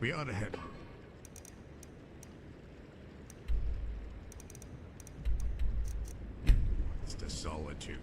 We ought to head. It's the solitude.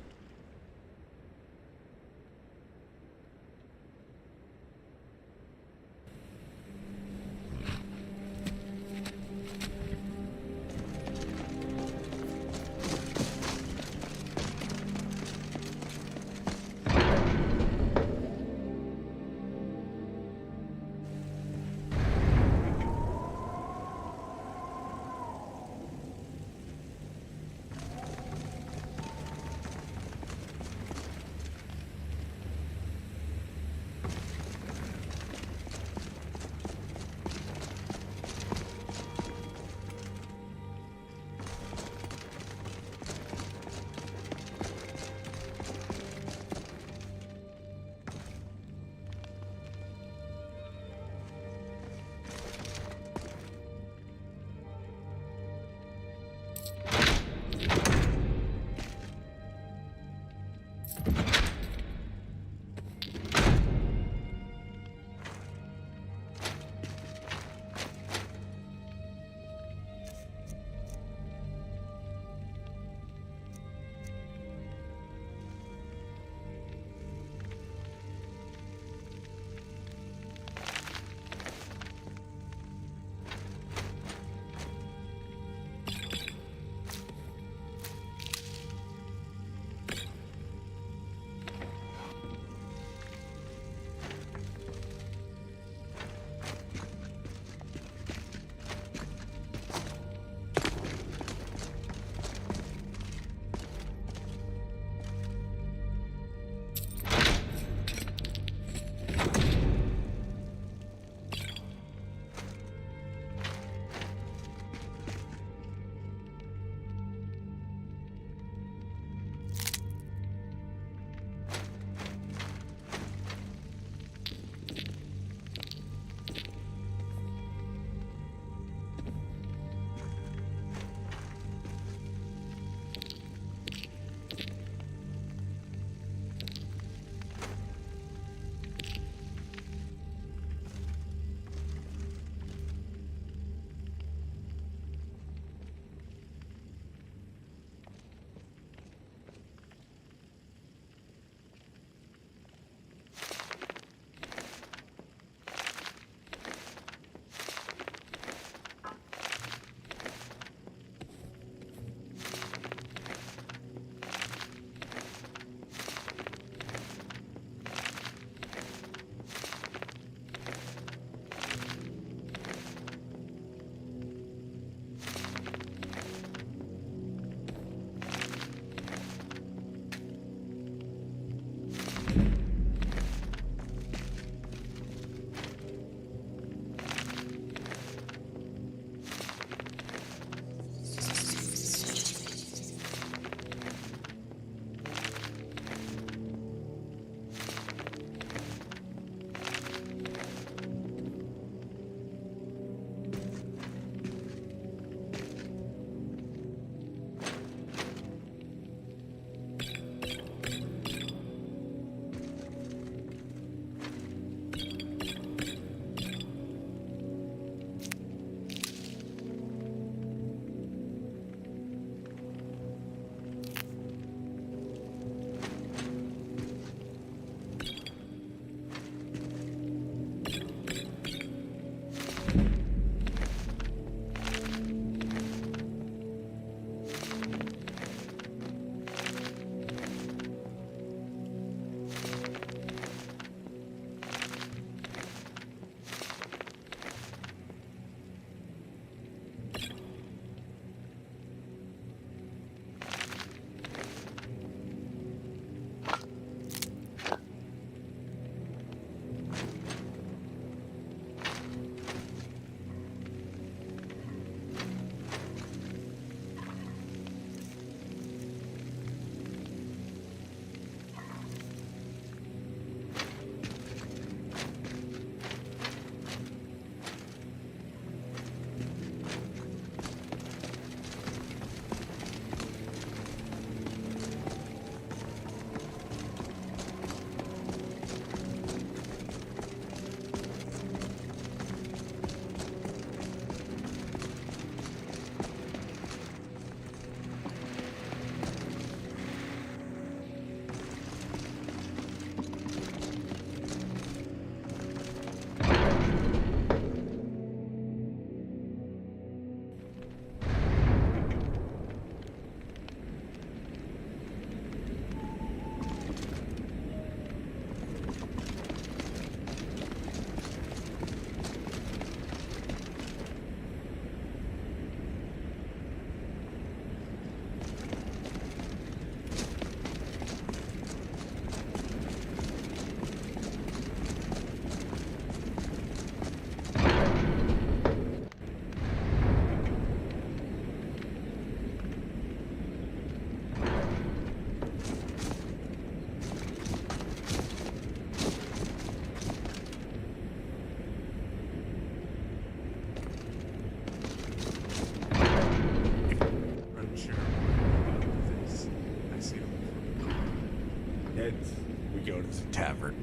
tavern.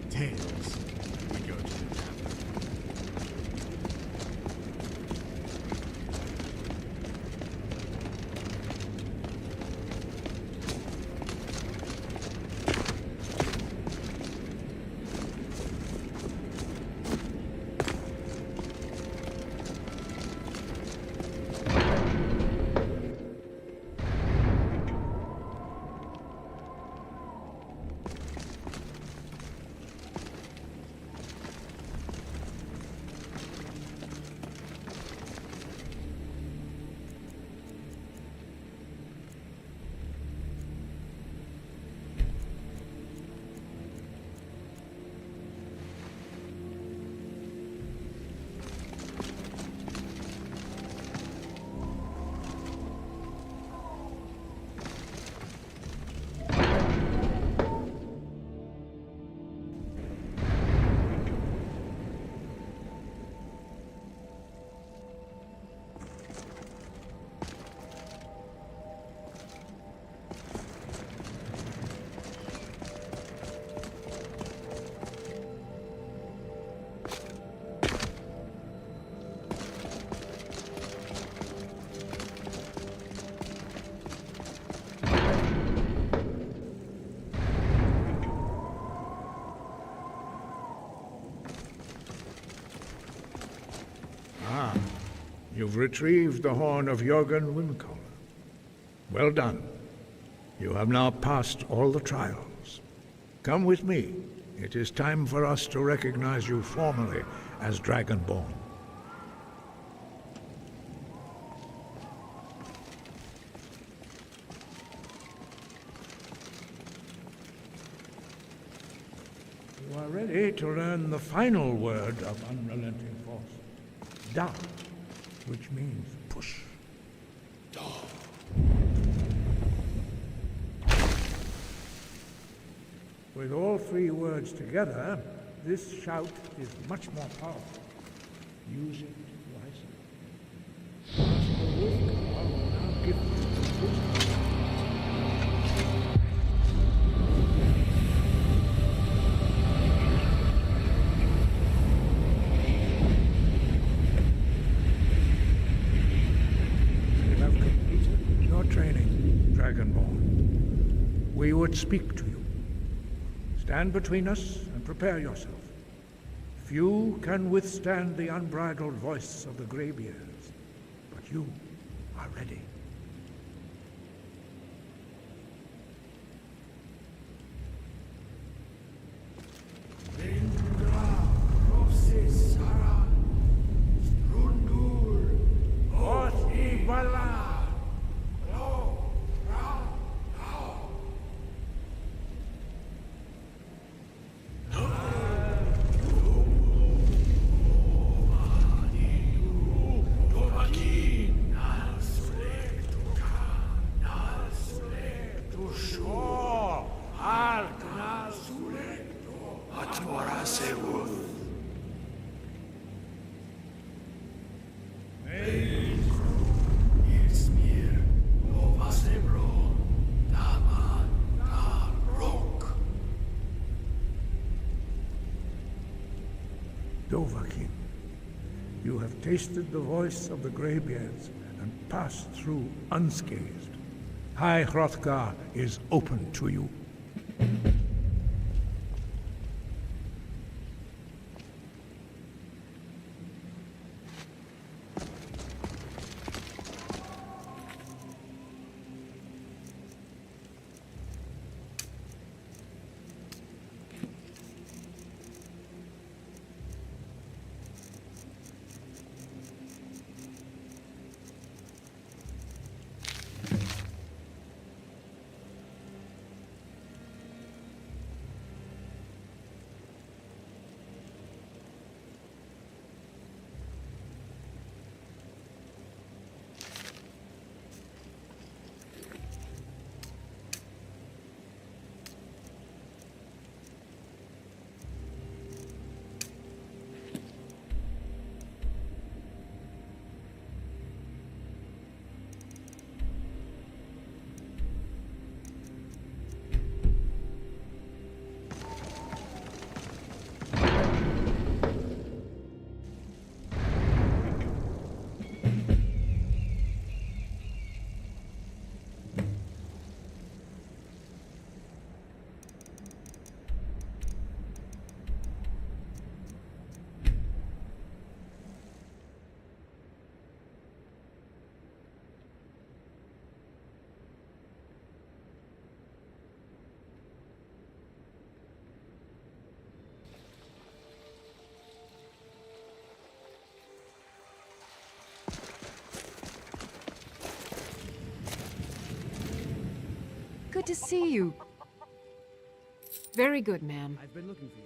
Tails. We go to the tavern. You've retrieved the horn of Jörgen Windcaller. Well done. You have now passed all the trials. Come with me. It is time for us to recognize you formally as Dragonborn. You are ready to learn the final word of unrelenting force. Da, which means push. Da. With all three words together, this shout is much more powerful. Use it wisely. Master Wolfgar will now give you the wisdom. Dragonborn, we would speak to you. Stand between us and prepare yourself. Few can withstand the unbridled voice of the Greybeards, but you are ready. Dovahkiin, you have tasted the voice of the Greybeards and passed through unscathed. High Hrothgar is open to you. to see you. Very good, ma'am. I've been looking for you.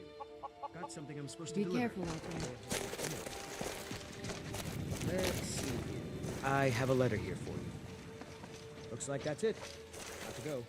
Got something I'm supposed to Be deliver. careful out there. Let's see here. I have a letter here for you. Looks like that's it. Got to go.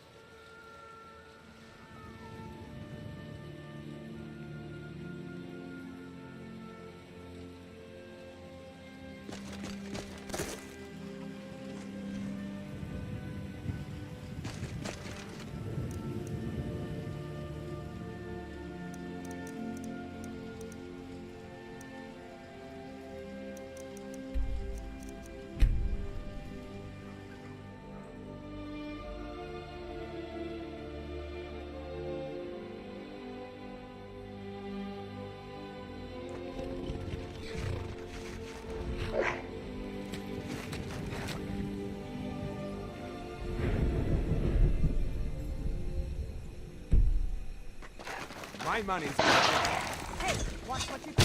My money's... Hey, watch what you do.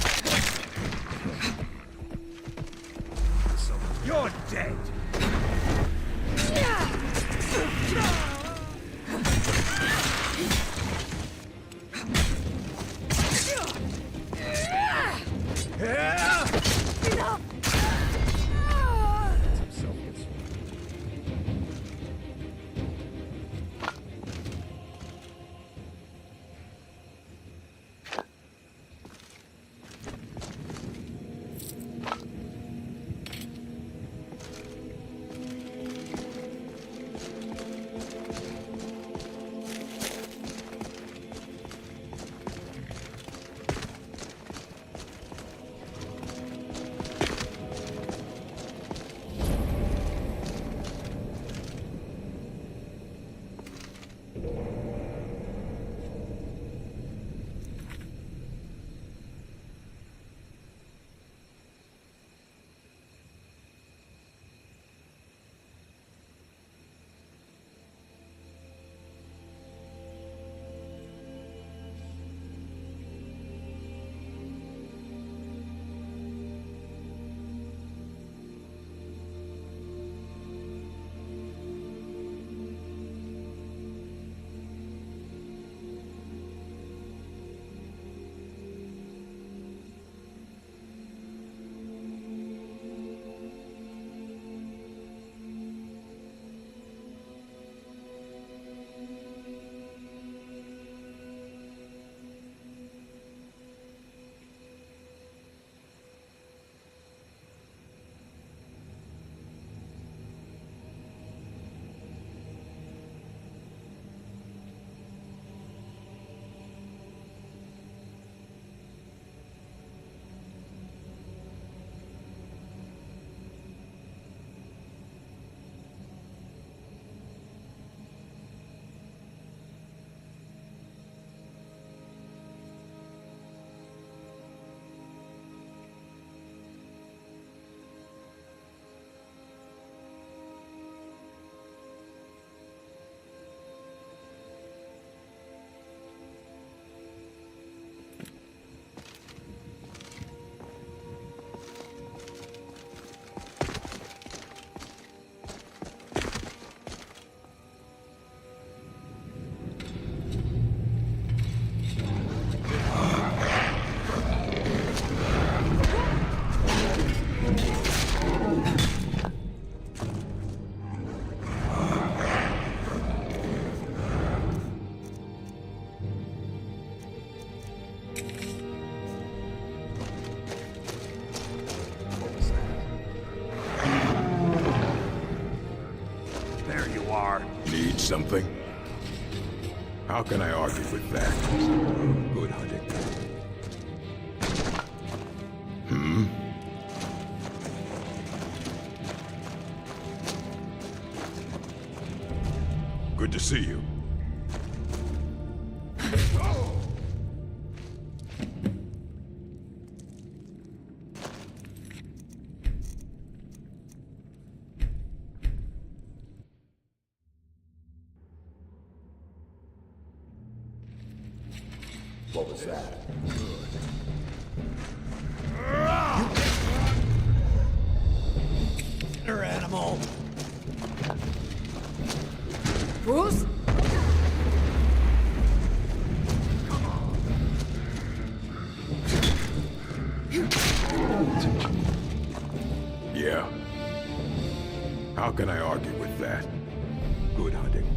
You're dead! Something? How can I argue with that? Good hunting. Good to see you. What was that? Animal. Bruce? Yeah? How can I argue with that? Good hunting.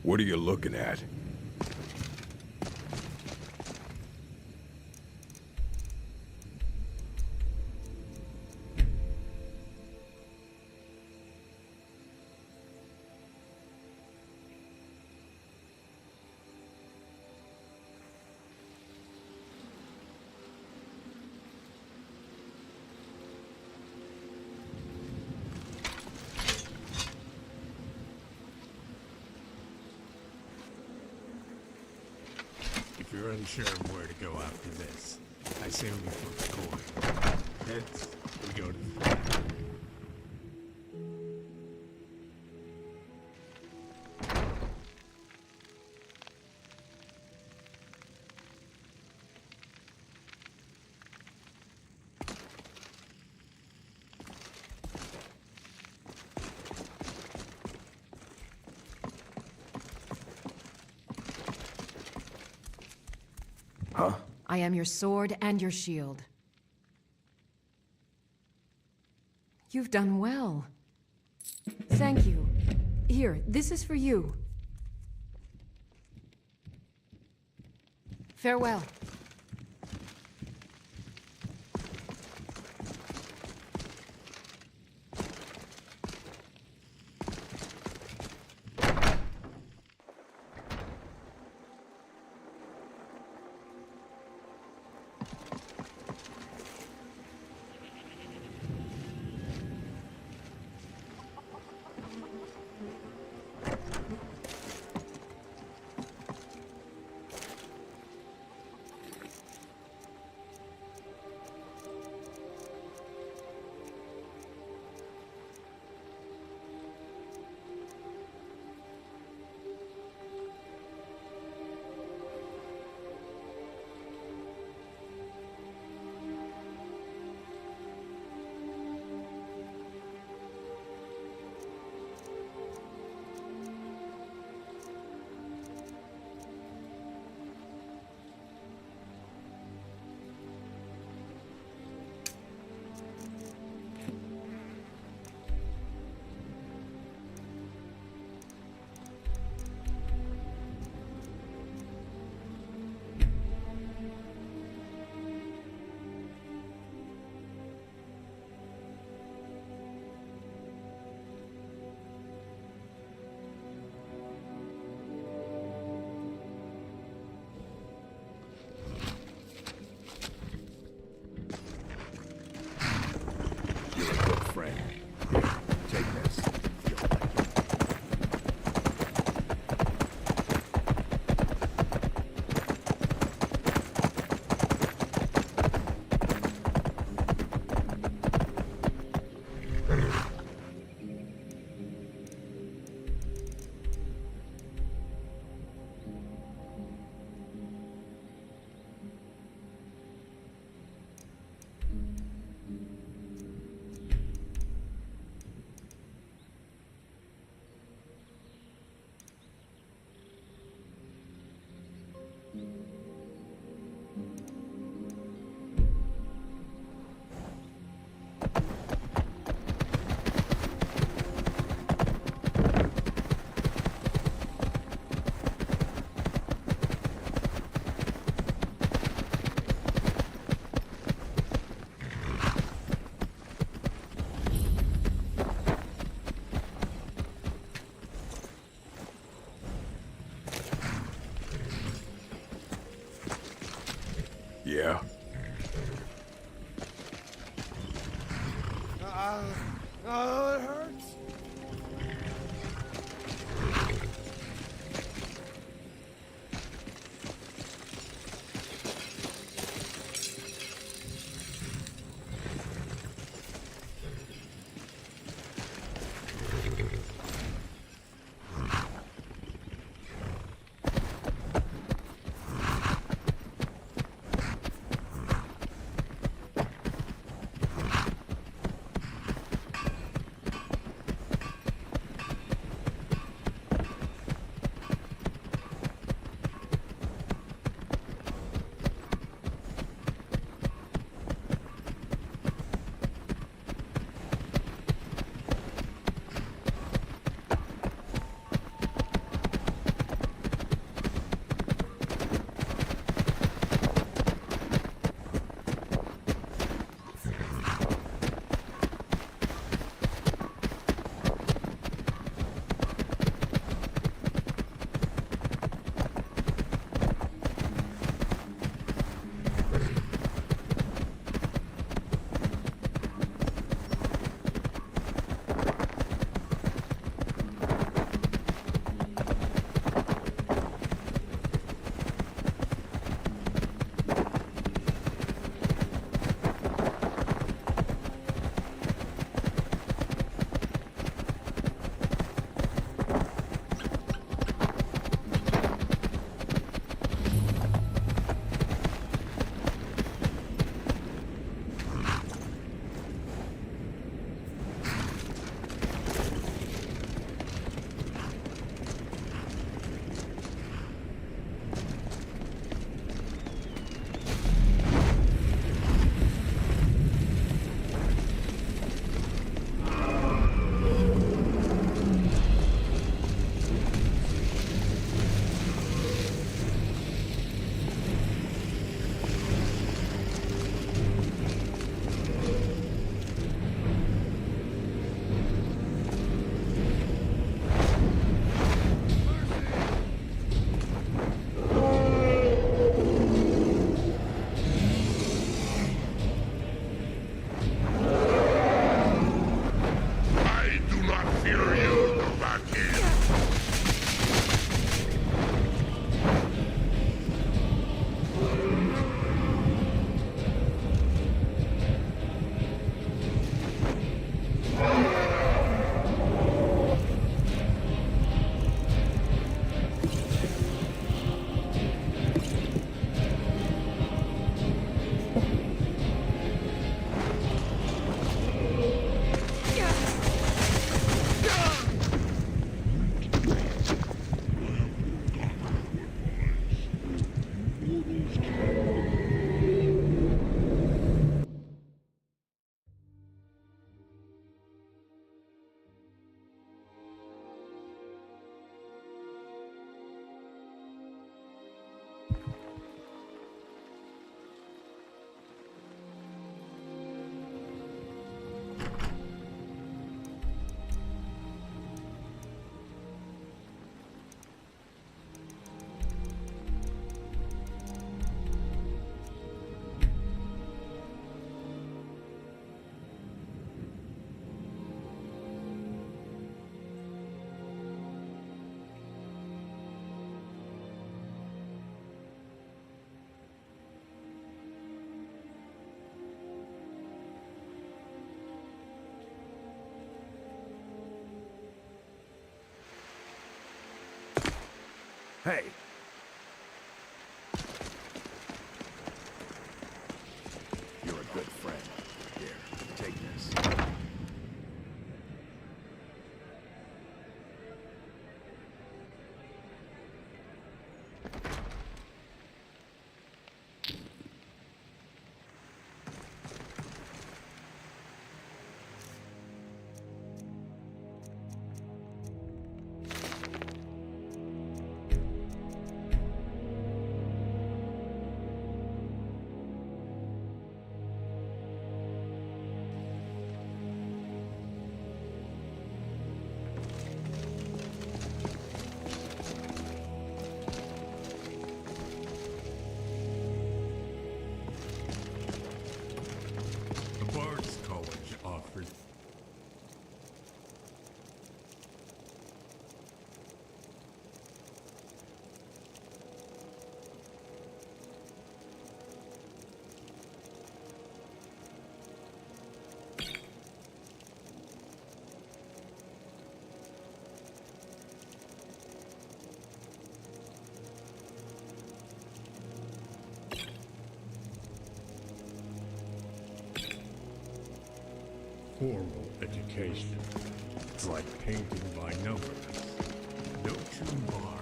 What are you looking at? If you're unsure of where to go after this, I say we flip a coin. Heads, we go to the tavern. I am your sword and your shield. You've done well. Thank you. Here, this is for you. Farewell. Yeah? Oh, it hurts. Hey. You're a good friend. Here, take this. formal education. It's like painting by numbers. No true bard.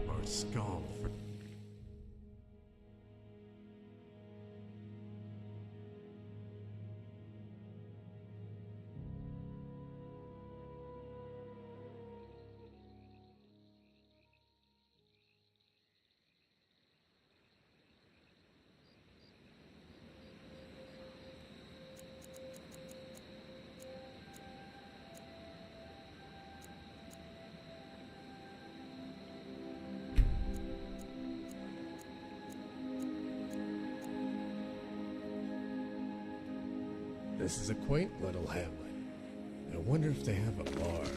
Our skull for This is a quaint little hamlet. I wonder if they have a bard.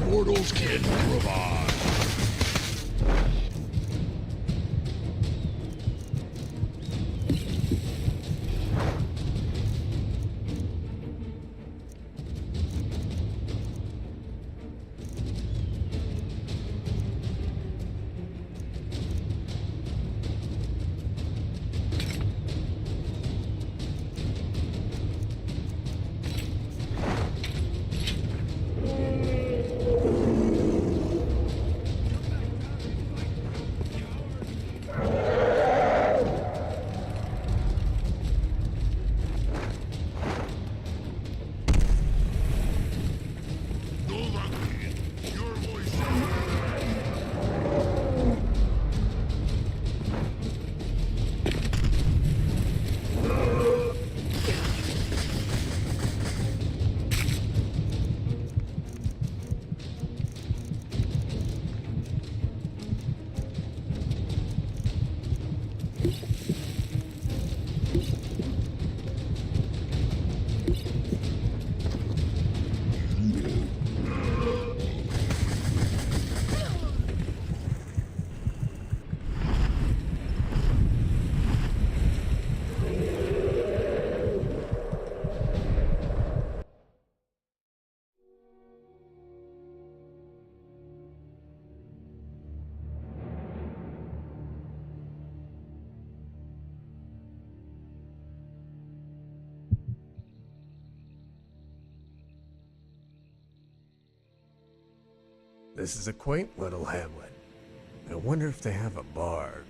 Mortals can provide. This is a quaint little hamlet. I wonder if they have a bard.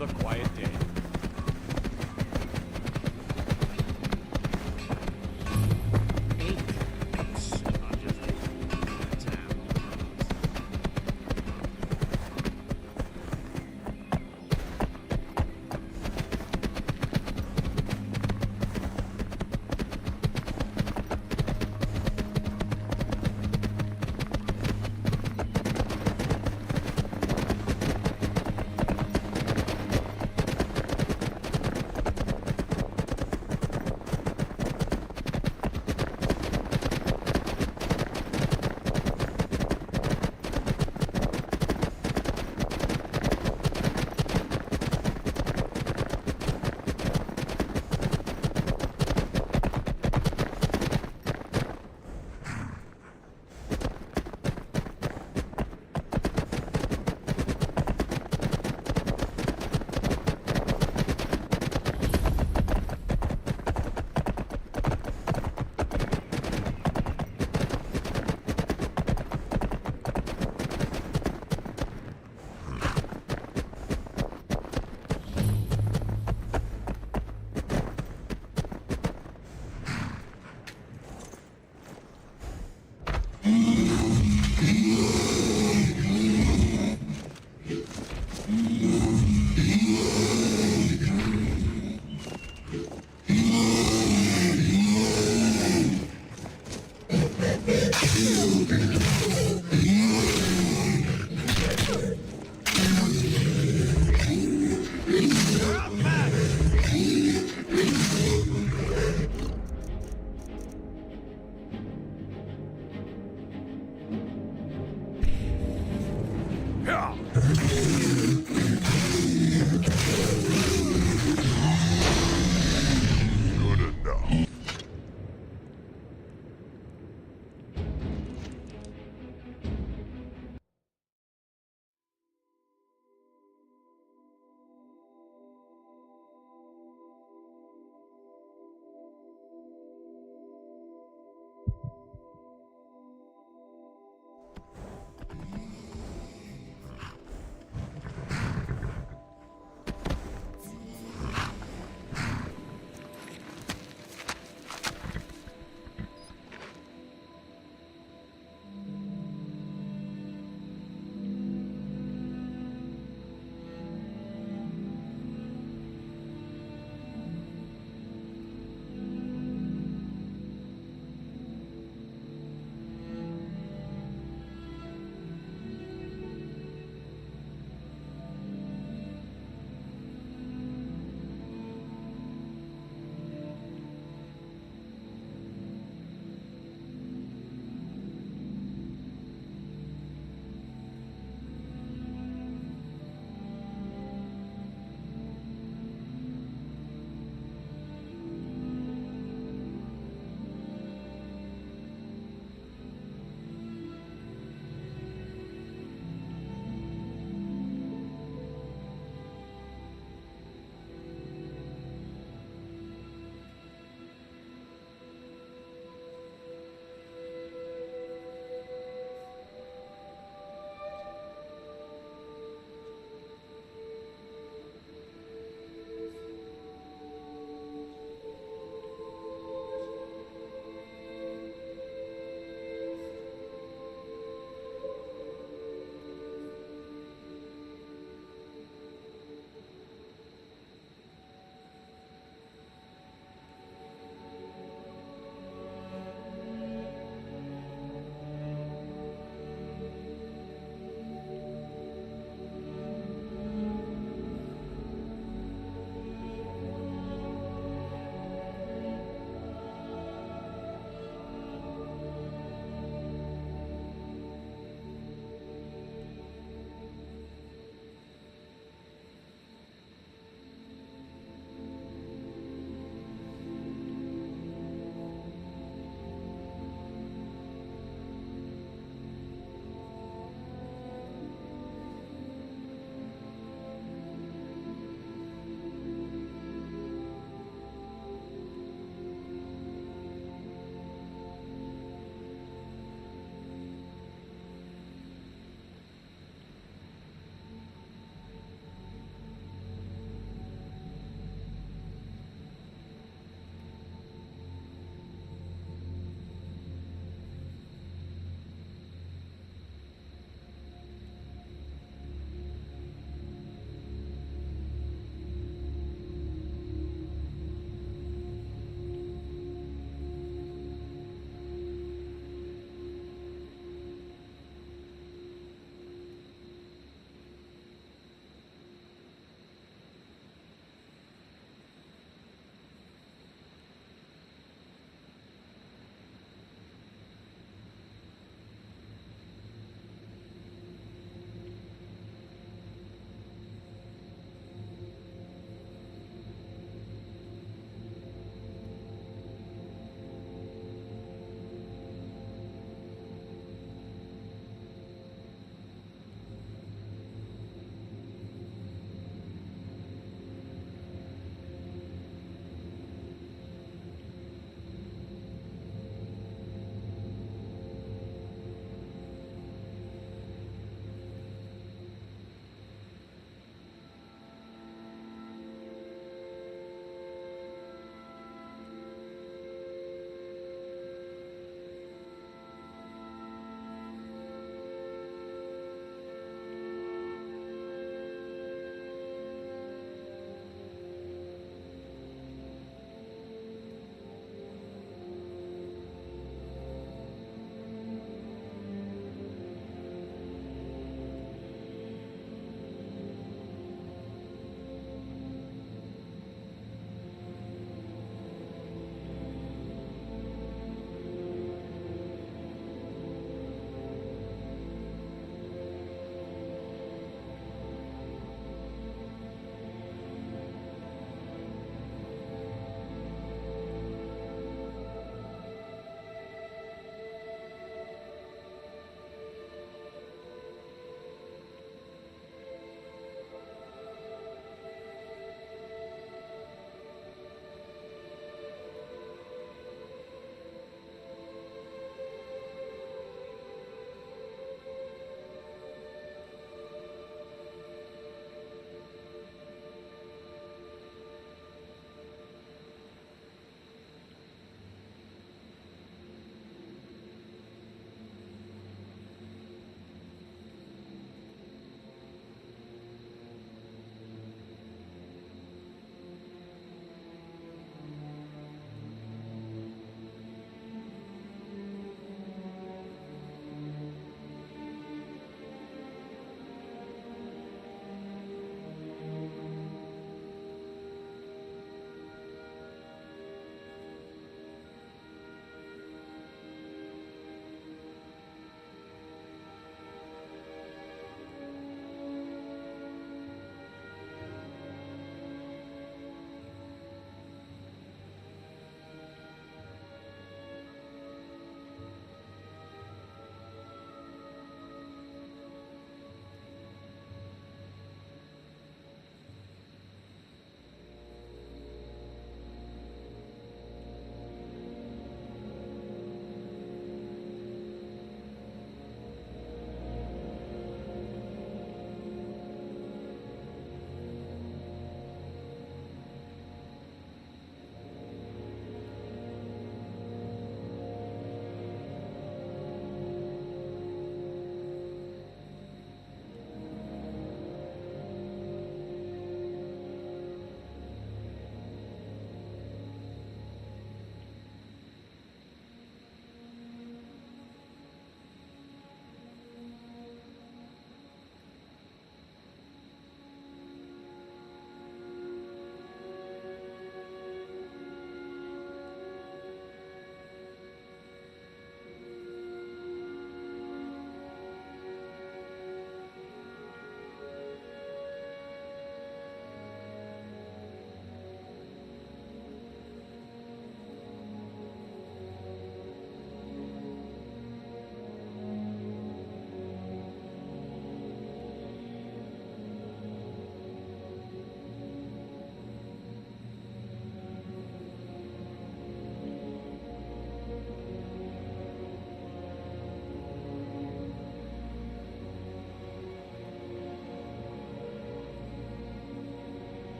another quiet day. Not just the town.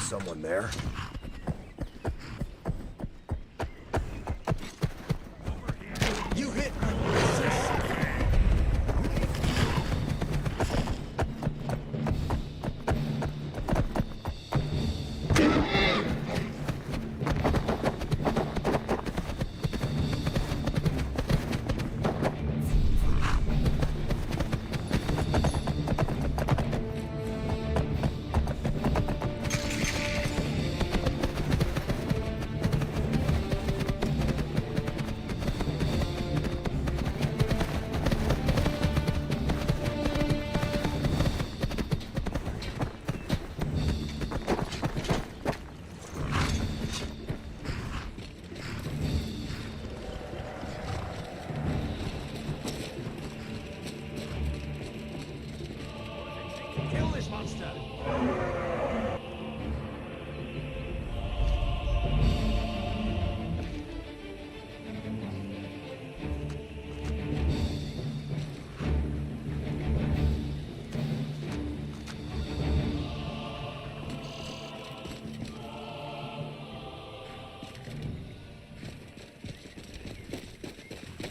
someone there? You hit me! Kill this monster!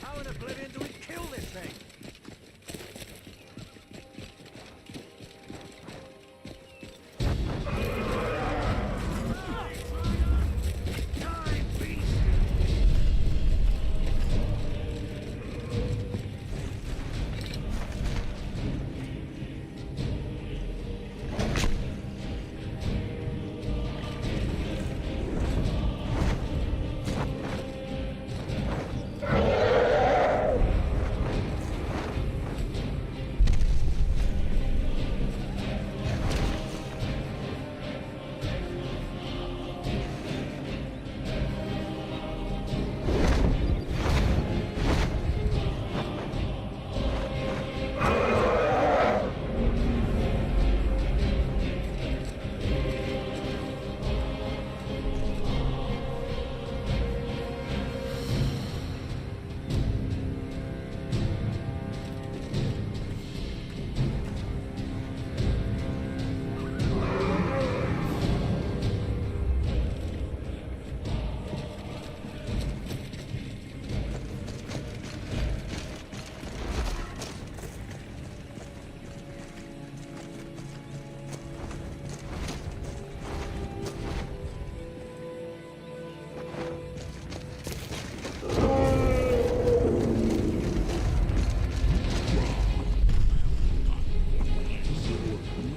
How in oblivion do we kill this thing?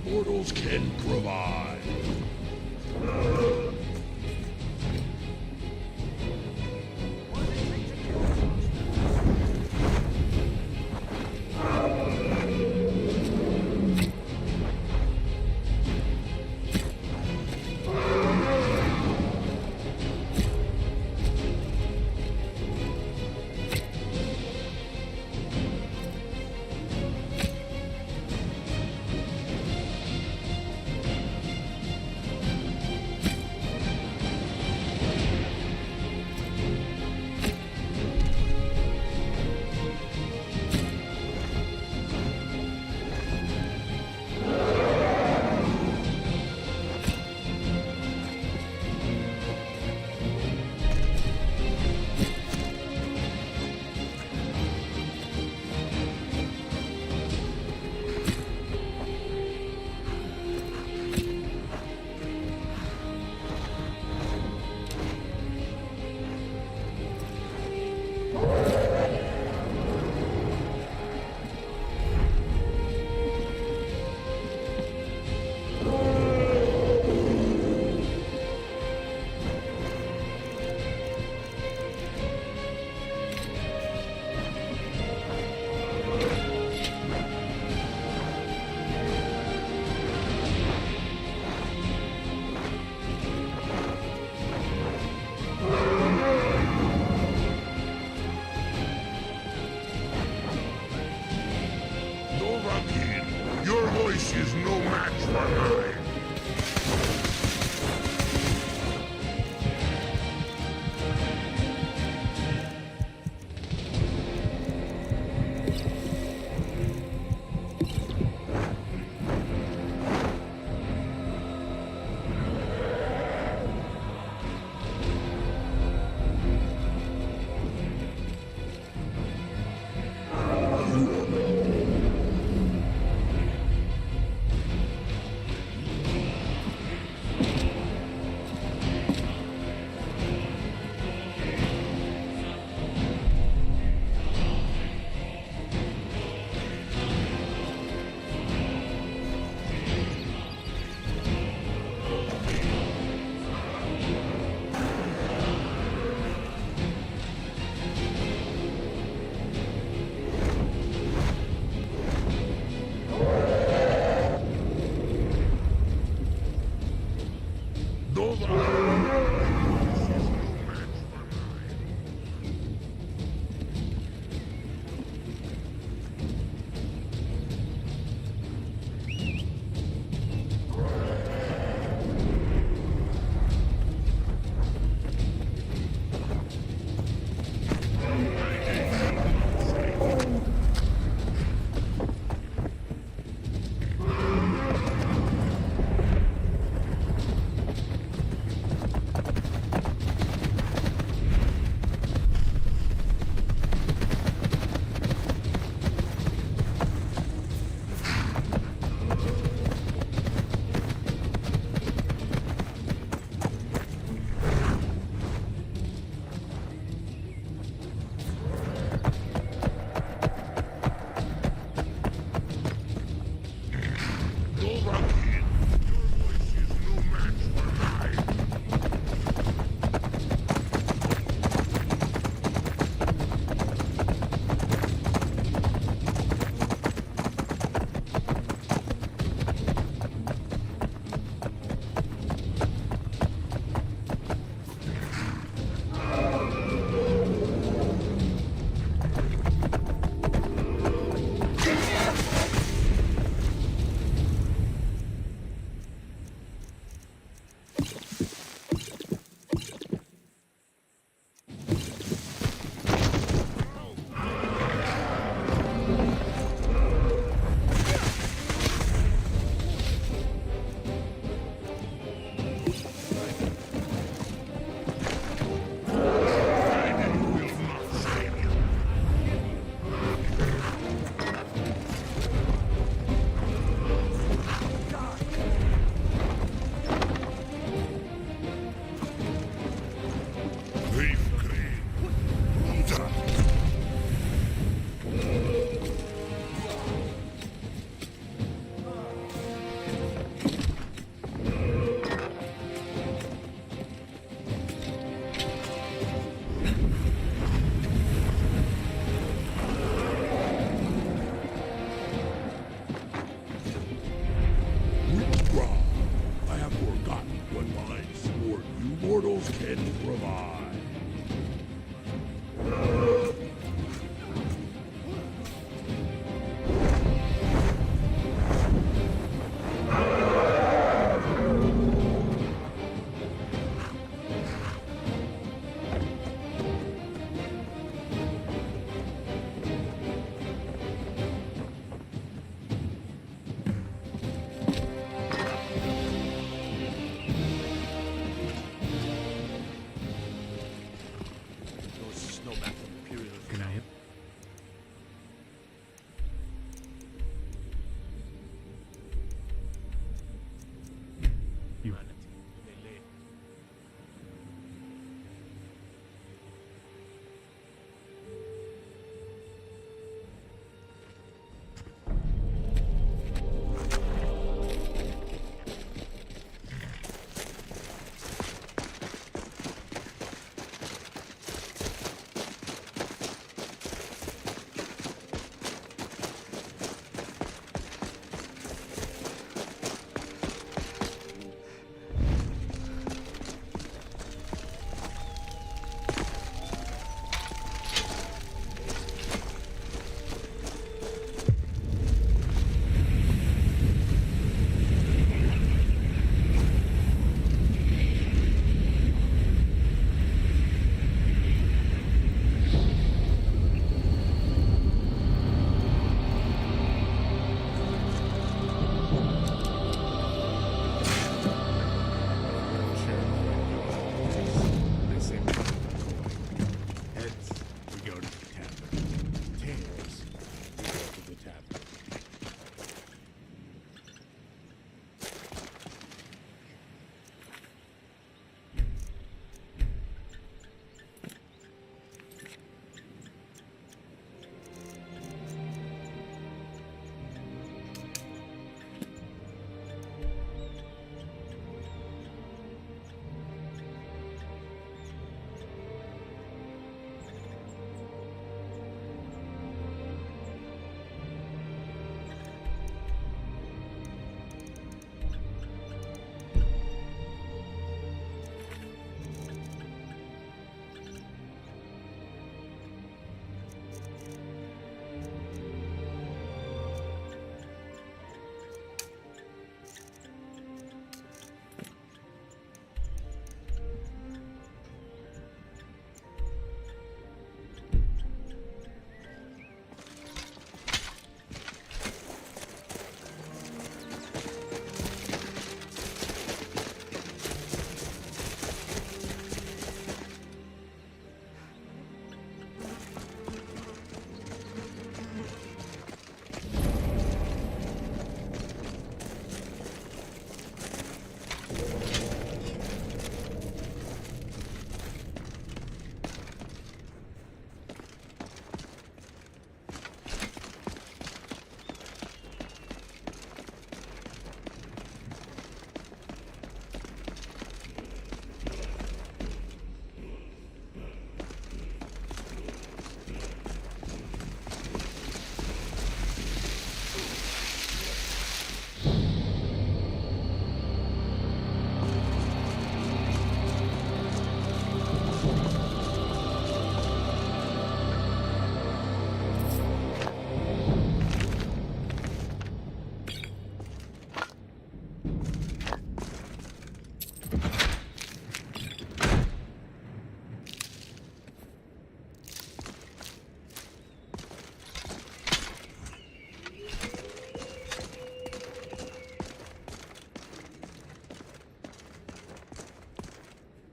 Mortals can provide. Your voice is no match for mine.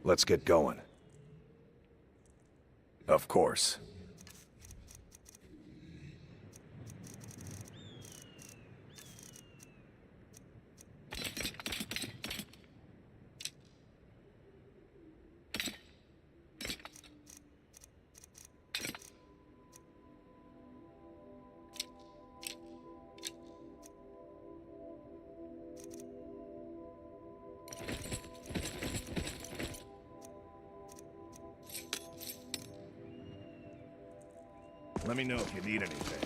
let's get going. Of course. Let me know if you need anything.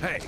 Hey!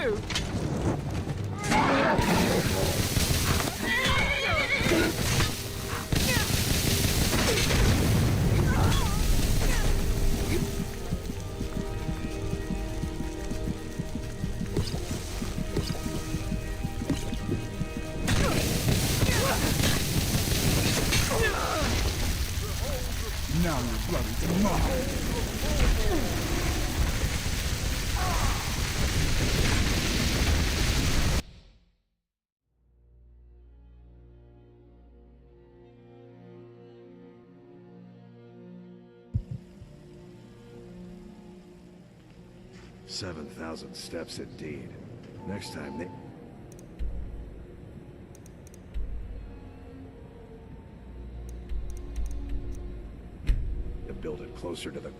you! Now you're bloody tomorrow. $7,000 steps indeed. Next time they... build it closer to the...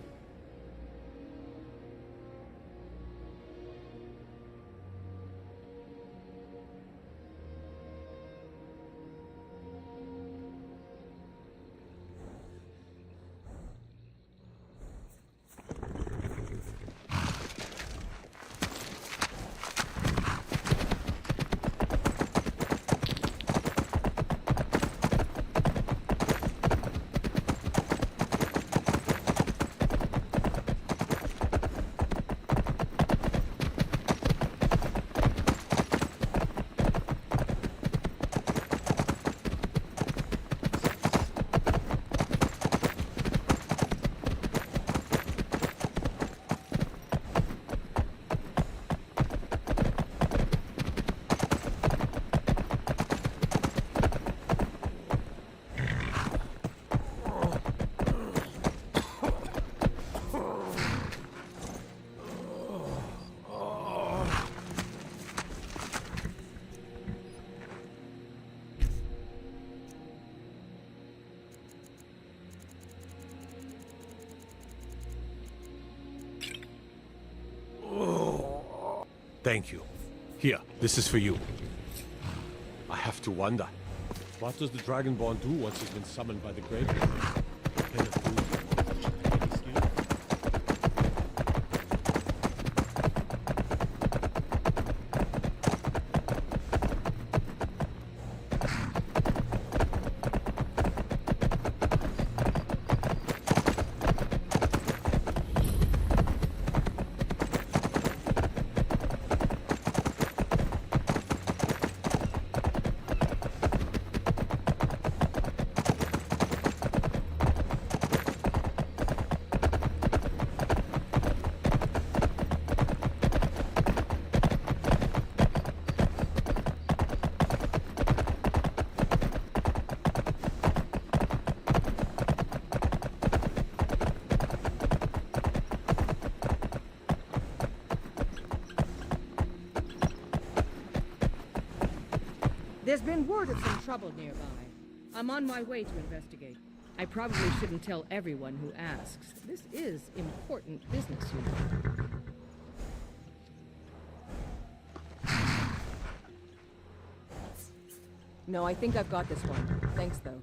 Thank you. Here, this is for you. I have to wonder. What does the Dragonborn do once he's been summoned by the Great One? What kind of food? Any skill? There's been word of some trouble nearby. I'm on my way to investigate. I probably shouldn't tell everyone who asks. This is important business, you know. No, I think I've got this one. Thanks, though.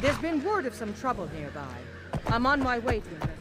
There's been word of some trouble nearby. I'm on my way to investigate.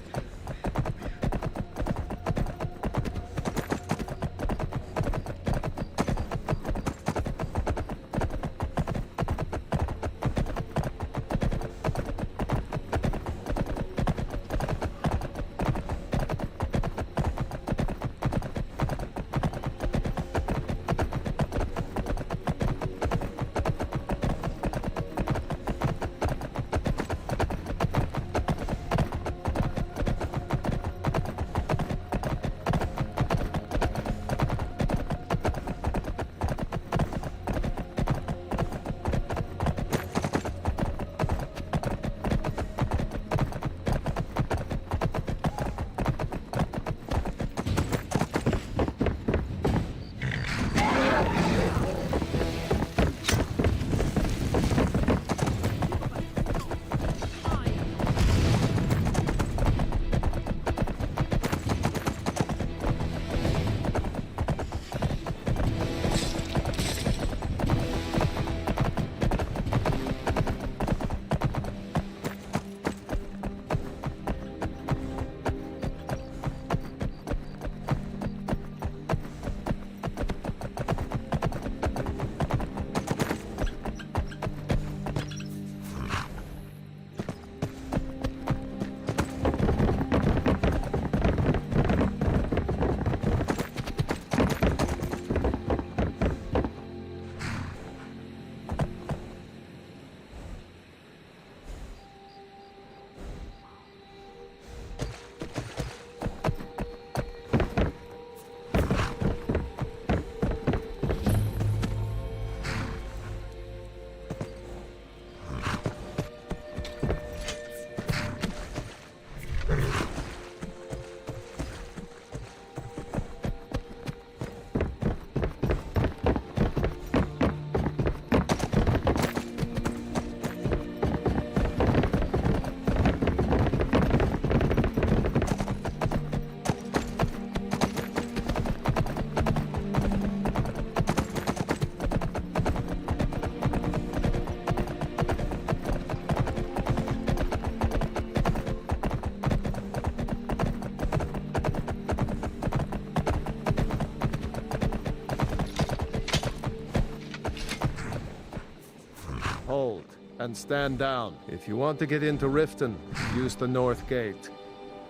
Hold, and stand down. If you want to get into Riften, use the north gate.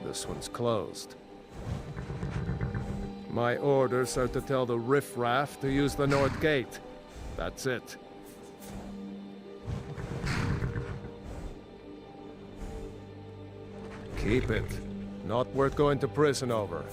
This one's closed. My orders are to tell the riffraff to use the north gate. That's it. Keep it. Not worth going to prison over.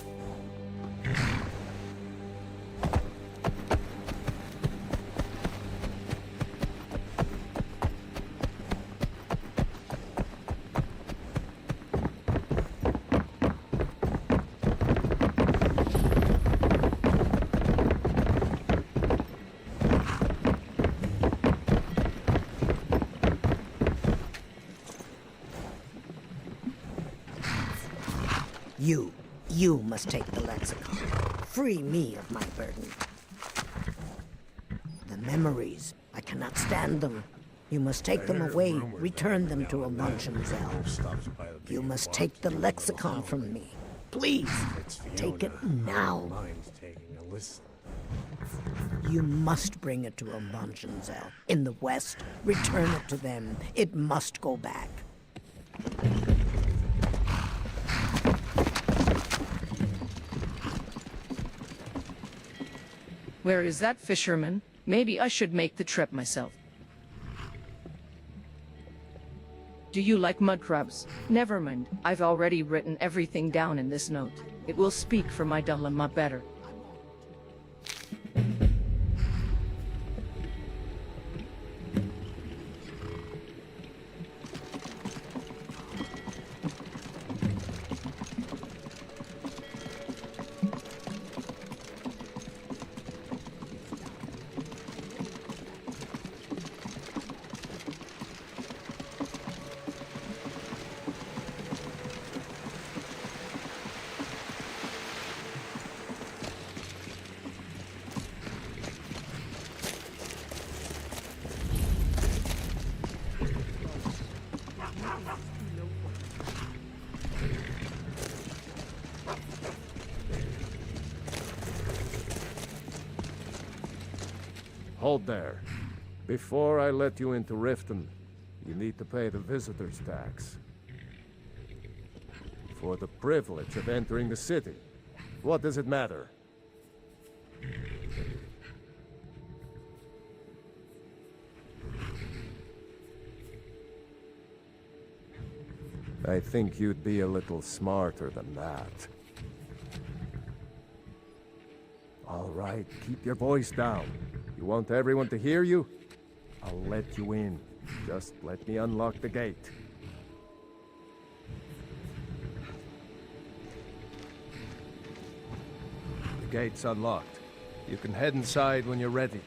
You must take the lexicon. Free me of my burden. The memories, I cannot stand them. You must take them away, return them to Amunchenzell. You must take the lexicon from me. Please, take it now. You must bring it to Amunchenzell. In the west, return it to them. It must go back. Where is that fisherman? Maybe I should make the trip myself. Do you like mud crabs? Never mind. I've already written everything down in this note. It will speak for my dilemma better. Hold there. Before I let you into Riften, you need to pay the visitor's tax. For the privilege of entering the city. What does it matter? I think you'd be a little smarter than that. All right, keep your voice down. You want everyone to hear you? I'll let you in. Just let me unlock the gate. The gate's unlocked. You can head inside when you're ready.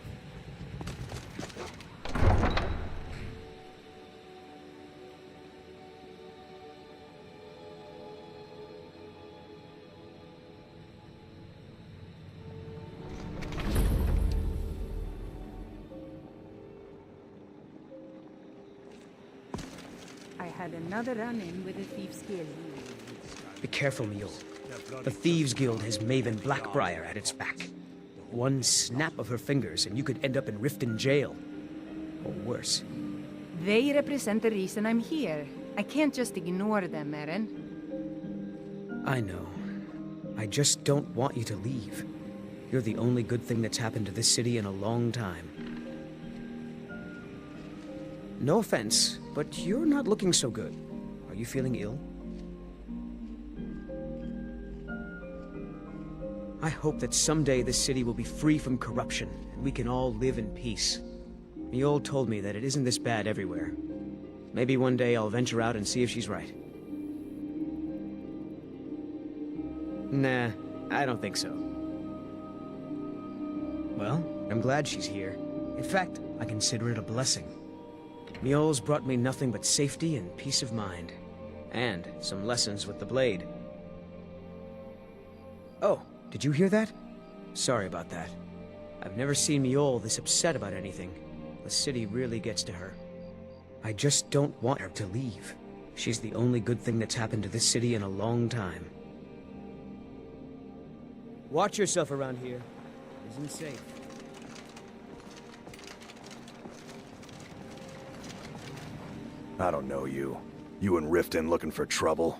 Had another run-in with the Thieves Guild. Be careful, Mule. The Thieves Guild has Maven Blackbriar at its back. One snap of her fingers and you could end up in Riften jail. Or worse. They represent the reason I'm here. I can't just ignore them, Eren. I know. I just don't want you to leave. You're the only good thing that's happened to this city in a long time. No offense, but you're not looking so good. Are you feeling ill? I hope that someday this city will be free from corruption, and we can all live in peace. Mjol told me that it isn't this bad everywhere. Maybe one day I'll venture out and see if she's right. Nah, I don't think so. Well, I'm glad she's here. In fact, I consider it a blessing. Mjol's brought me nothing but safety and peace of mind. And some lessons with the blade. Oh, did you hear that? Sorry about that. I've never seen Mjol this upset about anything. The city really gets to her. I just don't want her to leave. She's the only good thing that's happened to this city in a long time. Watch yourself around here. It isn't safe. I don't know you. You and Riften looking for trouble?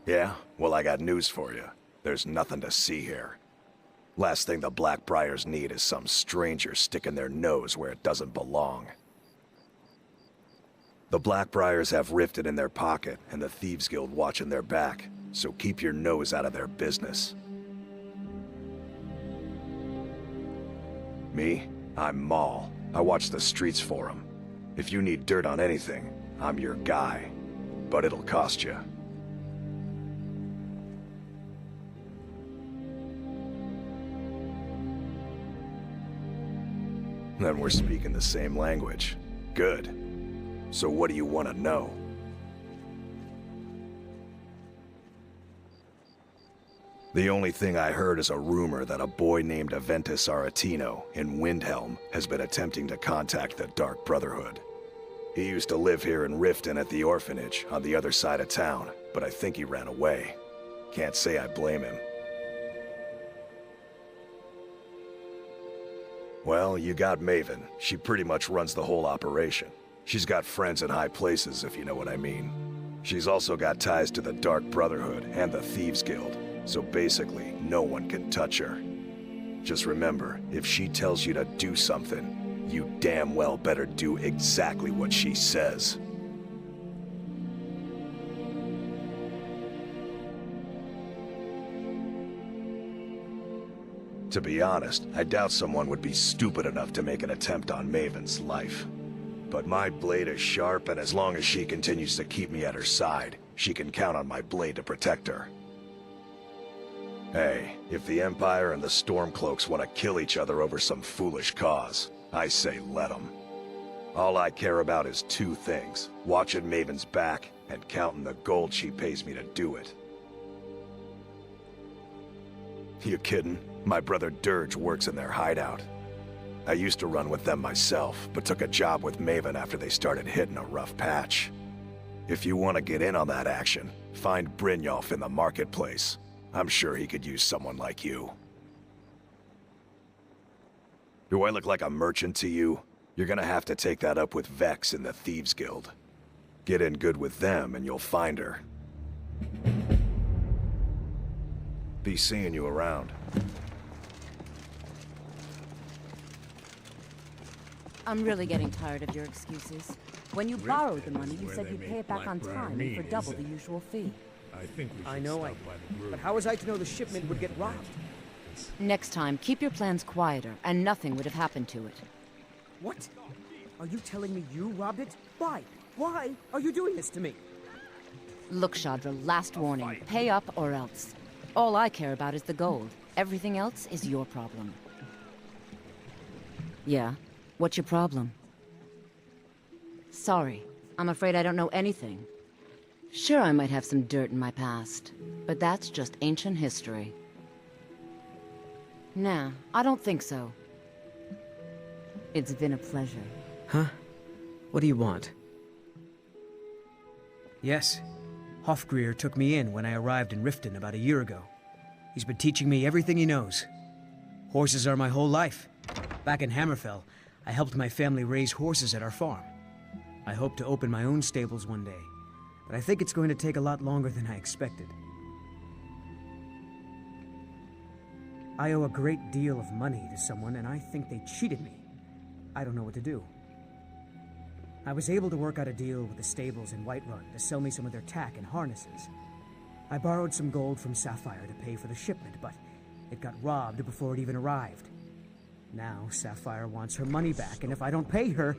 Yeah? Well, I got news for you. There's nothing to see here. Last thing the Blackbriars need is some stranger sticking their nose where it doesn't belong. The Blackbriars have Riften in their pocket, and the Thieves Guild watching their back, so keep your nose out of their business. Me? I'm Maul. I watch the streets for them. If you need dirt on anything, I'm your guy. But it'll cost you. Then we're speaking the same language. Good. So what do you want to know? The only thing I heard is a rumor that a boy named Aventus Aretino in Windhelm has been attempting to contact the Dark Brotherhood. He used to live here in Riften at the orphanage on the other side of town, but I think he ran away. Can't say I blame him. Well, you got Maven. She pretty much runs the whole operation. She's got friends in high places, if you know what I mean. She's also got ties to the Dark Brotherhood and the Thieves Guild, so basically, no one can touch her. Just remember, if she tells you to do something, you damn well better do exactly what she says. To be honest, I doubt someone would be stupid enough to make an attempt on Maven's life. But my blade is sharp, and as long as she continues to keep me at her side, she can count on my blade to protect her. Hey, if the Empire and the Stormcloaks want to kill each other over some foolish cause, I say let them. All I care about is two things: watching Maven's back and counting the gold she pays me to do it. You kidding? My brother Dirge works in their hideout. I used to run with them myself, but took a job with Maven after they started hitting a rough patch. If you want to get in on that action, find Brynjolf in the marketplace. I'm sure he could use someone like you. Do I look like a merchant to you? You're gonna have to take that up with Vex in the Thieves Guild. Get in good with them and you'll find her. Be seeing you around. I'm really getting tired of your excuses. When you borrowed the money, you said you'd pay it back on time and for double the usual fee. I think we should I know, stop by the brewery. but how was I to know the shipment would get robbed? Next time, keep your plans quieter, and nothing would have happened to it. What? Are you telling me you robbed it? Why? Why are you doing this to me? Look, Shadra, last warning. Pay up or else. All I care about is the gold. Everything else is your problem. Yeah? What's your problem? Sorry. I'm afraid I don't know anything. Sure, I might have some dirt in my past, but that's just ancient history. Nah, I don't think so. It's been a pleasure. Huh? What do you want? Yes. Hofgrir took me in when I arrived in Riften about a year ago. He's been teaching me everything he knows. Horses are my whole life. Back in Hammerfell, I helped my family raise horses at our farm. I hope to open my own stables one day, but I think it's going to take a lot longer than I expected. I owe a great deal of money to someone, and I think they cheated me. I don't know what to do. I was able to work out a deal with the stables in Whiterun to sell me some of their tack and harnesses. I borrowed some gold from Sapphire to pay for the shipment, but it got robbed before it even arrived. Now Sapphire wants her money back, and if I don't pay her,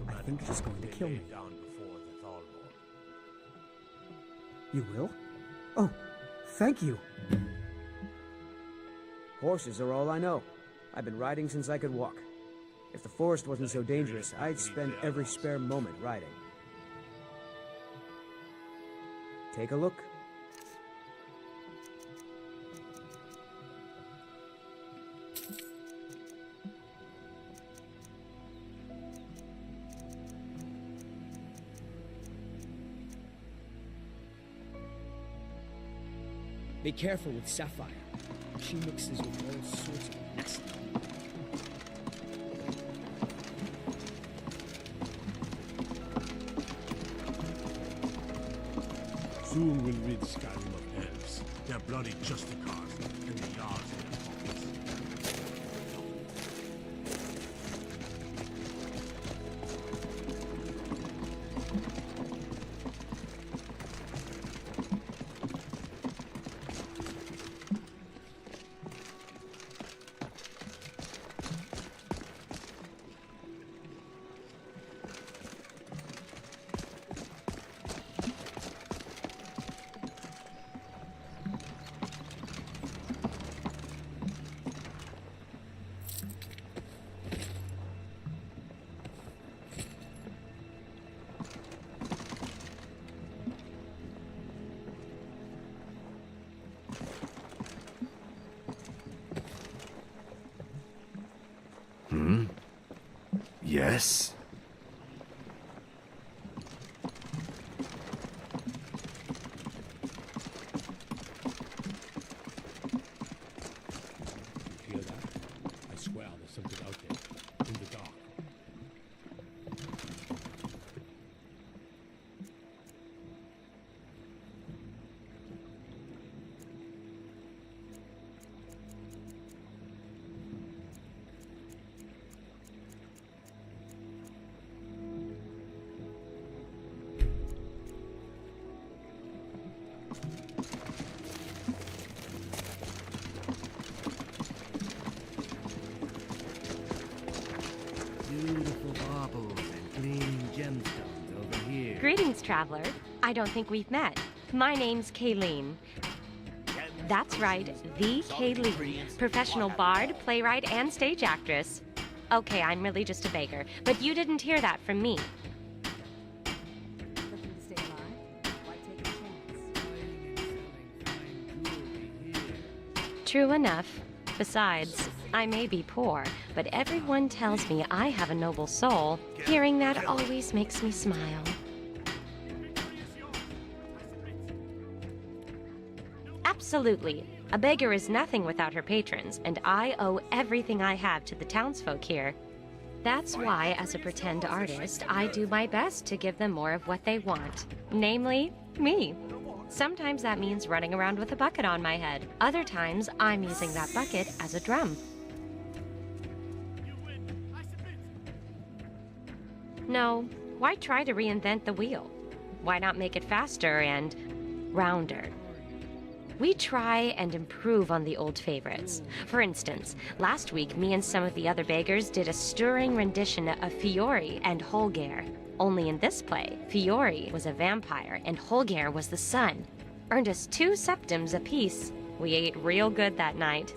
I think she's going to kill me. You will? Oh, thank you. Horses are all I know. I've been riding since I could walk. If the forest wasn't so dangerous, I'd spend every spare moment riding. Take a look. Be careful with Sapphire. She mixes with all sorts of nasty. Soon we'll rid Skyrim of elves. They're bloody justicars, and the yards in their pockets. Yes? Hear that? I swear there's something out there, in the dark. Beautiful baubles and gleaming gemstones over here. Greetings, traveler. I don't think we've met. My name's Kayleen. That's right, the Kayleen. Professional bard, playwright, and stage actress. Okay, I'm really just a beggar, but you didn't hear that from me. Looking to stay alive? Why take a chance? True enough. Besides, I may be poor, but everyone tells me I have a noble soul. Hearing that always makes me smile. Absolutely. A beggar is nothing without her patrons, and I owe everything I have to the townsfolk here. That's why, as a pretend artist, I do my best to give them more of what they want. Namely, me. Sometimes that means running around with a bucket on my head. Other times, I'm using that bucket as a drum. No, why try to reinvent the wheel? Why not make it faster and rounder? We try and improve on the old favorites. For instance, last week, me and some of the other beggars did a stirring rendition of Fiore and Holger. Only in this play, Fiore was a vampire and Holger was the sun. Earned us 2 septims apiece. We ate real good that night.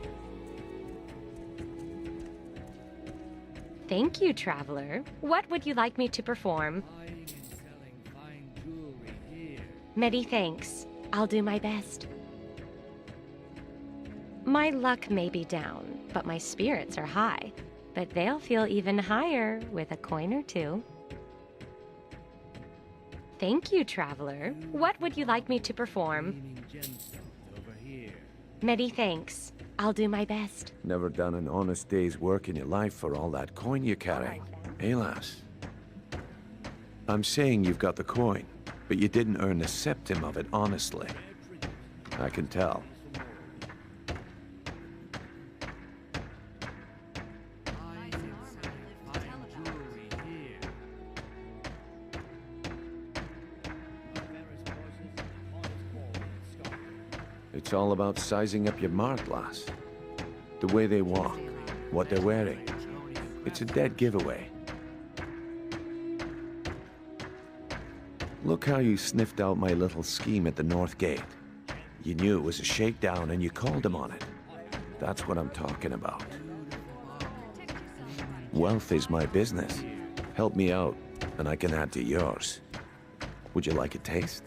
Thank you, traveler. What would you like me to perform? Many thanks. I'll do my best. My luck may be down, but my spirits are high. But they'll feel even higher with a coin or two. Thank you, traveler. What would you like me to perform? Many thanks. I'll do my best. Never done an honest day's work in your life for all that coin you carry. Eh, lass? I'm saying you've got the coin, but you didn't earn a septim of it honestly. I can tell. It's all about sizing up your mark, lass. The way they walk, what they're wearing. It's a dead giveaway. Look how you sniffed out my little scheme at the North Gate. You knew it was a shakedown and you called him on it. That's what I'm talking about. Wealth is my business. Help me out, and I can add to yours. Would you like a taste?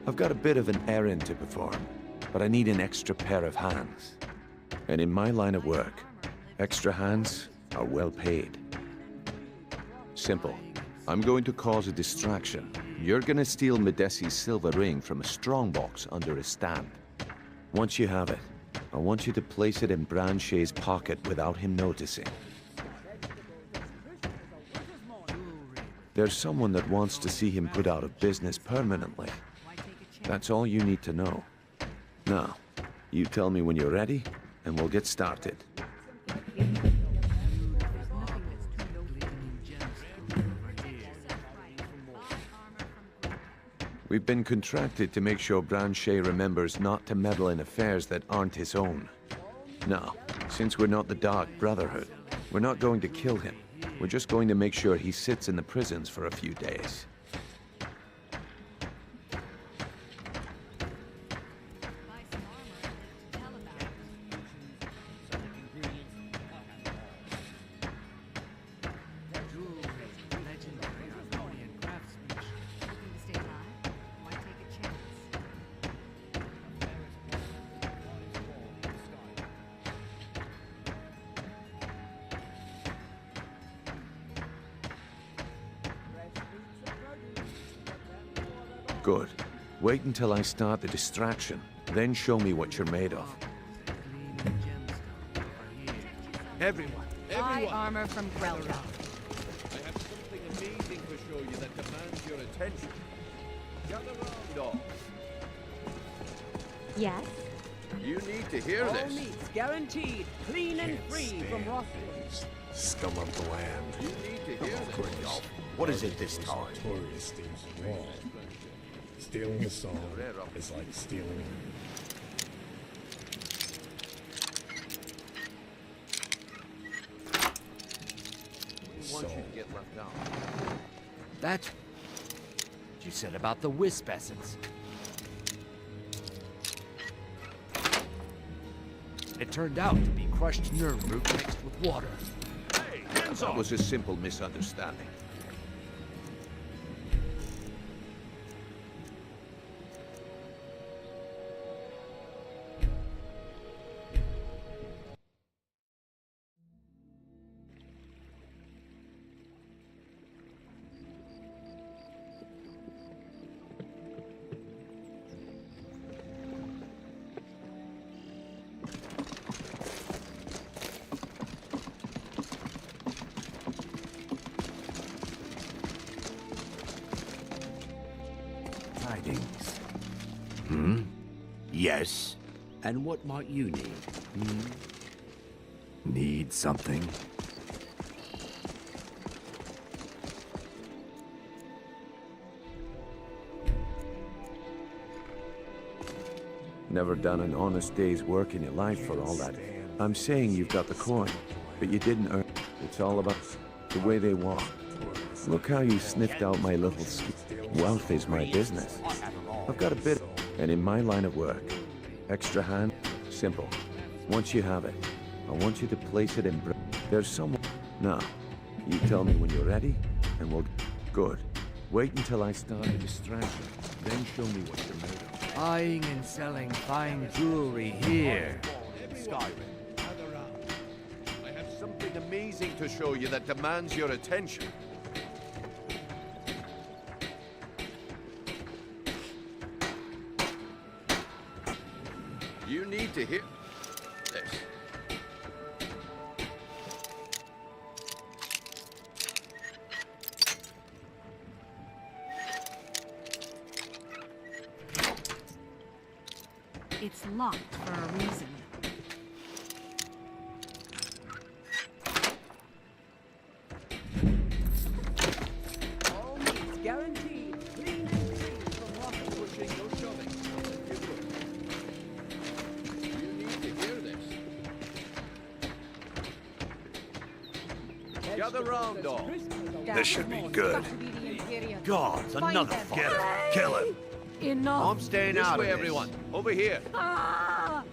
I've got a bit of an errand to perform, but I need an extra pair of hands. And in my line of work, extra hands are well paid. Simple. I'm going to cause a distraction, You're gonna steal Medesi's silver ring from a strongbox under his stand. Once you have it, I want you to place it in Branche's pocket without him noticing. There's someone that wants to see him put out of business permanently. That's all you need to know. Now, you tell me when you're ready, and we'll get started. We've been contracted to make sure Branche remembers not to meddle in affairs that aren't his own. Now, since we're not the Dark Brotherhood, we're not going to kill him. We're just going to make sure he sits in the prisons for a few days. Good. Wait until I start the distraction, then show me what you're made of. Everyone! High armor from Grelga. I have something amazing to show you that demands your attention. Gather round, all. Yes? You need to hear All this. meats guaranteed, clean and free from Rothwood. Scum of the land. You need to hear this. What is it this time? Notorious things wrong. Stealing a song is like stealing. We want you to get left out. That's what you said about the wisp essence. It turned out to be crushed nerve root mixed with water. Hey, hands That off! was a simple misunderstanding. Tidings. Yes. And what might you need? Need something? Never done an honest day's work in your life for all that. I'm saying you've got the coin, but you didn't earn it. It's all about the way they walk. Look how you sniffed out my little wealth is my business. I've got a bit, and in my line of work, extra hand, simple. Once you have it, I want you to place it in. There's someone. Now, you tell me when you're ready, and we'll. Good. Wait until I start the distraction, then show me what you're made of. Buying and selling fine jewelry here. Skyrim. Gather round. I have something amazing to show you that demands your attention. You need to hear this. It's locked for a reason. All meats guaranteed, clean and free from Rothwood. Pushing, no shoving. You need to hear this. Gather round, all. This should be good. Gods, another Get him. Kill him. Enough. I'm staying out of this. Everyone. Over here. Ah!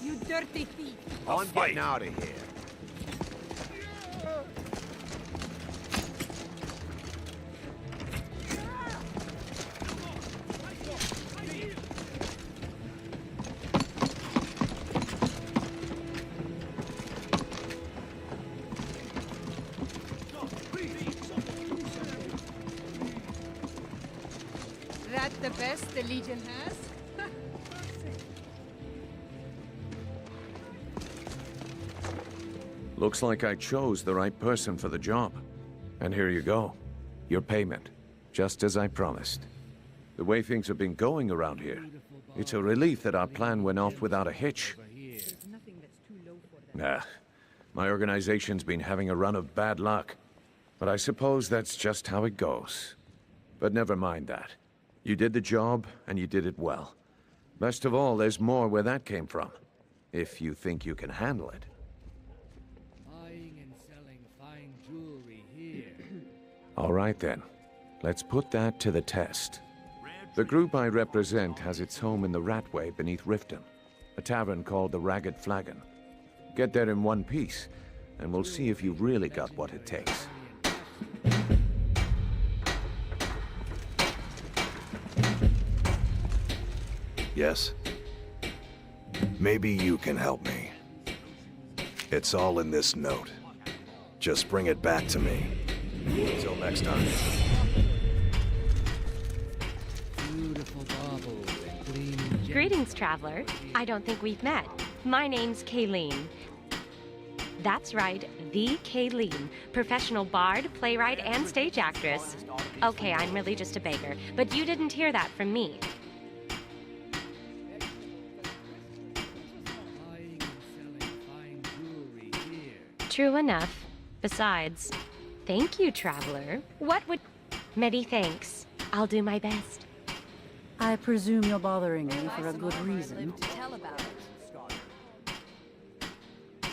You dirty thief. I'm getting out of here. the best the Legion has? Looks like I chose the right person for the job. And here you go. Your payment. Just as I promised. The way things have been going around here, it's a relief that our plan went off without a hitch. Nah, my organization's been having a run of bad luck. But I suppose that's just how it goes. But never mind that. You did the job, and you did it well. Best of all, there's more where that came from. If you think you can handle it. Buying and selling fine jewelry here. All right then. Let's put that to the test. The group I represent has its home in the Ratway beneath Riften, a tavern called the Ragged Flagon. Get there in one piece, and we'll see if you've really got what it takes. Yes? Maybe you can help me. It's all in this note. Just bring it back to me. Until next time. Greetings, traveler. I don't think we've met. My name's Kayleen. That's right, the Kayleen, professional bard, playwright, and stage actress. Okay, I'm really just a beggar, but you didn't hear that from me. True enough. Besides, thank you, traveler. What would... Many thanks. I'll do my best. I presume you're bothering me for a good reason.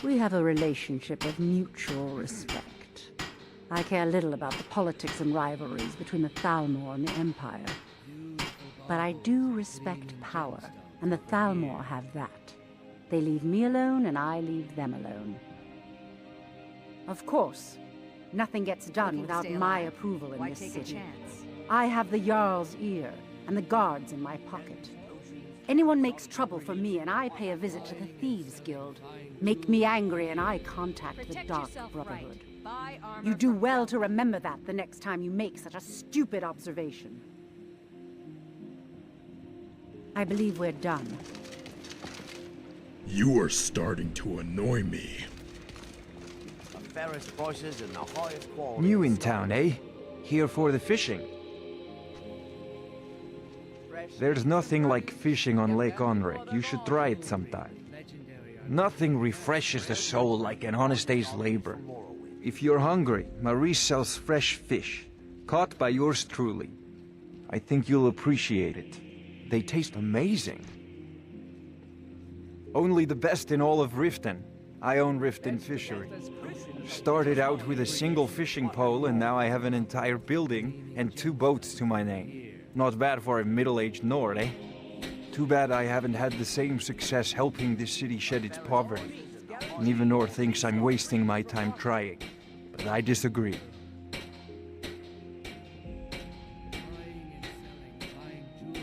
We have a relationship of mutual respect. I care little about the politics and rivalries between the Thalmor and the Empire. But I do respect power, and the Thalmor have that. They leave me alone, and I leave them alone. Of course, nothing gets done without my approval in this city. I have the Jarl's ear, and the guards in my pocket. Anyone makes trouble for me, and I pay a visit to the Thieves Guild. Make me angry, and I contact the Dark Brotherhood. You do well to remember that the next time you make such a stupid observation. I believe we're done. You are starting to annoy me. Fairest prices and the highest quality. New in town, eh? Here for the fishing. There's nothing like fishing on Lake Onrek. You should try it sometime. Nothing refreshes the soul like an honest day's labor. If you're hungry, Marie sells fresh fish, caught by yours truly. I think you'll appreciate it. They taste amazing. Only the best in all of Riften. I own Riften Fishery. Started out with a single fishing pole, and now I have an entire building and 2 boats to my name. Not bad for a middle-aged Nord, eh? Too bad I haven't had the same success helping this city shed its poverty. Nivenor thinks I'm wasting my time trying, but I disagree.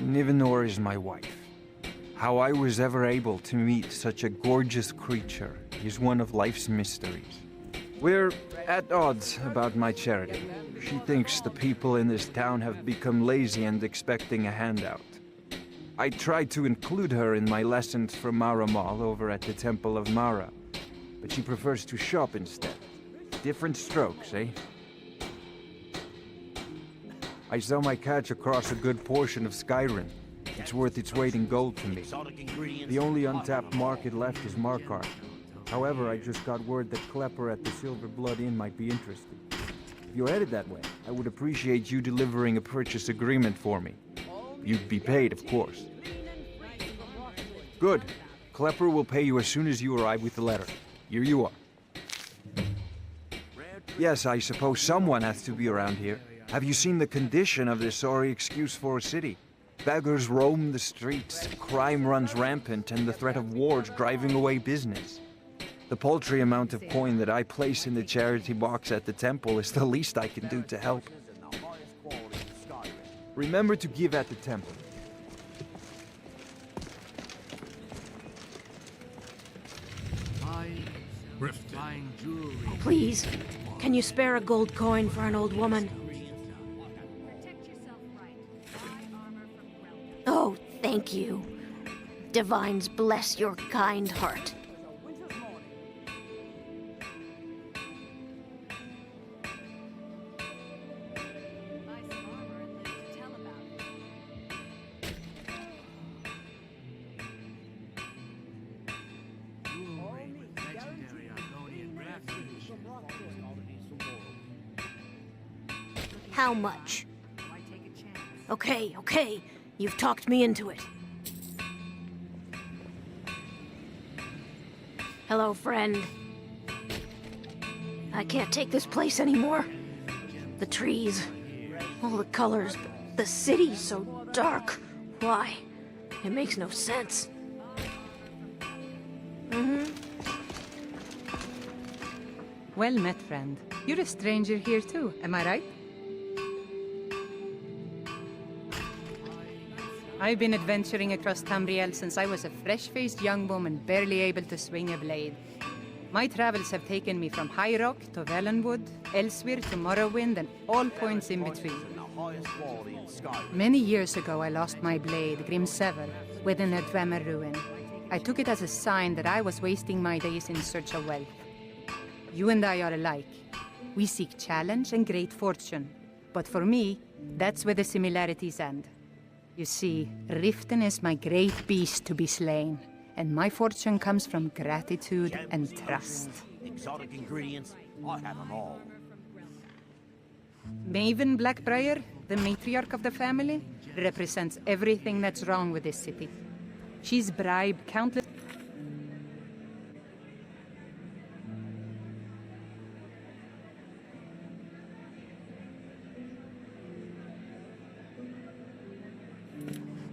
Nivenor is my wife. How I was ever able to meet such a gorgeous creature is one of life's mysteries. We're at odds about my charity. She thinks the people in this town have become lazy and expecting a handout. I tried to include her in my lessons from Mara Mall over at the Temple of Mara, but she prefers to shop instead. Different strokes, eh? I sell my catch across a good portion of Skyrim. It's worth its weight in gold to me. The only untapped market left is Markarth. However, I just got word that Klepper at the Silver Blood Inn might be interested. If you're headed that way, I would appreciate you delivering a purchase agreement for me. You'd be paid, of course. Good. Klepper will pay you as soon as you arrive with the letter. Here you are. Yes, I suppose someone has to be around here. Have you seen the condition of this sorry excuse for a city? Beggars roam the streets, crime runs rampant, and the threat of war's driving away business. The paltry amount of coin that I place in the charity box at the temple is the least I can do to help. Remember to give at the temple. Please, can you spare a gold coin for an old woman? Thank you. Divines bless your kind heart. How much? Okay, okay. You've talked me into it. Hello, friend. I can't take this place anymore. The trees, all the colors, but the city's so dark. Why? It makes no sense. Well met, friend. You're a stranger here too, am I right? I've been adventuring across Tamriel since I was a fresh-faced young woman barely able to swing a blade. My travels have taken me from High Rock to Valenwood, elsewhere to Morrowind, and all points in between. Many years ago I lost my blade, Grimsever, within a Dwemer ruin. I took it as a sign that I was wasting my days in search of wealth. You and I are alike. We seek challenge and great fortune. But for me, that's where the similarities end. You see, Riften is my great beast to be slain, and my fortune comes from gratitude and trust. Exotic ingredients, I have them all. Maven Blackbriar, the matriarch of the family, represents everything that's wrong with this city. She's bribed countless...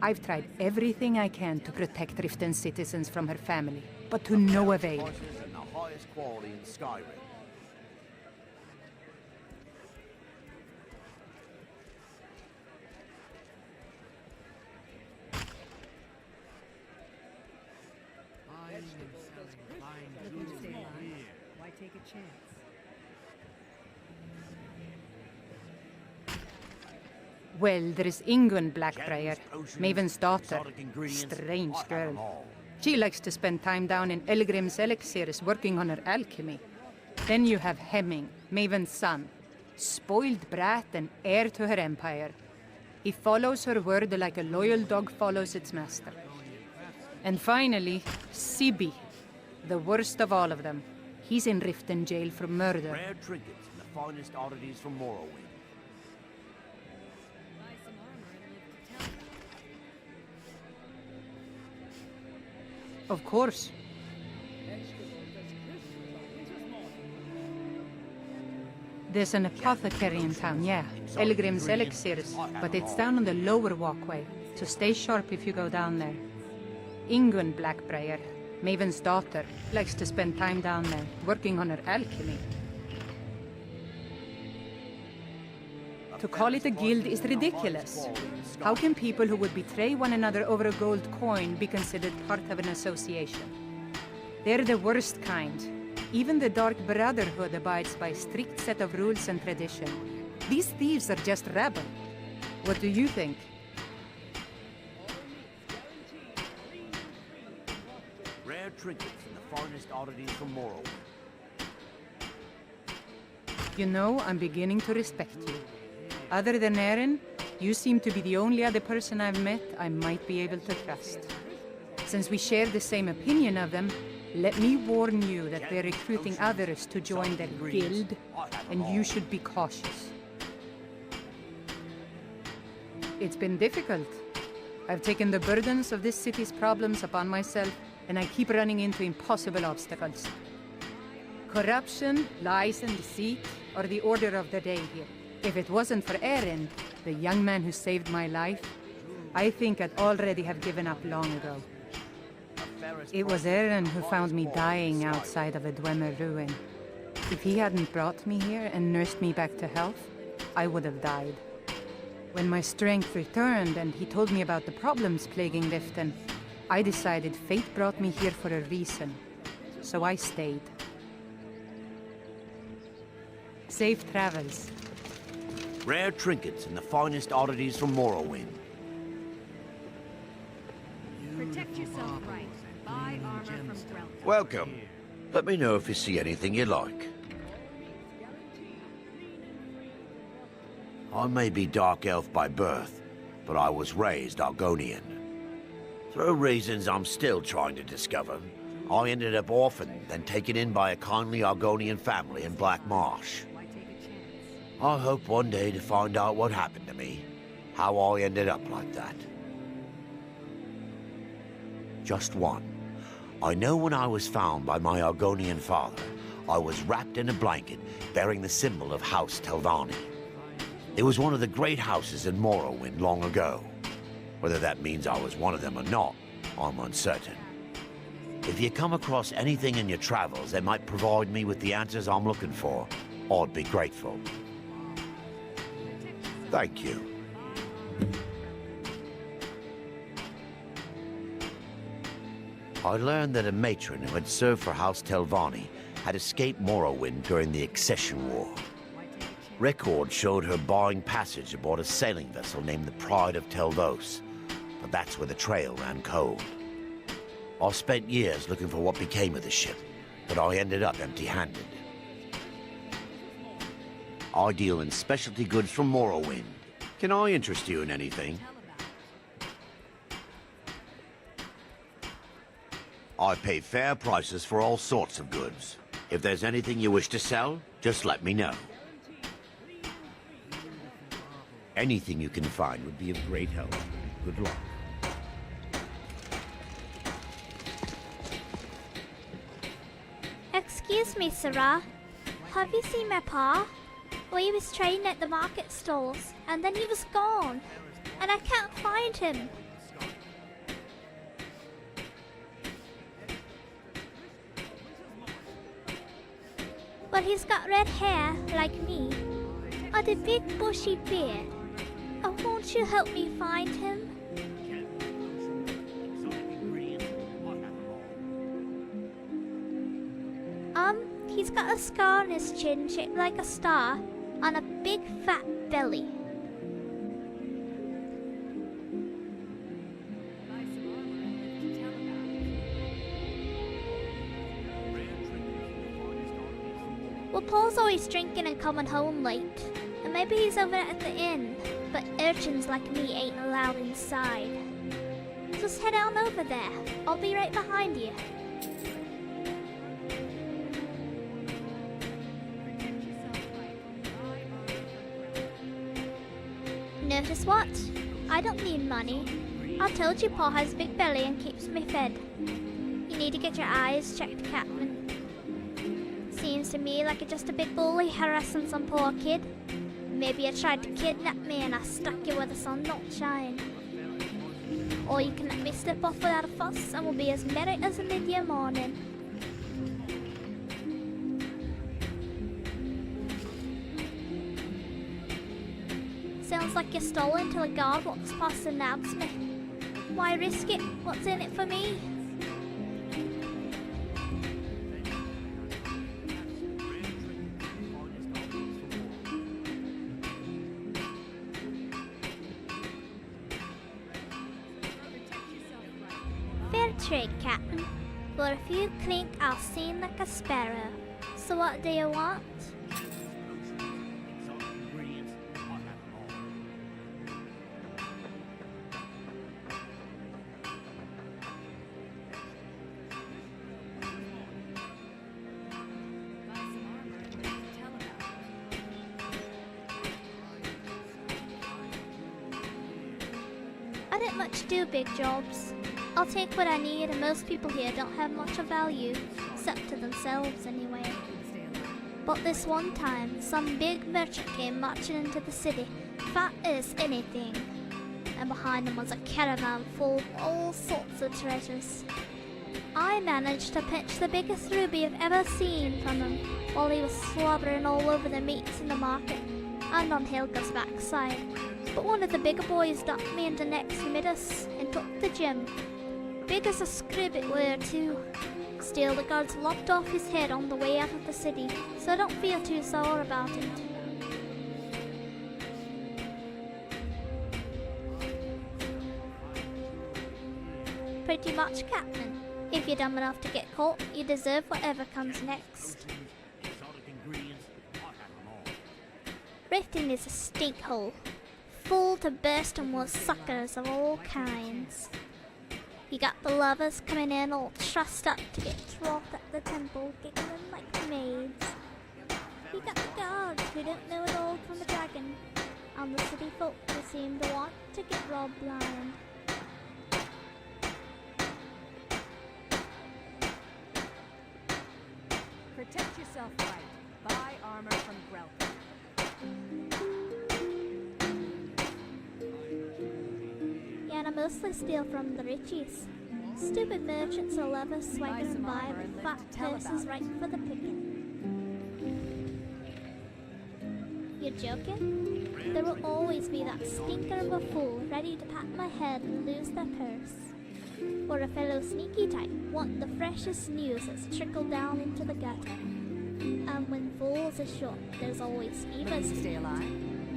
I've tried everything I can to protect Riften's citizens from her family, but to no avail. And the highest quality in Skyrim. Why take a chance? Well, there is Ingun Blackbriar, Maven's daughter. Strange girl. She likes to spend time down in Elgrim's elixirs working on her alchemy. Then you have Hemming, Maven's son. Spoiled brat and heir to her empire. He follows her word like a loyal dog follows its master. And finally, Sibi, the worst of all of them. He's in Riften jail for murder. Rare trinkets and the finest oddities from Morrowind. Of course. There's an apothecary in town, yeah. Elgrim's elixirs, but it's down on the lower walkway, so stay sharp if you go down there. Ingun Blackbriar, Maven's daughter, likes to spend time down there, working on her alchemy. To call it a guild is ridiculous. How can people who would betray one another over a gold coin be considered part of an association? They're the worst kind. Even the Dark Brotherhood abides by a strict set of rules and tradition. These thieves are just rabble. What do you think? Rare trinkets and the finest oddities from Morrowind. You know, I'm beginning to respect you. Other than Eren, you seem to be the only other person I've met I might be able to trust. Since we share the same opinion of them, let me warn you that they're recruiting others to join their guild, and you should be cautious. It's been difficult. I've taken the burdens of this city's problems upon myself, and I keep running into impossible obstacles. Corruption, lies, and deceit are the order of the day here. If it wasn't for Eren, the young man who saved my life, I think I'd already have given up long ago. It was Eren who found me dying outside of a Dwemer ruin. If he hadn't brought me here and nursed me back to health, I would have died. When my strength returned and he told me about the problems plaguing Riften, I decided fate brought me here for a reason. So I stayed. Safe travels. Rare trinkets and the finest oddities from Morrowind. Protect yourself right. Buy armor from Grelton. Welcome. Let me know if you see anything you like. I may be Dark Elf by birth, but I was raised Argonian. Through reasons I'm still trying to discover, I ended up orphaned, then taken in by a kindly Argonian family in Black Marsh. I hope one day to find out what happened to me, how I ended up like that. Just one. I know when I was found by my Argonian father, I was wrapped in a blanket bearing the symbol of House Telvanni. It was one of the great houses in Morrowind long ago. Whether that means I was one of them or not, I'm uncertain. If you come across anything in your travels that might provide me with the answers I'm looking for, I'd be grateful. Thank you. I learned that a matron who had served for House Telvanni had escaped Morrowind during the Accession War. Records showed her buying passage aboard a sailing vessel named the Pride of Telvos, but that's where the trail ran cold. I spent years looking for what became of the ship, but I ended up empty-handed. I deal in specialty goods from Morrowind. Can I interest you in anything? I pay fair prices for all sorts of goods. If there's anything you wish to sell, just let me know. Anything you can find would be of great help. Good luck. Excuse me, Sarah. Have you seen my pa? Well, he was trading at the market stalls, and then he was gone. And I can't find him. But he's got red hair, like me, and a big bushy beard. Oh, won't you help me find him? He's got a scar on his chin shaped like a star, and a big fat belly. Well, Paul's always drinking and coming home late, and maybe he's over at the inn, but urchins like me ain't allowed inside. Just head on over there. I'll be right behind you. Notice what? I don't need money. I told you Paul has a big belly and keeps me fed. You need to get your eyes checked, Catman. Seems to me like you're just a big bully harassing some poor kid. Maybe you tried to kidnap me and I stuck you where the sun don't shine. Or you can let me slip off without a fuss and we'll be as merry as a mid-year morning. Sounds like you're stolen till a guard walks past and nabs me. Why risk it? What's in it for me? Fair trade, Captain. For a few clink, I'll sing like a sparrow. So what do you want? I don't much do big jobs. I'll take what I need, and most people here don't have much of value, except to themselves anyway. But this one time, some big merchant came marching into the city, fat as anything, and behind him was a caravan full of all sorts of treasures. I managed to pinch the biggest ruby I've ever seen from him while he was slobbering all over the meats in the market and on Helga's backside. But one of the bigger boys ducked me into next Midas and took the gem. Big as a scrib it were too. Still, the guards lopped off his head on the way out of the city, so I don't feel too sore about it. pretty much, Captain. If you're dumb enough to get caught, you deserve whatever comes next. Riften is a stink hole, full to bursting with suckers of all kinds. You got the lovers coming in all trussed up to get dropped at the temple, giggling like maids. You got the guards who don't know it all from the dragon, and the city folk who seem to want to get robbed blind. Protect yourself right. Buy armor from Grelka. Yeah, and I mostly steal from the richies. Stupid merchants or lovers swaggering by with fat purses right for the picking. You're joking? There will always be that stinker of a fool ready to pat my head and lose their purse. Or a fellow sneaky type wanting the freshest news that's trickled down into the gutter. And when fools are short, there's always Eva's. Stay alive.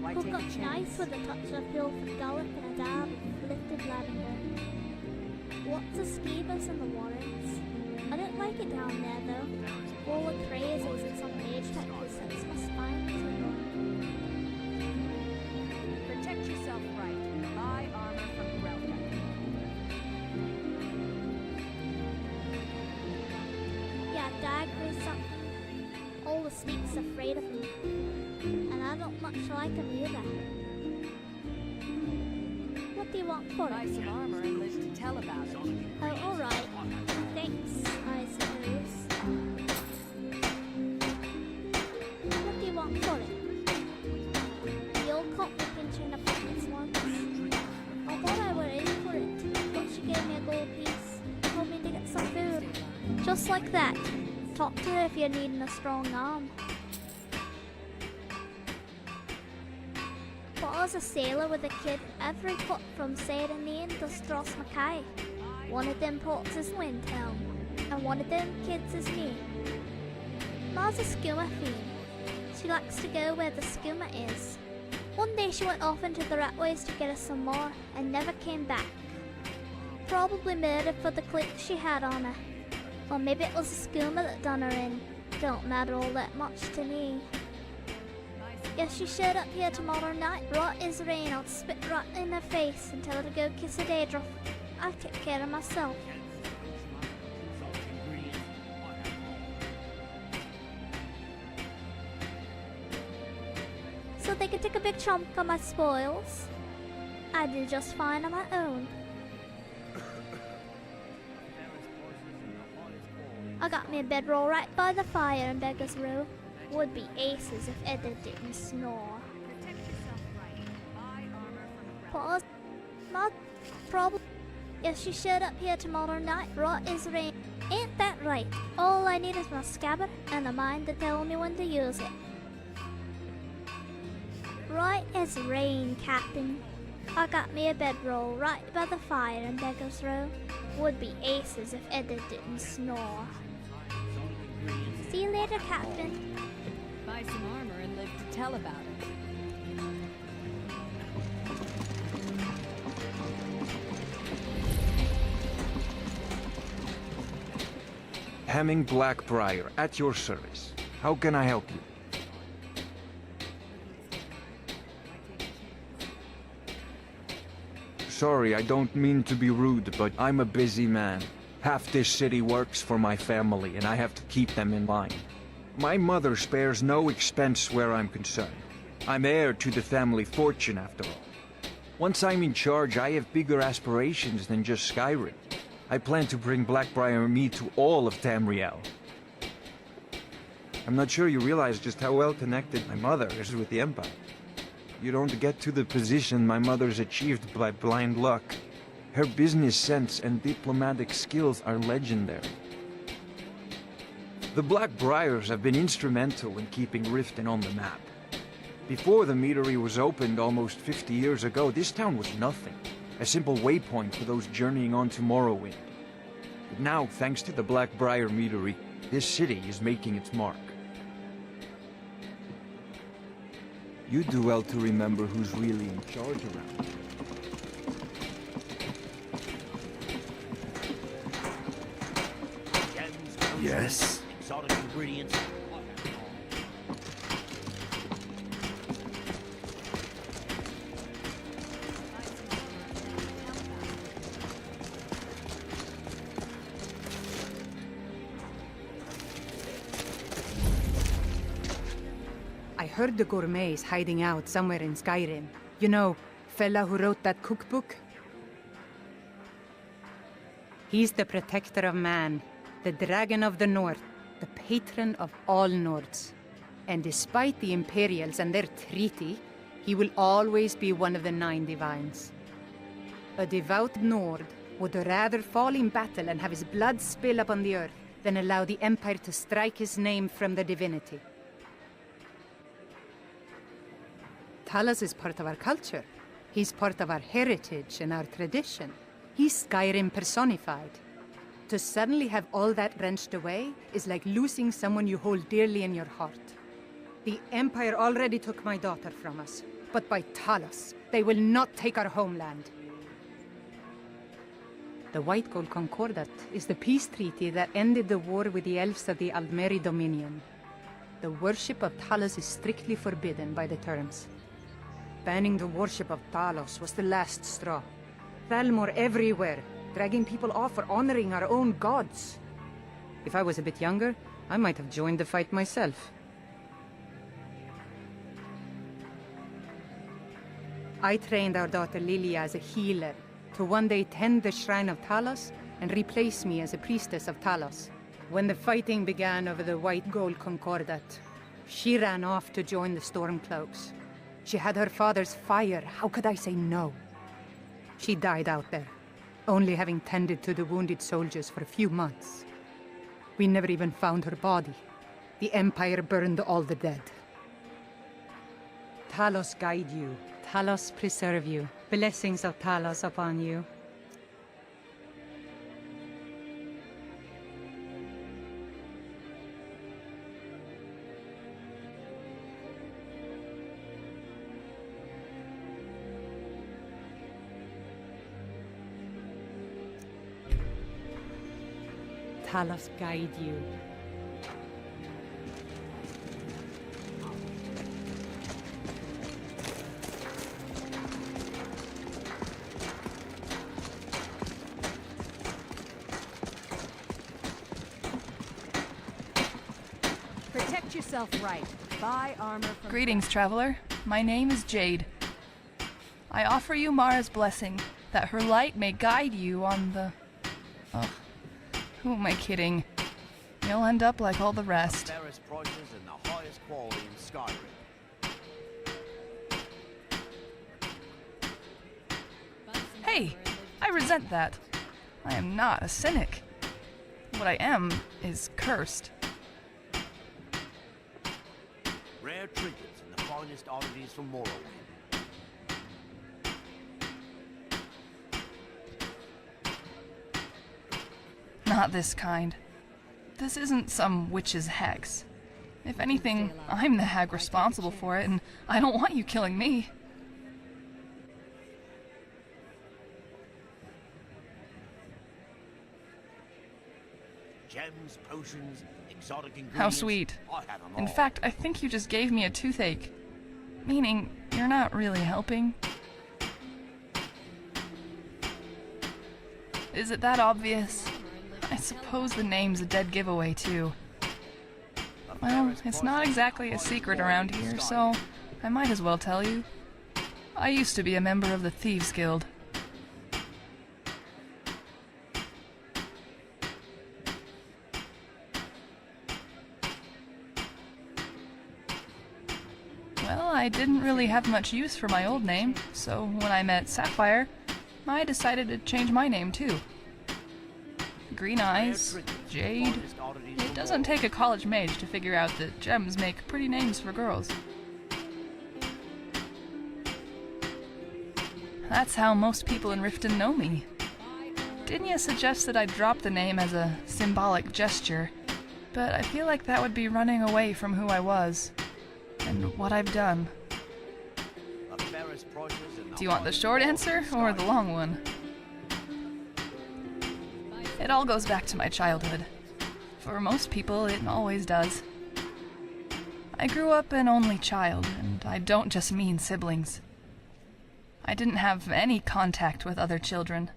Why Cook take up a chance? nice with a touch of Guildford garlic and a dab of lifted lavender. Lots of skeevers in the warrens. I don't like it down there though. All the crazies and some mage type who sets my spine to Protect yourself right. Buy armor from Grelka. Yeah, dagger is something. All the sneaks afraid of me. And I don't much like them either. What do you want for Buy it? some armor and live to tell about it. Oh, alright. Thanks, I suppose. What do you want for it? The old cop was pinching up on this once. I thought I were in for it, but she gave me a gold piece. Told me to get some food. Just like that. Talk to her if you're needing a strong arm. But I was a sailor with a kid every port from Serenine to Stros Mackay. One of them ports is Windhelm, and one of them kids is me. Ma's a skooma fiend. She likes to go where the skooma is. One day she went off into the ratways to get us some more, and never came back. Probably murdered for the click she had on her. Or maybe it was the skooma that done her in. Don't matter all that much to me. If she showed up here tomorrow night, right as rain, I'd spit right in her face and tell her to go kiss a daedra. I take care of myself. So they could take a big chunk of my spoils. I do just fine on my own. I got me a bedroll right by the fire in Beggar's Row. Would be aces if Edda didn't snore. Pause. Not problem. If she showed up here tomorrow night, right as rain. Ain't that right? All I need is my scabbard and a mind to tell me when to use it. Right as rain, Captain. I got me a bedroll right by the fire in Beggar's Row. Would be aces if Edda didn't snore. See you later, Captain. Buy some armor and live to tell about it. Hemming Blackbriar, at your service. How can I help you? Sorry, I don't mean to be rude, but I'm a busy man. Half this city works for my family, and I have to keep them in line. My mother spares no expense where I'm concerned. I'm heir to the family fortune, after all. Once I'm in charge, I have bigger aspirations than just Skyrim. I plan to bring Blackbriar mead to all of Tamriel. I'm not sure you realize just how well connected my mother is with the Empire. You don't get to the position my mother's achieved by blind luck. Her business sense and diplomatic skills are legendary. The Blackbriars have been instrumental in keeping Riften on the map. Before the meadery was opened almost 50 years ago, this town was nothing. A simple waypoint for those journeying on to Morrowind. But now, thanks to the Blackbriar meadery, this city is making its mark. You do well to remember who's really in charge around here. Yes? Exotic ingredients. I heard the gourmet's hiding out somewhere in Skyrim. You know, fella who wrote that cookbook? He's the protector of man, the dragon of the north, the patron of all Nords. And despite the Imperials and their treaty, he will always be one of the 9 divines. A devout Nord would rather fall in battle and have his blood spill upon the earth than allow the Empire to strike his name from the divinity. Talos is part of our culture. He's part of our heritage and our tradition. He's Skyrim personified. To suddenly have all that wrenched away is like losing someone you hold dearly in your heart. The Empire already took my daughter from us, but by Talos, they will not take our homeland. The White Gold Concordat is the peace treaty that ended the war with the elves of the Aldmeri Dominion. The worship of Talos is strictly forbidden by the terms. Banning the worship of Talos was the last straw. Thalmor everywhere, dragging people off for honoring our own gods. If I was a bit younger, I might have joined the fight myself. I trained our daughter Lilia as a healer, to one day tend the shrine of Talos and replace me as a priestess of Talos. When the fighting began over the White Gold Concordat, she ran off to join the Stormcloaks. She had her father's fire. How could I say no? She died out there, only having tended to the wounded soldiers for a few months. We never even found her body. The Empire burned all the dead. Talos guide you. Talos preserve you. Blessings of Talos upon you. Talos guide you. Protect yourself right. Buy armor from... Greetings, traveler. My name is Jade. I offer you Mara's blessing, that her light may guide you on the... Ugh. Who am I kidding? You'll end up like all the rest. Fairest prices and the highest quality in Skyrim. Hey! I resent that. I am not a cynic. What I am is cursed. Rare trinkets and the finest oddities from Morrowind. Not this kind. This isn't some witch's hex. If anything, I'm the hag responsible for it, and I don't want you killing me. Gems, potions, exotic ingredients. How sweet. I have them In all. fact, I think you just gave me a toothache. Meaning, you're not really helping. Is it that obvious? I suppose the name's a dead giveaway, too. Well, it's not exactly a secret around here, so I might as well tell you. I used to be a member of the Thieves Guild. Well, I didn't really have much use for my old name, so when I met Sapphire, I decided to change my name, too. Green eyes, Jade. It doesn't take a college mage to figure out that gems make pretty names for girls. That's how most people in Riften know me. Dinya suggests that I drop the name as a symbolic gesture, but I feel like that would be running away from who I was, and what I've done. Do you want the short answer, or the long one? It all goes back to my childhood. For most people, it always does. I grew up an only child, and I don't just mean siblings. I didn't have any contact with other children.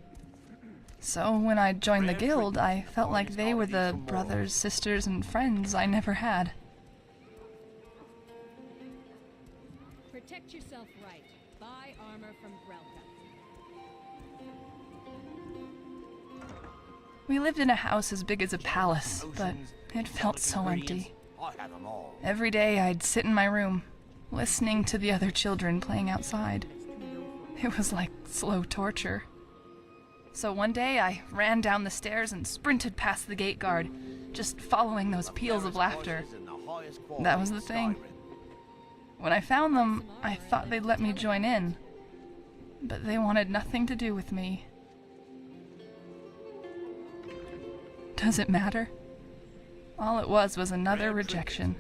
So when I joined the guild, I felt like they were the brothers, sisters, and friends I never had. Protect yourself right. Buy armor from Grelka. We lived in a house as big as a palace, but it felt so empty. Every day I'd sit in my room, listening to the other children playing outside. It was like slow torture. So one day I ran down the stairs and sprinted past the gate guard, just following those peals of laughter. That was the thing. When I found them, I thought they'd let me join in, but they wanted nothing to do with me. Does it matter? All it was another rejection.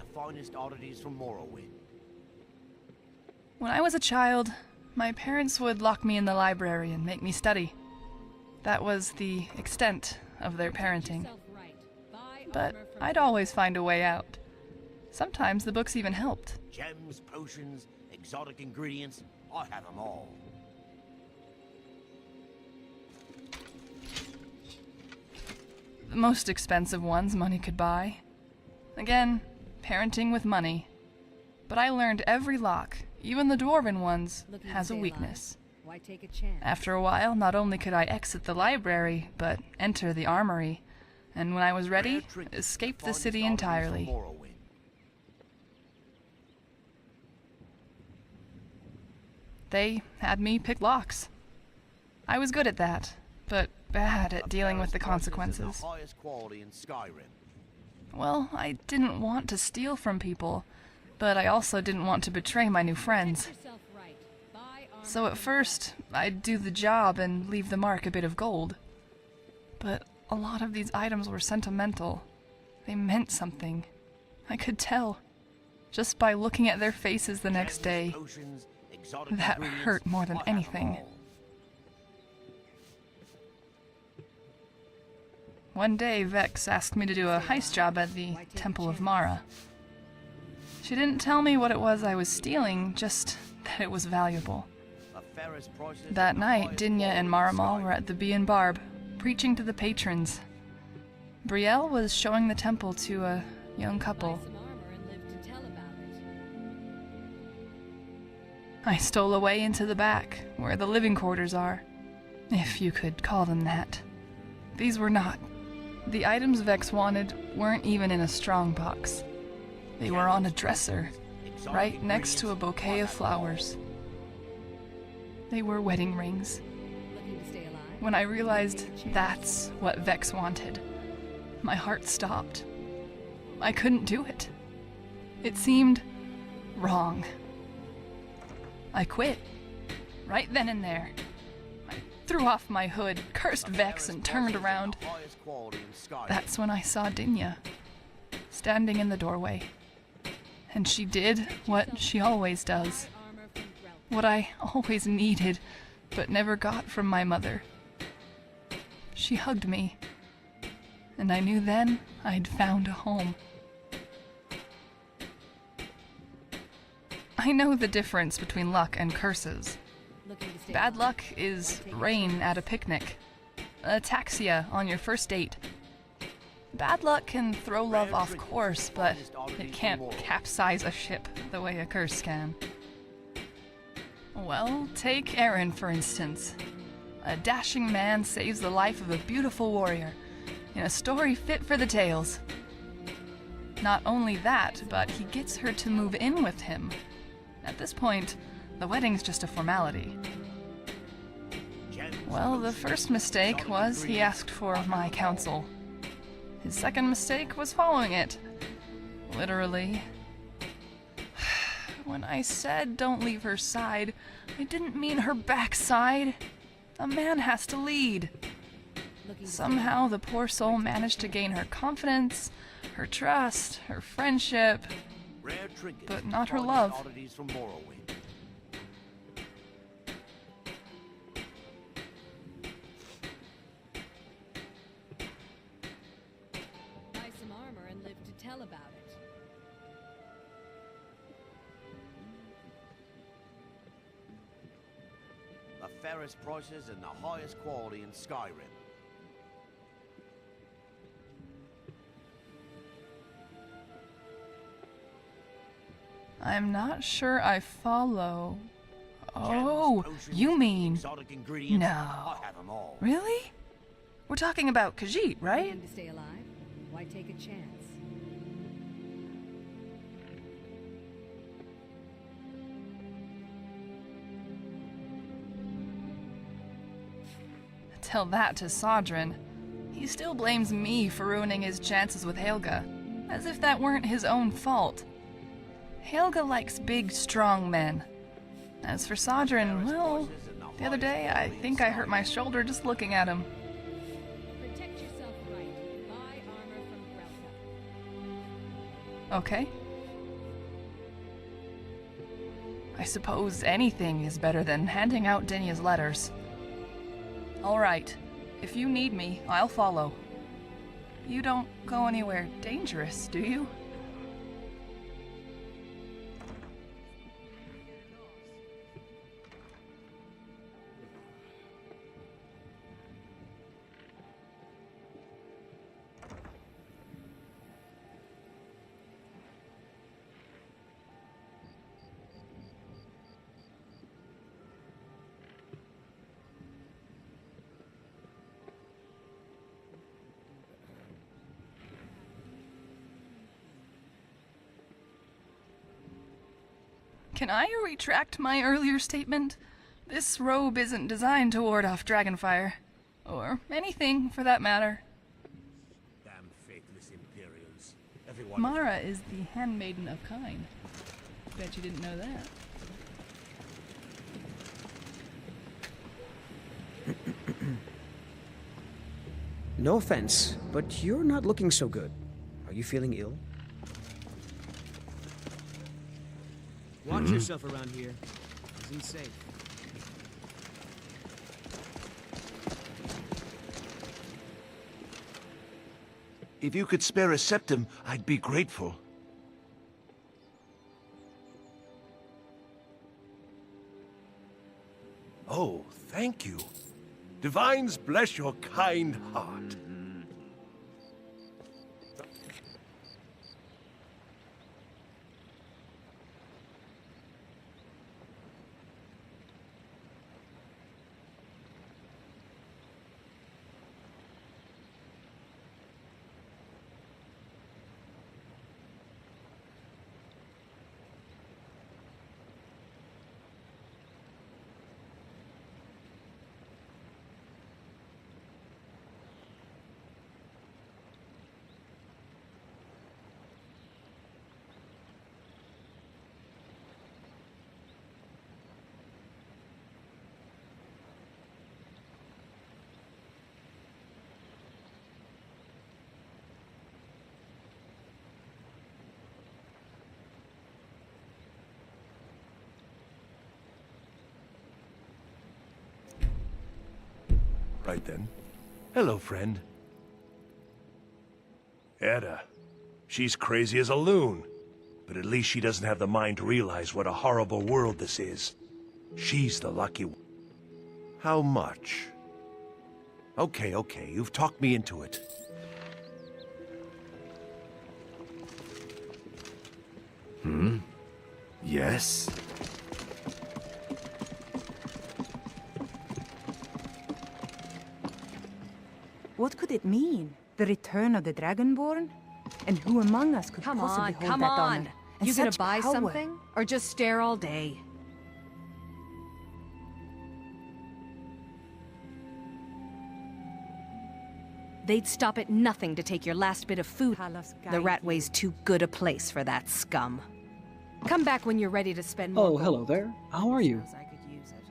When I was a child, my parents would lock me in the library and make me study. That was the extent of their parenting. But I'd always find a way out. Sometimes the books even helped. Gems, potions, exotic ingredients, I have them all. The most expensive ones money could buy. Again, parenting with money. But I learned every lock, even the dwarven ones, has a weakness. Why take a chance? After a while, not only could I exit the library, but enter the armory, and when I was ready, escape the city entirely. They had me pick locks. I was good at that, but bad at dealing with the consequences. Well, I didn't want to steal from people, but I also didn't want to betray my new friends. So at first, I'd do the job and leave the mark a bit of gold. But a lot of these items were sentimental. They meant something. I could tell, just by looking at their faces the next day. That hurt more than anything. One day, Vex asked me to do a heist job at the Temple of Mara. She didn't tell me what it was I was stealing, just that it was valuable. That night, Dinya and Marimal were at the Bee and Barb, preaching to the patrons. Brielle was showing the temple to a young couple. I stole away into the back, where the living quarters are, if you could call them that. These were not. The items Vex wanted weren't even in a strong box. They were on a dresser, right next to a bouquet of flowers. They were wedding rings. When I realized that's what Vex wanted, my heart stopped. I couldn't do it. It seemed wrong. I quit. Right then and there. I threw off my hood, cursed Vex, and turned around. That's when I saw Dinya, standing in the doorway. And she did what she always does. What I always needed, but never got from my mother. She hugged me. And I knew then I'd found a home. I know the difference between luck and curses. Bad luck is rain at a picnic, ataxia on your first date. Bad luck can throw love off course, but it can't capsize a ship the way a curse can. Well, take Aaron, for instance. A dashing man saves the life of a beautiful warrior in a story fit for the tales. Not only that, but he gets her to move in with him. At this point, the wedding's just a formality. Well, the first mistake was he asked for my counsel. His second mistake was following it. Literally. When I said don't leave her side, I didn't mean her backside. A man has to lead. Somehow the poor soul managed to gain her confidence, her trust, her friendship, but not her love. tell about it. The fairest prices and the highest quality in Skyrim. I'm not sure I follow. Oh, you mean... No. Really? We're talking about Khajiit, right? And to stay alive, why take a chance? Tell that to Sodrin. He still blames me for ruining his chances with Helga, as if that weren't his own fault. Helga likes big, strong men. As for Sodrin, well, the other day I think I hurt my shoulder just looking at him. Protect yourself right. Buy armor from Grelka. Okay. I suppose anything is better than handing out Dinya's letters. All right. If you need me, I'll follow. You don't go anywhere dangerous, do you? Can I retract my earlier statement? This robe isn't designed to ward off dragonfire. Or anything, for that matter. Damn faithless Imperials. Mara is the handmaiden of Kine. Bet you didn't know that. No offense, but you're not looking so good. Are you feeling ill? Watch yourself around here. Isn't safe. If you could spare a septum, I'd be grateful. Oh, thank you. Divines bless your kind heart. Right then. Hello, friend. Edda. She's crazy as a loon. But at least she doesn't have the mind to realize what a horrible world this is. She's the lucky one. How much? Okay, you've talked me into it. Yes? What could it mean? The return of the Dragonborn? And who among us could possibly hold that honor? And You gonna such buy power? something? Or just stare all day? They'd stop at nothing to take your last bit of food. The Ratway's too good a place for that scum. Come back when you're ready to spend more Oh, gold. hello there. How are you? I could use it.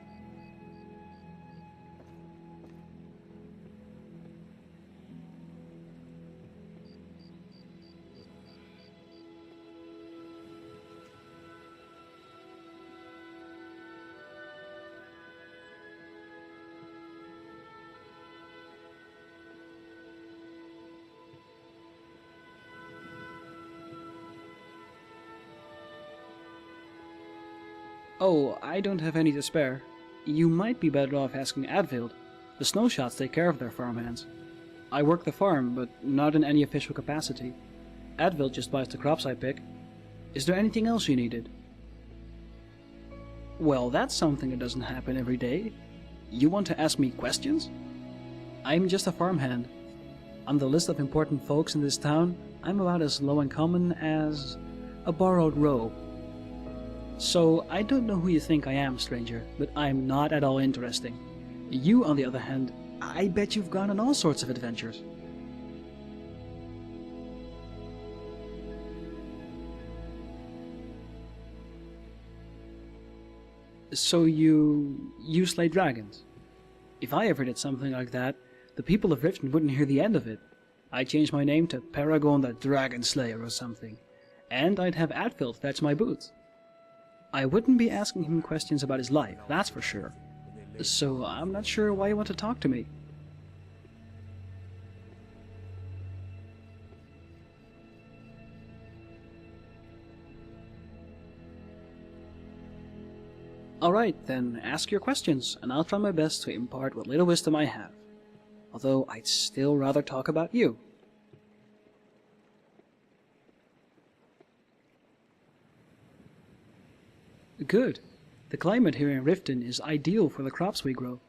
Oh, I don't have any to spare. You might be better off asking Adfield. The snowshots take care of their farmhands. I work the farm, but not in any official capacity. Adfield just buys the crops I pick. Is there anything else you needed? Well, that's something that doesn't happen every day. You want to ask me questions? I'm just a farmhand. On the list of important folks in this town, I'm about as low in common as a borrowed robe. So, I don't know who you think I am, stranger, but I'm not at all interesting. You, on the other hand, I bet you've gone on all sorts of adventures. So you slay dragons? If I ever did something like that, the people of Riften wouldn't hear the end of it. I'd change my name to Paragon the Dragon Slayer or something, and I'd have Adfield fetch my boots. I wouldn't be asking him questions about his life, that's for sure. So I'm not sure why you want to talk to me. Alright, then ask your questions, and I'll try my best to impart what little wisdom I have. Although I'd still rather talk about you. Good. The climate here in Riften is ideal for the crops we grow.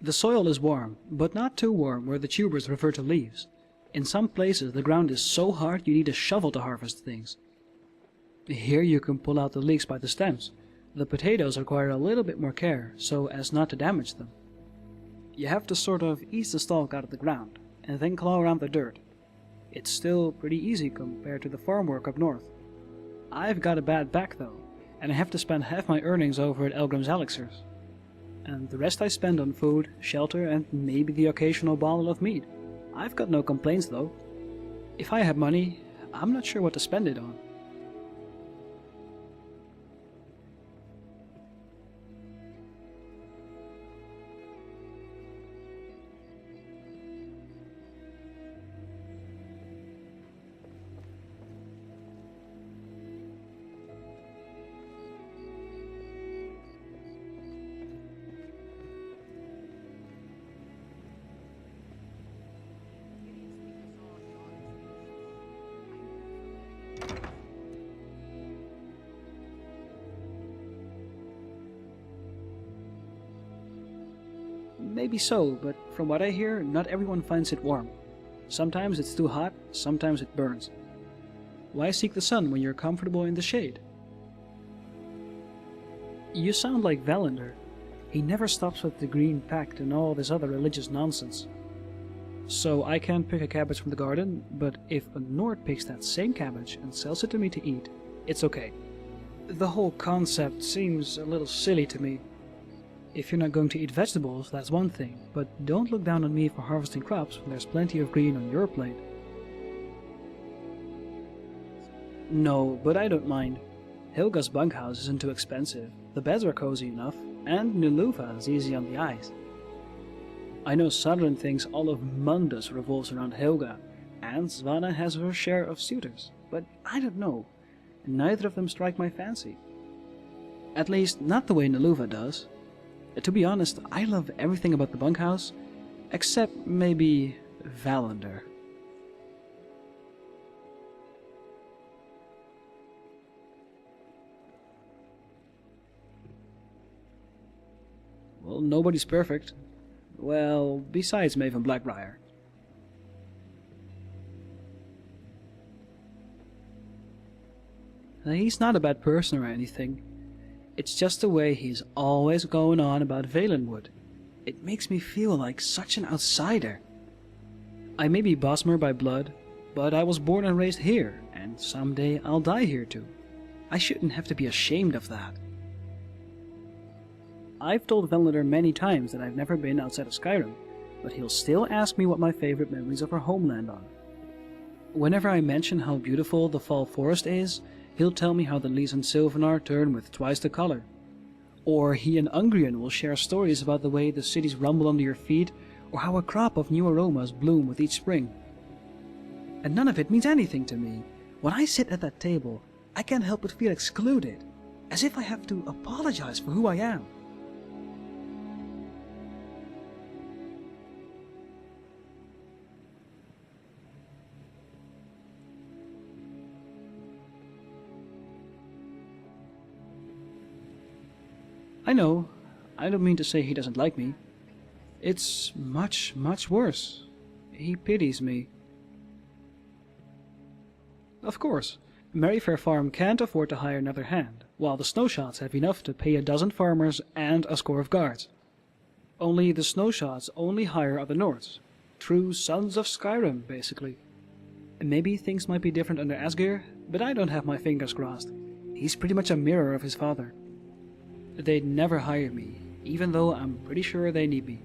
The soil is warm, but not too warm where the tubers refer to leaves. In some places the ground is so hard you need a shovel to harvest things. Here you can pull out the leeks by the stems. The potatoes require a little bit more care, so as not to damage them. You have to sort of ease the stalk out of the ground, and then claw around the dirt. It's still pretty easy compared to the farm work up north. I've got a bad back though, and I have to spend half my earnings over at Elgrim's Elixirs. And the rest I spend on food, shelter, and maybe the occasional bottle of meat. I've got no complaints though. If I had money, I'm not sure what to spend it on. Maybe so, but from what I hear, not everyone finds it warm. Sometimes it's too hot, sometimes it burns. Why seek the sun when you're comfortable in the shade? You sound like Valander. He never stops with the Green Pact and all this other religious nonsense. So I can't pick a cabbage from the garden, but if a Nord picks that same cabbage and sells it to me to eat, it's okay. The whole concept seems a little silly to me. If you're not going to eat vegetables, that's one thing, but don't look down on me for harvesting crops when there's plenty of green on your plate. No, but I don't mind. Helga's bunkhouse isn't too expensive, the beds are cozy enough, and Niluva is easy on the eyes. I know Sutherland thinks all of Mundus revolves around Helga, and Svanna has her share of suitors, but I don't know. Neither of them strike my fancy. At least, not the way Niluva does. To be honest, I love everything about the bunkhouse, except maybe Valander. Well, nobody's perfect. Well, besides Maven Blackbriar. He's not a bad person or anything. It's just the way he's always going on about Valenwood. It makes me feel like such an outsider. I may be Bosmer by blood, but I was born and raised here, and someday I'll die here too. I shouldn't have to be ashamed of that. I've told Valander many times that I've never been outside of Skyrim, but he'll still ask me what my favorite memories of our homeland are. Whenever I mention how beautiful the Fall Forest is, he'll tell me how the leaves in Sylvanar turn with twice the color. Or he and Ungrian will share stories about the way the cities rumble under your feet, or how a crop of new aromas bloom with each spring. And none of it means anything to me. When I sit at that table, I can't help but feel excluded. As if I have to apologize for who I am. I know, I don't mean to say he doesn't like me. It's much, much worse. He pities me. Of course, Merryfair Farm can't afford to hire another hand, while the Snowshots have enough to pay a dozen farmers and a score of guards. Only the Snowshots only hire other Nords. True sons of Skyrim, basically. Maybe things might be different under Asgeir, but I don't have my fingers crossed. He's pretty much a mirror of his father. They'd never hire me, even though I'm pretty sure they need me.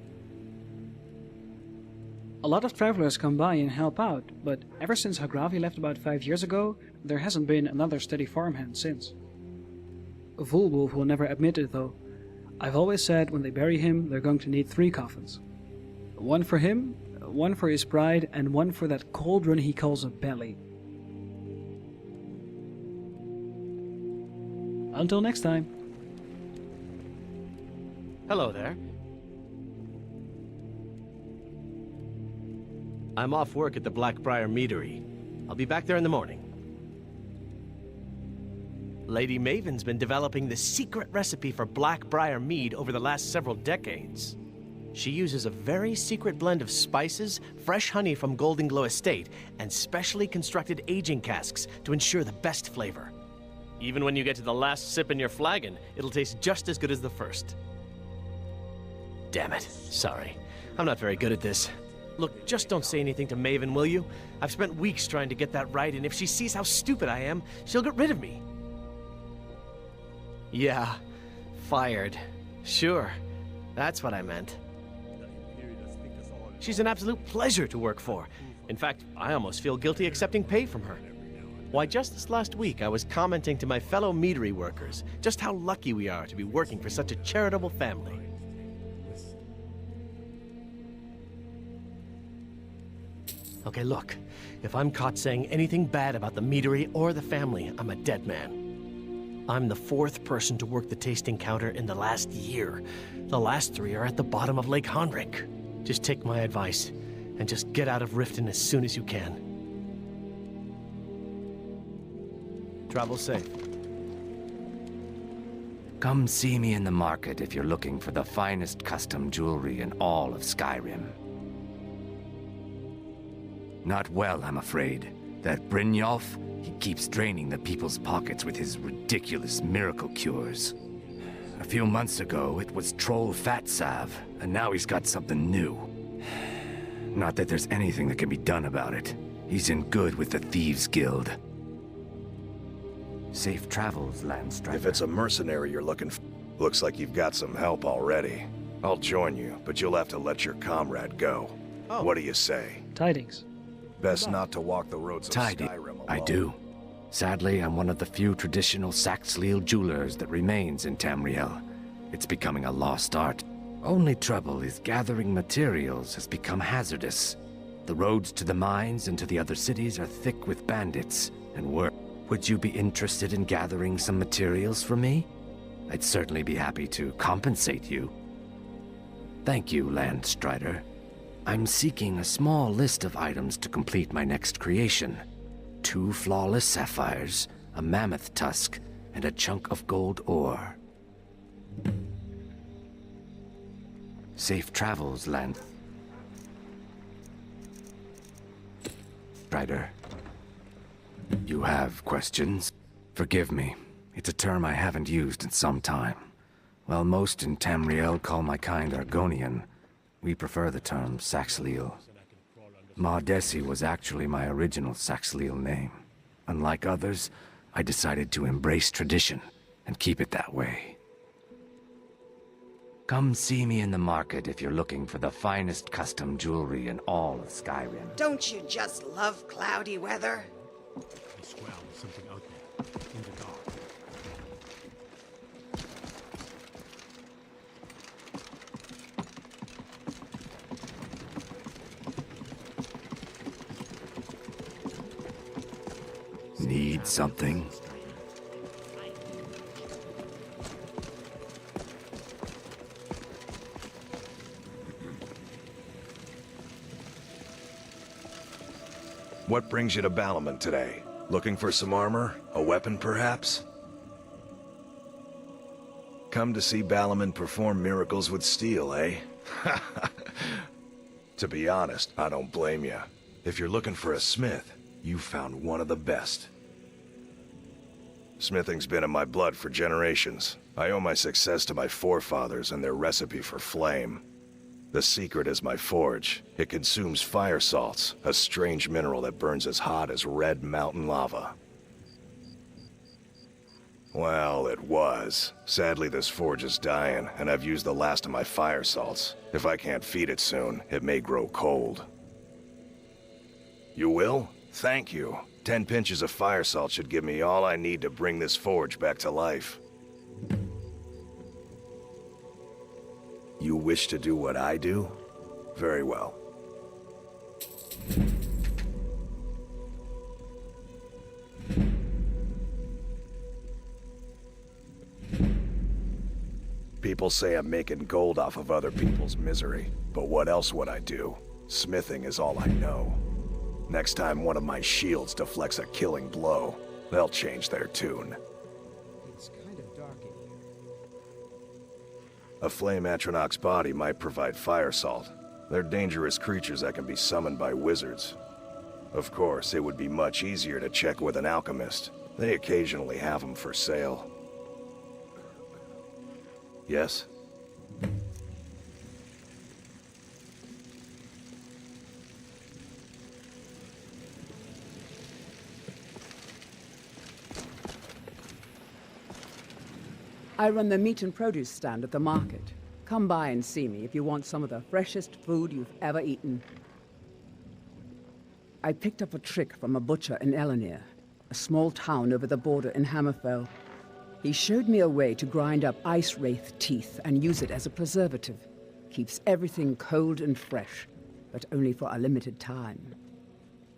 A lot of travelers come by and help out, but ever since Hagravi left about 5 years ago, there hasn't been another steady farmhand since. Volwolf will never admit it though. I've always said when they bury him, they're going to need 3 coffins. One for him, one for his bride, and one for that cauldron he calls a belly. Until next time. Hello there. I'm off work at the Blackbriar Meadery. I'll be back there in the morning. Lady Maven's been developing the secret recipe for Blackbriar mead over the last several decades. She uses a very secret blend of spices, fresh honey from Golden Glow Estate, and specially constructed aging casks to ensure the best flavor. Even when you get to the last sip in your flagon, it'll taste just as good as the first. Damn it. Sorry. I'm not very good at this. Look, just don't say anything to Maven, will you? I've spent weeks trying to get that right, and if she sees how stupid I am, she'll get rid of me. Yeah, fired. Sure, that's what I meant. She's an absolute pleasure to work for. In fact, I almost feel guilty accepting pay from her. Why, just this last week, I was commenting to my fellow meadery workers just how lucky we are to be working for such a charitable family. Okay, look, if I'm caught saying anything bad about the meadery or the family, I'm a dead man. I'm the 4th person to work the tasting counter in the last year. The last 3 are at the bottom of Lake Honrick. Just take my advice, and just get out of Riften as soon as you can. Travel safe. Come see me in the market if you're looking for the finest custom jewelry in all of Skyrim. Not well, I'm afraid. That Brynjolf, he keeps draining the people's pockets with his ridiculous miracle cures. A few months ago, it was Troll Fat Salve, and now he's got something new. Not that there's anything that can be done about it. He's in good with the Thieves Guild. Safe travels, Landstrider. If it's a mercenary you're looking for, looks like you've got some help already. I'll join you, but you'll have to let your comrade go. Oh. What do you say? Tidings. Best not to walk the roads of Skyrim alone. I do. Sadly, I'm one of the few traditional Saxhleel jewelers that remains in Tamriel. It's becoming a lost art. Only trouble is gathering materials has become hazardous. The roads to the mines and to the other cities are thick with bandits and work. Would you be interested in gathering some materials for me? I'd certainly be happy to compensate you. Thank you, Landstrider. I'm seeking a small list of items to complete my next creation. 2 flawless sapphires, a mammoth tusk, and a chunk of gold ore. Safe travels, Landstrider. You have questions? Forgive me. It's a term I haven't used in some time. While most in Tamriel call my kind Argonian, we prefer the term Saxhleel. Maudesi was actually my original Saxhleel name. Unlike others, I decided to embrace tradition and keep it that way. Come see me in the market if you're looking for the finest custom jewelry in all of Skyrim. Don't you just love cloudy weather? I swear there's something out there, in the dark. Need something? What brings you to Balliman today? Looking for some armor? A weapon, perhaps? Come to see Balliman perform miracles with steel, eh? To be honest, I don't blame you. If you're looking for a smith, you found one of the best. Smithing's been in my blood for generations. I owe my success to my forefathers and their recipe for flame. The secret is my forge. It consumes fire salts, a strange mineral that burns as hot as red mountain lava. Well, it was. Sadly, this forge is dying, and I've used the last of my fire salts. If I can't feed it soon, it may grow cold. You will? Thank you. 10 pinches of fire salt should give me all I need to bring this forge back to life. You wish to do what I do? Very well. People say I'm making gold off of other people's misery, but what else would I do? Smithing is all I know. Next time one of my shields deflects a killing blow, they'll change their tune. It's kind of dark in here. A flame Atronach's body might provide fire salt. They're dangerous creatures that can be summoned by wizards. Of course, it would be much easier to check with an alchemist. They occasionally have them for sale. Yes? I run the meat and produce stand at the market. Come by and see me if you want some of the freshest food you've ever eaten. I picked up a trick from a butcher in Elenir, a small town over the border in Hammerfell. He showed me a way to grind up ice wraith teeth and use it as a preservative. Keeps everything cold and fresh, but only for a limited time.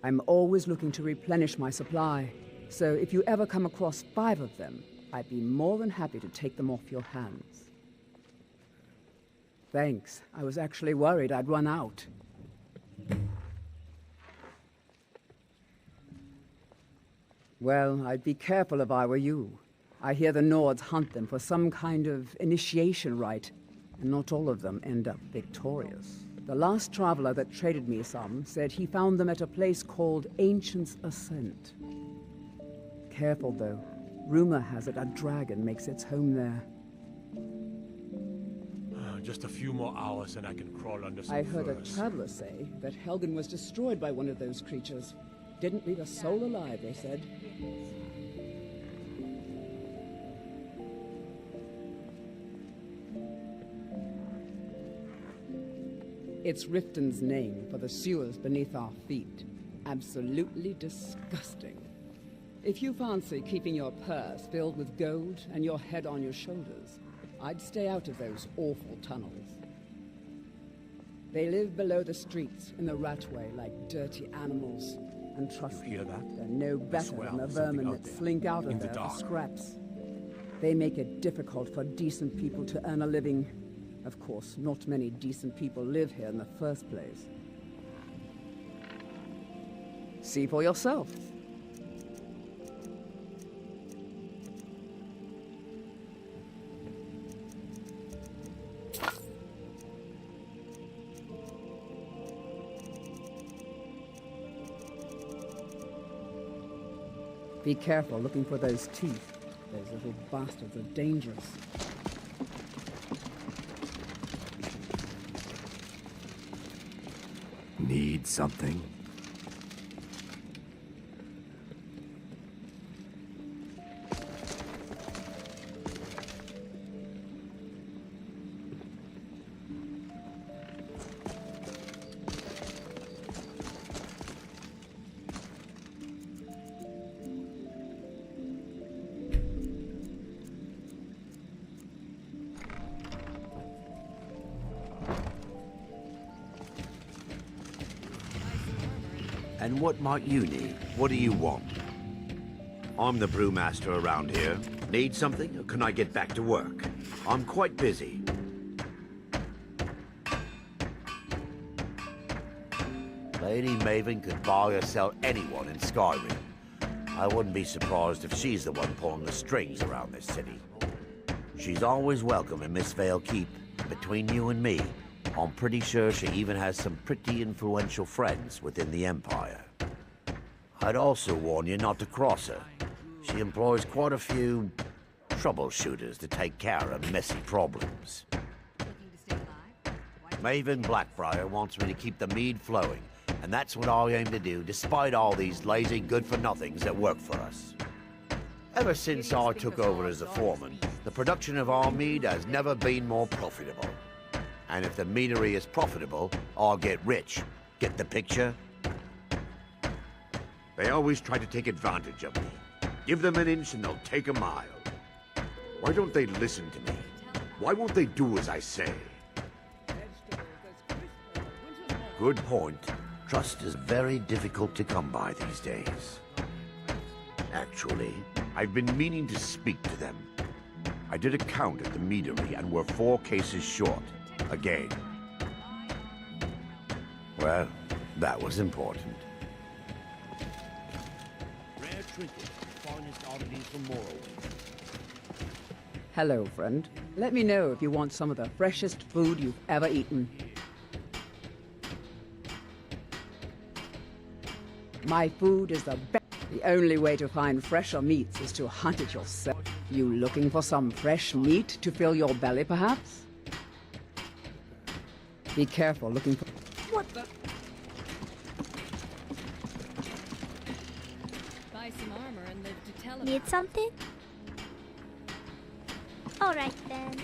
I'm always looking to replenish my supply, so if you ever come across 5 of them, I'd be more than happy to take them off your hands. Thanks. I was actually worried I'd run out. Well, I'd be careful if I were you. I hear the Nords hunt them for some kind of initiation rite, and not all of them end up victorious. The last traveler that traded me some said he found them at a place called Ancient's Ascent. Careful, though. Rumor has it a dragon makes its home there. Just a few more hours and I can crawl under some I heard furs. a traveler say that Helgen was destroyed by one of those creatures. Didn't leave a soul alive, they said. It's Riften's name for the sewers beneath our feet. Absolutely disgusting. If you fancy keeping your purse filled with gold and your head on your shoulders, I'd stay out of those awful tunnels. They live below the streets in the ratway like dirty animals. And trust me, they're no better than the vermin that slink out of there for scraps. They make it difficult for decent people to earn a living. Of course, not many decent people live here in the first place. See for yourself. Be careful looking for those teeth. Those little bastards are dangerous. Need something? And what might you need? What do you want? I'm the brewmaster around here. Need something, or can I get back to work? I'm quite busy. Lady Maven could buy or sell anyone in Skyrim. I wouldn't be surprised if she's the one pulling the strings around this city. She's always welcome in Mistveil Keep. Between you and me, I'm pretty sure she even has some pretty influential friends within the Empire. I'd also warn you not to cross her. She employs quite a few troubleshooters to take care of messy problems. Maven Blackbriar wants me to keep the mead flowing, and that's what I aim to do despite all these lazy good-for-nothings that work for us. Ever since I took over as the foreman, the production of our mead has never been more profitable. And if the meadery is profitable, I'll get rich. Get the picture? They always try to take advantage of me. Give them an inch and they'll take a mile. Why don't they listen to me? Why won't they do as I say? Good point. Trust is very difficult to come by these days. Actually, I've been meaning to speak to them. I did a count at the meadery and we're 4 cases short. Again. Well, that was important. Rare trinkets, finest oddities from Morrowind. Hello, friend. Let me know if you want some of the freshest food you've ever eaten. My food is the best. The only way to find fresher meats is to hunt it yourself. You looking for some fresh meat to fill your belly, perhaps? Be careful looking for... What the... Buy some armor and live to tell Need something? Alright then.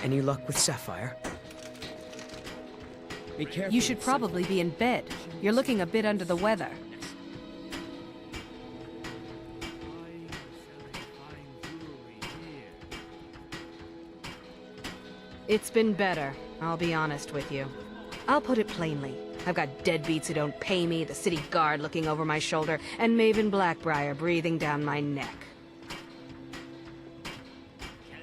Any luck with Sapphire? Be careful. You should probably be in bed. You're looking a bit under the weather. It's been better, I'll be honest with you. I'll put it plainly. I've got deadbeats who don't pay me, the city guard looking over my shoulder, and Maven Blackbriar breathing down my neck.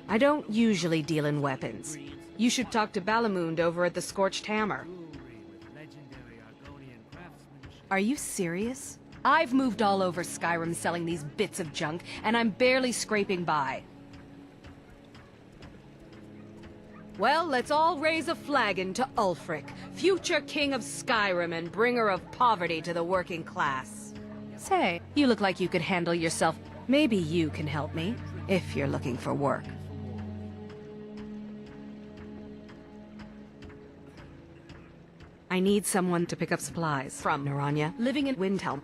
I don't usually deal in weapons. You should talk to Balamund over at the Scorched Hammer. Are you serious? I've moved all over Skyrim selling these bits of junk, and I'm barely scraping by. Well, let's all raise a flagon to Ulfric, future king of Skyrim and bringer of poverty to the working class. Say, you look like you could handle yourself. Maybe you can help me, if you're looking for work. I need someone to pick up supplies from Naranya, living in Windhelm.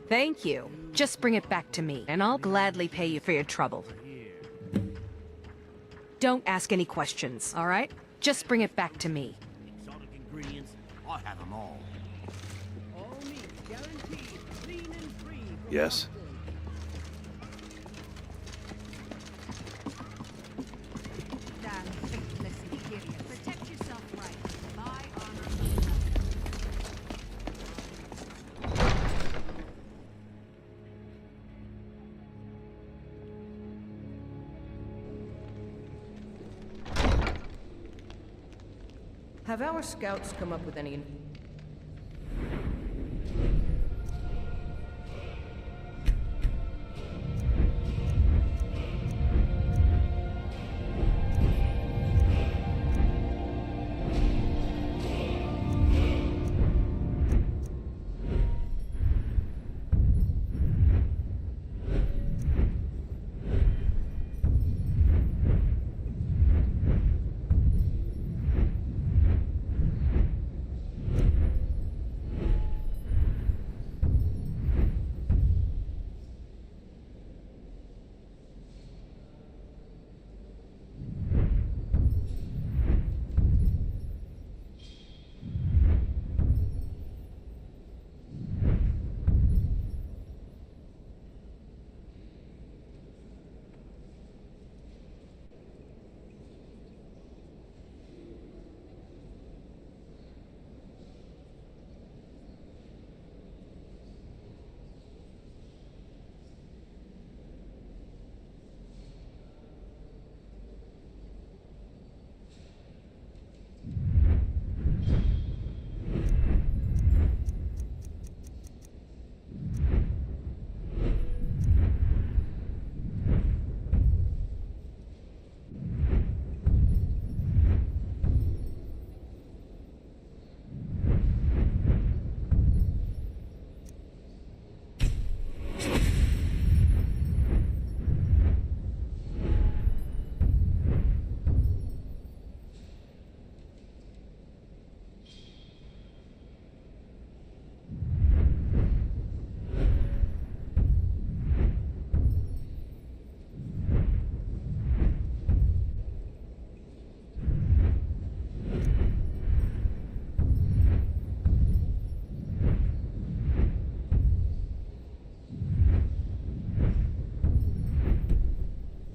Thank you. Just bring it back to me, and I'll gladly pay you for your trouble. Don't ask any questions, all right? Just bring it back to me. Exotic ingredients, I have them all. Yes? Have our scouts come up with any...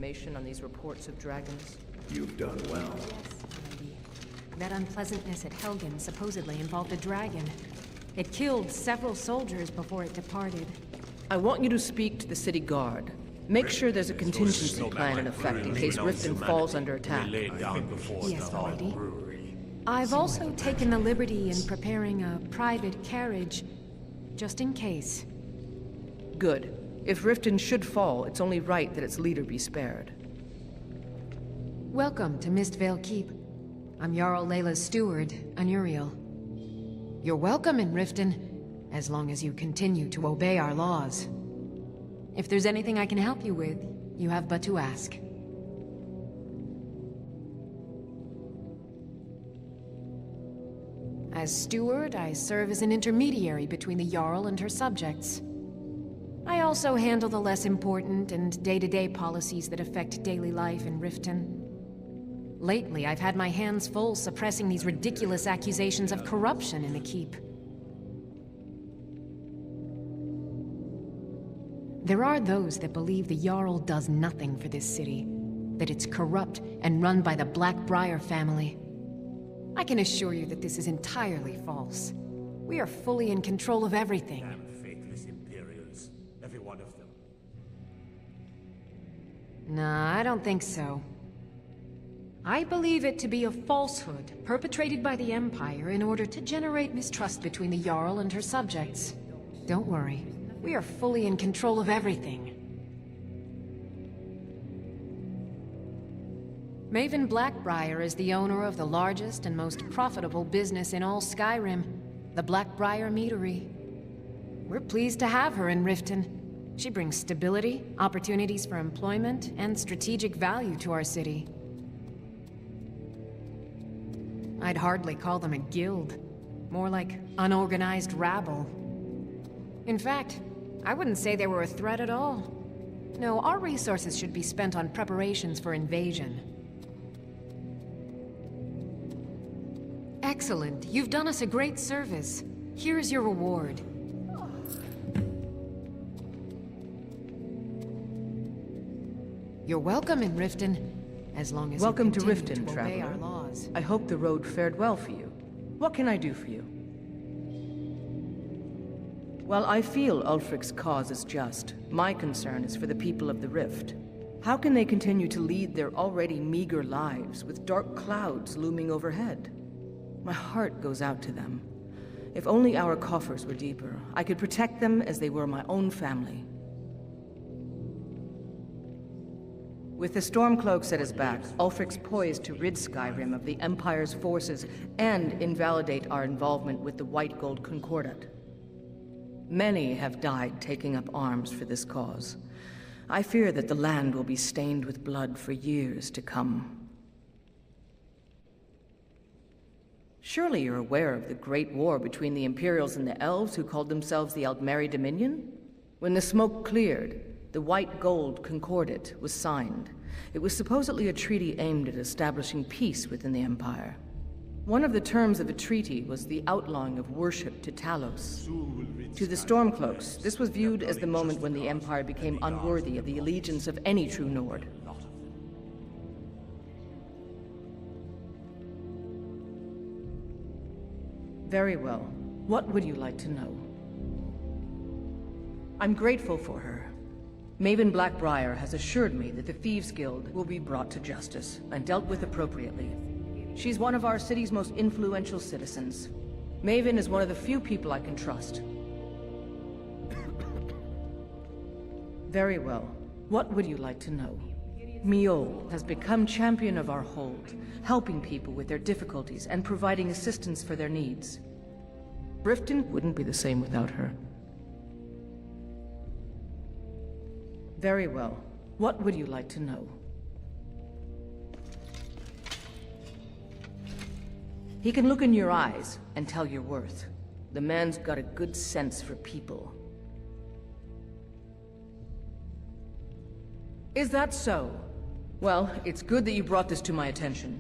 information on these reports of dragons? You've done well. That unpleasantness at Helgen supposedly involved a dragon. It killed several soldiers before it departed. I want you to speak to the city guard. Make sure there's a contingency plan in effect in case Riften falls under attack. Yes, milady. I've also taken the liberty in preparing a private carriage, just in case. Good. If Riften should fall, it's only right that its leader be spared. Welcome to Mistvale Keep. I'm Jarl Layla's steward, Anuriel. You're welcome in Riften, as long as you continue to obey our laws. If there's anything I can help you with, you have but to ask. As steward, I serve as an intermediary between the Jarl and her subjects. I also handle the less important and day-to-day policies that affect daily life in Riften. Lately, I've had my hands full suppressing these ridiculous accusations of corruption in the keep. There are those that believe the Jarl does nothing for this city, that it's corrupt and run by the Blackbriar family. I can assure you that this is entirely false. We are fully in control of everything. Damn faithless Imperials. Every one of them. Nah, I don't think so. I believe it to be a falsehood perpetrated by the Empire in order to generate mistrust between the Jarl and her subjects. Don't worry. We are fully in control of everything. Maven Blackbriar is the owner of the largest and most profitable business in all Skyrim, the Blackbriar Meadery. We're pleased to have her in Riften. She brings stability, opportunities for employment, and strategic value to our city. I'd hardly call them a guild. More like unorganized rabble. In fact, I wouldn't say they were a threat at all. No, our resources should be spent on preparations for invasion. Excellent. You've done us a great service. Here's your reward. You're welcome in Riften, as long as Welcome you to continue Riften, to obey traveler. our laws. I hope the road fared well for you. What can I do for you? While I feel Ulfric's cause is just, my concern is for the people of the Rift. How can they continue to lead their already meager lives with dark clouds looming overhead? My heart goes out to them. If only our coffers were deeper, I could protect them as they were my own family. With the Stormcloaks at his back, Ulfric's poised to rid Skyrim of the Empire's forces and invalidate our involvement with the White Gold Concordat. Many have died taking up arms for this cause. I fear that the land will be stained with blood for years to come. Surely you're aware of the Great War between the Imperials and the Elves who called themselves the Aldmeri Dominion? When the smoke cleared, the White Gold Concordat was signed. It was supposedly a treaty aimed at establishing peace within the Empire. One of the terms of the treaty was the outlawing of worship to Talos. To the Stormcloaks, this was viewed as the moment when the Empire became unworthy of the allegiance of any true Nord. Very well. What would you like to know? I'm grateful for her. Maven Blackbriar has assured me that the Thieves Guild will be brought to justice and dealt with appropriately. She's one of our city's most influential citizens. Maven is one of the few people I can trust. Very well. What would you like to know? Miol has become champion of our hold, helping people with their difficulties and providing assistance for their needs. Riften wouldn't be the same without her. Very well. What would you like to know? He can look in your eyes and tell your worth. The man's got a good sense for people. Is that so? Well, it's good that you brought this to my attention.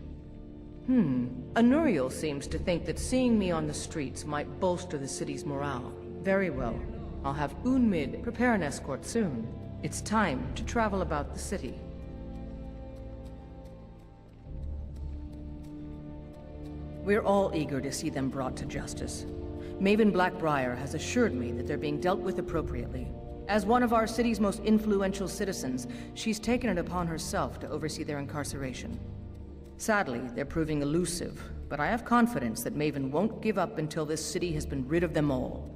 Anuriel seems to think that seeing me on the streets might bolster the city's morale. Very well. I'll have Unmid prepare an escort soon. It's time to travel about the city. We're all eager to see them brought to justice. Maven Blackbriar has assured me that they're being dealt with appropriately. As one of our city's most influential citizens, she's taken it upon herself to oversee their incarceration. Sadly, they're proving elusive, but I have confidence that Maven won't give up until this city has been rid of them all.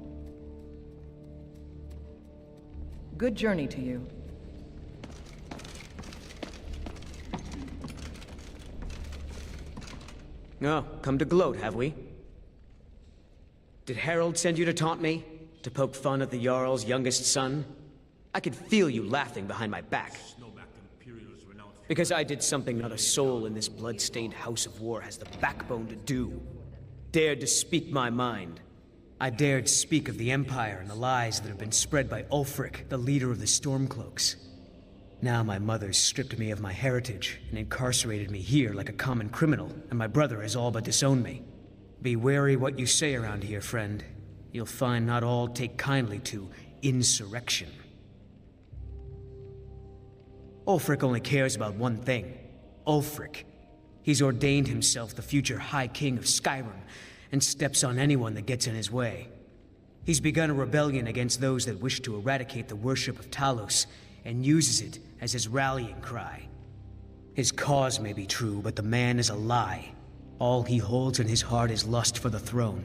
Good journey to you. Oh, come to gloat, have we? Did Harold send you to taunt me? To poke fun at the Jarl's youngest son? I could feel you laughing behind my back. Because I did something not a soul in this blood-stained house of war has the backbone to do. Dared to speak my mind. I dared speak of the Empire and the lies that have been spread by Ulfric, the leader of the Stormcloaks. Now my mother's stripped me of my heritage and incarcerated me here like a common criminal, and my brother has all but disowned me. Be wary what you say around here, friend. You'll find not all take kindly to insurrection. Ulfric only cares about one thing. Ulfric. He's ordained himself the future High King of Skyrim, and steps on anyone that gets in his way. He's begun a rebellion against those that wish to eradicate the worship of Talos, and uses it as his rallying cry. His cause may be true, but the man is a lie. All he holds in his heart is lust for the throne.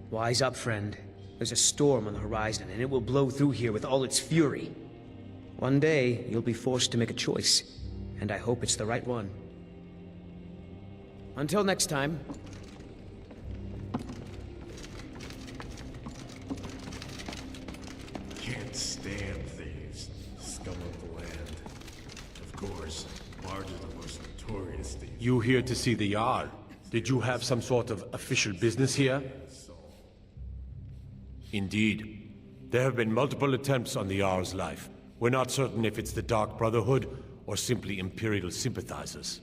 Wise up, friend. There's a storm on the horizon, and it will blow through here with all its fury. One day, you'll be forced to make a choice, and I hope it's the right one. Until next time. Can't stand thieves. Scum of the land. Of course, Marge is the most notorious thief. You here to see the Jarl? Did you have some sort of official business here? Indeed. There have been multiple attempts on the Jarl's life. We're not certain if it's the Dark Brotherhood or simply Imperial sympathizers.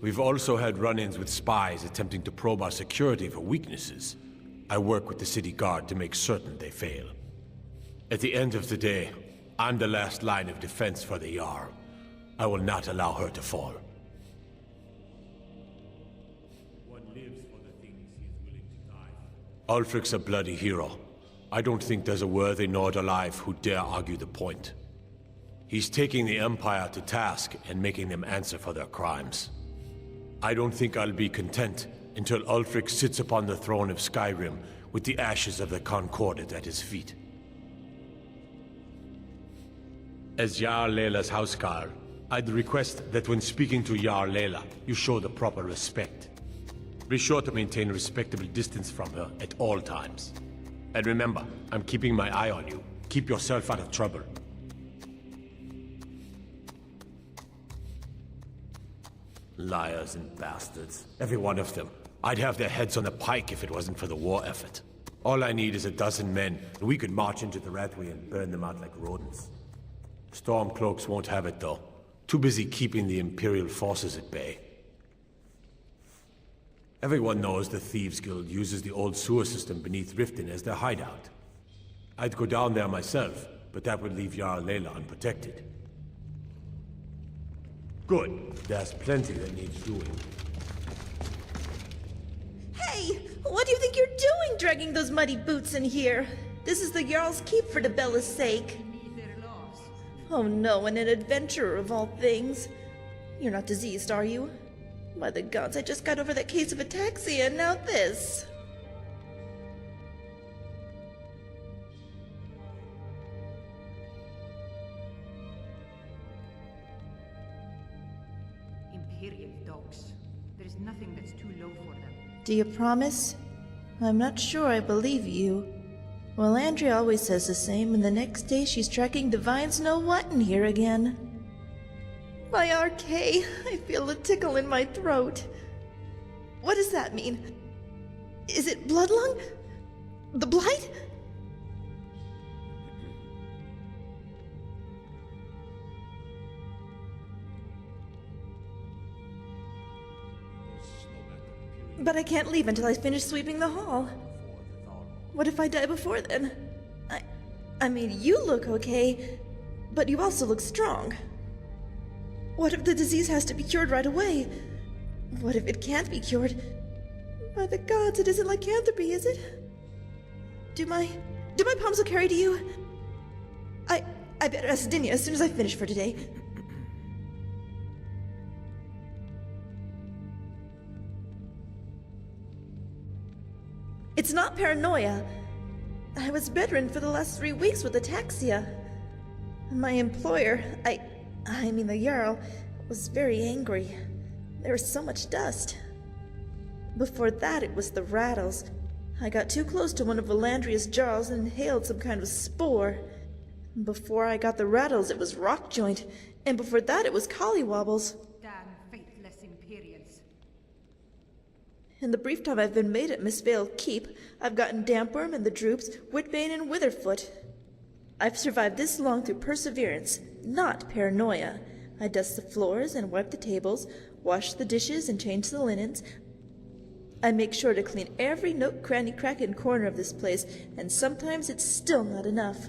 We've also had run-ins with spies attempting to probe our security for weaknesses. I work with the city guard to make certain they fail. At the end of the day, I'm the last line of defense for the Jarl. I will not allow her to fall. One lives for the things he is willing to die for. Ulfric's a bloody hero. I don't think there's a worthy Nord alive who dare argue the point. He's taking the Empire to task and making them answer for their crimes. I don't think I'll be content until Ulfric sits upon the throne of Skyrim with the ashes of the Concordat at his feet. As Jarl Leila's housecarl, I'd request that when speaking to Jarl Leila, you show the proper respect. Be sure to maintain a respectable distance from her at all times. And remember, I'm keeping my eye on you. Keep yourself out of trouble. Liars and bastards. Every one of them. I'd have their heads on the pike if it wasn't for the war effort. All I need is a dozen men, and we could march into the Rathway and burn them out like rodents. Stormcloaks won't have it, though. Too busy keeping the Imperial forces at bay. Everyone knows the Thieves Guild uses the old sewer system beneath Riften as their hideout. I'd go down there myself, but that would leave Jarl Leila unprotected. Good. There's plenty that needs doing. Hey! What do you think you're doing, dragging those muddy boots in here? This is the Jarl's keep for Debella's sake. Oh no, and an adventurer of all things. You're not diseased, are you? By the gods, I just got over that case of ataxia, and now this. Imperial dogs. There's nothing that's too low for them. Do you promise? I'm not sure I believe you. Well, Andrea always says the same, and the next day she's tracking Divine's know-what in here again. My RK, I feel a tickle in my throat. What does that mean? Is it Bloodlung? The Blight? But I can't leave until I finish sweeping the hall. What if I die before then? I mean, you look okay, but you also look strong. What if the disease has to be cured right away? What if it can't be cured? By the gods, it isn't lycanthropy, is it? Do my palms will carry to you? I better ask Dinya as soon as I finish for today. It's not paranoia. I was bedridden for the last 3 weeks with ataxia. My employer, I mean the Jarl, was very angry. There was so much dust. Before that, it was the rattles. I got too close to one of Valandria's jars and inhaled some kind of spore. Before I got the rattles, it was rock joint, and before that, it was collywobbles. Damn faithless Imperials. In the brief time I've been made at Miss Vale Keep, I've gotten Dampworm and the Droops, Whitbane and Witherfoot. I've survived this long through perseverance, not paranoia. I dust the floors and wipe the tables, wash the dishes and change the linens. I make sure to clean every nook, cranny, crack, and corner of this place, and sometimes it's still not enough.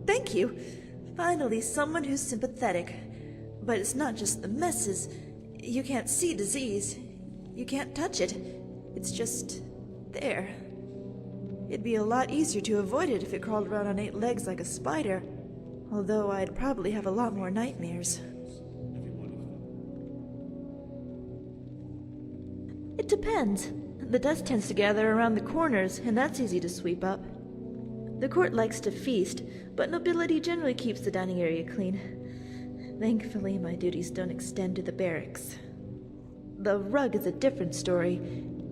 Thank you. Finally, someone who's sympathetic. But it's not just the messes. You can't see disease. You can't touch it. It's just there. It'd be a lot easier to avoid it if it crawled around on 8 legs like a spider. Although I'd probably have a lot more nightmares. It depends. The dust tends to gather around the corners, and that's easy to sweep up. The court likes to feast, but nobility generally keeps the dining area clean. Thankfully, my duties don't extend to the barracks. The rug is a different story.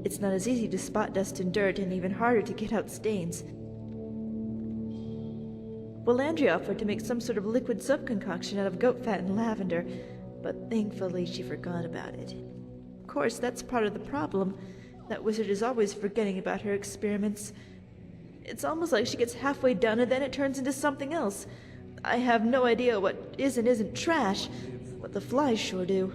It's not as easy to spot dust and dirt, and even harder to get out stains. Valandria offered to make some sort of liquid soap concoction out of goat fat and lavender, but thankfully she forgot about it. Of course, that's part of the problem. That wizard is always forgetting about her experiments. It's almost like she gets halfway done and then it turns into something else. I have no idea what is and isn't trash. What the flies sure do.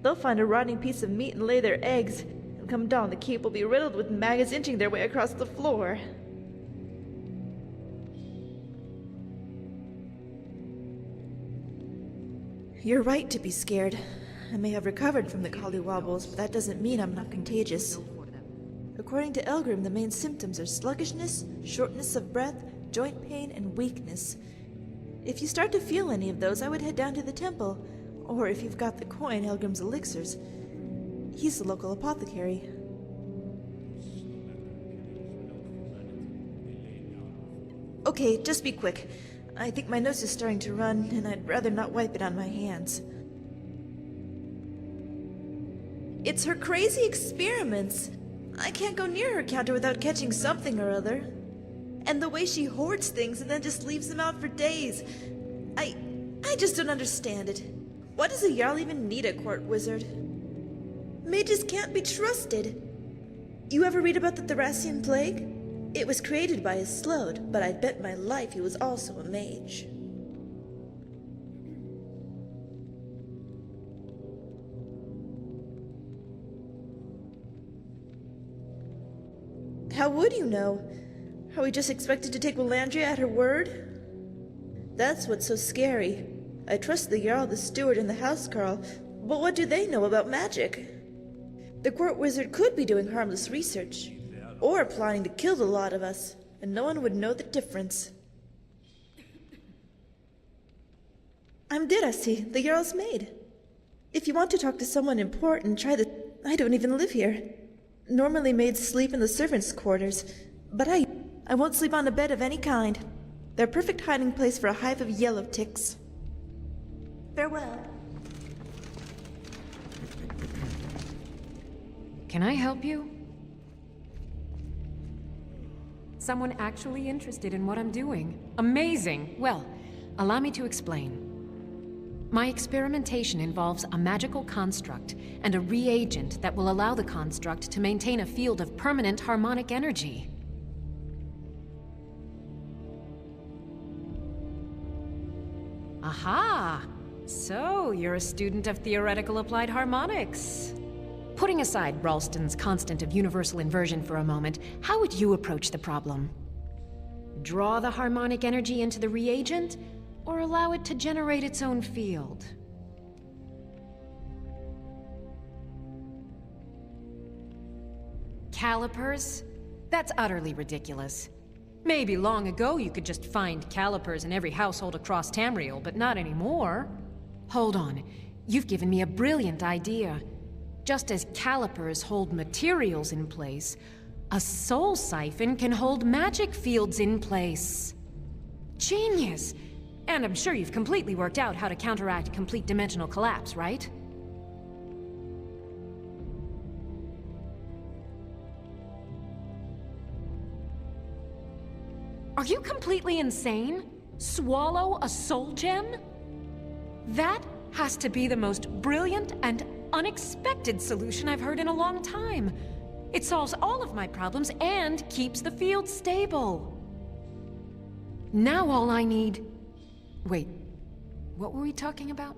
They'll find a rotting piece of meat and lay their eggs, and come dawn the keep will be riddled with maggots inching their way across the floor. You're right to be scared. I may have recovered from the collywobbles, but that doesn't mean I'm not contagious. According to Elgrim, the main symptoms are sluggishness, shortness of breath, joint pain, and weakness. If you start to feel any of those, I would head down to the temple. Or if you've got the coin, Elgrim's elixirs. He's the local apothecary. Okay, just be quick. I think my nose is starting to run, and I'd rather not wipe it on my hands. It's her crazy experiments. I can't go near her counter without catching something or other. And the way she hoards things and then just leaves them out for days. I just don't understand it. Why does a Jarl even need a court wizard? Mages can't be trusted. You ever read about the Thracian plague? It was created by a Slode, but I bet my life he was also a mage. How would you know? Are we just expected to take Valandria at her word? That's what's so scary. I trust the Jarl, the steward, and the housecarl, but what do they know about magic? The court wizard could be doing harmless research, or plotting to kill the lot of us, and no one would know the difference. I'm Dirasi, the Jarl's maid. If you want to talk to someone important, try the... I don't even live here. Normally maids sleep in the servants' quarters, but I won't sleep on a bed of any kind. They're a perfect hiding place for a hive of yellow ticks. Farewell. Can I help you? Someone actually interested in what I'm doing. Amazing! Well, allow me to explain. My experimentation involves a magical construct and a reagent that will allow the construct to maintain a field of permanent harmonic energy. Aha! So So, you're a student of theoretical applied harmonics. Putting aside Ralston's constant of universal inversion for a moment, how would you approach the problem? Draw the harmonic energy into the reagent, or allow it to generate its own field? Calipers? That's utterly ridiculous. Maybe long ago you could just find calipers in every household across Tamriel, but not anymore. Hold on. You've given me a brilliant idea. Just as calipers hold materials in place, a soul siphon can hold magic fields in place. Genius! And I'm sure you've completely worked out how to counteract complete dimensional collapse, right? Are you completely insane? Swallow a soul gem? That has to be the most brilliant and unexpected solution I've heard in a long time. It solves all of my problems and keeps the field stable. Now all I need... Wait, what were we talking about?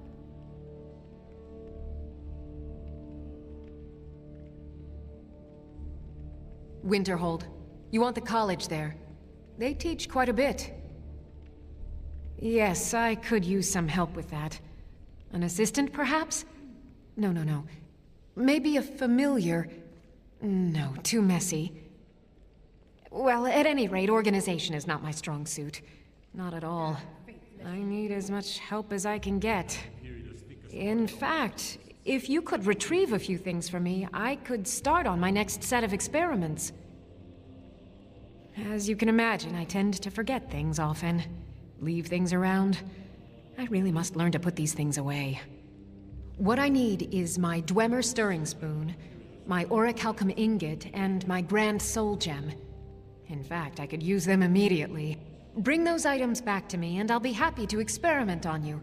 Winterhold. You want the college there. They teach quite a bit. Yes, I could use some help with that. An assistant, perhaps? No. Maybe a familiar... No, too messy. Well, at any rate, organization is not my strong suit. Not at all. I need as much help as I can get. In fact, if you could retrieve a few things for me, I could start on my next set of experiments. As you can imagine, I tend to forget things often. Leave things around. I really must learn to put these things away. What I need is my Dwemer stirring spoon, my orichalcum ingot, and my Grand Soul Gem. In fact, I could use them immediately. Bring those items back to me, and I'll be happy to experiment on you.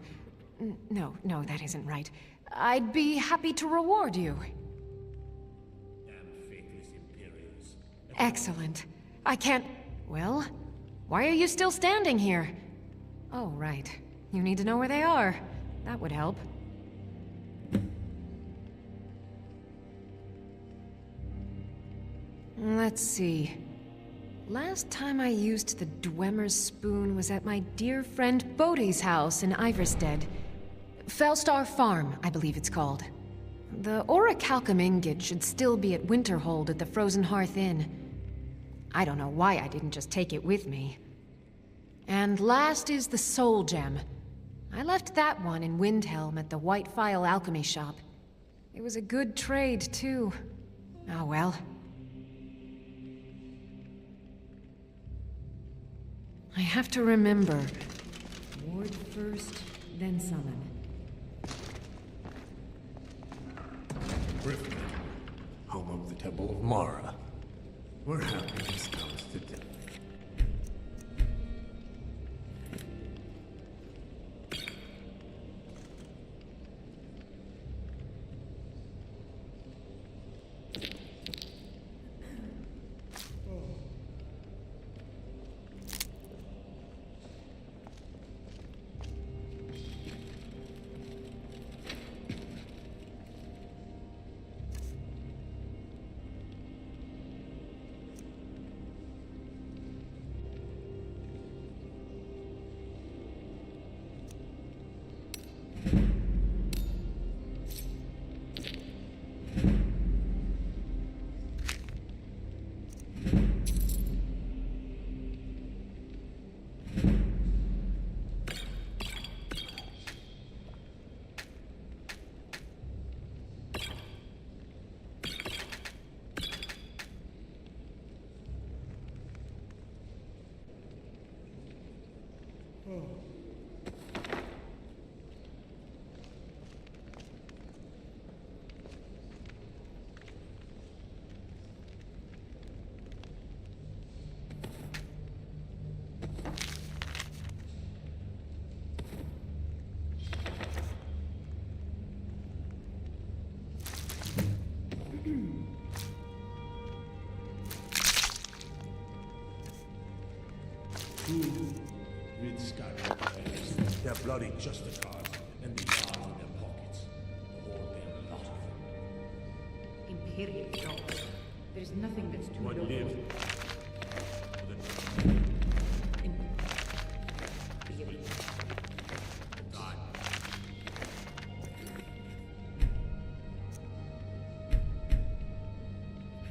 No, that isn't right. I'd be happy to reward you. Excellent. I can't... Well, why are you still standing here? Oh, right. You need to know where they are. That would help. Let's see. Last time I used the Dwemer's spoon was at my dear friend Bodhi's house in Iverstead. Felstar Farm, I believe it's called. The orichalcum ingot should still be at Winterhold at the Frozen Hearth Inn. I don't know why I didn't just take it with me. And last is the Soul Gem. I left that one in Windhelm at the White Phial Alchemy Shop. It was a good trade, too. Oh well. I have to remember. Ward first, then summon. Riften, home of the Temple of Mara. We're happy this comes to death. Rid Skyrim, their bloody Justicars, and the Period. There's nothing that's too What low. lives?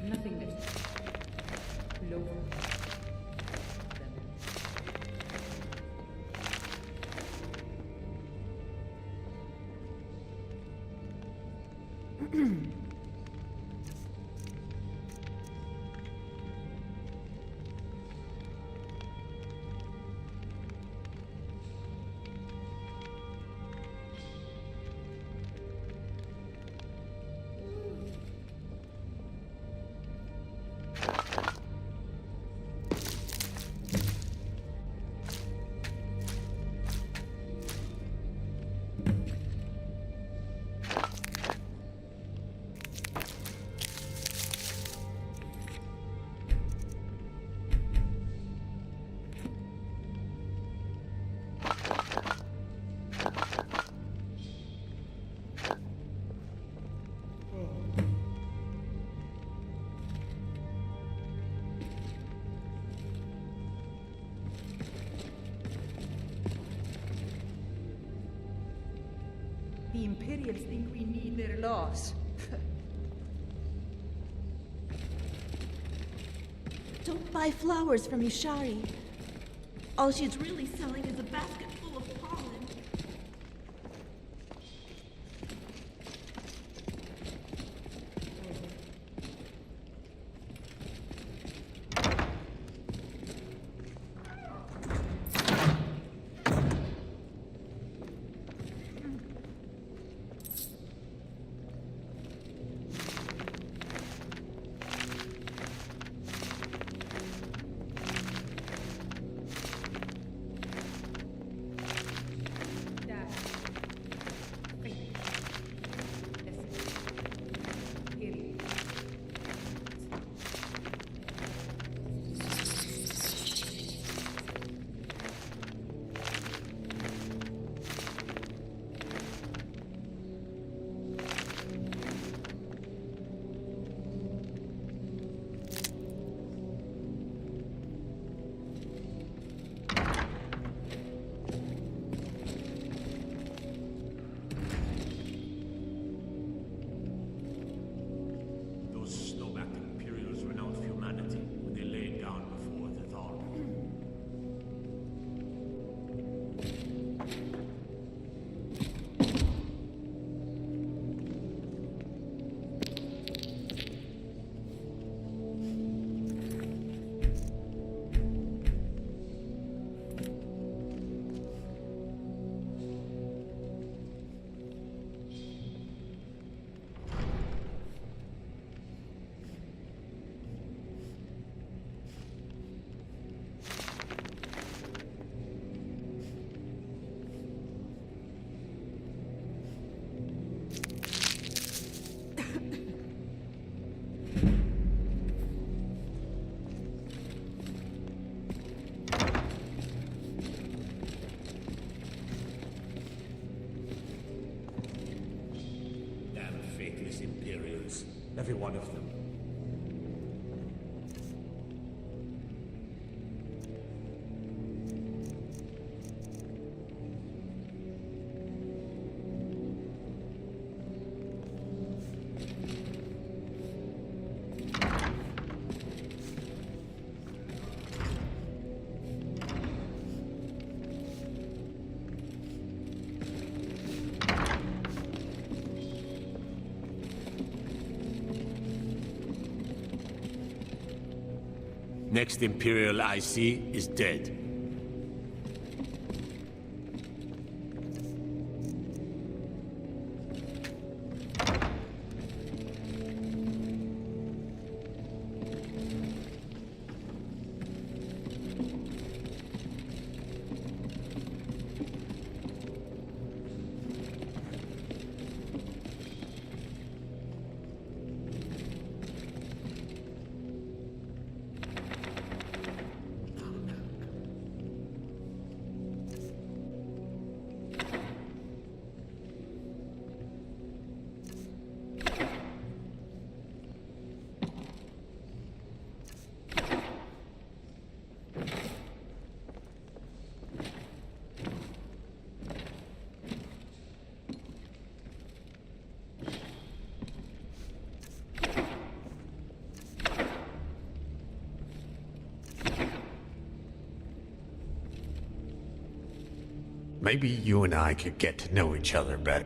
Nothing that's lower. The Imperials think we need their laws. Don't buy flowers from Ishari. All she's really selling is a basket full of pollen. Those snowbacked Imperials renounced humanity when they laid down before the Tharn. Damn faithless Imperials. Every one of them. Next Imperial I see is dead. Maybe you and I could get to know each other better.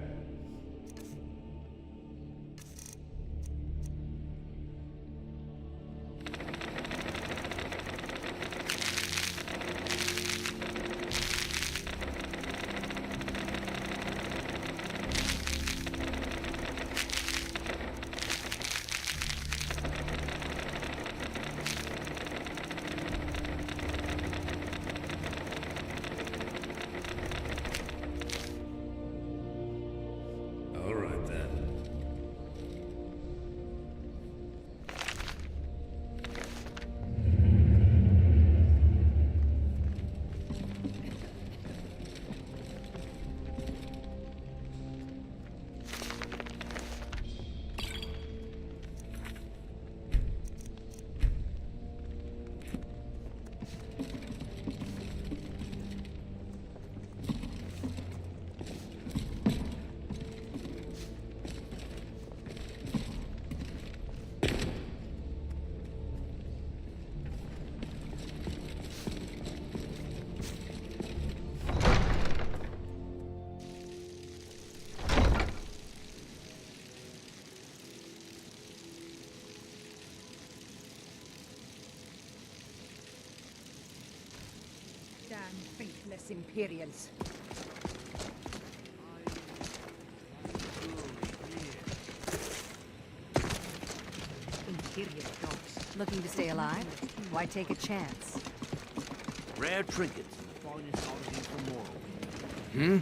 Damn faithless Imperials. Imperial dogs. Looking to stay alive? Why take a chance? Rare trinkets and the finest oddities from Morrowind.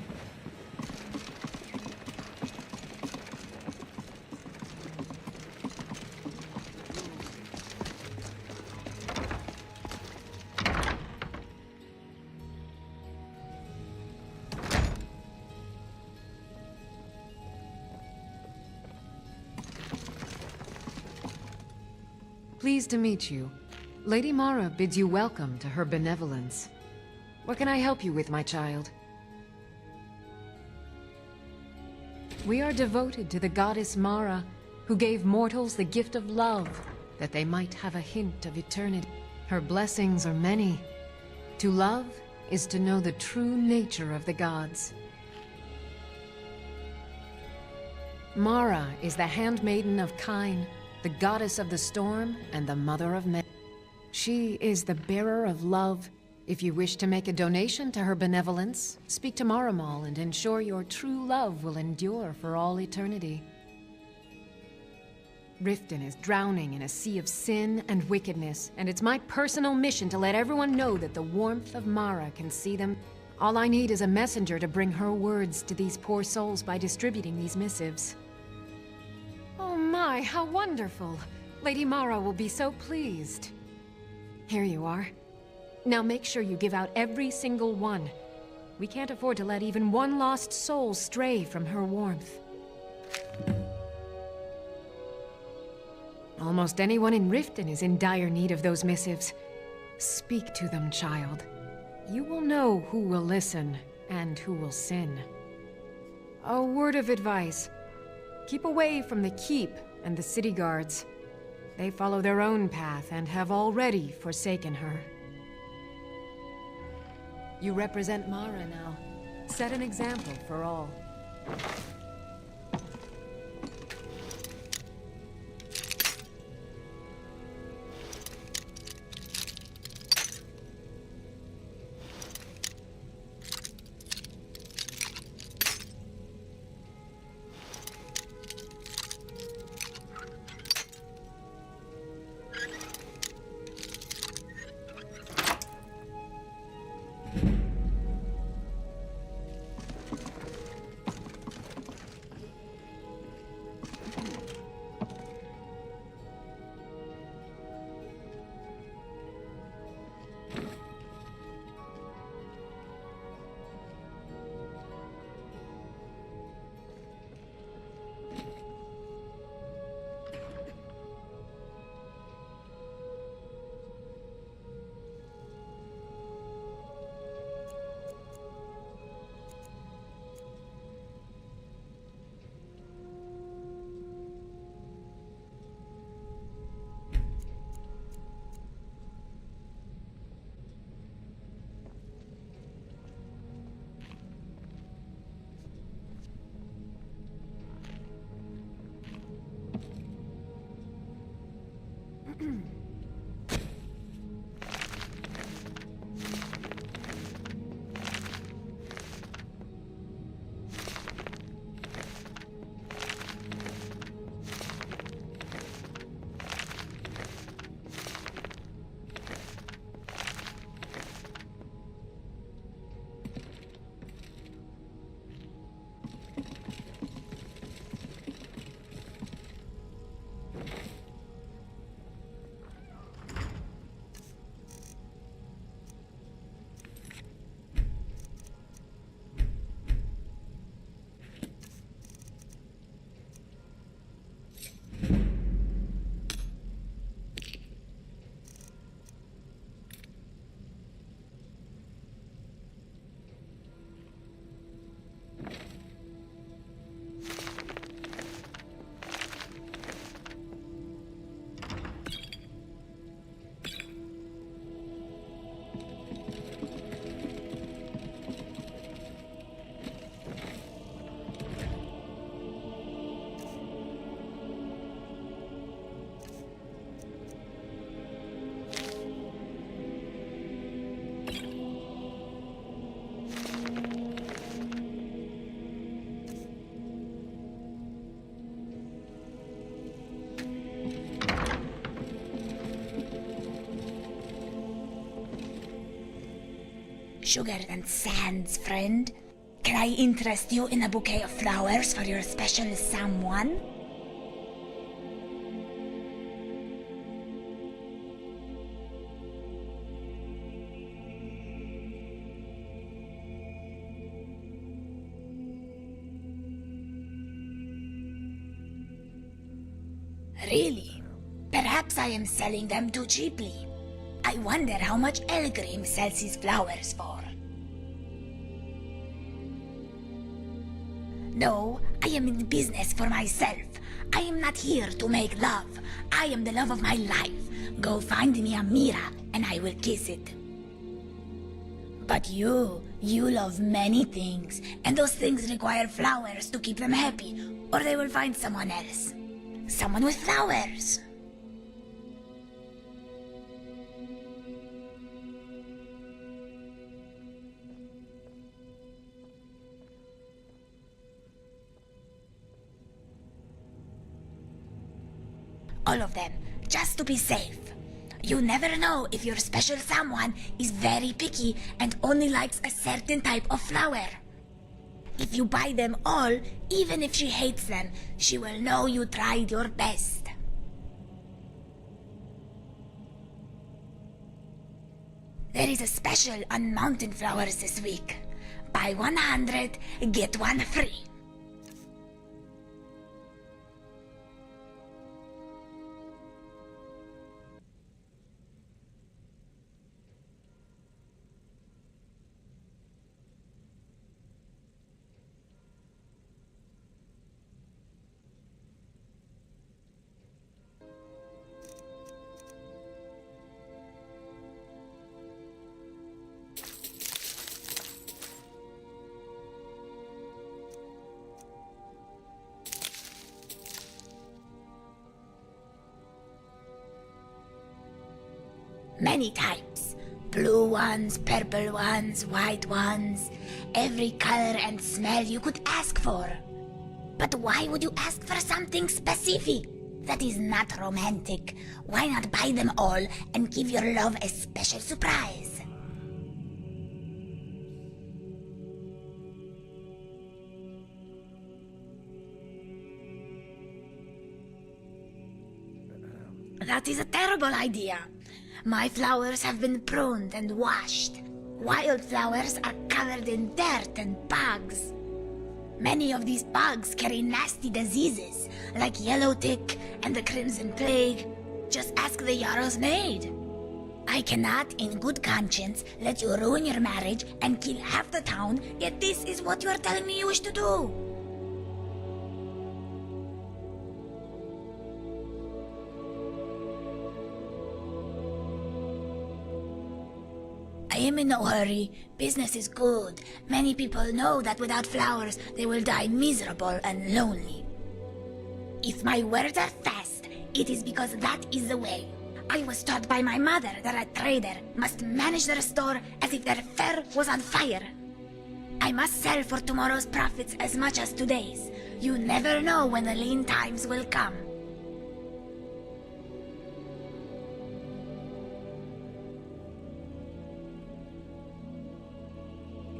Pleased to meet you. Lady Mara bids you welcome to her benevolence. What can I help you with, my child? We are devoted to the goddess Mara, who gave mortals the gift of love, that they might have a hint of eternity. Her blessings are many. To love is to know the true nature of the gods. Mara is the handmaiden of Kine, the goddess of the storm and the mother of men. She is the bearer of love. If you wish to make a donation to her benevolence, speak to Maramal and ensure your true love will endure for all eternity. Riften is drowning in a sea of sin and wickedness, and it's my personal mission to let everyone know that the warmth of Mara can see them. All I need is a messenger to bring her words to these poor souls by distributing these missives. Oh my, how wonderful! Lady Mara will be so pleased. Here you are. Now make sure you give out every single one. We can't afford to let even one lost soul stray from her warmth. Almost anyone in Riften is in dire need of those missives. Speak to them, child. You will know who will listen and who will sin. A word of advice. Keep away from the Keep and the city guards. They follow their own path and have already forsaken her. You represent Mara now. Set an example for all. Sugar and sands, friend. Can I interest you in a bouquet of flowers for your special someone? Really? Perhaps I am selling them too cheaply. I wonder how much Elgrim sells his flowers for. No, I am in business for myself. I am not here to make love. I am the love of my life. Go find me a mirror, and I will kiss it. But you love many things, and those things require flowers to keep them happy, or they will find someone else. Someone with flowers. All of them, just to be safe. You never know if your special someone is very picky and only likes a certain type of flower. If you buy them all, even if she hates them, she will know you tried your best. There is a special on mountain flowers this week. Buy 100, get one free. Many types. Blue ones, purple ones, white ones. Every color and smell you could ask for. But why would you ask for something specific? That is not romantic. Why not buy them all and give your love a special surprise? That is a terrible idea. My flowers have been pruned and washed. Wildflowers are covered in dirt and bugs. Many of these bugs carry nasty diseases, like yellow tick and the crimson plague. Just ask the Jarl's maid. I cannot, in good conscience, let you ruin your marriage and kill half the town, yet this is what you are telling me you wish to do. I am in no hurry. Business is good. Many people know that without flowers, they will die miserable and lonely. If my words are fast, it is because that is the way. I was taught by my mother that a trader must manage their store as if their fare was on fire. I must sell for tomorrow's profits as much as today's. You never know when the lean times will come.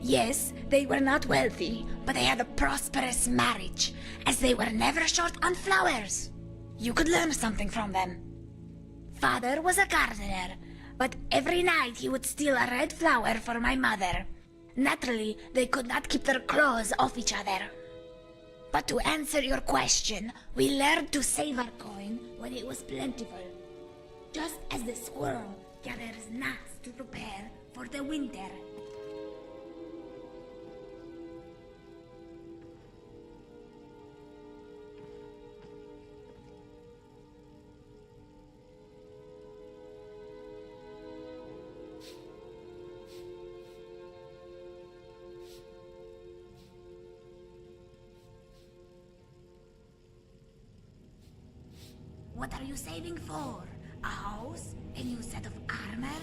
Yes, they were not wealthy, but they had a prosperous marriage, as they were never short on flowers. You could learn something from them. Father was a gardener, but every night he would steal a red flower for my mother. Naturally, they could not keep their clothes off each other. But to answer your question, we learned to save our coin when it was plentiful. Just as the squirrel gathers nuts to prepare for the winter. What are you saving for? A house? A new set of armor?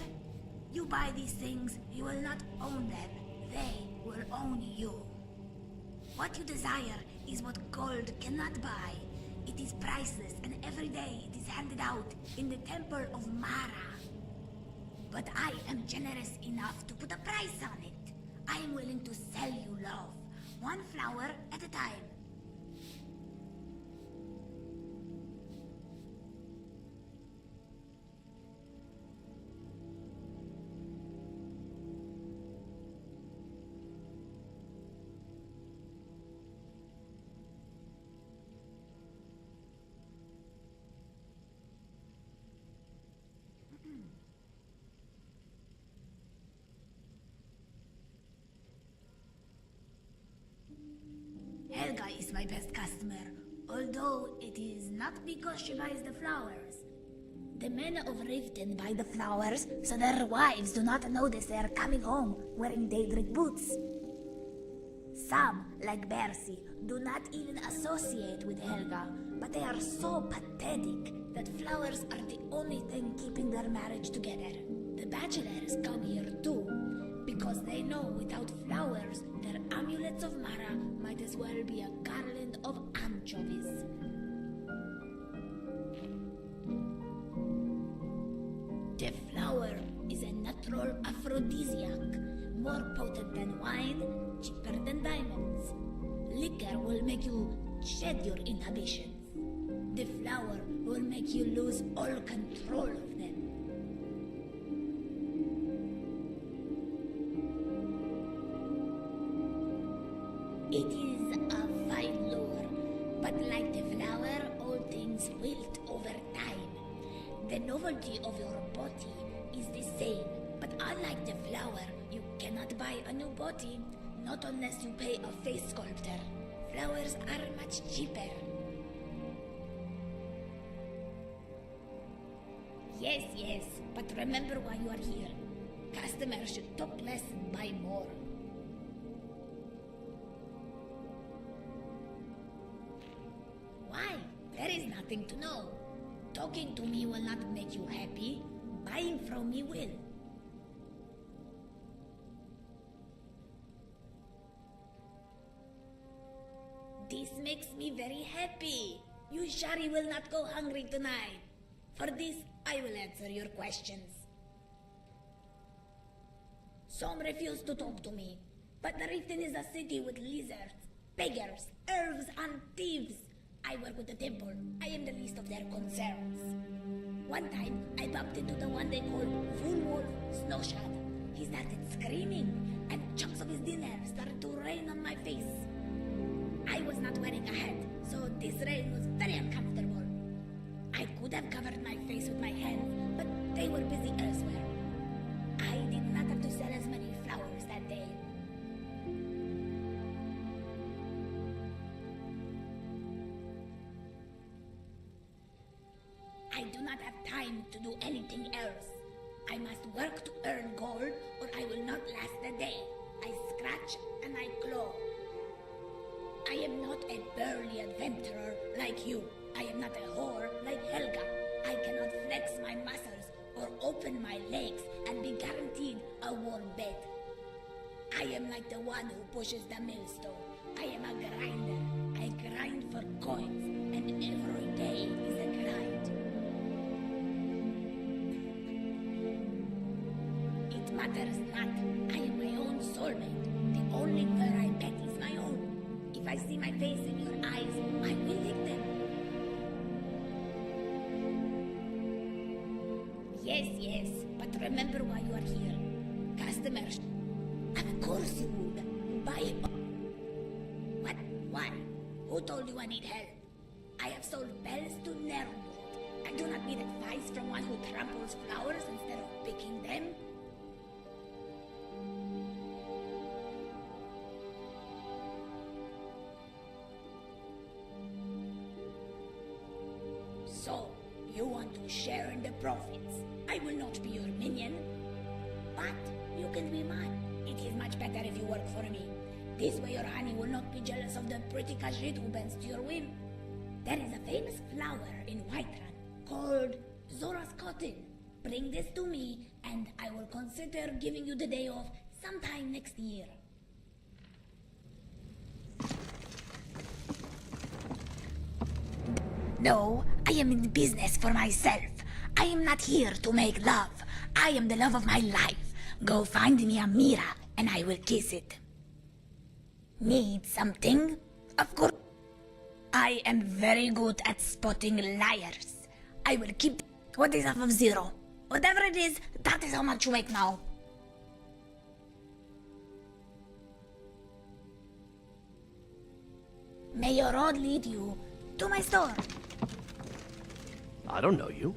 You buy these things, you will not own them. They will own you. What you desire is what gold cannot buy. It is priceless, and every day it is handed out in the Temple of Mara. But I am generous enough to put a price on it. I am willing to sell you love, one flower at a time. Helga is my best customer, although it is not because she buys the flowers. The men of Riften buy the flowers so their wives do not notice they are coming home wearing Daedric boots. Some, like Bercy, do not even associate with Helga, but they are so pathetic that flowers are the only thing keeping their marriage together. The bachelors come here too, because they know without flowers, their amulets of Mara might as well be a garland of anchovies. The flower is a natural aphrodisiac, more potent than wine, cheaper than diamonds. Liquor will make you shed your inhibitions. The flower will make you lose all control of them. It is a fine lure, but like the flower, all things wilt over time. The novelty of your body is the same, but unlike the flower, you cannot buy a new body, not unless you pay a face sculptor. Flowers are much cheaper. Yes, but remember why you are here. Customers should talk less and buy more. Why? There is nothing to know. Talking to me will not make you happy. Buying from me will. This makes me very happy. You surely will not go hungry tonight. For this, I will answer your questions. Some refuse to talk to me, but Riften is a city with lizards, beggars, elves, and thieves. I work with the temple. I am the least of their concerns. One time, I bumped into the one they call Full Wolf Snowshot. He started screaming, and chunks of his dinner started to rain on my face. I was not wearing a hat, so this rain was very uncomfortable. I could have covered my face with my hands, but they were busy elsewhere. I did not have to sell as many flowers that day. I do not have time to do anything else. I must work to earn gold, or I will not last a day. I scratch and I claw. I am not a burly adventurer like you. I am not a whore like Helga. I cannot flex my muscles the one who pushes the millstone. I am a grinder. I grind for coins, and every day is a grind. It matters not. I am my own soulmate. The only fur I pet is my own. If I see my face in your eyes, I will lick them. Yes, but remember why you are here. Customers. Of course you would. Buy it. What? Why? Who told you I need help? I have sold bells to Nernwood. I do not need advice from one who tramples flowers instead of picking them. So, you want to share in the profits. I will not be your minion. But you can be mine. It is much better if you work for me. This way your honey will not be jealous of the pretty Khajiit who bends to your whim. There is a famous flower in Whiterun called Zora's Cotton. Bring this to me, and I will consider giving you the day off sometime next year. No, I am in business for myself. I am not here to make love. I am the love of my life. Go find me a mirror, and I will kiss it. Need something? Of course. I am very good at spotting liars. I will keep... What is half of 0? Whatever it is, that is how much you make now. May your road lead you to my store. I don't know you.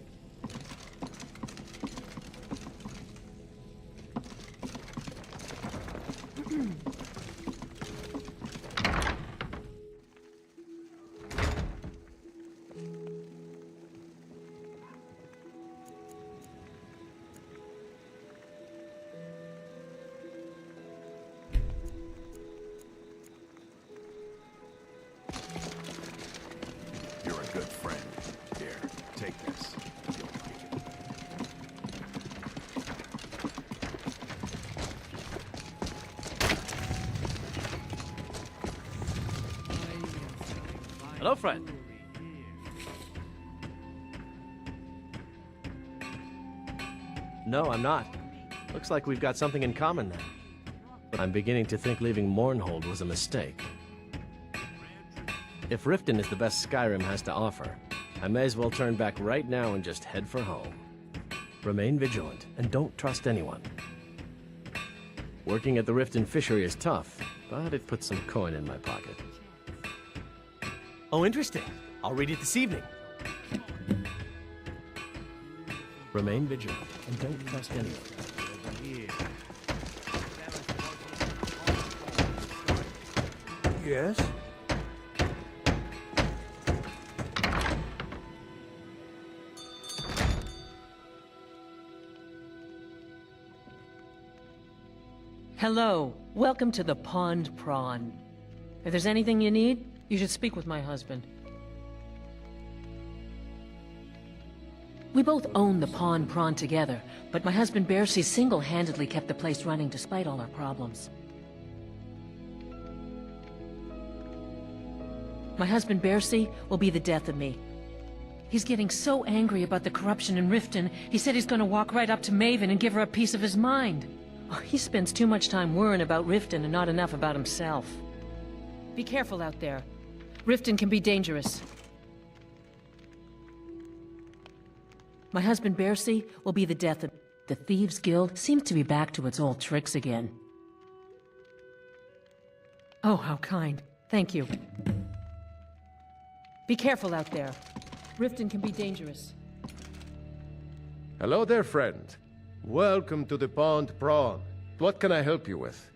You're a good friend. Here, take this. Hello, friend. No, I'm not. Looks like we've got something in common now. I'm beginning to think leaving Mournhold was a mistake. If Riften is the best Skyrim has to offer, I may as well turn back right now and just head for home. Remain vigilant, and don't trust anyone. Working at the Riften fishery is tough, but it puts some coin in my pocket. Oh, interesting. I'll read it this evening. Remain vigilant, and don't trust anyone. Yes? Hello. Welcome to the Pond Prawn. If there's anything you need, you should speak with my husband. We both own the Pond Prawn together, but my husband Bercy single-handedly kept the place running despite all our problems. My husband Bercy will be the death of me. He's getting so angry about the corruption in Riften, he said he's gonna walk right up to Maven and give her a piece of his mind. Oh, he spends too much time worrying about Riften and not enough about himself. Be careful out there. Riften can be dangerous. My husband Bercy will be the death of... The Thieves Guild seems to be back to its old tricks again. Oh, how kind. Thank you. Be careful out there. Riften can be dangerous. Hello there, friend. Welcome to the Pond Prawn. What can I help you with?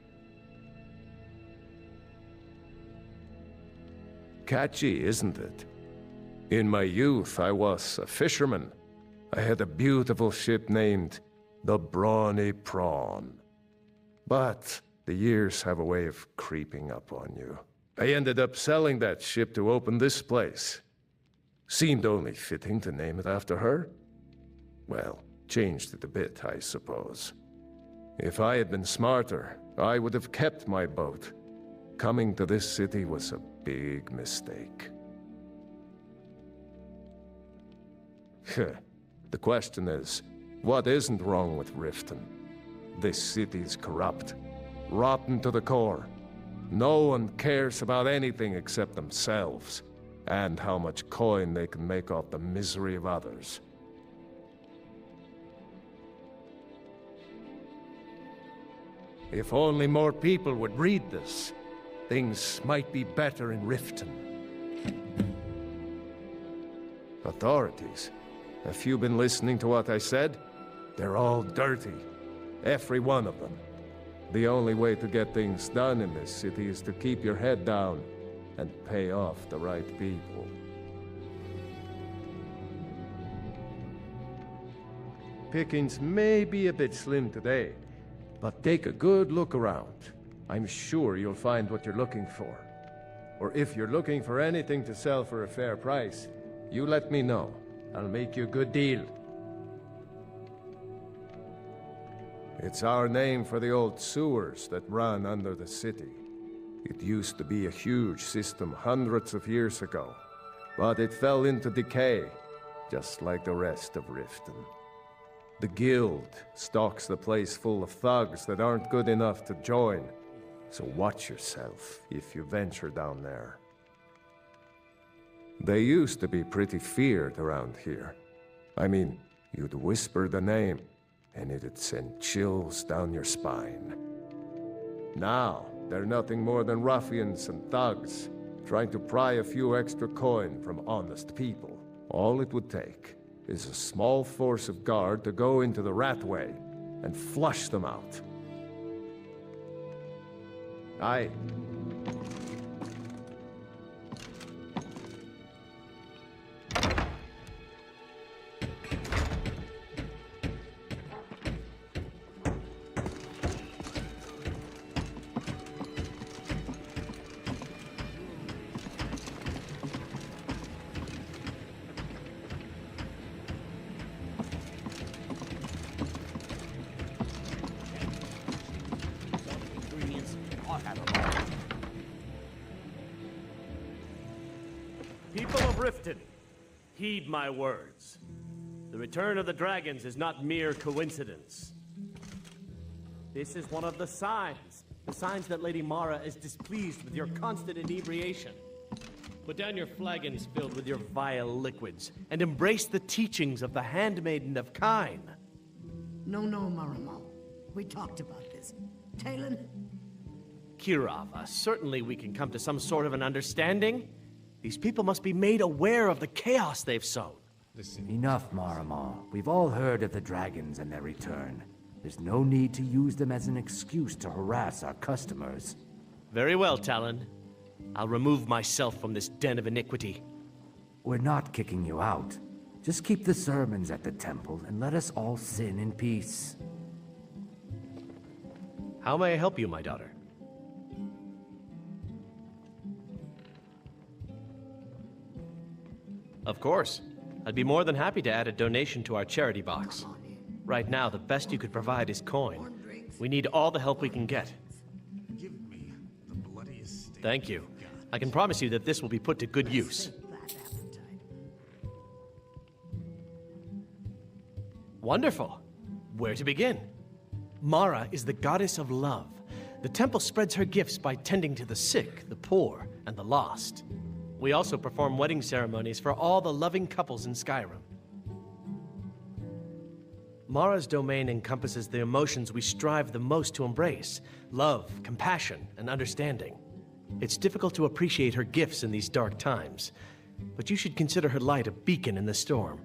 Catchy, isn't it? In my youth, I was a fisherman. I had a beautiful ship named the Brawny Prawn. But the years have a way of creeping up on you. I ended up selling that ship to open this place. Seemed only fitting to name it after her. Well, changed it a bit, I suppose. If I had been smarter, I would have kept my boat. Coming to this city was a big mistake. The question is, what isn't wrong with Riften? This city is corrupt, rotten to the core. No one cares about anything except themselves, and how much coin they can make off the misery of others. If only more people would read this, things might be better in Riften. Authorities, have you been listening to what I said? They're all dirty. Every one of them. The only way to get things done in this city is to keep your head down and pay off the right people. Pickings may be a bit slim today, but take a good look around. I'm sure you'll find what you're looking for. Or if you're looking for anything to sell for a fair price, you let me know. I'll make you a good deal. It's our name for the old sewers that run under the city. It used to be a huge system hundreds of years ago, but it fell into decay, just like the rest of Riften. The guild stocks the place full of thugs that aren't good enough to join, so watch yourself if you venture down there. They used to be pretty feared around here. I mean, you'd whisper the name, and it'd send chills down your spine. Now, they're nothing more than ruffians and thugs, trying to pry a few extra coin from honest people. All it would take is a small force of guard to go into the Ratway and flush them out. Aye. People of Riften, heed my words. The return of the dragons is not mere coincidence. This is one of the signs that Lady Mara is displeased with your constant inebriation. Put down your flagons filled with your vile liquids, and embrace the teachings of the Handmaiden of Kine. No, Maramo. We talked about this. Talon? Kirava, certainly we can come to some sort of an understanding. These people must be made aware of the chaos they've sown. Enough, Marama. We've all heard of the dragons and their return. There's no need to use them as an excuse to harass our customers. Very well, Talon. I'll remove myself from this den of iniquity. We're not kicking you out. Just keep the sermons at the temple and let us all sin in peace. How may I help you, my daughter? Of course. I'd be more than happy to add a donation to our charity box. Right now, the best you could provide is coin. We need all the help we can get. Give me the bloodiest steak. Thank you. I can promise you that this will be put to good use. Wonderful. Where to begin? Mara is the goddess of love. The temple spreads her gifts by tending to the sick, the poor, and the lost. We also perform wedding ceremonies for all the loving couples in Skyrim. Mara's domain encompasses the emotions we strive the most to embrace: love, compassion, and understanding. It's difficult to appreciate her gifts in these dark times, but you should consider her light a beacon in the storm.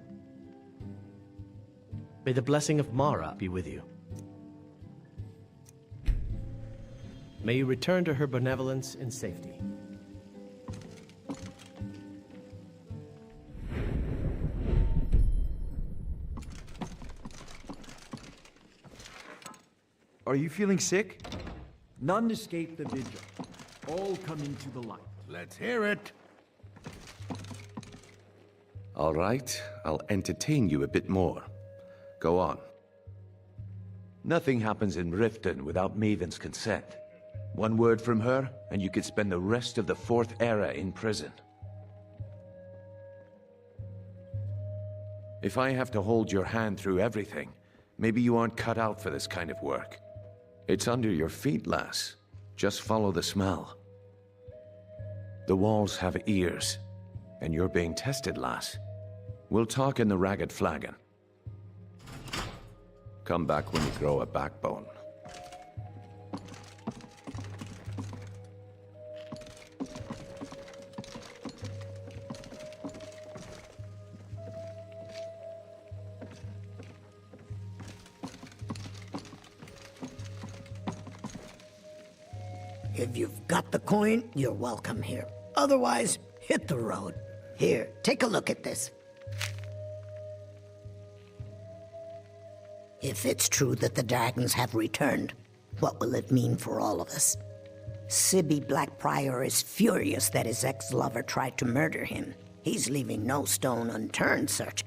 May the blessing of Mara be with you. May you return to her benevolence in safety. Are you feeling sick? None escape the vigil. All come into the light. Let's hear it. All right, I'll entertain you a bit more. Go on. Nothing happens in Riften without Maven's consent. One word from her, and you could spend the rest of the Fourth Era in prison. If I have to hold your hand through everything, maybe you aren't cut out for this kind of work. It's under your feet, lass. Just follow the smell. The walls have ears, and you're being tested, lass. We'll talk in the Ragged Flagon. Come back when you grow a backbone. If you've got the coin, you're welcome here. Otherwise, hit the road. Here, take a look at this. If it's true that the dragons have returned, what will it mean for all of us? Sibby Blackbriar is furious that his ex-lover tried to murder him. He's leaving no stone unturned, search.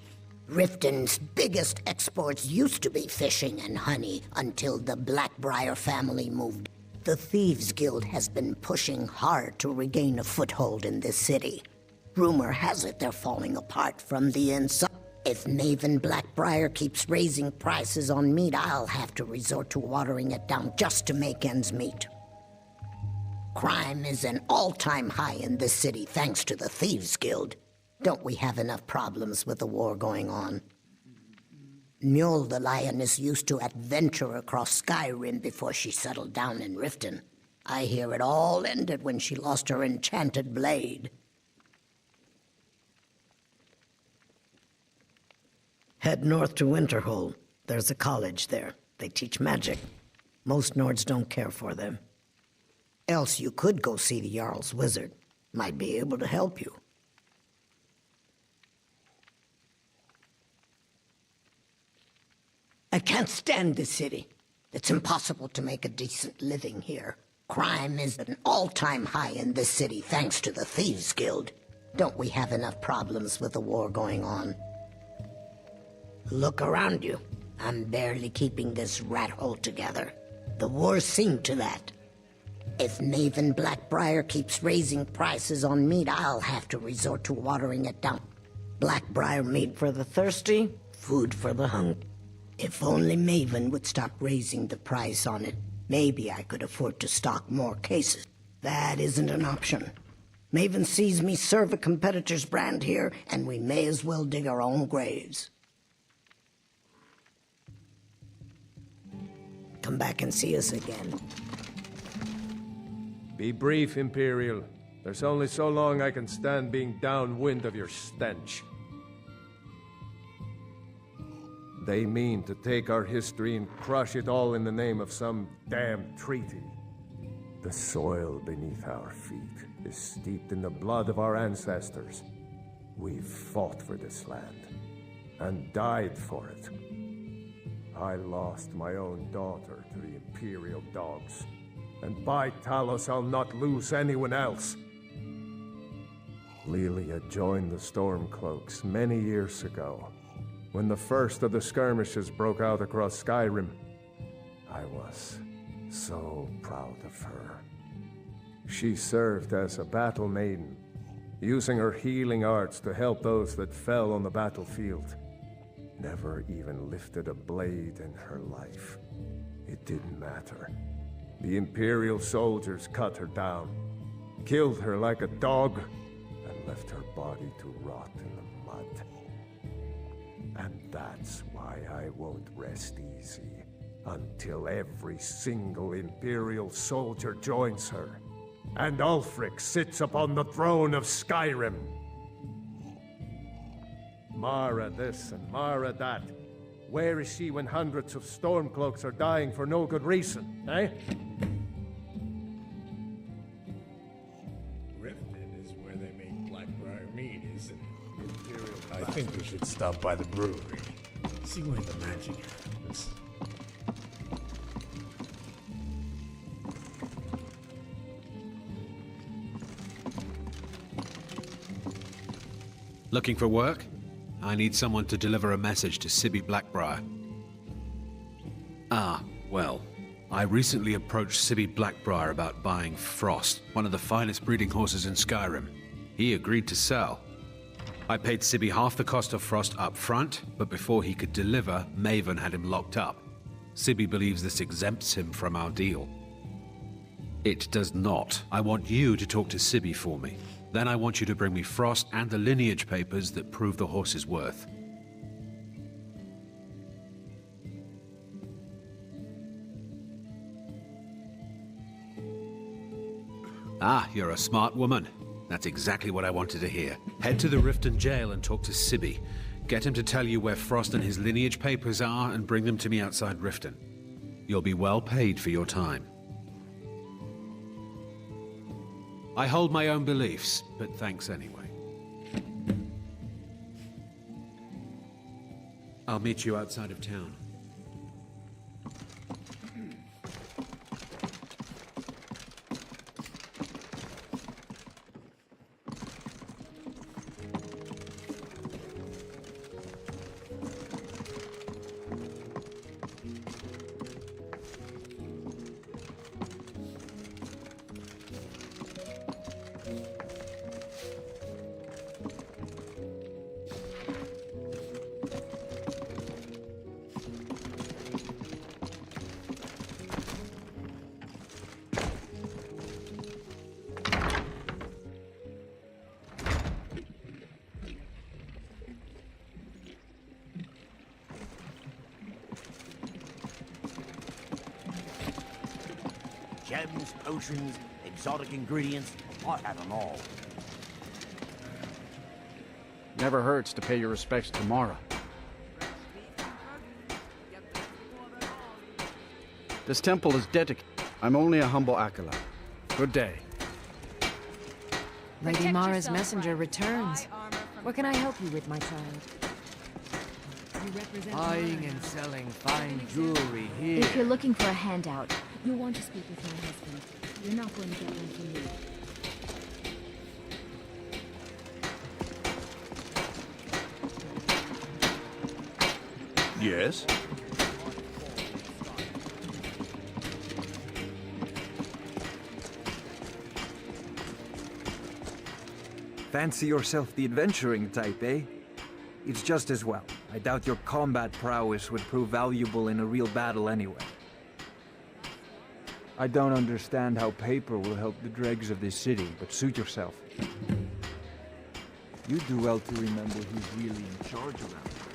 Riften's biggest exports used to be fishing and honey until the Blackbriar family moved. The Thieves Guild has been pushing hard to regain a foothold in this city. Rumor has it they're falling apart from the inside. If Maven Blackbriar keeps raising prices on meat, I'll have to resort to watering it down just to make ends meet. Crime is an all-time high in this city thanks to the Thieves Guild. Don't we have enough problems with the war going on? Mjol the Lioness used to adventure across Skyrim before she settled down in Riften. I hear it all ended when she lost her enchanted blade. Head north to Winterhold. There's a college there. They teach magic. Most Nords don't care for them. Else you could go see the Jarl's wizard. Might be able to help you. I can't stand this city. It's impossible to make a decent living here. Crime is at an all-time high in this city thanks to the Thieves Guild. Don't we have enough problems with the war going on? Look around you. I'm barely keeping this rat hole together. The war's seen to that. If Maven Blackbriar keeps raising prices on meat, I'll have to resort to watering it down. Blackbriar meat for the thirsty, food for the hungry. If only Maven would stop raising the price on it, maybe I could afford to stock more cases. That isn't an option. Maven sees me serve a competitor's brand here, and we may as well dig our own graves. Come back and see us again. Be brief, Imperial. There's only so long I can stand being downwind of your stench. They mean to take our history and crush it all in the name of some damn treaty. The soil beneath our feet is steeped in the blood of our ancestors. We've fought for this land and died for it. I lost my own daughter to the Imperial dogs, and by Talos I'll not lose anyone else. Lilia joined the Stormcloaks many years ago. When the first of the skirmishes broke out across Skyrim, I was so proud of her. She served as a battle maiden, using her healing arts to help those that fell on the battlefield. Never even lifted a blade in her life. It didn't matter. The Imperial soldiers cut her down, killed her like a dog, and left her body to rot in the mud. And that's why I won't rest easy until every single Imperial soldier joins her, and Ulfric sits upon the throne of Skyrim. Mara this and Mara that. Where is she when hundreds of Stormcloaks are dying for no good reason, eh? Riften is where they make Blackbriar meat, isn't it? I think we should stop by the brewery. See where the magic happens. Looking for work? I need someone to deliver a message to Sibby Blackbriar. Ah, well. I recently approached Sibby Blackbriar about buying Frost, one of the finest breeding horses in Skyrim. He agreed to sell. I paid Sibby half the cost of Frost up front, but before he could deliver, Maven had him locked up. Sibby believes this exempts him from our deal. It does not. I want you to talk to Sibby for me. Then I want you to bring me Frost and the lineage papers that prove the horse's worth. Ah, you're a smart woman. That's exactly what I wanted to hear. Head to the Riften jail and talk to Sibby. Get him to tell you where Frost and his lineage papers are and bring them to me outside Riften. You'll be well paid for your time. I hold my own beliefs, but thanks anyway. I'll meet you outside of town. Gems, potions, exotic ingredients, I have them all. Never hurts to pay your respects to Mara. This temple is dedicated. I'm only a humble acolyte. Good day. Lady Mara's messenger returns. What can I help you with, my child? Buying and selling fine jewelry here. If you're looking for a handout, you'll want to speak with my husband. You're not going to get one from me. Yes? Fancy yourself the adventuring type, eh? It's just as well. I doubt your combat prowess would prove valuable in a real battle anyway. I don't understand how paper will help the dregs of this city, but suit yourself. You do well to remember who's really in charge around here.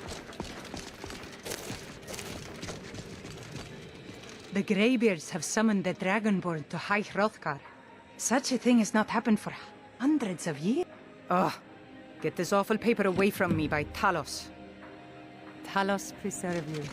The Greybeards have summoned the Dragonborn to High Hrothgar. Such a thing has not happened for hundreds of years. Ugh. Get this awful paper away from me by Talos. Talos preserve you.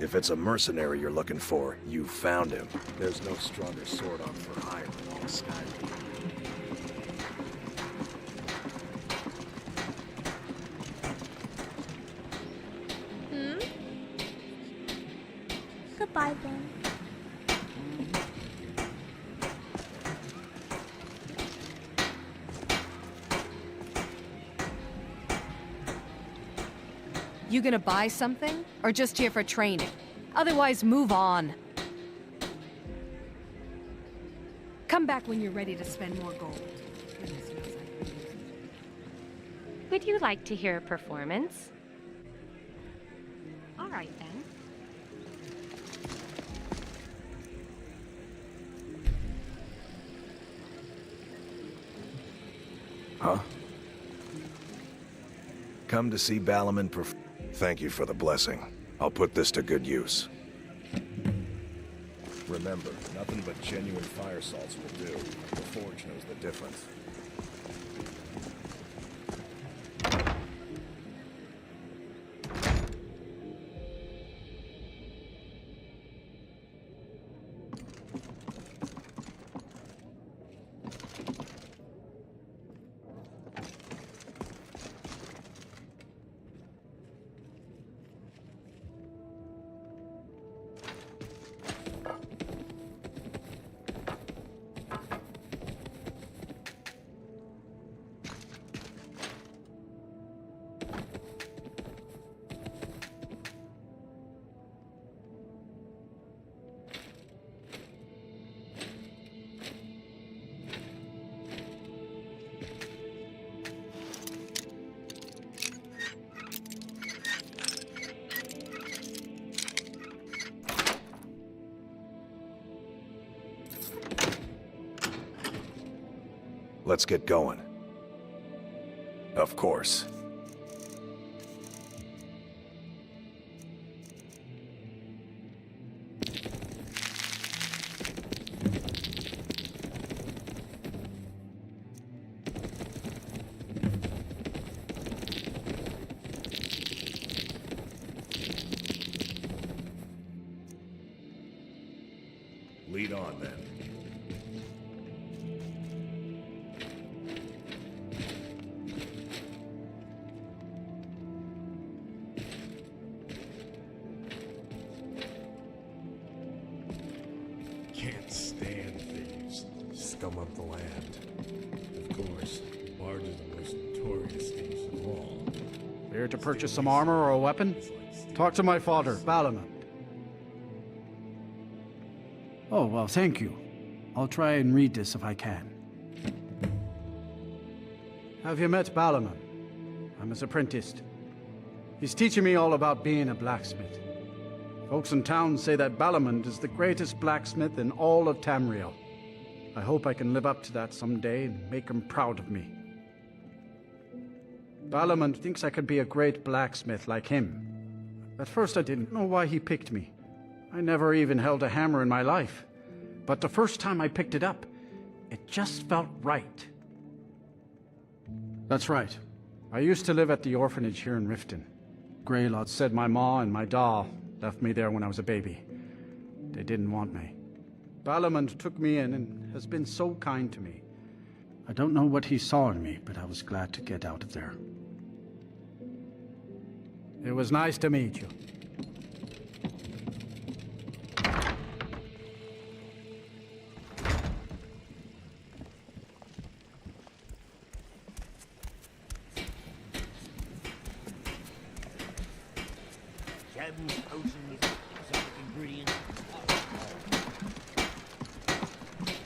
If it's a mercenary you're looking for, you found him. There's no stronger sword on for hire in all Skyrim. Goodbye, then. You gonna buy something? Or just here for training? Otherwise, move on. Come back when you're ready to spend more gold. Would you like to hear a performance? All right, then. Huh? Come to see Balaman Thank you for the blessing. I'll put this to good use. Remember, nothing but genuine fire salts will do. The Forge knows the difference. Let's get going. Of course. Lead on, then. Can't stand thieves. Scum of the land. Of course, Bard is the most notorious thieves of all. Here to purchase some armor or a weapon? Talk to my father, Balaman. Oh, well, thank you. I'll try and read this if I can. Have you met Balaman? I'm his apprentice. He's teaching me all about being a blacksmith. Folks in town say that Balaman is the greatest blacksmith in all of Tamriel. I hope I can live up to that someday and make him proud of me. Balaman thinks I could be a great blacksmith like him. At first I didn't know why he picked me. I never even held a hammer in my life. But the first time I picked it up, it just felt right. That's right. I used to live at the orphanage here in Riften. Greylot said my ma and my da left me there when I was a baby. They didn't want me. Balaman took me in and has been so kind to me. I don't know what he saw in me, but I was glad to get out of there. It was nice to meet you.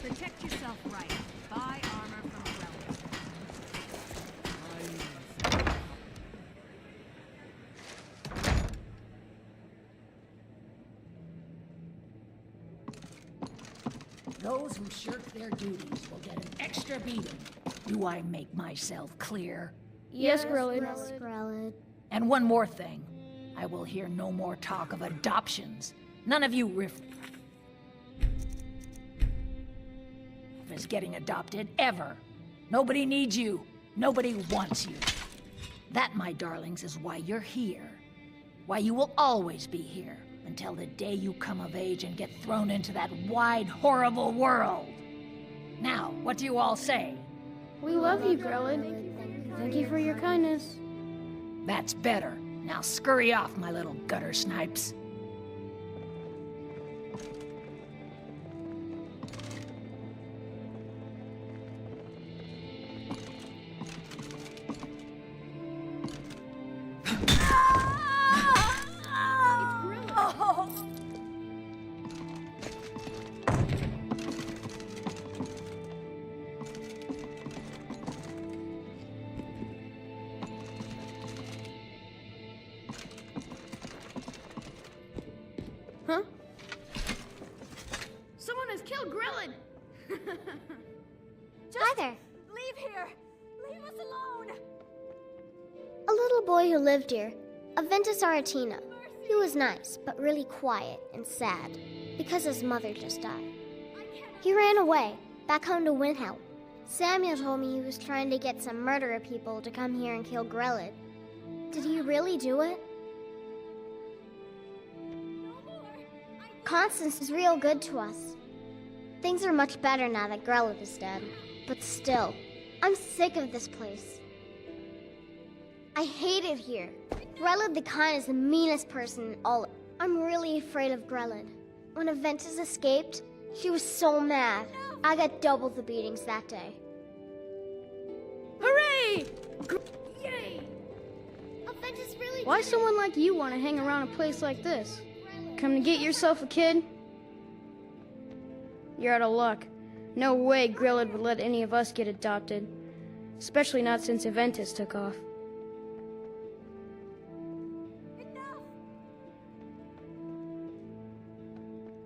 Protect yourself right. Buy armor from Those who shirk their duties will get an extra beating. Do I make myself clear? Yes, Grillin. And one more thing. I will hear no more talk of adoptions. None of you is getting adopted, ever. Nobody needs you. Nobody wants you. That, my darlings, is why you're here. Why you will always be here, until the day you come of age and get thrown into that wide, horrible world. Now, what do you all say? We love you, Grillin. Thank you for your kindness. That's better. Now scurry off, my little gutter snipes. Huh? Someone has killed Grillin! Hi there. Leave here! Leave us alone! A little boy who lived here, Aventus Aratina. He was nice, but really quiet and sad, because his mother just died. He ran away, back home to Windhelm. Samuel told me he was trying to get some murderer people to come here and kill Grelid. Did he really do it? Constance is real good to us. Things are much better now that Grelid is dead. But still, I'm sick of this place. I hate it here. Grelid the Kind is the meanest person in all. I'm really afraid of Grelid. When Aventus escaped, she was so mad. I got double the beatings that day. Hooray! Yay! Aventus really Why someone like you want to hang around a place like this? Come to get yourself a kid? You're out of luck. No way Grelid would let any of us get adopted. Especially not since Aventus took off.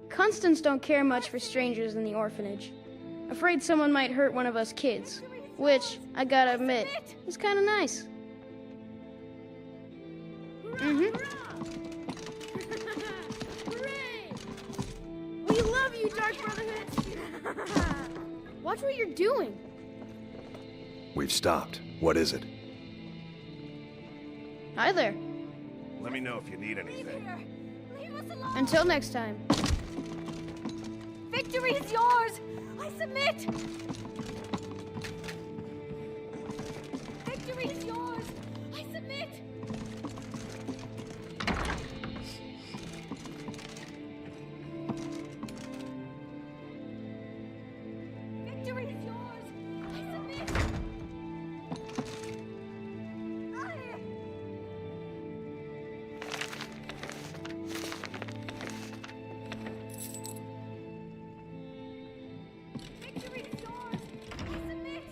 Constance don't care much for strangers in the orphanage. Afraid someone might hurt one of us kids. Which, I gotta admit, is kinda nice. Mm-hmm. We love you, Dark Brotherhood! Watch what you're doing. We've stopped. What is it? Hi there. Let me know if you need anything. Until next time. Victory is yours! I submit! Victory is yours! I submit! Victory is yours! I submit! Victory is yours! I submit!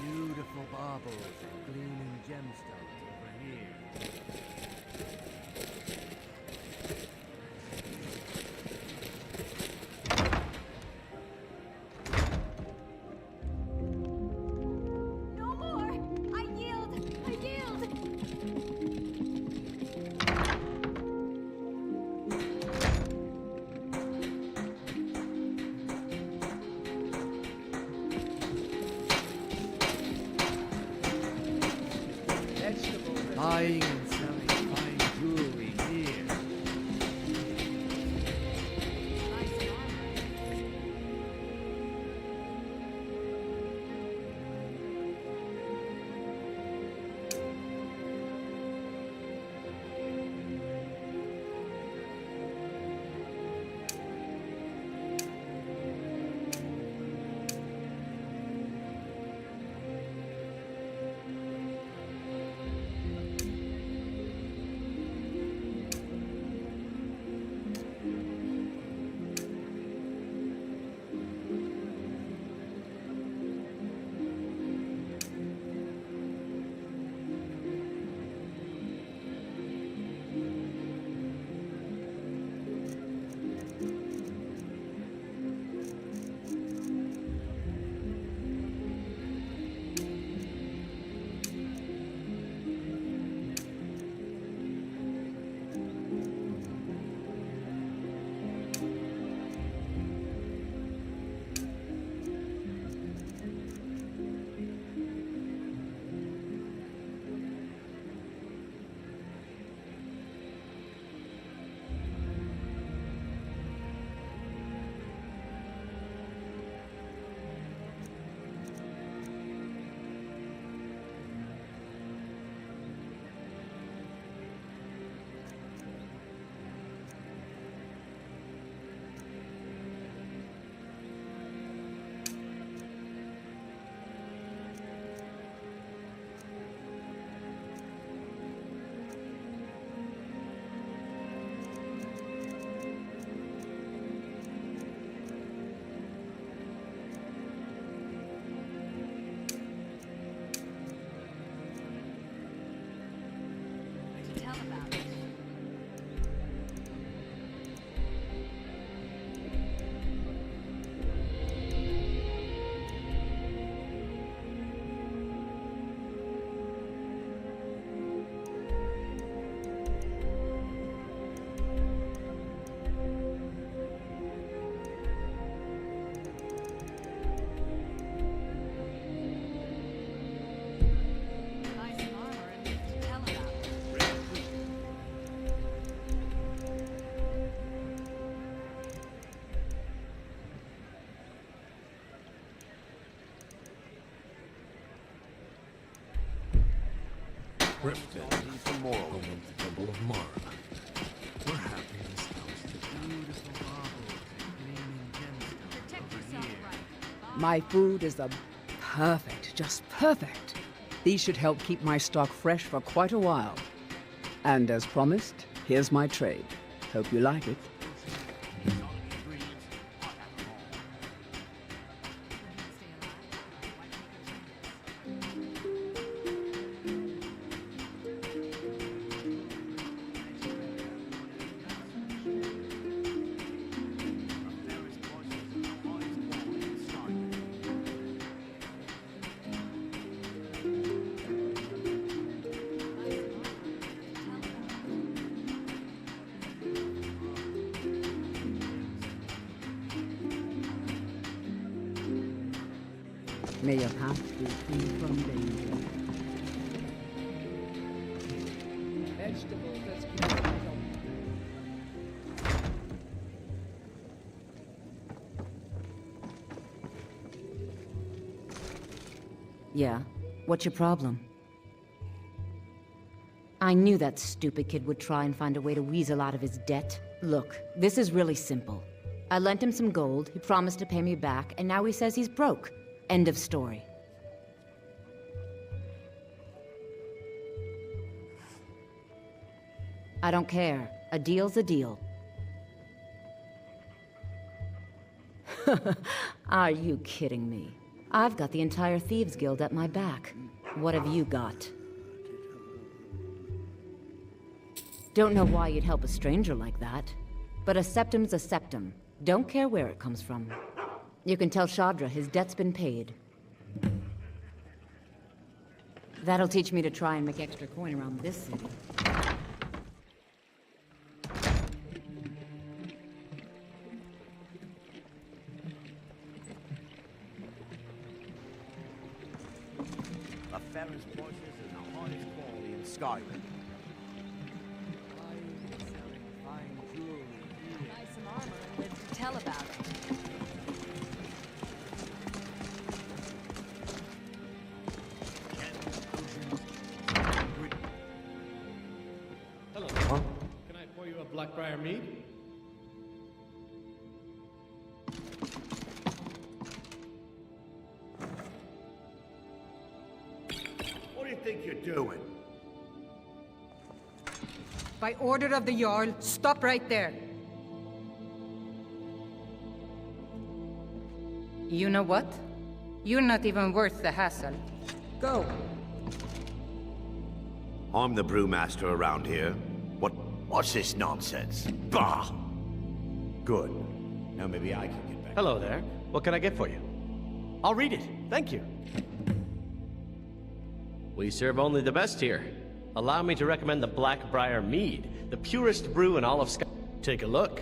Beautiful baubles and gleaming gemstones over here. No more! I yield! I yield! Buying and selling fine jewelry here. Riften, home of the Temple of Mara. We're happy in this house. My food is perfect, just perfect. These should help keep my stock fresh for quite a while. And as promised, here's my trade. Hope you like it. May your path be free from danger. Vegetables, let's keep it going. Yeah? What's your problem? I knew that stupid kid would try and find a way to weasel out of his debt. Look, this is really simple. I lent him some gold, he promised to pay me back, and now he says he's broke. End of story. I don't care. A deal's a deal. Are you kidding me? I've got the entire Thieves Guild at my back. What have you got? Don't know why you'd help a stranger like that, but a septum's a septum. Don't care where it comes from. You can tell Shadra his debt's been paid. That'll teach me to try and make extra coin around this city. The fairest voices and the highest quality in Skyrim. Buy some armor and live to tell about it. Hello. Huh? Can I pour you a Blackbriar mead? What do you think you're doing? By order of the Jarl, stop right there. You know what? You're not even worth the hassle. Go. I'm the brewmaster around here. What's this nonsense? Bah! Good. Now maybe I can get back. Hello there. What can I get for you? I'll read it. Thank you. We serve only the best here. Allow me to recommend the Blackbriar Mead, the purest brew in all of Sky. Take a look.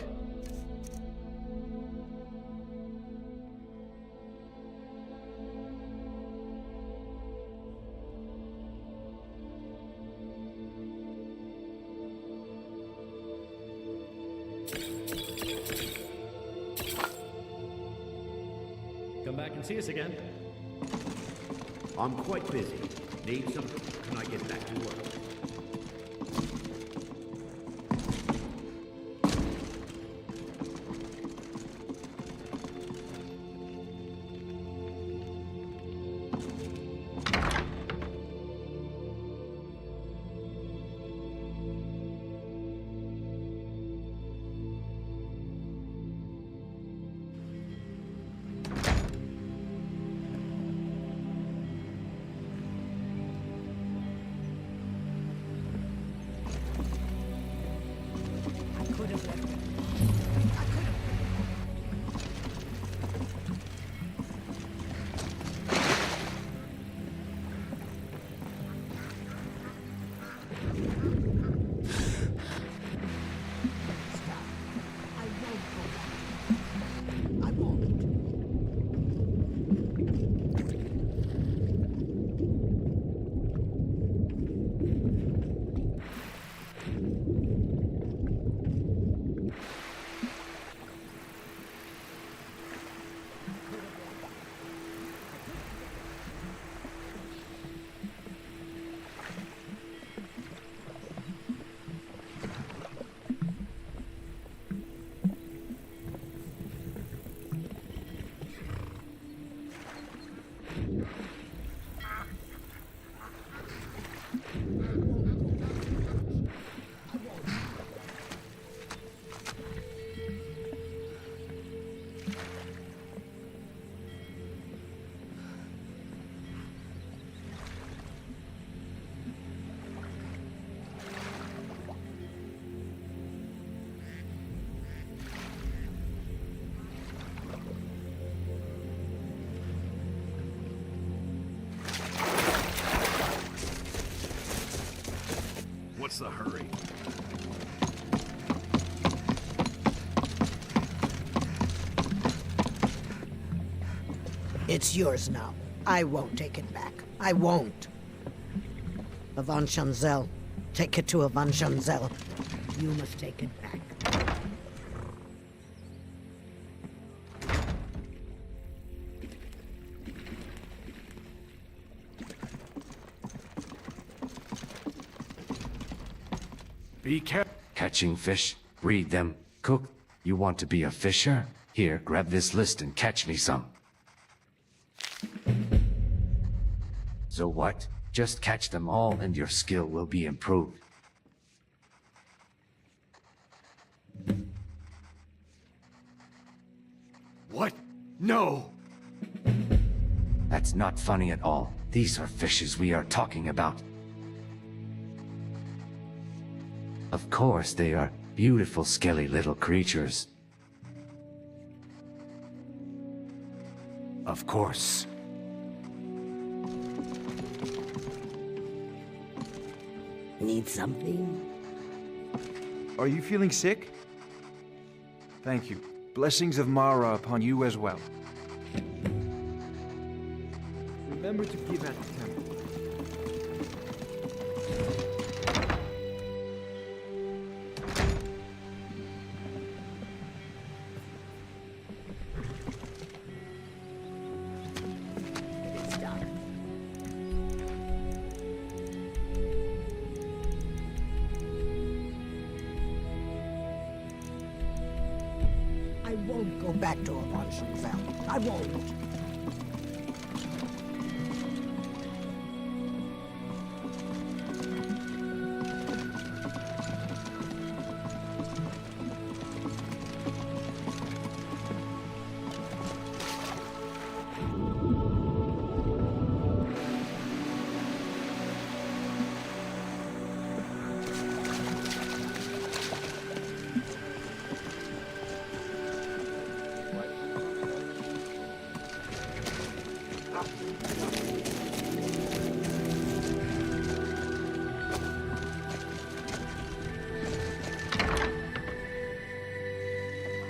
Come back and see us again. I'm quite busy. Need some? Can I get back to work? What's the hurry? It's yours now. I won't take it back. I won't. Avant Shanzel. Take it to Avant Shanzel. You must take it back. Be careful. Catching fish, breed them, cook. You want to be a fisher? Here, grab this list and catch me some. So what? Just catch them all and your skill will be improved. What? No! That's not funny at all. These are fishes we are talking about. Of course, they are beautiful, scaly little creatures. Of course. Need something? Are you feeling sick? Thank you. Blessings of Mara upon you as well. Remember to give at the temple. I won't go back to Avant Shanzel. I won't.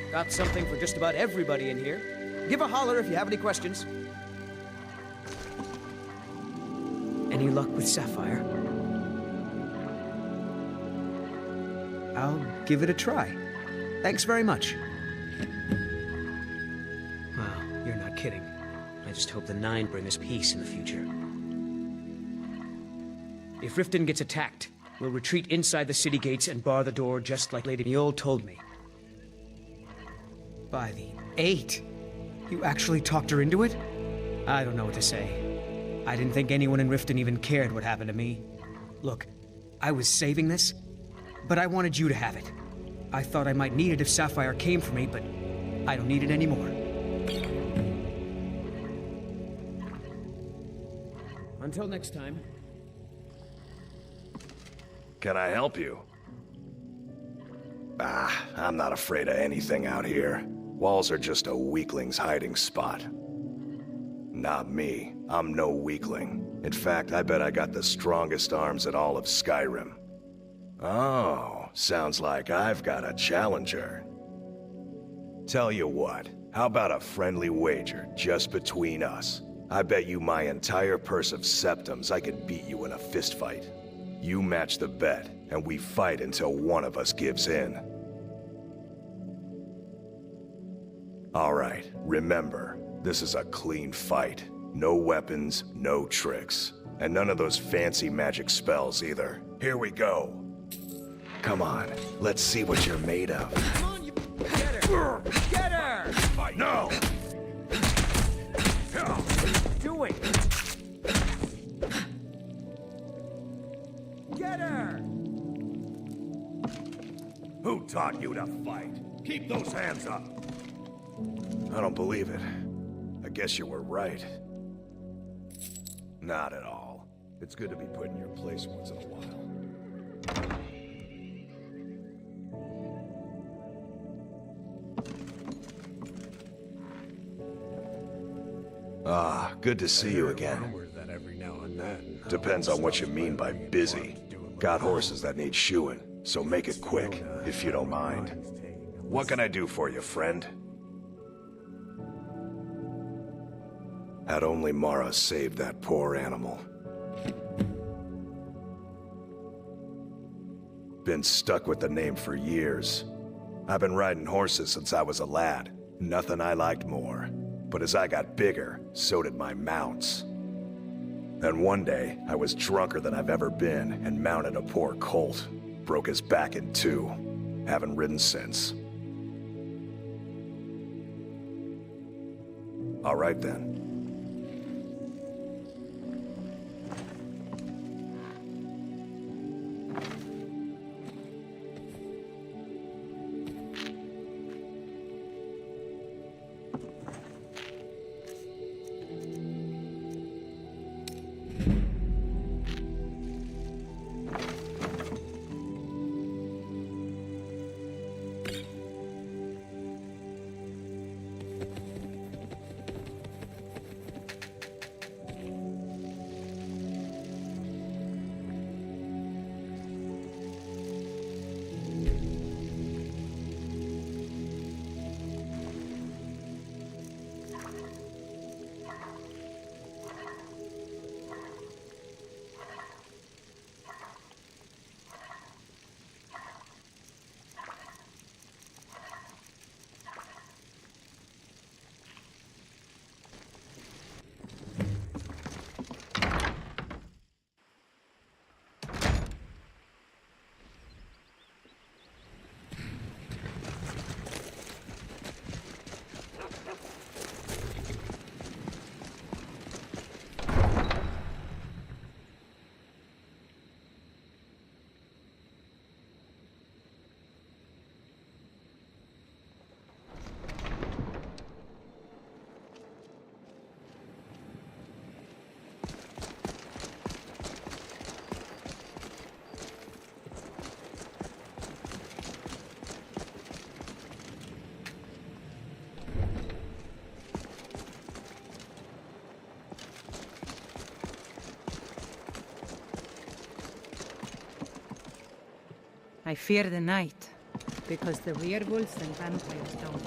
Got something for just about everybody in here. Give a holler if you have any questions. Any luck with Sapphire? I'll give it a try. Thanks very much. Wow, you're not kidding. I just hope the Nine bring us peace in the future. If Riften gets attacked, we'll retreat inside the city gates and bar the door just like Lady Niol told me. By the 8? You actually talked her into it? I don't know what to say. I didn't think anyone in Riften even cared what happened to me. Look, I was saving this, but I wanted you to have it. I thought I might need it if Sapphire came for me, but I don't need it anymore. Until next time. Can I help you? I'm not afraid of anything out here. Walls are just a weakling's hiding spot. Not me. I'm no weakling. In fact, I bet I got the strongest arms in all of Skyrim. Oh, sounds like I've got a challenger. Tell you what, how about a friendly wager just between us? I bet you my entire purse of septums I could beat you in a fistfight. You match the bet, and we fight until one of us gives in. All right, remember, this is a clean fight. No weapons, no tricks. And none of those fancy magic spells either. Here we go. Come on, let's see what you're made of. Come on, you... Get her! Get her! Fight. No! Do it! Get her! Who taught you to fight? Keep those hands up! I don't believe it. I guess you were right. Not at all. It's good to be put in your place once in a while. Good to see you again. That every now and then. Depends on what you mean by busy. Doing Got horses that need shoeing, so make it quick, if you don't mind. What can I do for you, friend? Had only Mara saved that poor animal. Been stuck with the name for years. I've been riding horses since I was a lad. Nothing I liked more. But as I got bigger, so did my mounts. Then one day, I was drunker than I've ever been and mounted a poor colt. Broke his back in two. Haven't ridden since. All right then. I fear the night, because the werewolves and vampires don't.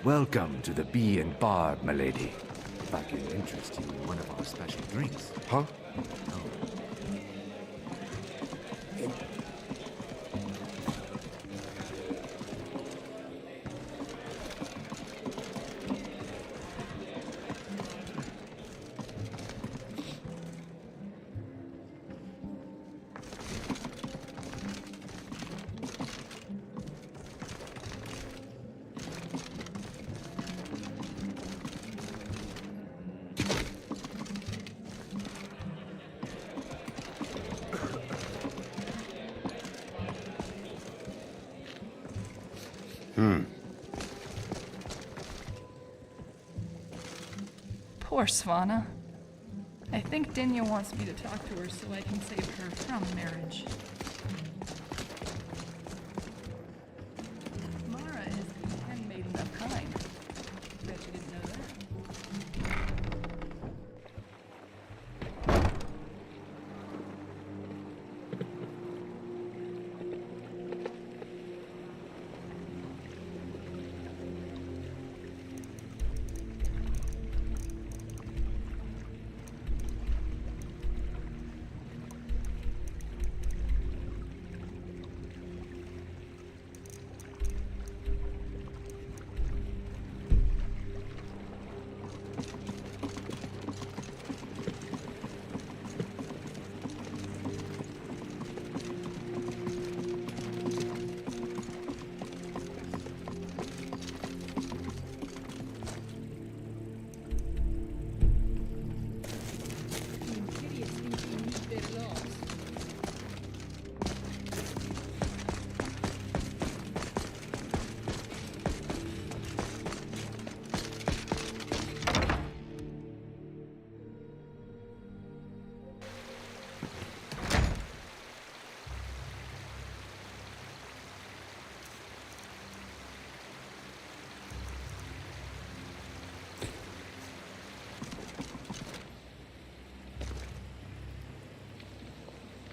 Welcome to the Bee and Barb, milady. If I can interest you in one of our special drinks. Huh? Poor Svanna. I think Dinya wants me to talk to her so I can save her from marriage. Mara is the handmaiden of Kine. Bet you didn't know that.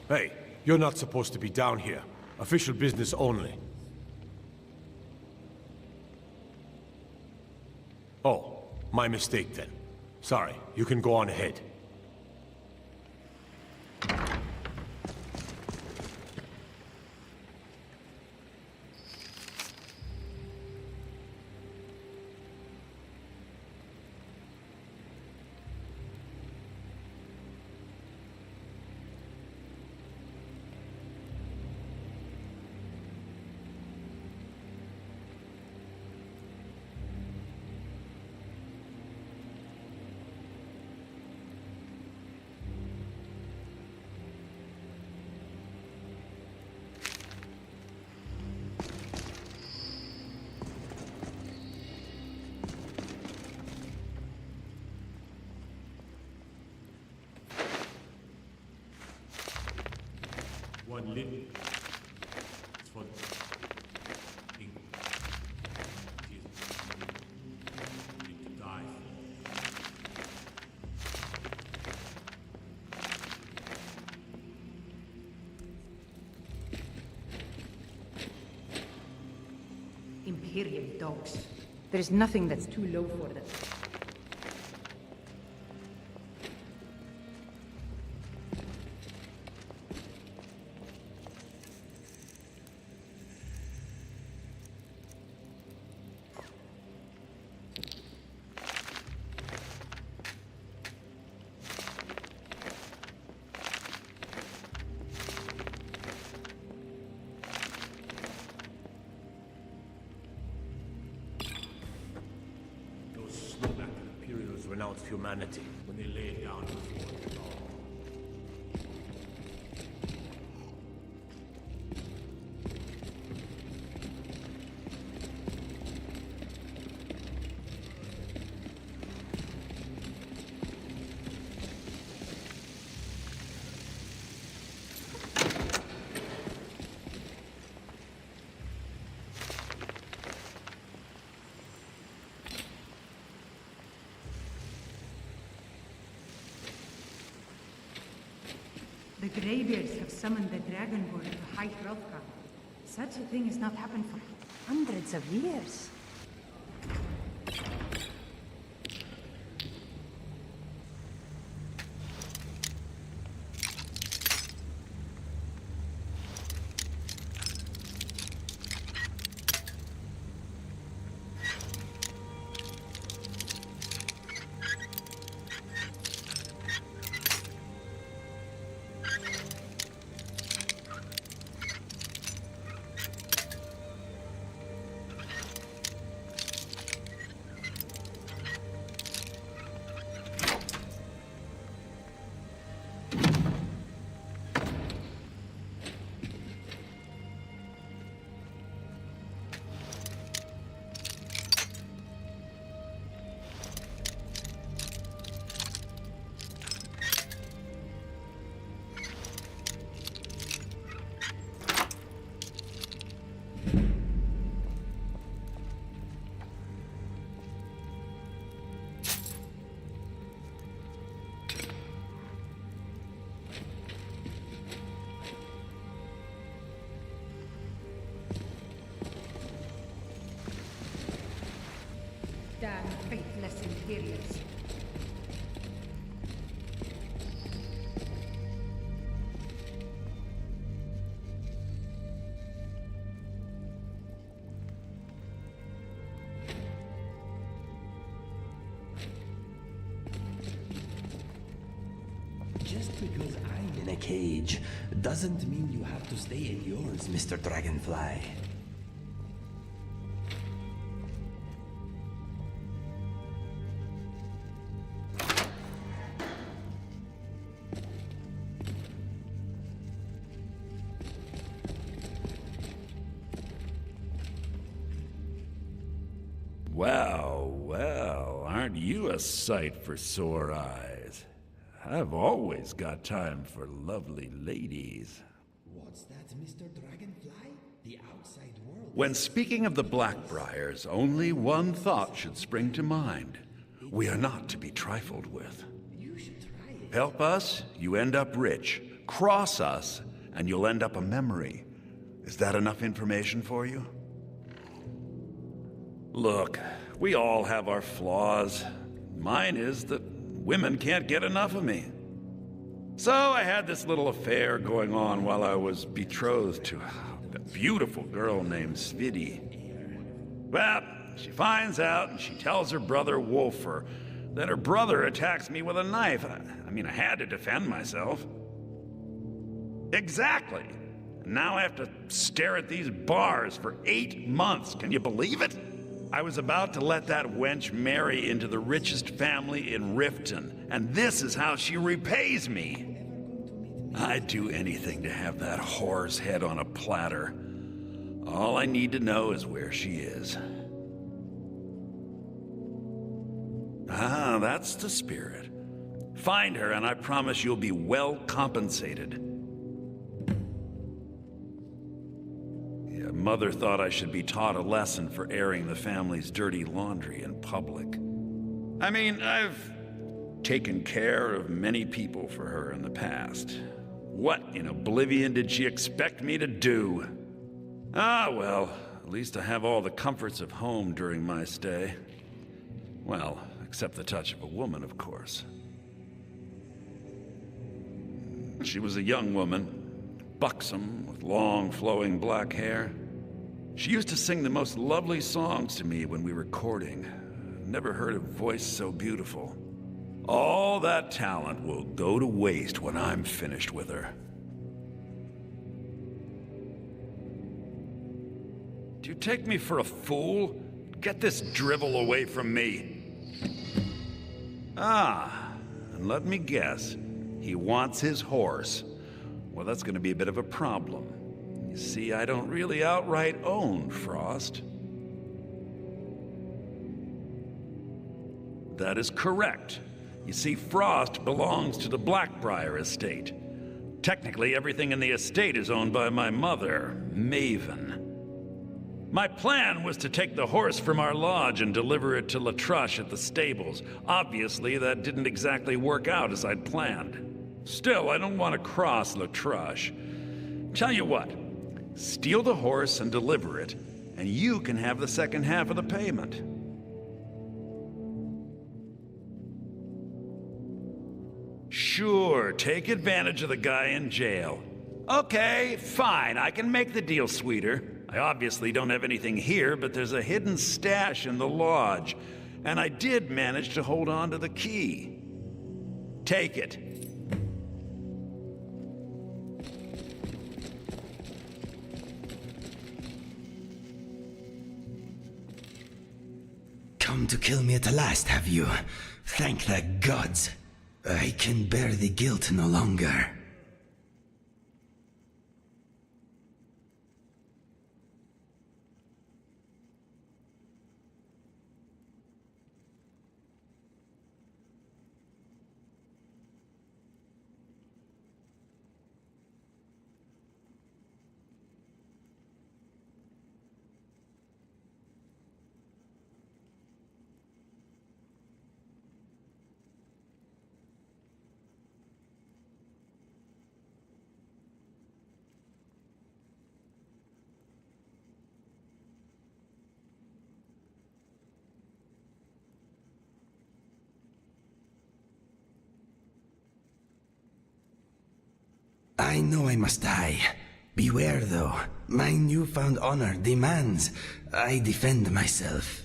Hey, you're not supposed to be down here. Official business only. Oh, my mistake then. Sorry, you can go on ahead. One little. It's for king. Need to die. Imperial dogs. There's nothing that's too low for them. Renounced humanity when they lay it down before the law. The Greybeards have summoned the Dragonborn to High Hrothgar. Such a thing has not happened for hundreds of years. Damn faithless Imperials. Just because I'm in a cage doesn't mean you have to stay in yours, Mr. Dragonfly. Well, well, aren't you a sight for sore eyes? I've always got time for lovely ladies. What's that, Mr. Dragonfly? The outside world... When speaking of the Blackbriars, only one thought should spring to mind. We are not to be trifled with. You should try it. Help us, you end up rich. Cross us, and you'll end up a memory. Is that enough information for you? Look, we all have our flaws. Mine is that women can't get enough of me. So I had this little affair going on while I was betrothed to a beautiful girl named Svidi. Well, she finds out and she tells her brother Wolfer that her brother attacks me with a knife. I mean, I had to defend myself. Exactly. And now I have to stare at these bars for 8 months. Can you believe it? I was about to let that wench marry into the richest family in Riften, and this is how she repays me. I'd do anything to have that whore's head on a platter. All I need to know is where she is. Ah, that's the spirit. Find her, and I promise you'll be well compensated. Mother thought I should be taught a lesson for airing the family's dirty laundry in public. I mean, I've taken care of many people for her in the past. What in oblivion did she expect me to do? Ah, well, at least I have all the comforts of home during my stay. Well, except the touch of a woman, of course. She was a young woman, buxom, with long, flowing black hair. She used to sing the most lovely songs to me when we were courting. Never heard a voice so beautiful. All that talent will go to waste when I'm finished with her. Do you take me for a fool? Get this drivel away from me. Ah, and let me guess. He wants his horse. Well, that's going to be a bit of a problem. You see, I don't really outright own Frost. That is correct. You see, Frost belongs to the Blackbriar estate. Technically, everything in the estate is owned by my mother, Maven. My plan was to take the horse from our lodge and deliver it to Latrush at the stables. Obviously, that didn't exactly work out as I'd planned. Still, I don't want to cross Latrush. Tell you what, steal the horse and deliver it, and you can have the second half of the payment. Sure, take advantage of the guy in jail. Okay, fine, I can make the deal sweeter. I obviously don't have anything here, but there's a hidden stash in the lodge, and I did manage to hold on to the key. Take it. Come to kill me at last, have you? Thank the gods. I can bear the guilt no longer. I know I must die. Beware, though. My newfound honor demands I defend myself.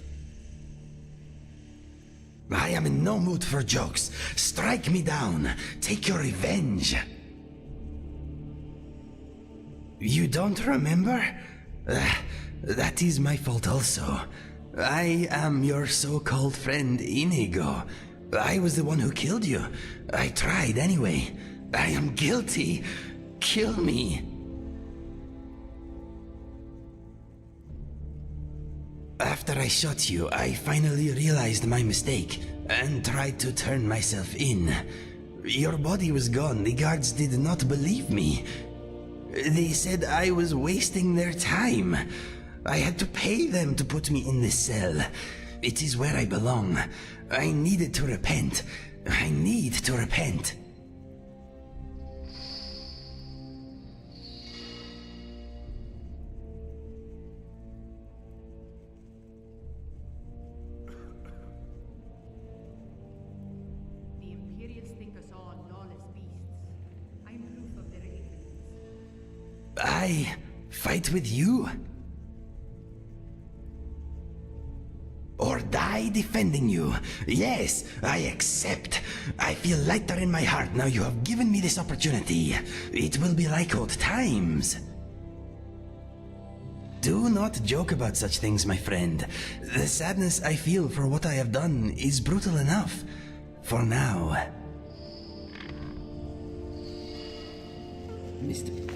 I am in no mood for jokes. Strike me down. Take your revenge. You don't remember? That is my fault also. I am your so-called friend Inigo. I was the one who killed you. I tried anyway. I am guilty. Kill me. After I shot you, I finally realized my mistake and tried to turn myself in. Your body was gone. The guards did not believe me. They said I was wasting their time. I had to pay them to put me in this cell. It is where I belong. I needed to repent. I need to repent. I fight with you? Or die defending you? Yes, I accept. I feel lighter in my heart now you have given me this opportunity. It will be like old times. Do not joke about such things, my friend. The sadness I feel for what I have done is brutal enough. For now. Mr.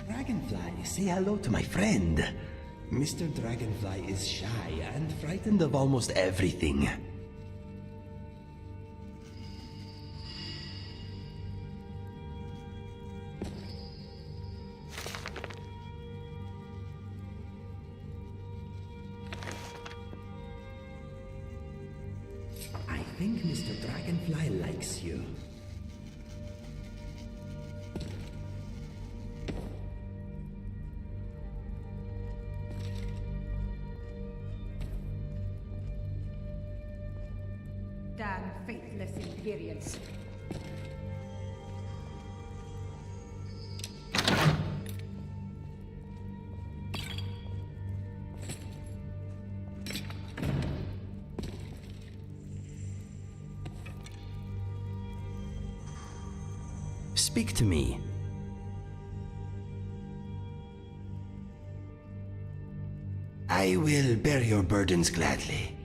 Dragonfly, say hello to my friend. Mr. Dragonfly is shy and frightened of almost everything. fix you. Damn faithless Imperials. Speak to me. I will bear your burdens gladly.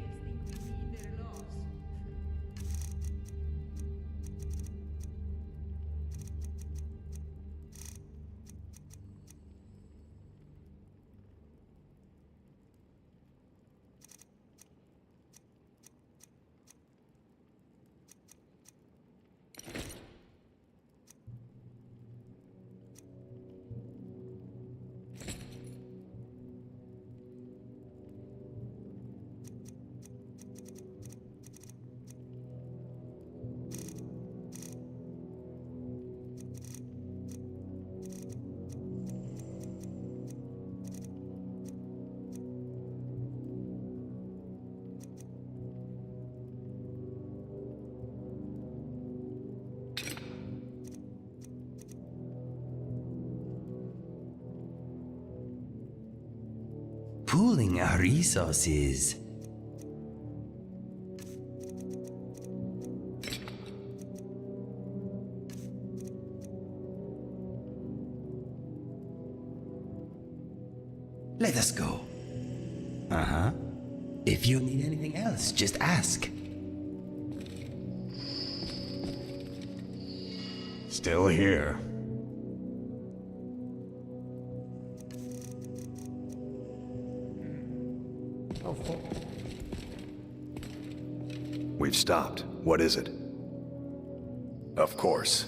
Pooling our resources. Let us go. Uh-huh. If you need anything else, just ask. Still here. We've stopped. What is it? Of course.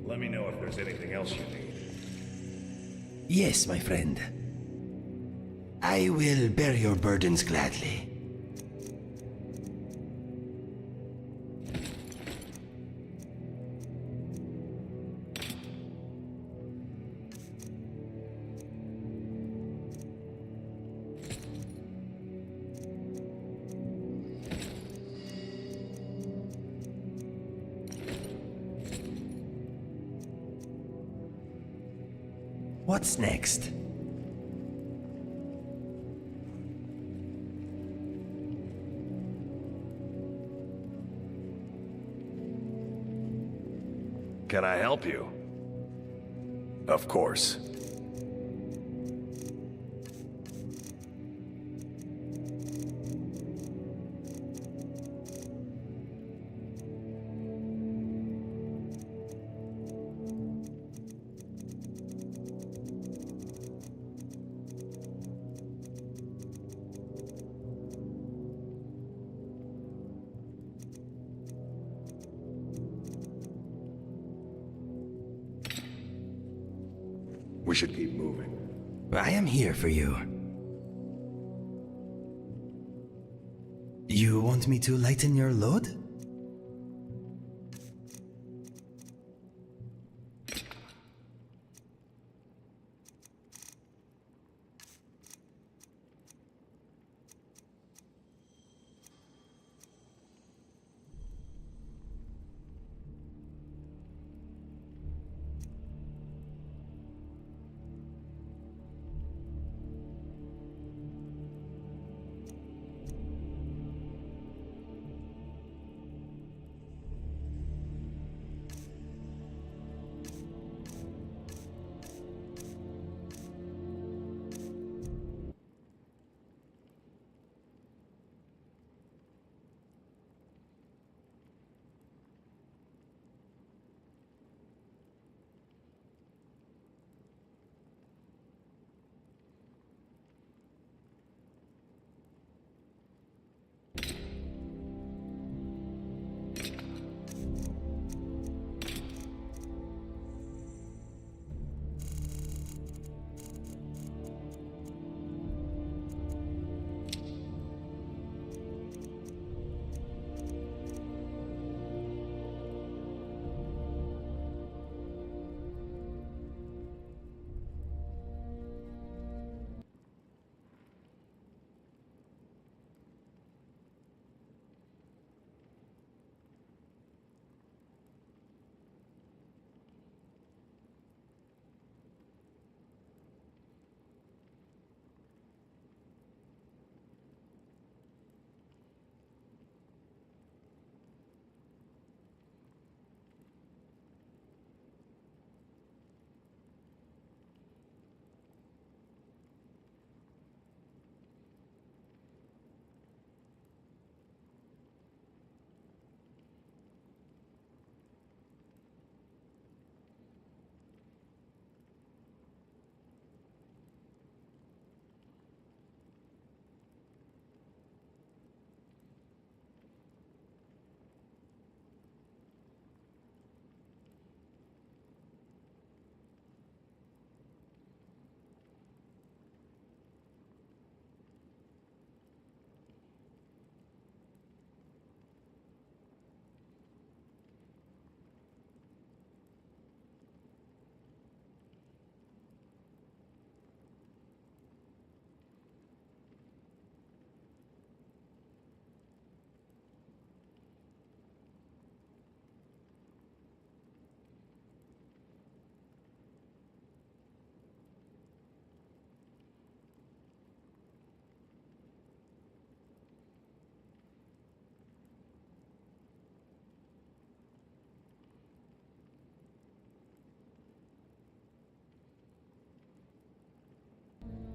Let me know if there's anything else you need. Yes, my friend. I will bear your burdens gladly. What's next? Can I help you? Of course. We should keep moving. I am here for you. You want me to lighten your load?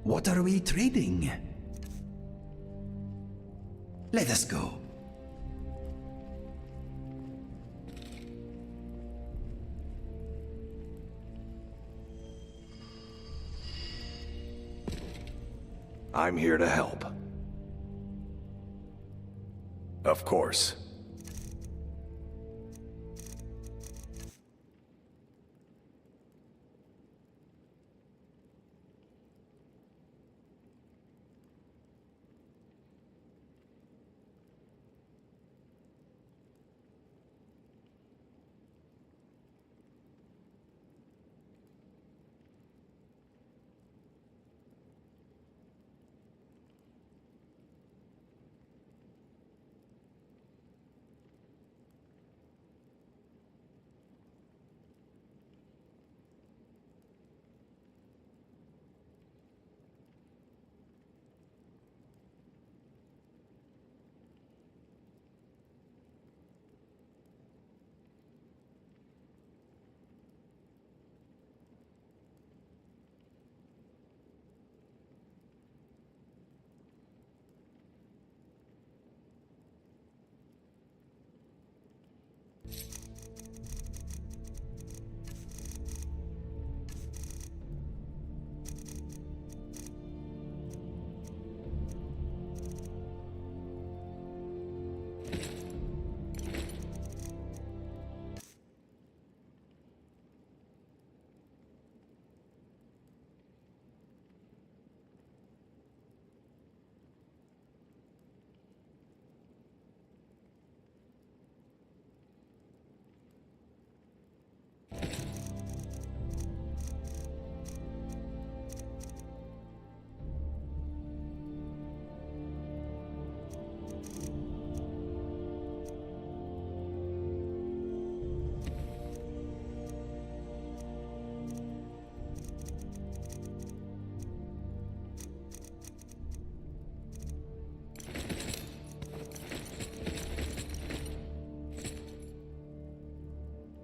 What are we trading? Let us go. I'm here to help. Of course.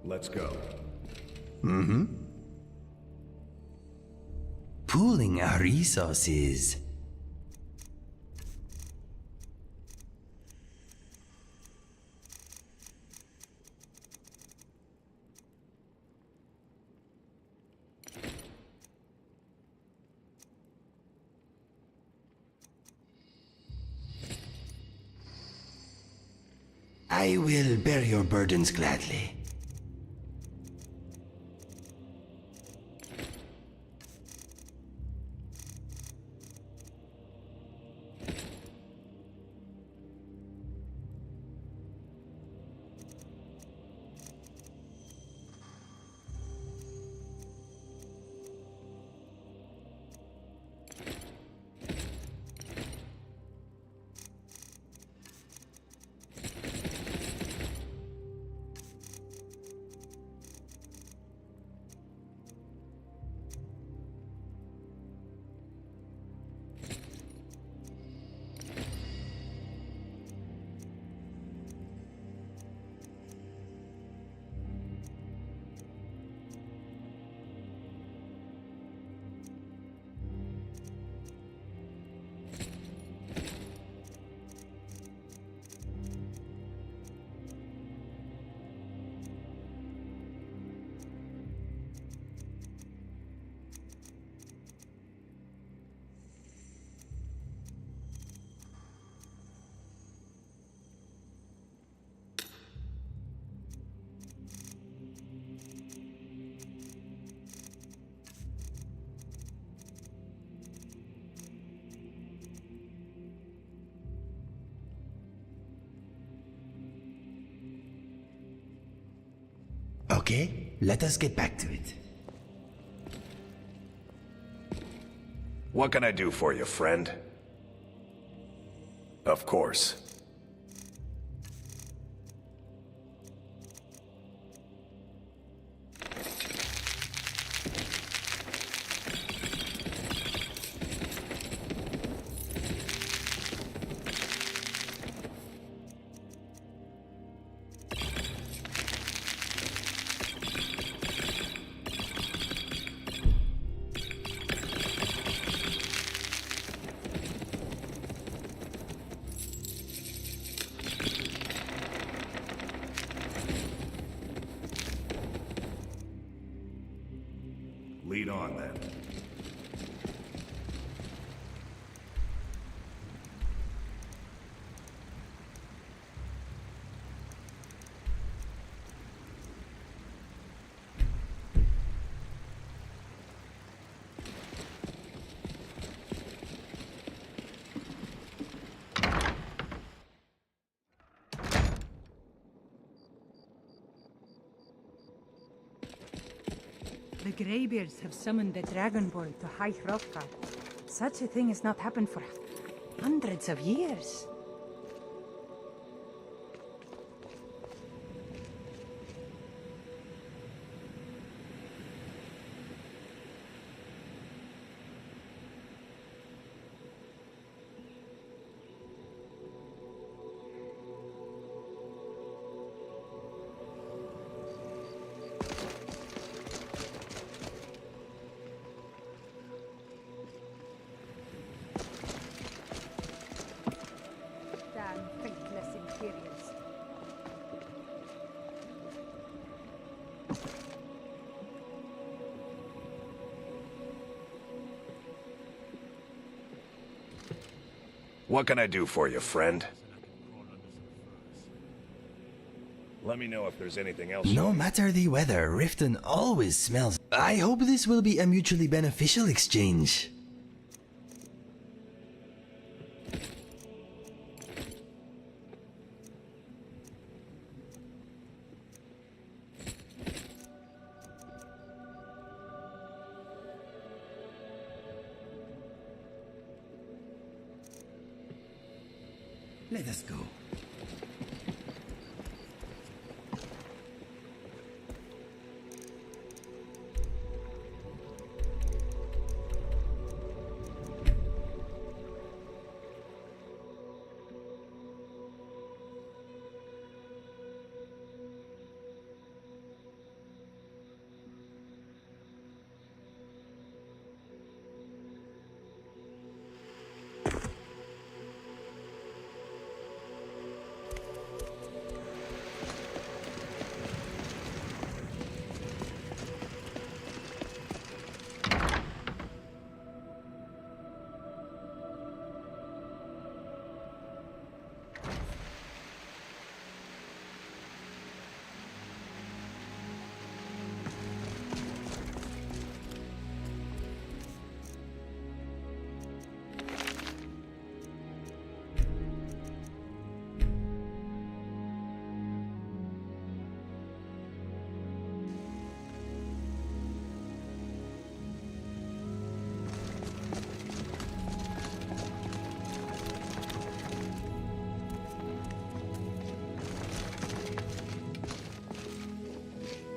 Let's go. Mm-hmm. Pooling our resources. I will bear your burdens gladly. Okay, let us get back to it. What can I do for you, friend? Of course. Lead on, then. The Greybeards have summoned the Dragonborn to High Hrothgar. Such a thing has not happened for hundreds of years. What can I do for you, friend? Let me know if there's anything else. No matter the weather, Riften always smells. I hope this will be a mutually beneficial exchange. Let us go.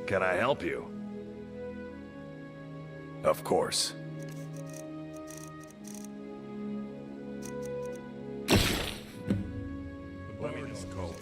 Can I help you? Of course. Let me just go.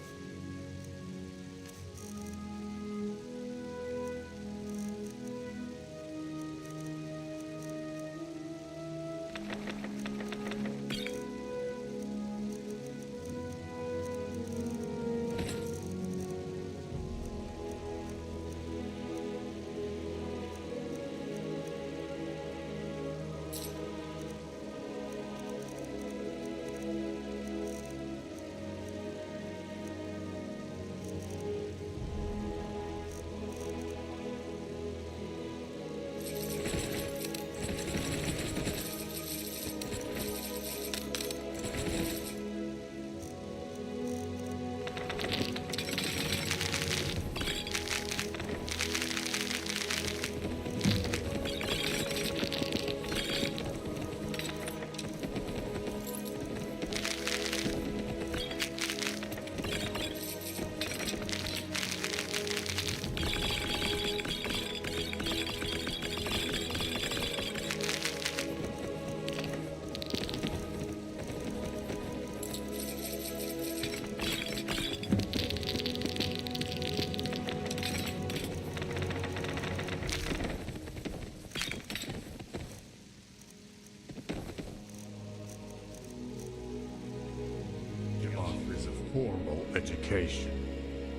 Formal education.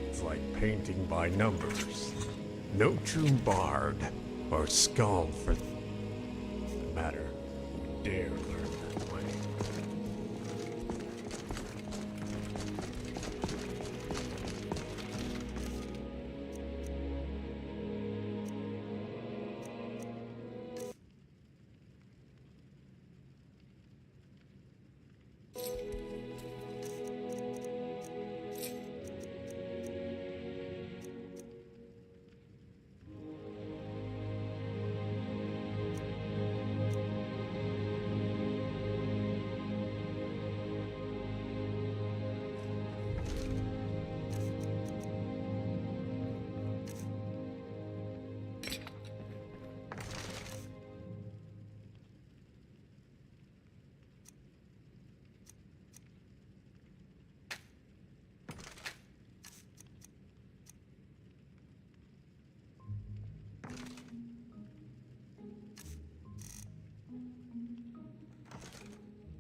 It's like painting by numbers. No true bard Or skull, for the matter, who dare learn that way.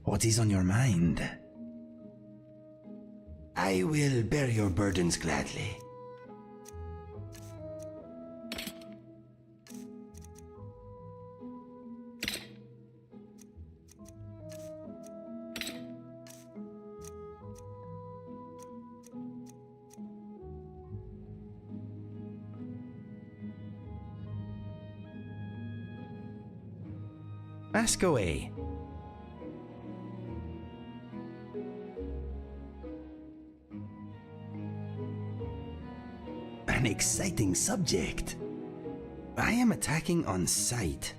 What is on your mind? I will bear your burdens gladly. Ask away. An exciting subject. I am attacking on sight.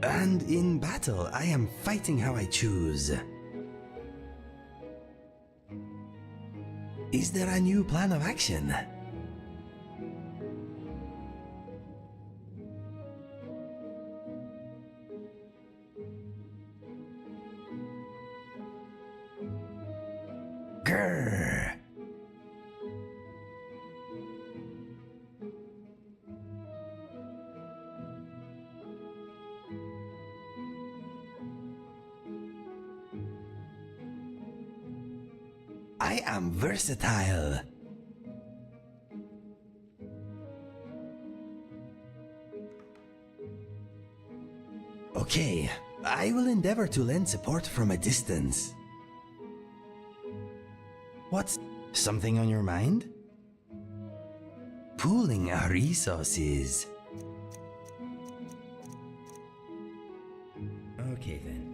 And in battle, I am fighting how I choose. Is there a new plan of action? Grrr. I am versatile. Okay, I will endeavor to lend support from a distance. What's something on your mind? Pooling our resources. Okay then.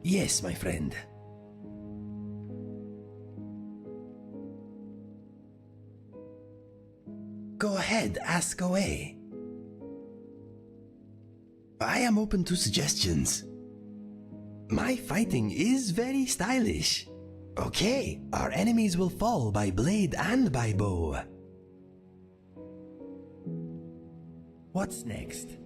Yes, my friend. Go ahead, ask away. I am open to suggestions. My fighting is very stylish. Okay, our enemies will fall by blade and by bow. What's next?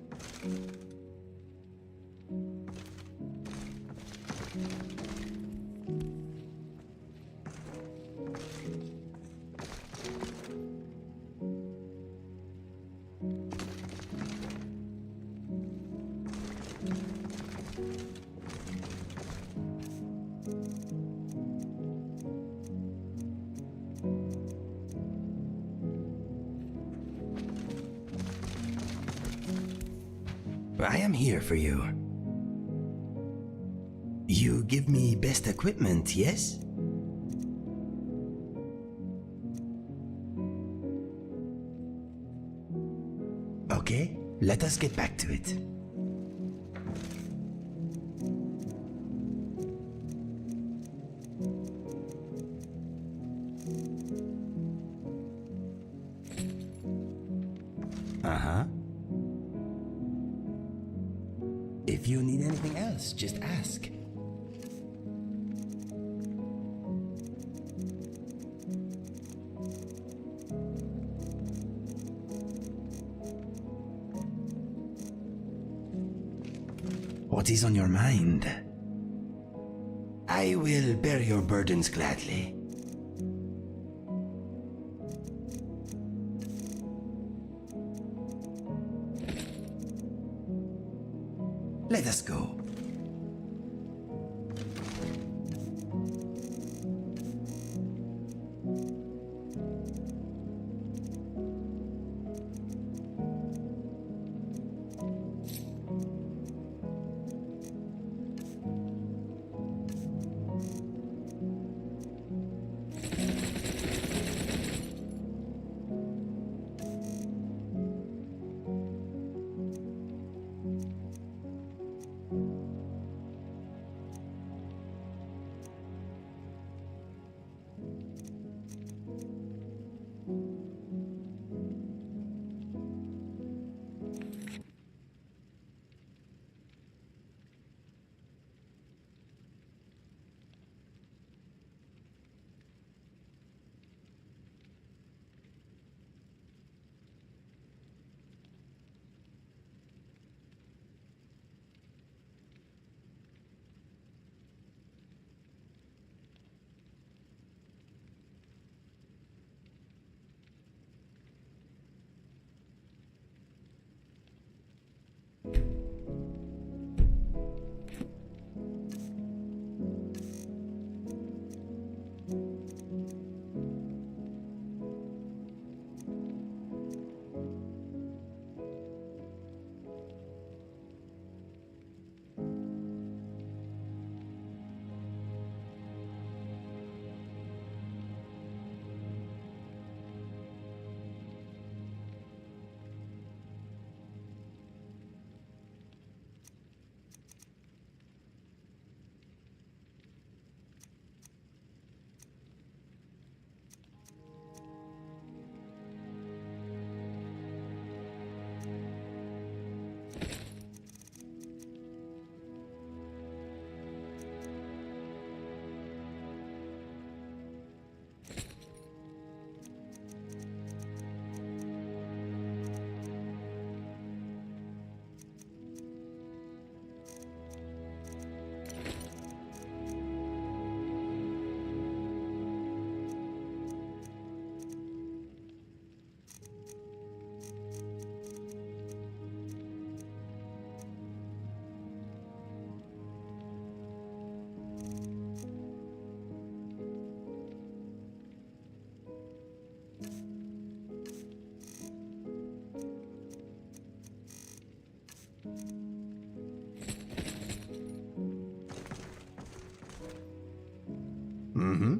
I am here for you. You give me best equipment, yes? Okay, let us get back to it. Uh-huh. If you need anything else, just ask. What is on your mind? I will bear your burdens gladly. Let us go. Mm-hmm.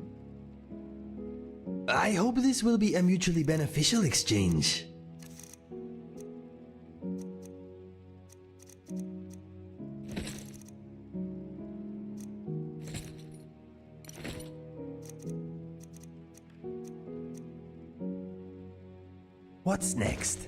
I hope this will be a mutually beneficial exchange. What's next?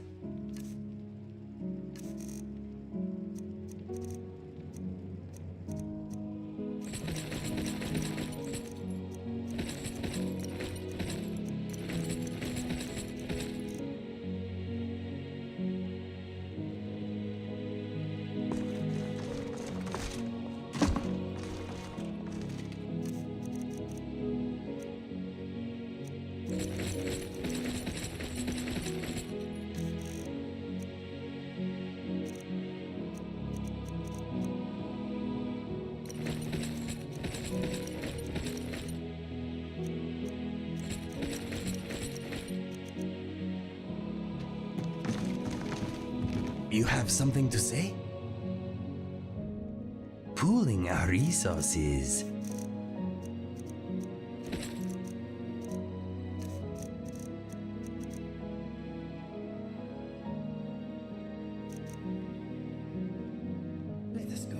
You have something to say? Pooling our resources. Let us go.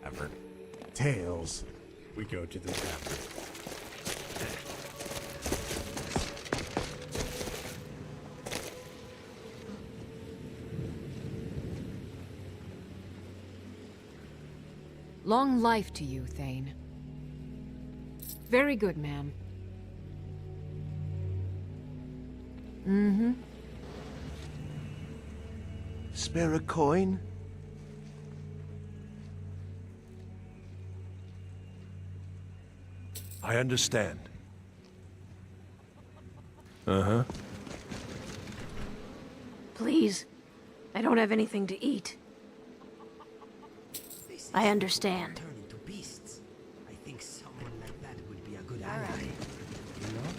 tavern. Tails, we go to the tavern. Long life to you, Thane. Very good, ma'am. Mm-hmm. Spare a coin? I understand. Uh-huh. Please. I don't have anything to eat. I understand. Turn into beasts. I think someone like that would be a good ally. You know?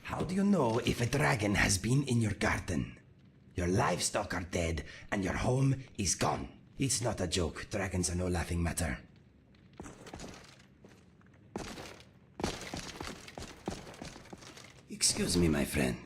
How do you know if a dragon has been in your garden? Your livestock are dead, and your home is gone. It's not a joke. Dragons are no laughing matter. Excuse me, my friend.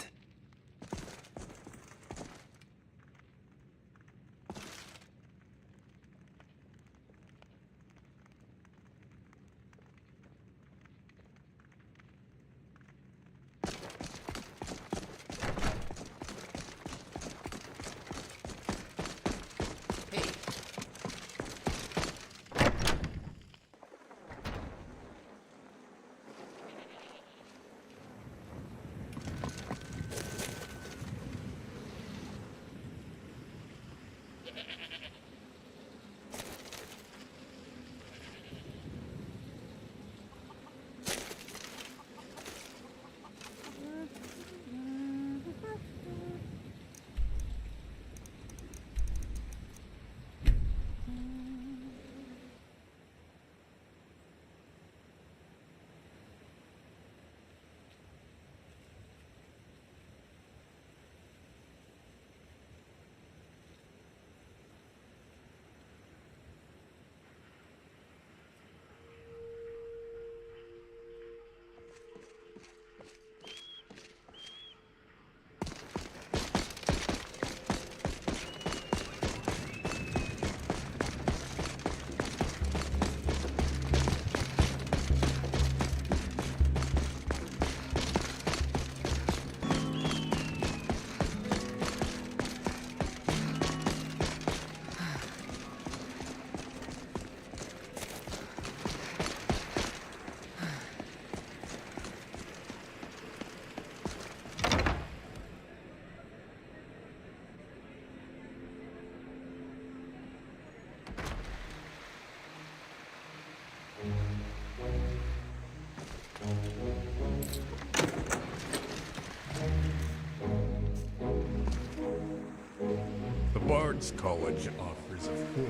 The Bard's College offers a full.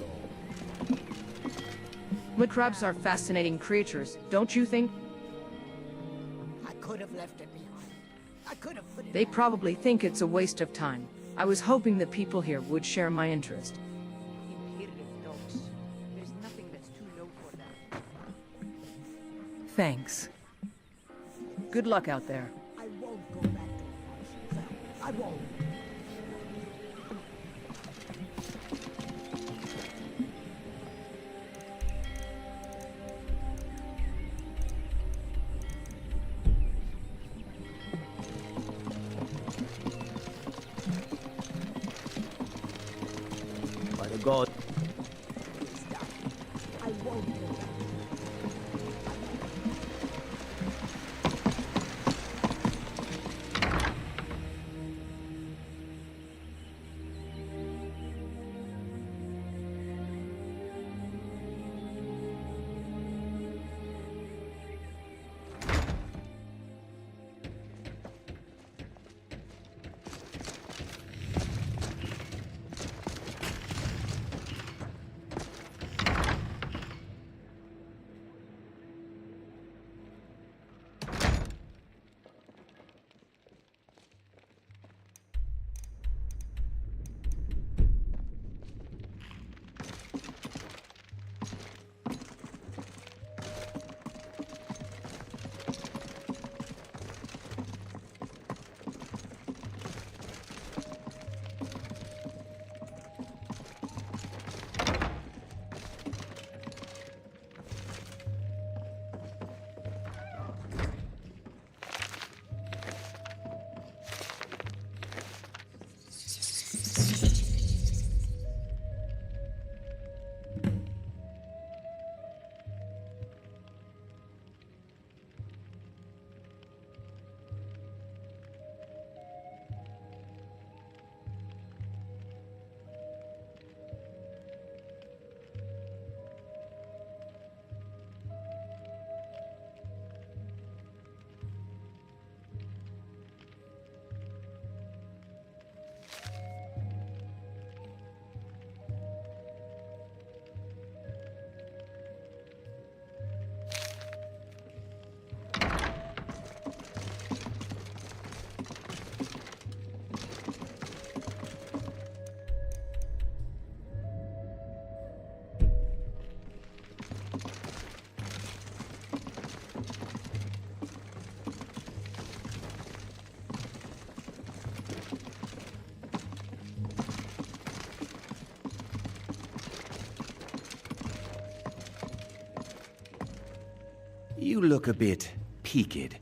soul. Mud crabs are fascinating creatures, don't you think? I could have left it behind. I could have put it. They probably think it's a waste of time. I was hoping the people here would share my interest. There's nothing that's too low for that. Thanks. Good luck out there. I won't go back to the I won't. By the god. I won't go back. You look a bit peaked.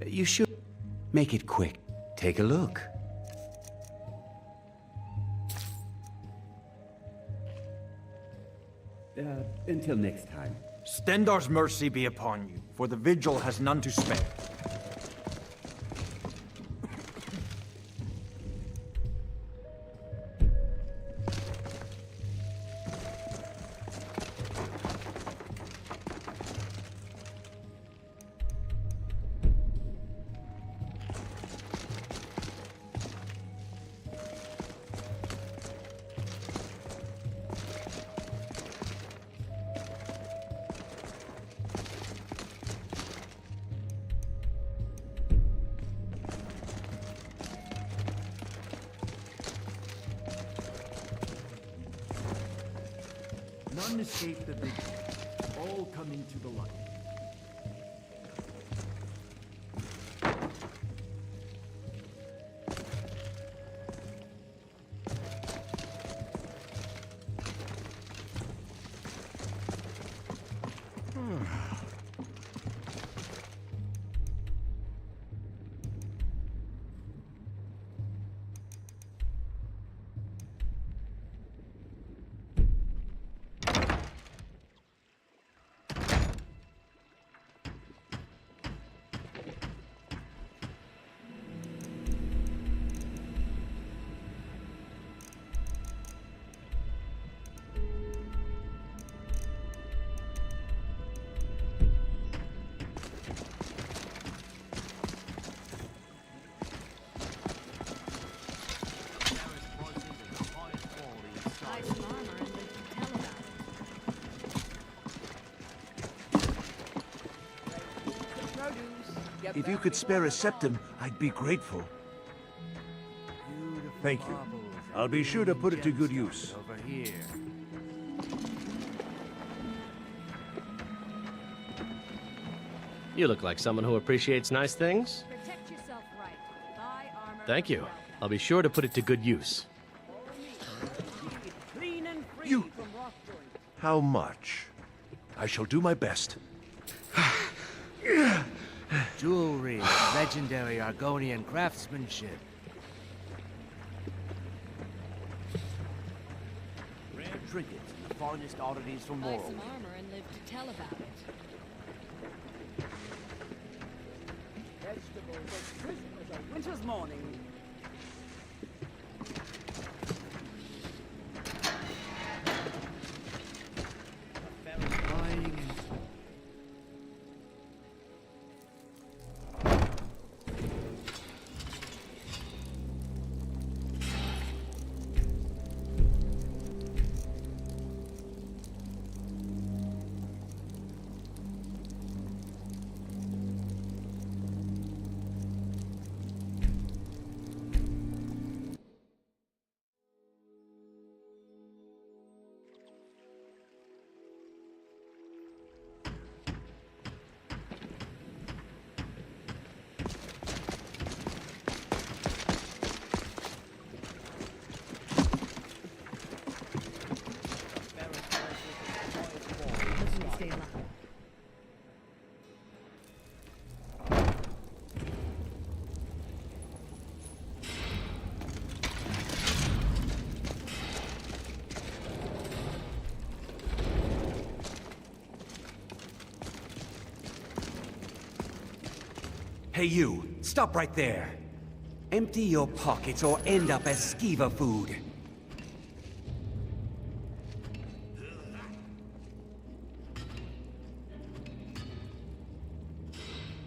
You should make it quick. Take a look. Until next time. Stendar's mercy be upon you, for the vigil has none to spare. None escape the vigil. All come into the light. If you could spare a septum, I'd be grateful. Thank you. I'll be sure to put it to good use. Over here. You look like someone who appreciates nice things. Protect yourself right. Buy armor. Thank you. I'll be sure to put it to good use. Clean and free You- from wrongdoing. How much? I shall do my best. Jewelry, legendary Argonian craftsmanship. Rare trinkets and the finest oddities from Buy Morrowind. some armor and live to tell about it. Vegetables as crisp as a winter's morning. Stay alive. Hey you, stop right there. Empty your pockets or end up as skeever food.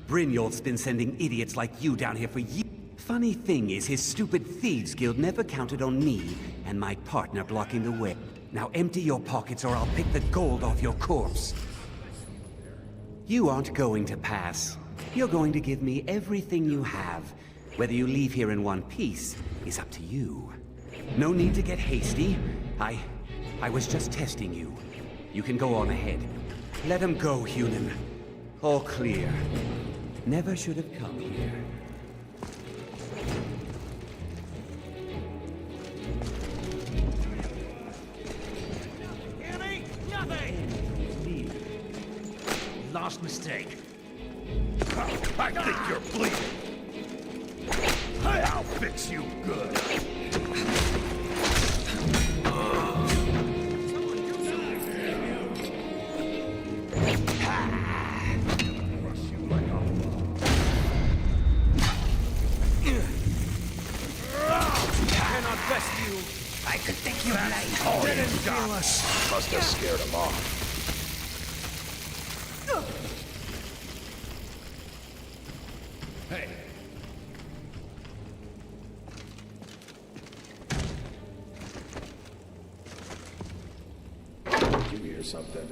Brynjolf's been sending idiots like you down here for years. Funny thing is, his stupid Thieves Guild never counted on me and my partner blocking the way. Now empty your pockets or I'll pick the gold off your corpse. You aren't going to pass. You're going to give me everything you have. Whether you leave here in one piece is up to you. No need to get hasty. I was just testing you. You can go on ahead. Let him go, Hunan. All clear. Never should have come here. Last mistake. I think you're bleeding. I'll fix you good. Cannot rescue. I could take you alive. Oh, must have scared him off. Hey, You hear something?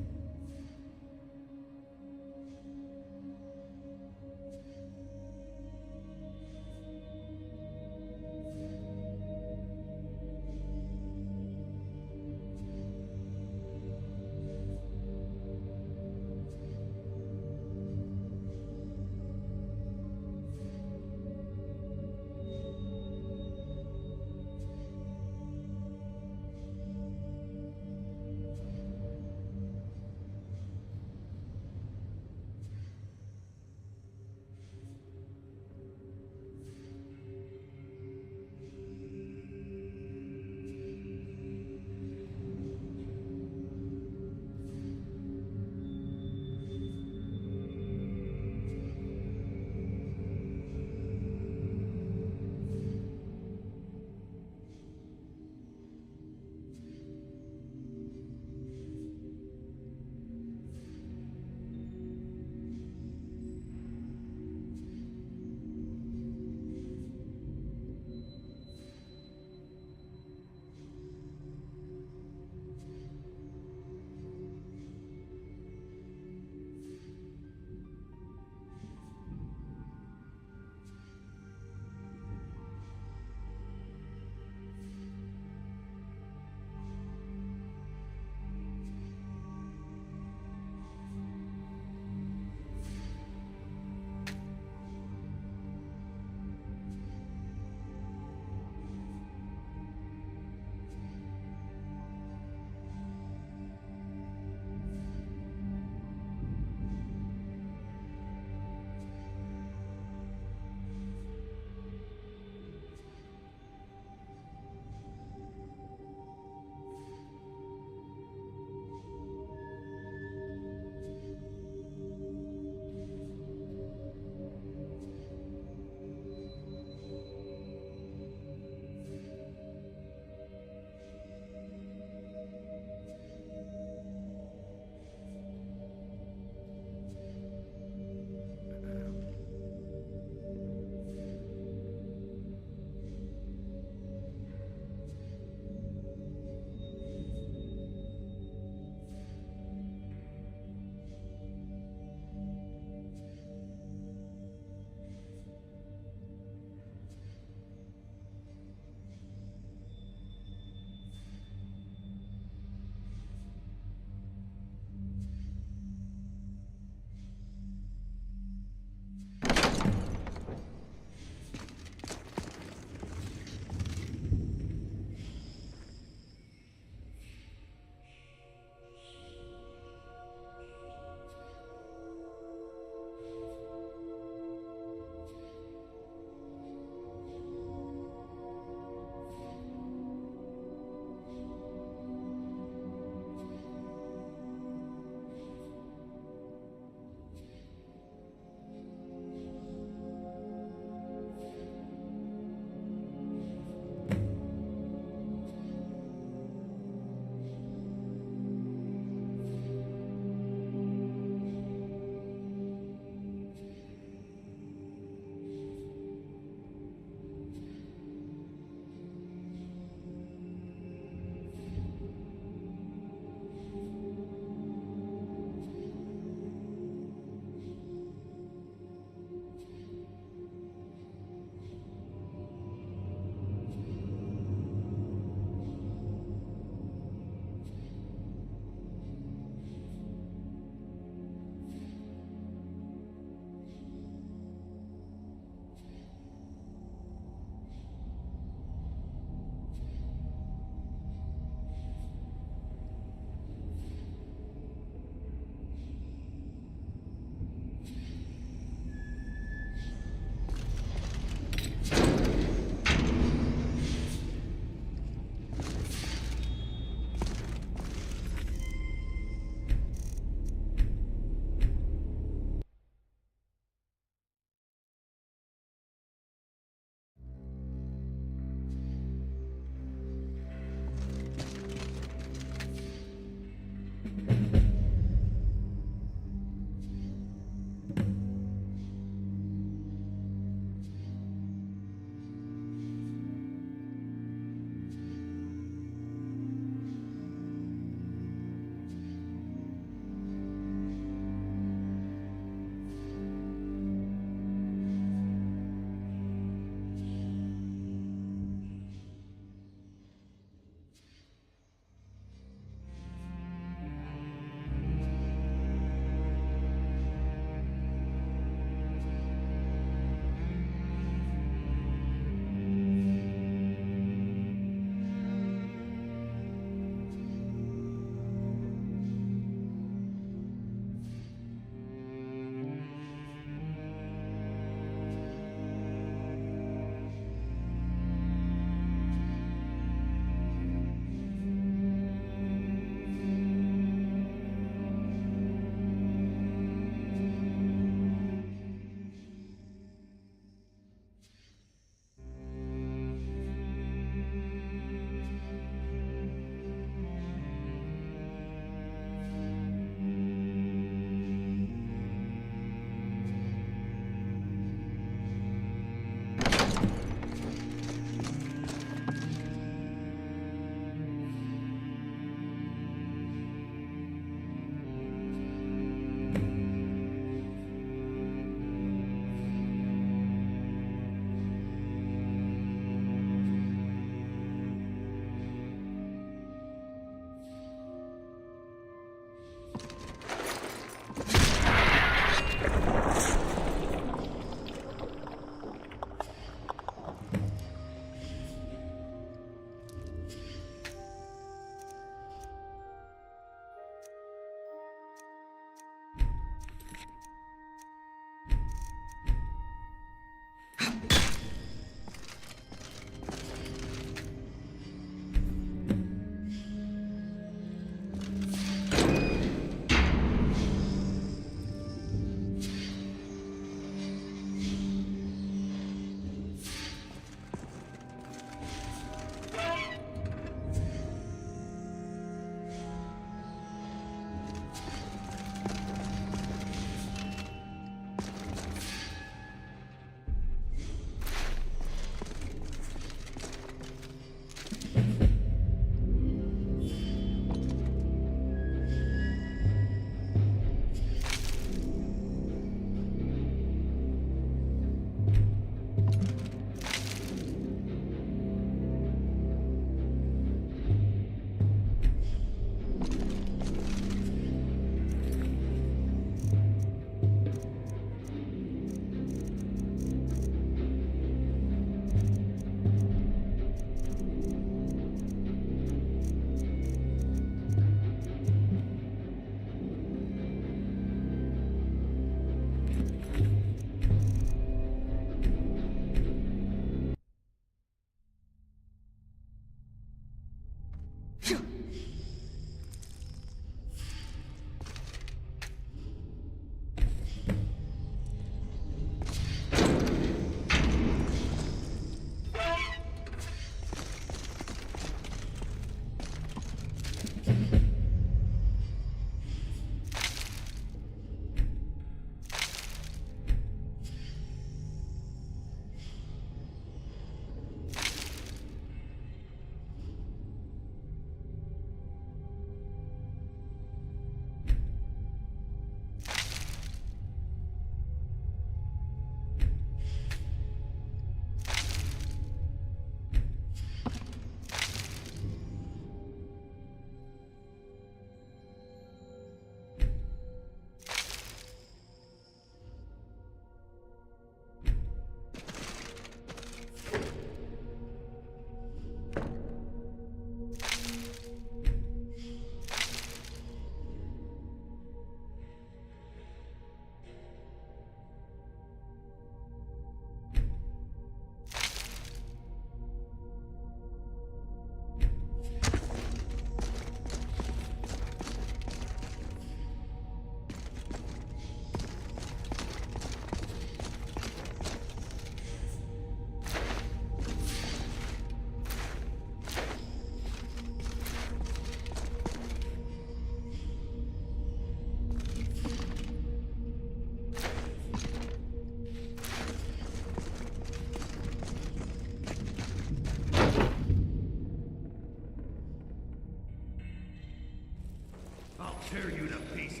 I'll tear you to pieces.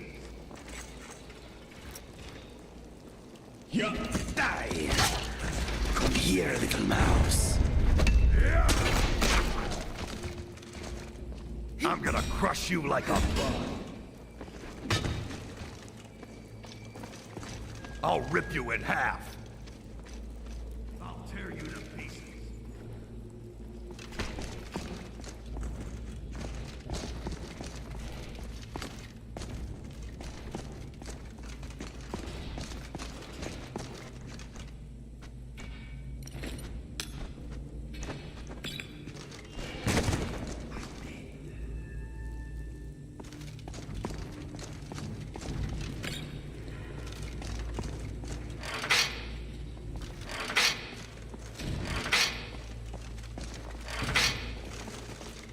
Yeah. Die! Come here, little mouse. I'm gonna crush you like a bug. I'll rip you in half. I'll tear you to pieces.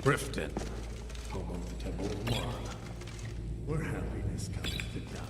Riften, home of the Temple of Mara, where happiness comes to die.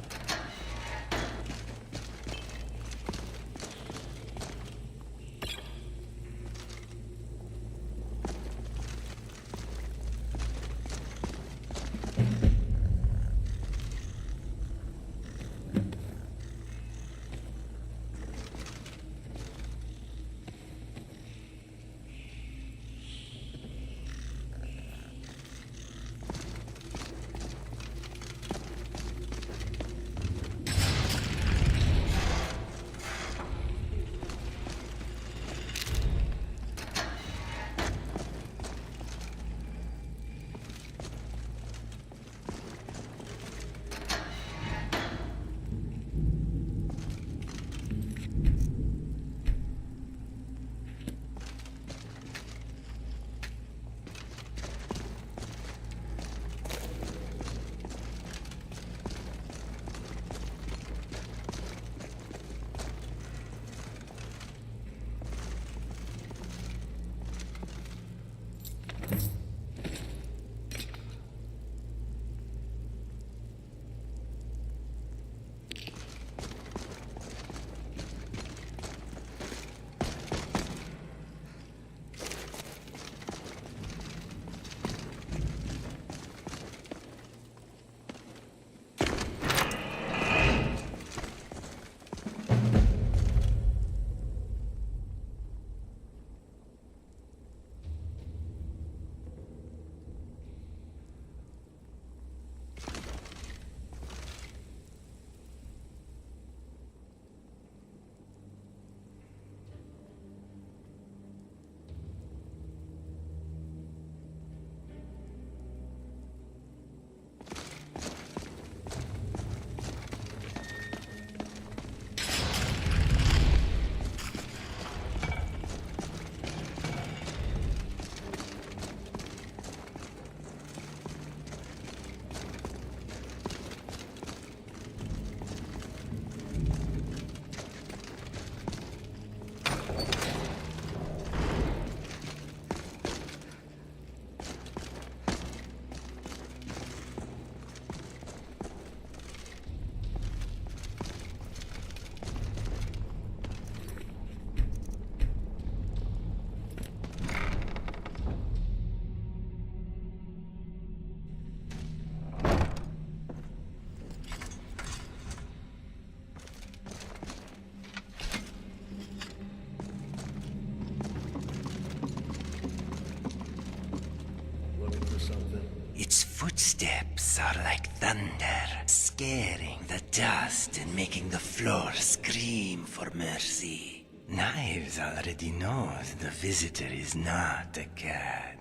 Its footsteps are like thunder, scaring the dust and making the floor scream for mercy. Knives already knows the visitor is not a cat.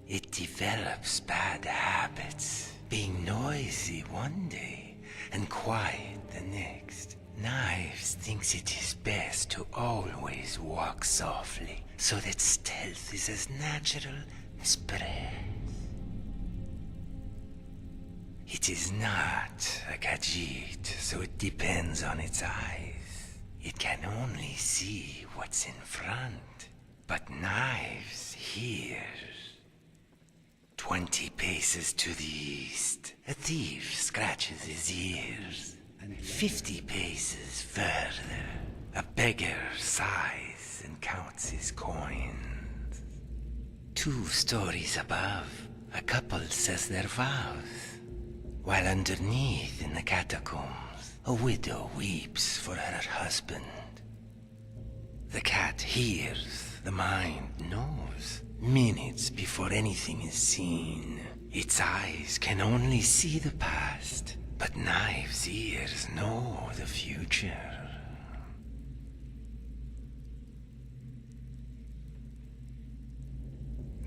It develops bad habits, being noisy one day and quiet the next. Knives thinks it is best to always walk softly, so that stealth is as natural as breath. It is not a gadget, so it depends on its eyes. It can only see what's in front, but Knives hears. 20 paces to the east, a thief scratches his ears. 50 paces further, a beggar sighs and counts his coins. 2 stories above, a couple says their vows, while underneath in the catacombs, a widow weeps for her husband. The cat hears, the mind knows, minutes before anything is seen. Its eyes can only see the past, but Knives' ears know the future.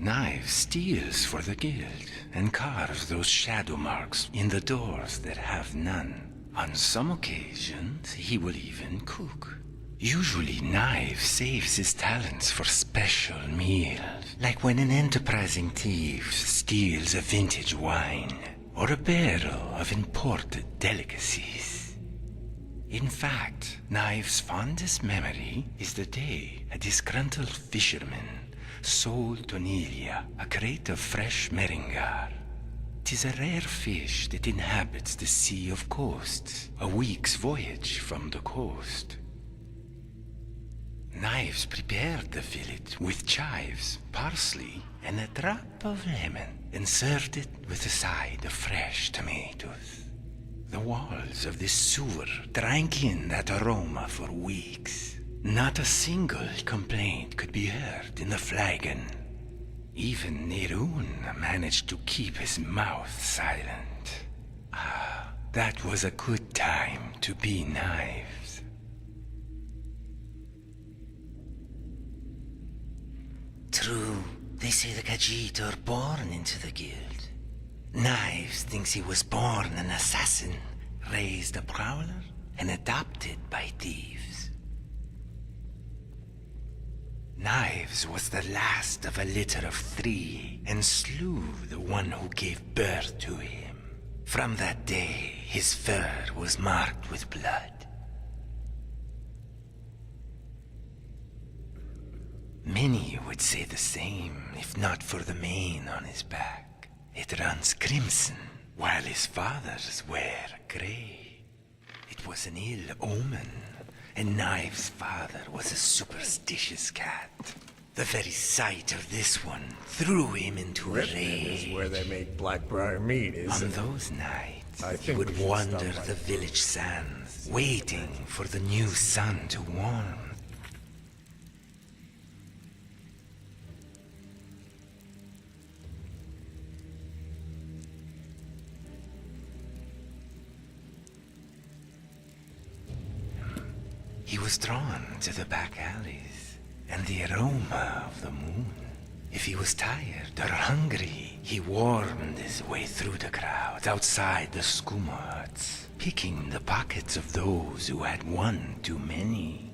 Knives steals for the guild and carves those shadow marks in the doors that have none. On some occasions, he will even cook. Usually, Knives saves his talents for special meals, like when an enterprising thief steals a vintage wine or a barrel of imported delicacies. In fact, Knives' fondest memory is the day a disgruntled fisherman sold to Nelia a crate of fresh meringar. 'Tis a rare fish that inhabits the Sea of Ghosts, a week's voyage from the coast. Knives prepared the fillet with chives, parsley, and a drop of lemon, and served it with a side of fresh tomatoes. The walls of this sewer drank in that aroma for weeks. Not a single complaint could be heard in the flagon. Even Nerun managed to keep his mouth silent. Ah, that was a good time to be Knives. True, they say the Khajiit are born into the guild. Knives thinks he was born an assassin, raised a prowler, and adopted by thieves. Knives was the last of a litter of 3, and slew the one who gave birth to him. From that day, his fur was marked with blood. Many would say the same, if not for the mane on his back. It runs crimson, while his father's wear grey. It was an ill omen, and Knives' father was a superstitious cat. The very sight of this one threw him into a rage. Is where they make Blackbriar meat, isn't it? On those nights, he would wander the village sands, waiting for the new sun to warm. He was drawn to the back alleys and the aroma of the moon. If he was tired or hungry, he wormed his way through the crowd outside the skooma huts, picking the pockets of those who had one too many.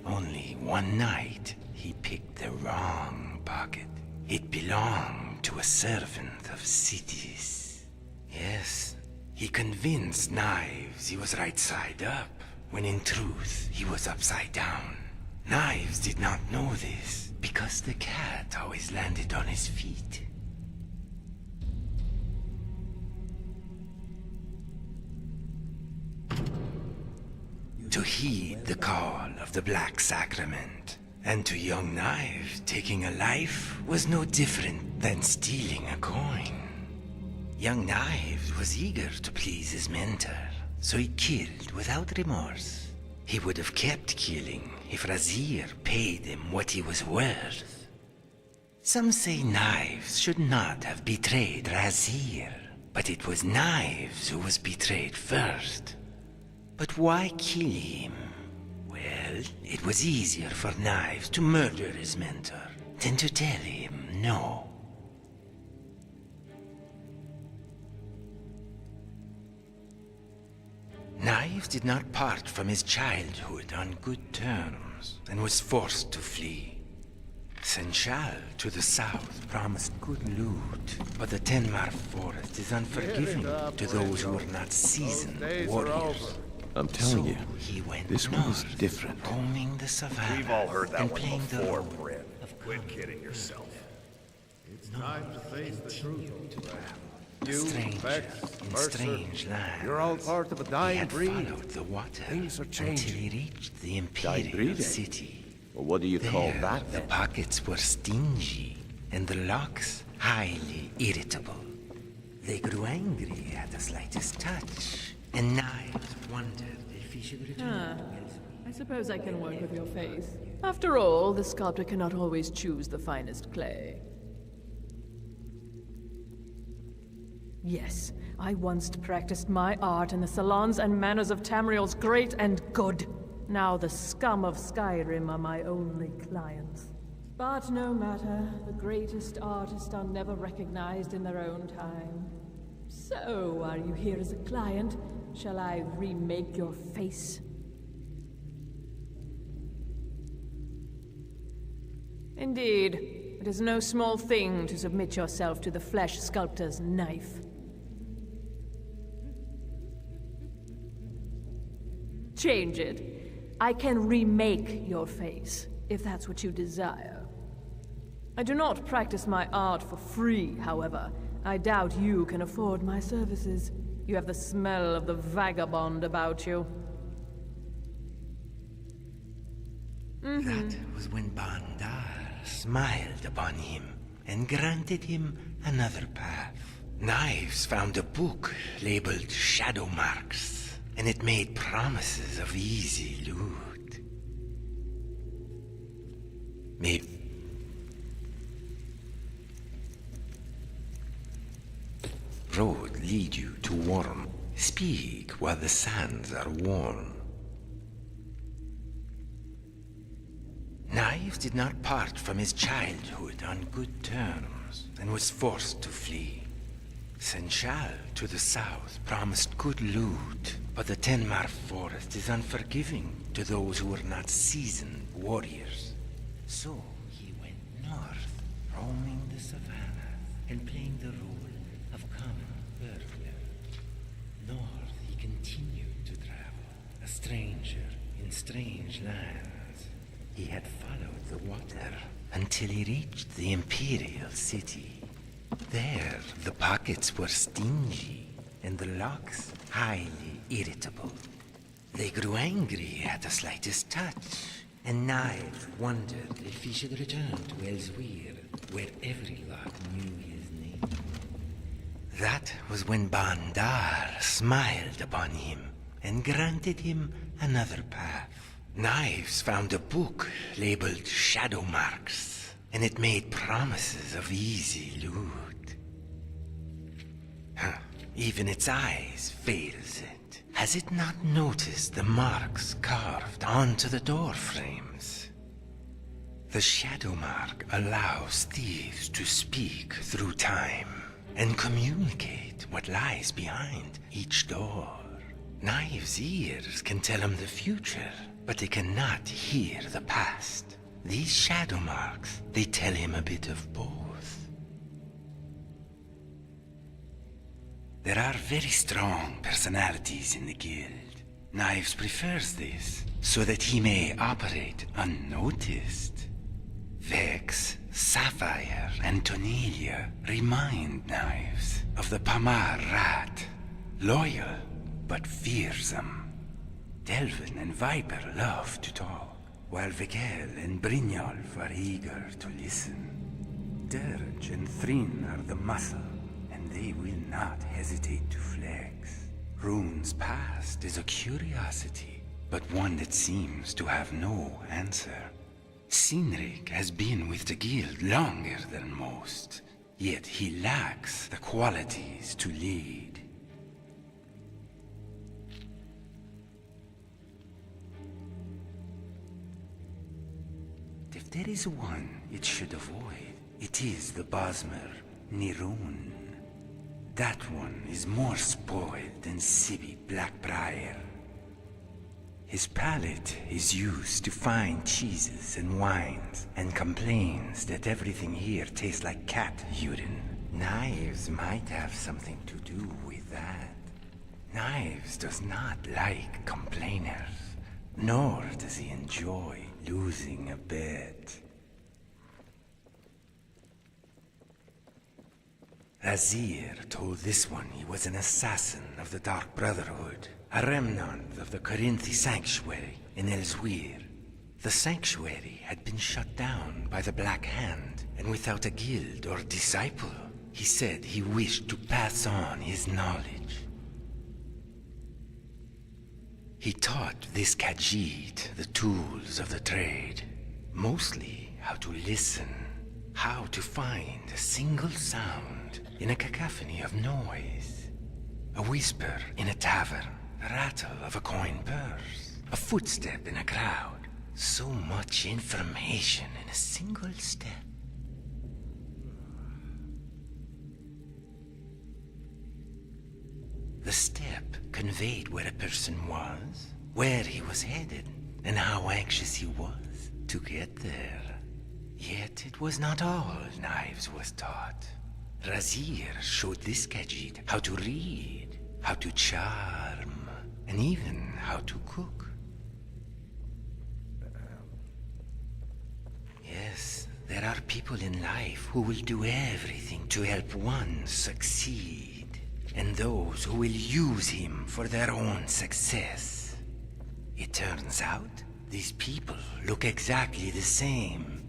Only one night, he picked the wrong pocket. It belonged to a servant of cities. Yes, he convinced Knives he was right side up, when in truth he was upside down. Knives did not know this, because the cat always landed on his feet. To heed the call of the Black Sacrament, and to young Knives, taking a life was no different than stealing a coin. Young Knives was eager to please his mentor, so he killed without remorse. He would have kept killing if Razir paid him what he was worth. Some say Knives should not have betrayed Razir, but it was Knives who was betrayed first. But why kill him? Well, it was easier for Knives to murder his mentor than to tell him no. Knives did not part from his childhood on good terms, and was forced to flee. Senchal to the south promised good loot, but the Tenmar forest is unforgiving to those who are not seasoned warriors. I'm telling you, He went this one is different. roaming the savannah. We've all heard that and one playing the before, role Bryn. Quit kidding yourself. It's time to face the truth, old friend. You, Strange, Vex, in Mercer, strange lands. You're all part of a dying breed. The water Things are until changing. he reached the Dying Imperial breed, eh? City. Well, what do you call There, that, the then? pockets were stingy, and the locks highly irritable. They grew angry at the slightest touch, and Knives wondered if he should return. I suppose I can work with your face. After all, the sculptor cannot always choose the finest clay. Yes, I once practiced my art in the salons and manners of Tamriel's great and good. Now the scum of Skyrim are my only clients. But no matter, the greatest artists are never recognized in their own time. So, are you here as a client? Shall I remake your face? Indeed. It is no small thing to submit yourself to the flesh sculptor's knife. Change it. I can remake your face, if that's what you desire. I do not practice my art for free, however. I doubt you can afford my services. You have the smell of the vagabond about you. That was when Bandar smiled upon him and granted him another path. Knives found a book labeled Shadow Marks, and it made promises of easy loot. Maybe road lead you to Worm. Speak while the sands are warm. Knives did not part from his childhood on good terms and was forced to flee. Senchal to the south promised good loot, but the Tenmar forest is unforgiving to those who are not seasoned warriors. So he went north, roaming the savannah and playing the role of common burglar. North he continued to travel, a stranger in strange lands. He had followed the water until he reached the Imperial City. There, the pockets were stingy and the locks highly irritable. They grew angry at the slightest touch, and Knives wondered if he should return to Elysium, where every lock knew his name. That was when Bandar smiled upon him and granted him another path. Knives found a book labeled Shadow Marks, and it made promises of easy loot. Even its eyes fails it. Has it not noticed the marks carved onto the door frames? The Shadow Mark allows thieves to speak through time and communicate what lies behind each door. Knives' ears can tell him the future, but they cannot hear the past. These shadow marks, they tell him a bit of both. There are very strong personalities in the guild. Knives prefers this, so that he may operate unnoticed. Vex, Sapphire, and Tonelia remind Knives of the Pamar rat. Loyal, but fearsome. Delvin and Viper love to talk, while Vigel and Brynjolf are eager to listen. Dirge and Thrin are the muscle, and they will not hesitate to flex. Rune's past is a curiosity, but one that seems to have no answer. Cynric has been with the guild longer than most, yet he lacks the qualities to lead. If there is one it should avoid, it is the Bosmer, Nirun. That one is more spoiled than Sibi Blackbriar. His palate is used to fine cheeses and wines, and complains that everything here tastes like cat urine. Knives might have something to do with that. Knives does not like complainers, nor does he enjoy losing a bet. Razir told this one he was an assassin of the Dark Brotherhood, a remnant of the Corinthi Sanctuary in Elsweyr. The sanctuary had been shut down by the Black Hand, and without a guild or disciple, he said he wished to pass on his knowledge. He taught this Khajiit the tools of the trade, mostly how to listen, how to find a single sound in a cacophony of noise. A whisper in a tavern, a rattle of a coin purse, a footstep in a crowd. So much information in a single step. The step conveyed where a person was, where he was headed, and how anxious he was to get there. Yet it was not all Knives was taught. Razir showed this Khajiit how to read, how to charm, and even how to cook. Yes, there are people in life who will do everything to help one succeed, and those who will use him for their own success. It turns out, these people look exactly the same.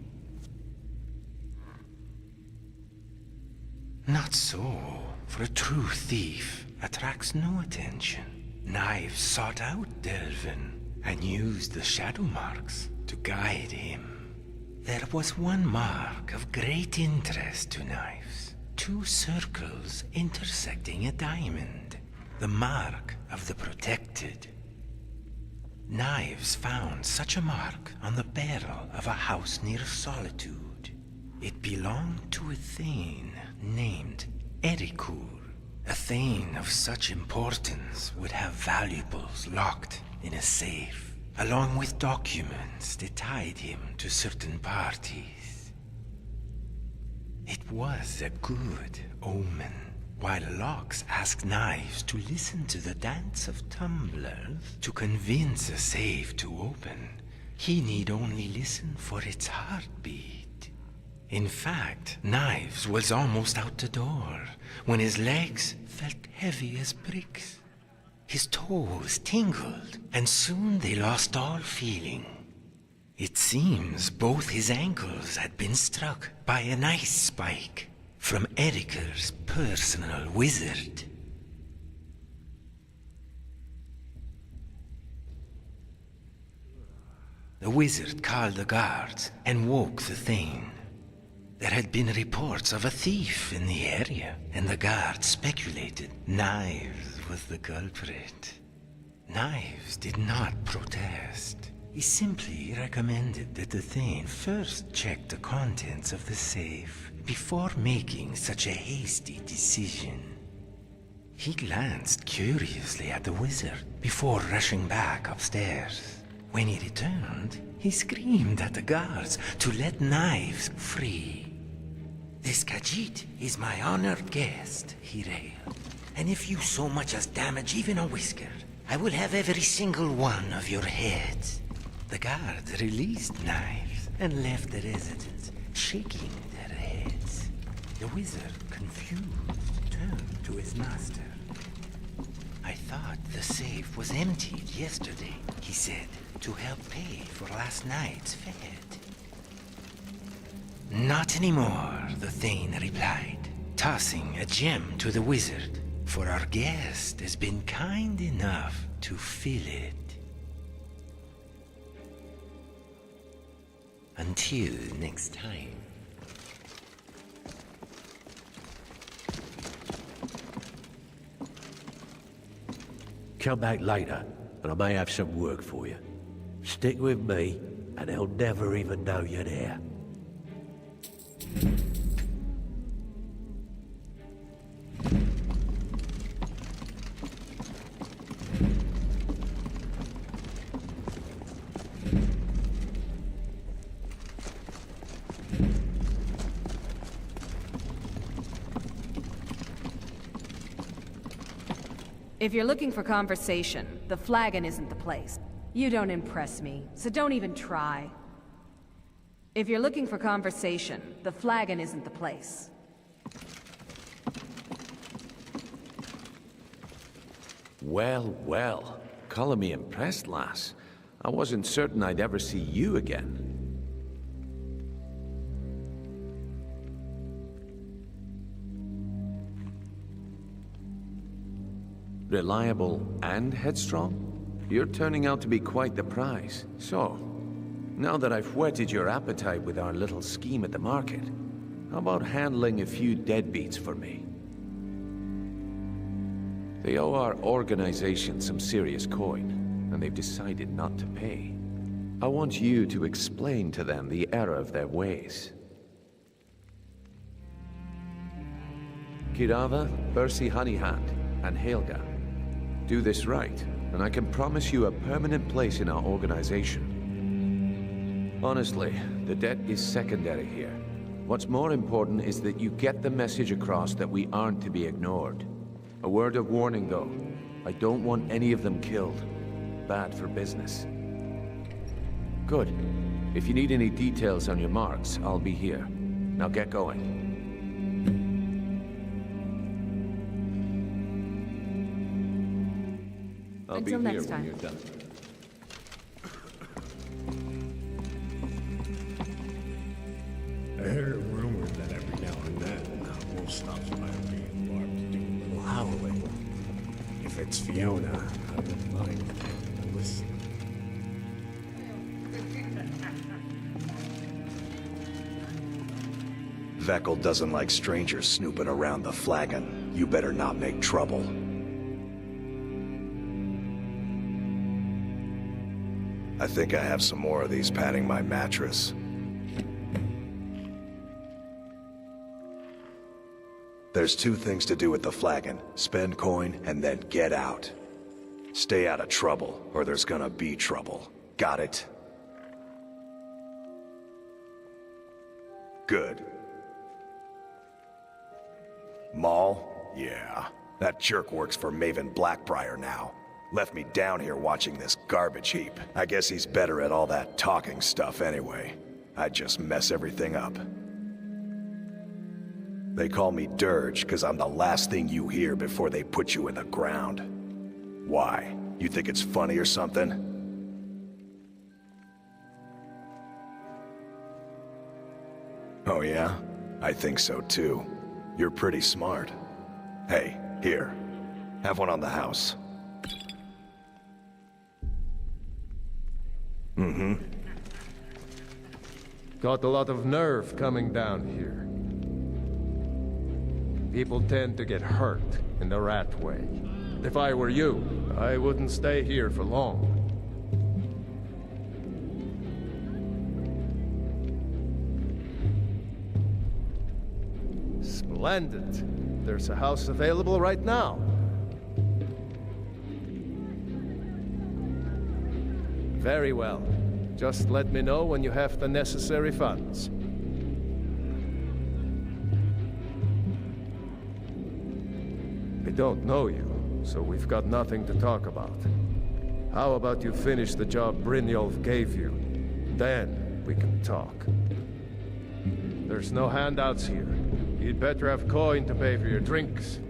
Not so, for a true thief attracts no attention. Knives sought out Delvin and used the shadow marks to guide him. There was one mark of great interest to Knives. 2 circles intersecting a diamond. The mark of the protected. Knives found such a mark on the barrel of a house near Solitude. It belonged to a Thane named Erikur. A Thane of such importance would have valuables locked in a safe, along with documents that tied him to certain parties. It was a good omen. While Locks asked Knives to listen to the dance of tumblers to convince a safe to open, he need only listen for its heartbeat. In fact, Knives was almost out the door when his legs felt heavy as bricks. His toes tingled, and soon they lost all feeling. It seems both his ankles had been struck by an ice spike from Eriker's personal wizard. The wizard called the guards and woke the Thane. There had been reports of a thief in the area, and the guards speculated Knives was the culprit. Knives did not protest. He simply recommended that the Thane first check the contents of the safe before making such a hasty decision. He glanced curiously at the wizard before rushing back upstairs. When he returned, he screamed at the guards to let Knives free. "This Khajiit is my honored guest," he railed. "And if you so much as damage even a whisker, I will have every single one of your heads." The guards released Knives and left the residence, shaking their heads. The wizard, confused, turned to his master. "I thought the safe was emptied yesterday," he said, "to help pay for last night's fete." "Not anymore," the Thane replied, tossing a gem to the wizard, "for our guest has been kind enough to fill it." Until next time. Come back later, and I may have some work for you. Stick with me, and they'll never even know you're there. If you're looking for conversation, the Flagon isn't the place. You don't impress me, so don't even try. If you're looking for conversation, the Flagon isn't the place. Well, well. Color me impressed, lass. I wasn't certain I'd ever see you again. Reliable and headstrong? You're turning out to be quite the prize. So, now that I've whetted your appetite with our little scheme at the market, how about handling a few deadbeats for me? They owe our organization some serious coin, and they've decided not to pay. I want you to explain to them the error of their ways. Kirava, Percy Honeyhand, and Helga. Do this right, and I can promise you a permanent place in our organization. Honestly, the debt is secondary here. What's more important is that you get the message across that we aren't to be ignored. A word of warning, though. I don't want any of them killed. Bad for business. Good. If you need any details on your marks, I'll be here. Now get going. I'll be here when you're done. I heard a rumor that every now and then, Wolf stops by being Barb to do a little howling. If it's Fiona, I wouldn't mind listening. Veckel doesn't like strangers snooping around the flagon. You better not make trouble. I think I have some more of these padding my mattress. There's two things to do with the flagon. Spend coin and then get out. Stay out of trouble, or there's gonna be trouble. Got it? Good. Maul? Yeah. That jerk works for Maven Blackbriar now. Left me down here watching this garbage heap. I guess he's better at all that talking stuff anyway. I'd just mess everything up. They call me Dirge because I'm the last thing you hear before they put you in the ground. Why? You think it's funny or something? Oh yeah? I think so too. You're pretty smart. Hey, here. Have one on the house. Mm-hmm. Got a lot of nerve coming down here. People tend to get hurt in the rat way. If I were you, I wouldn't stay here for long. Splendid. There's a house available right now. Very well. Just let me know when you have the necessary funds. I don't know you, so we've got nothing to talk about. How about you finish the job Brynjolf gave you? Then we can talk. There's no handouts here. You'd better have coin to pay for your drinks.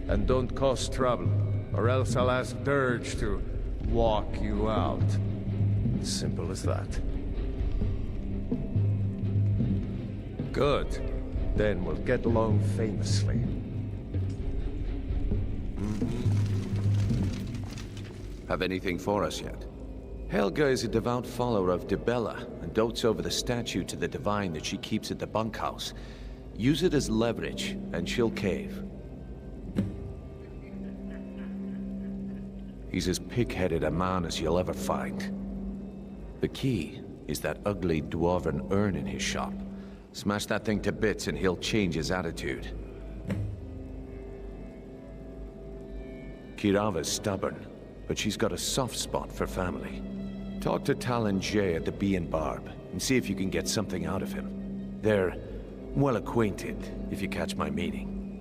And don't cause trouble, or else I'll ask Dirge to walk you out. Simple as that. Good. Then we'll get along famously. Have anything for us yet? Helga is a devout follower of Dibella and dotes over the statue to the divine that she keeps at the bunkhouse. Use it as leverage, and she'll cave. He's as pig-headed a man as you'll ever find. The key is that ugly dwarven urn in his shop. Smash that thing to bits and he'll change his attitude. Kirava's stubborn, but she's got a soft spot for family. Talk to Talon Jay at the Bee and Barb, and see if you can get something out of him. They're well acquainted, if you catch my meaning.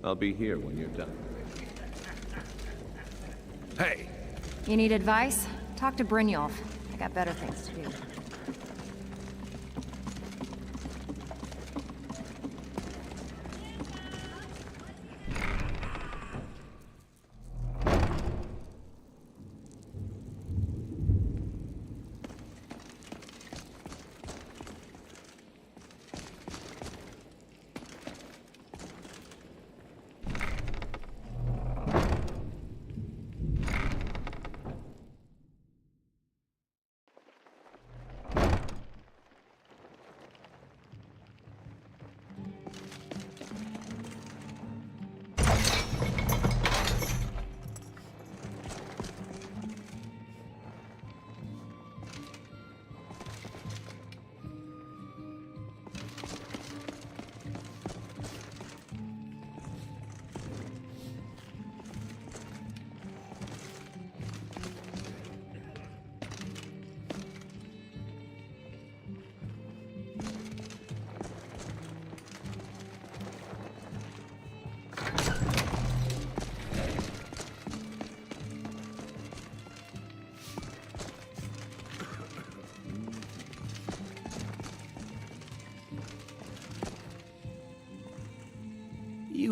I'll be here when you're done. Hey! You need advice? Talk to Brynjolf. I got better things to do.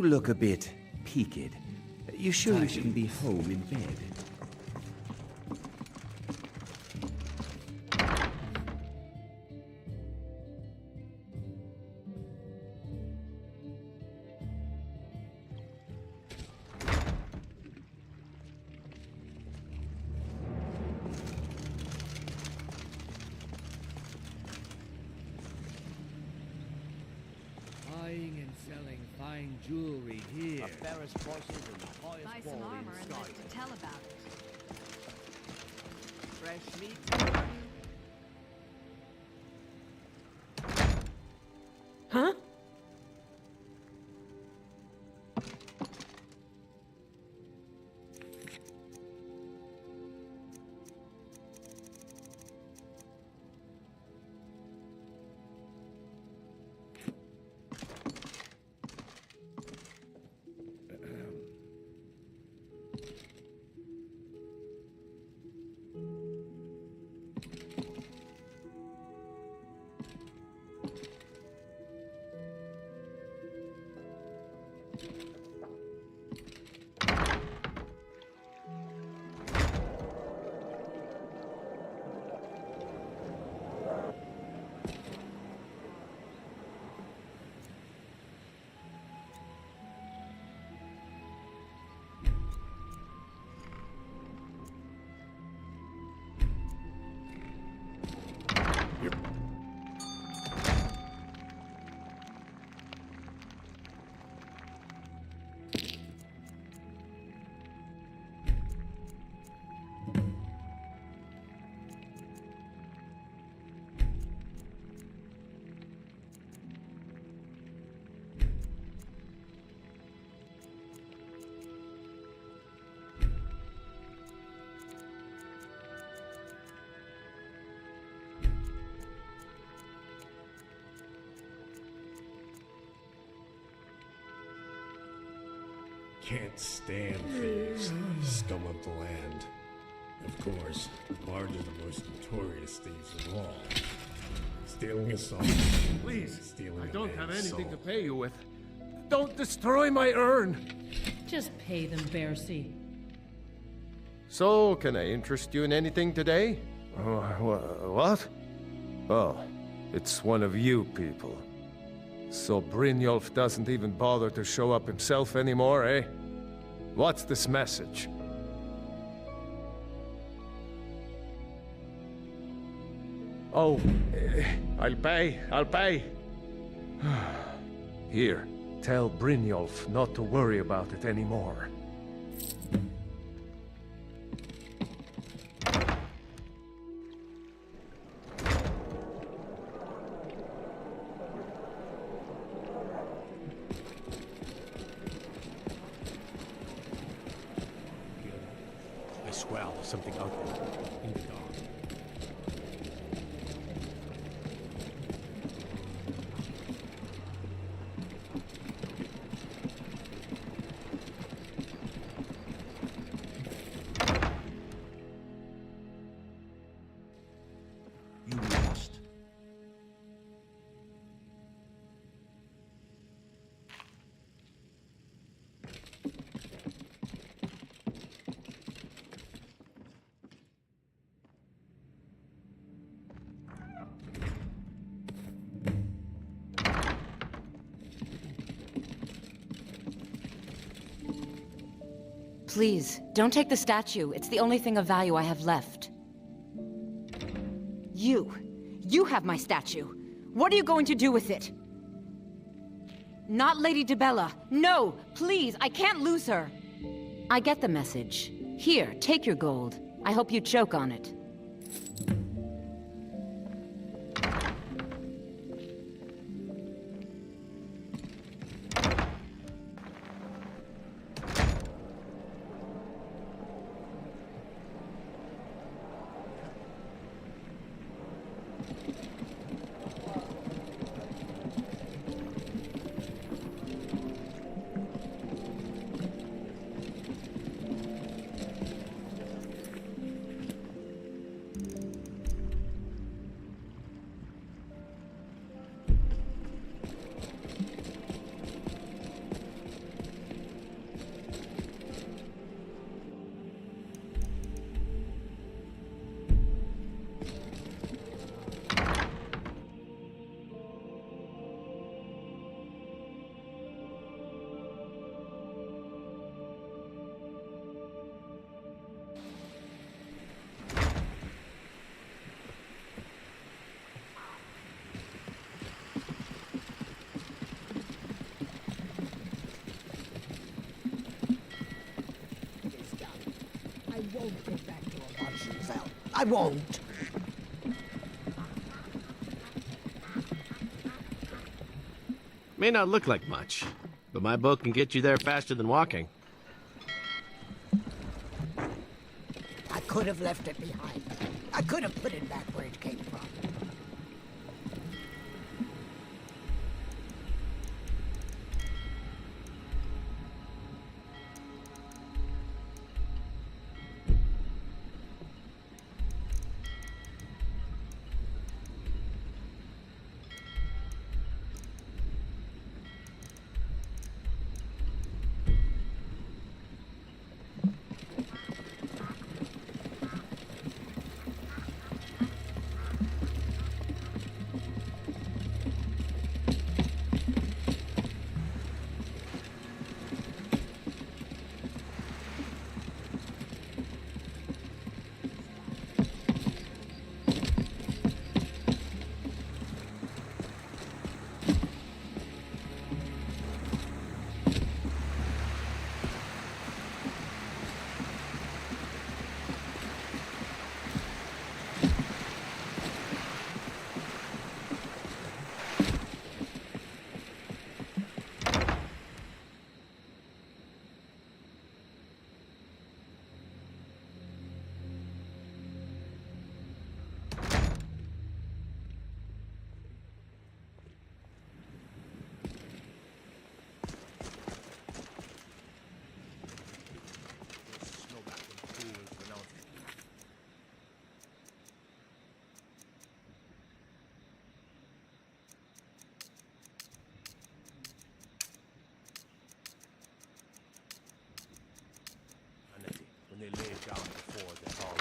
You look a bit peaked. You sure you shouldn't be home in bed? Buying and selling fine jewelry here. The fairest prices and the highest Buy some quality armor in and live Skyrim. to tell about it. Fresh meat. Huh? Can't stand thieves, scum of the land. Of course, Bard are the most notorious thieves of all. Stealing a soul. Please, stealing I a don't have man's anything soul. to pay you with. Don't destroy my urn! Just pay them, Bercy. So, can I interest you in anything today? What? Oh, it's one of you people. So Brynjolf doesn't even bother to show up himself anymore, eh? What's this message? Oh, I'll pay. Here, tell Brynjolf not to worry about it anymore. I swear there's something out there in the dark. You lost. Please, don't take the statue. It's the only thing of value I have left. You have my statue. What are you going to do with it? Not Lady DeBella. No, please, I can't lose her. I get the message. Here, take your gold. I hope you choke on it. won't get back to a Vanshanzel. I won't. May not look like much, but my boat can get you there faster than walking. I could have left it behind. I could have put it back where it came from. When they lay it down before the fall.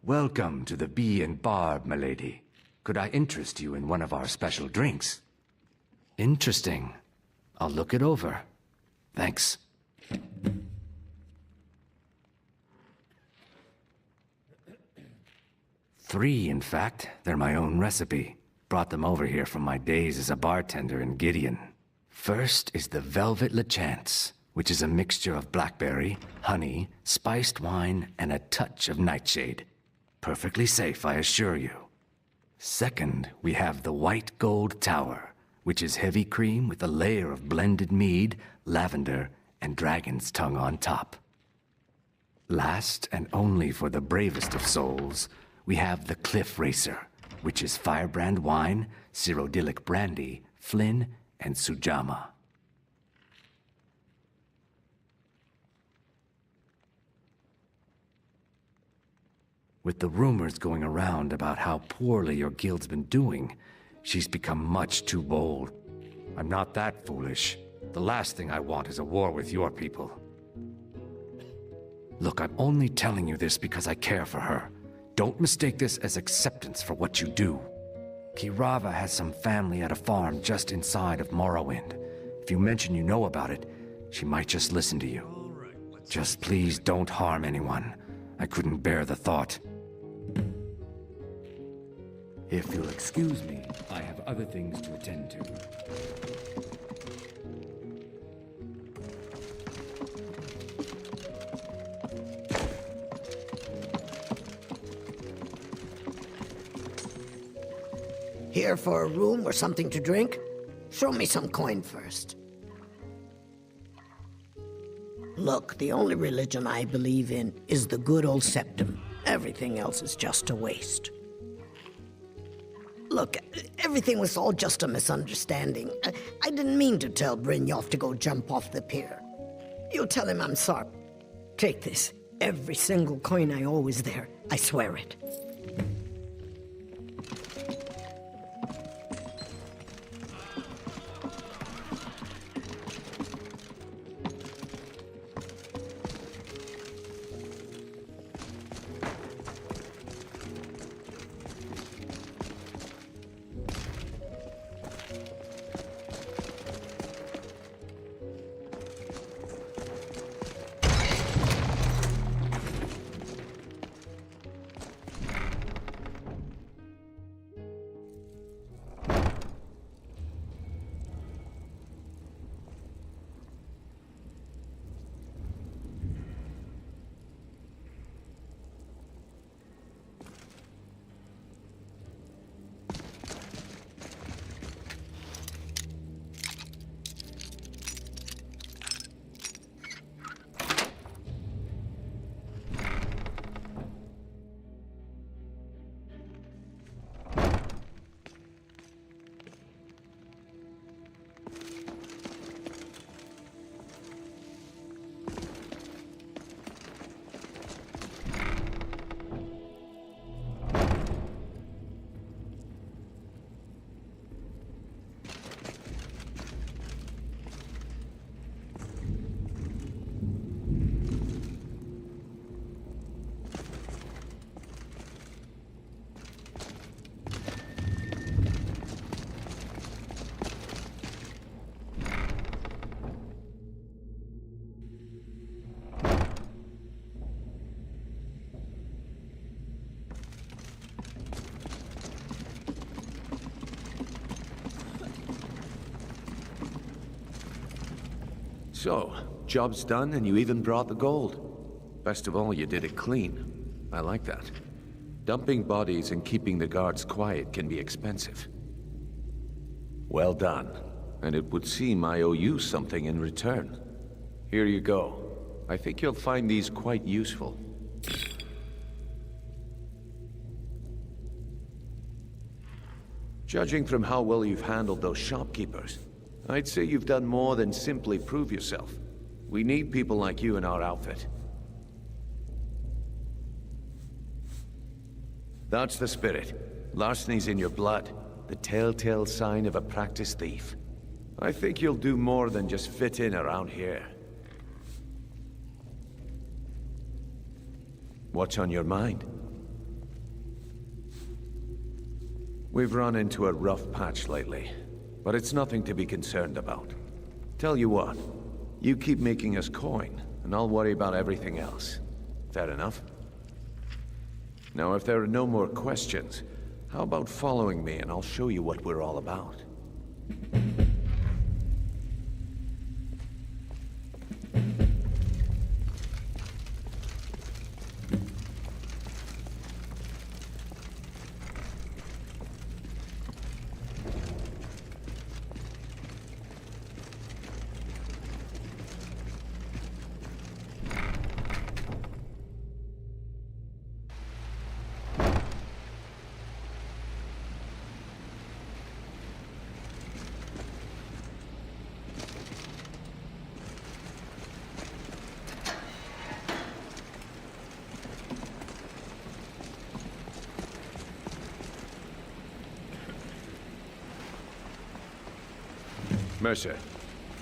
Welcome to the Bee and Barb, milady. Could I interest you in one of our special drinks? Interesting. I'll look it over. Thanks. 3, in fact. They're my own recipe. Brought them over here from my days as a bartender in Gideon. First is the Velvet Lechance, which is a mixture of blackberry, honey, spiced wine, and a touch of nightshade. Perfectly safe, I assure you. Second, we have the White Gold Tower, which is heavy cream with a layer of blended mead, lavender, and dragon's tongue on top. Last, and only for the bravest of souls, we have the Cliff Racer, which is firebrand wine, Cyrodiilic brandy, Flynn, and Sujama. With the rumors going around about how poorly your guild's been doing, she's become much too bold. I'm not that foolish. The last thing I want is a war with your people. Look, I'm only telling you this because I care for her. Don't mistake this as acceptance for what you do. Kirava has some family at a farm just inside of Morrowind. If you mention you know about it, she might just listen to you. Just please don't harm anyone. I couldn't bear the thought. If you'll excuse me, I have other things to attend to. Here for a room or something to drink? Show me some coin first. Look, the only religion I believe in is the good old septum. Everything else is just a waste. Look, everything was all just a misunderstanding. I didn't mean to tell Brynjolf to go jump off the pier. You'll tell him I'm sorry. Take this. Every single coin I owe is there. I swear it. So, job's done and you even brought the gold. Best of all, you did it clean. I like that. Dumping bodies and keeping the guards quiet can be expensive. Well done. And it would seem I owe you something in return. Here you go. I think you'll find these quite useful. Judging from how well you've handled those shopkeepers, I'd say you've done more than simply prove yourself. We need people like you in our outfit. That's the spirit. Larceny's in your blood. The telltale sign of a practiced thief. I think you'll do more than just fit in around here. What's on your mind? We've run into a rough patch lately, but it's nothing to be concerned about. Tell you what, you keep making us coin, and I'll worry about everything else. Fair enough? Now, if there are no more questions, how about following me and I'll show you what we're all about? Mercer,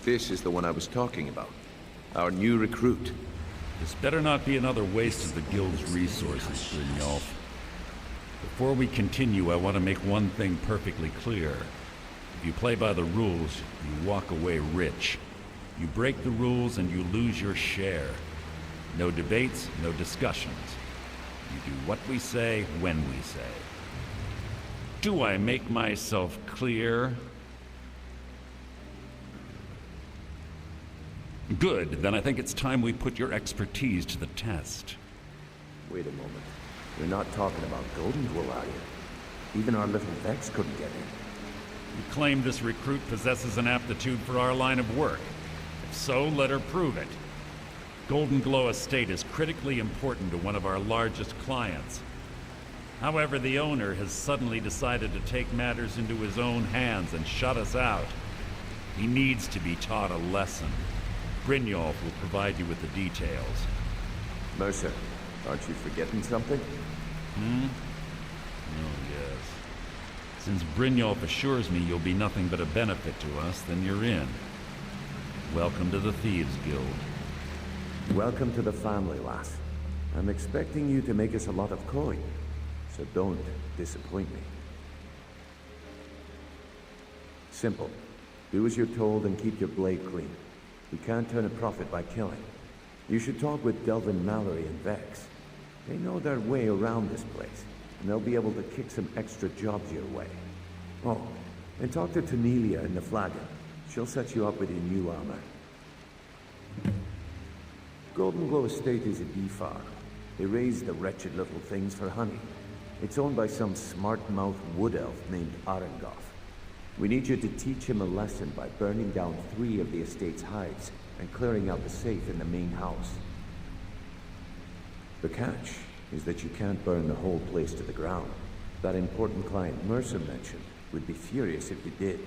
this is the one I was talking about. Our new recruit. This better not be another waste of the Guild's resources, Brynjolf. Before we continue, I want to make one thing perfectly clear. If you play by the rules, you walk away rich. You break the rules and you lose your share. No debates, no discussions. You do what we say, when we say. Do I make myself clear? Good, then I think it's time we put your expertise to the test. Wait a moment. You're not talking about Golden Dwell, are you? Even our little Vex couldn't get in. You claim this recruit possesses an aptitude for our line of work. If so, let her prove it. Golden Glow Estate is critically important to one of our largest clients. However, the owner has suddenly decided to take matters into his own hands and shut us out. He needs to be taught a lesson. Brynjolf will provide you with the details. Mercer, aren't you forgetting something? Oh, yes. Since Brynjolf assures me you'll be nothing but a benefit to us, then you're in. Welcome to the Thieves Guild. Welcome to the family, lass. I'm expecting you to make us a lot of coin, so don't disappoint me. Simple. Do as you're told and keep your blade clean. We can't turn a profit by killing. You should talk with Delvin Mallory and Vex. They know their way around this place, and they'll be able to kick some extra jobs your way. Oh, and talk to Tanelia in the Flagon. She'll set you up with your new armor. Golden Glow Estate is a bee farm. They raise the wretched little things for honey. It's owned by some smart-mouthed wood elf named Arengoth. We need you to teach him a lesson by burning down 3 of the estate's hives and clearing out the safe in the main house. The catch is that you can't burn the whole place to the ground. That important client Mercer mentioned would be furious if you did.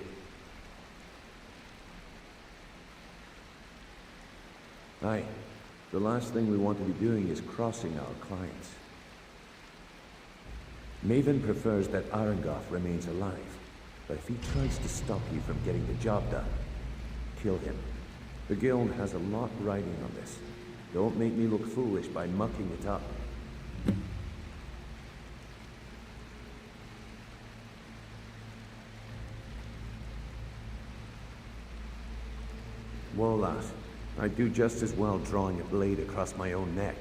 Aye. The last thing we want to be doing is crossing our clients. Maven prefers that Arengoth remains alive. But if he tries to stop you from getting the job done, kill him. The Guild has a lot riding on this. Don't make me look foolish by mucking it up. Whoa, lass. I'd do just as well drawing a blade across my own neck.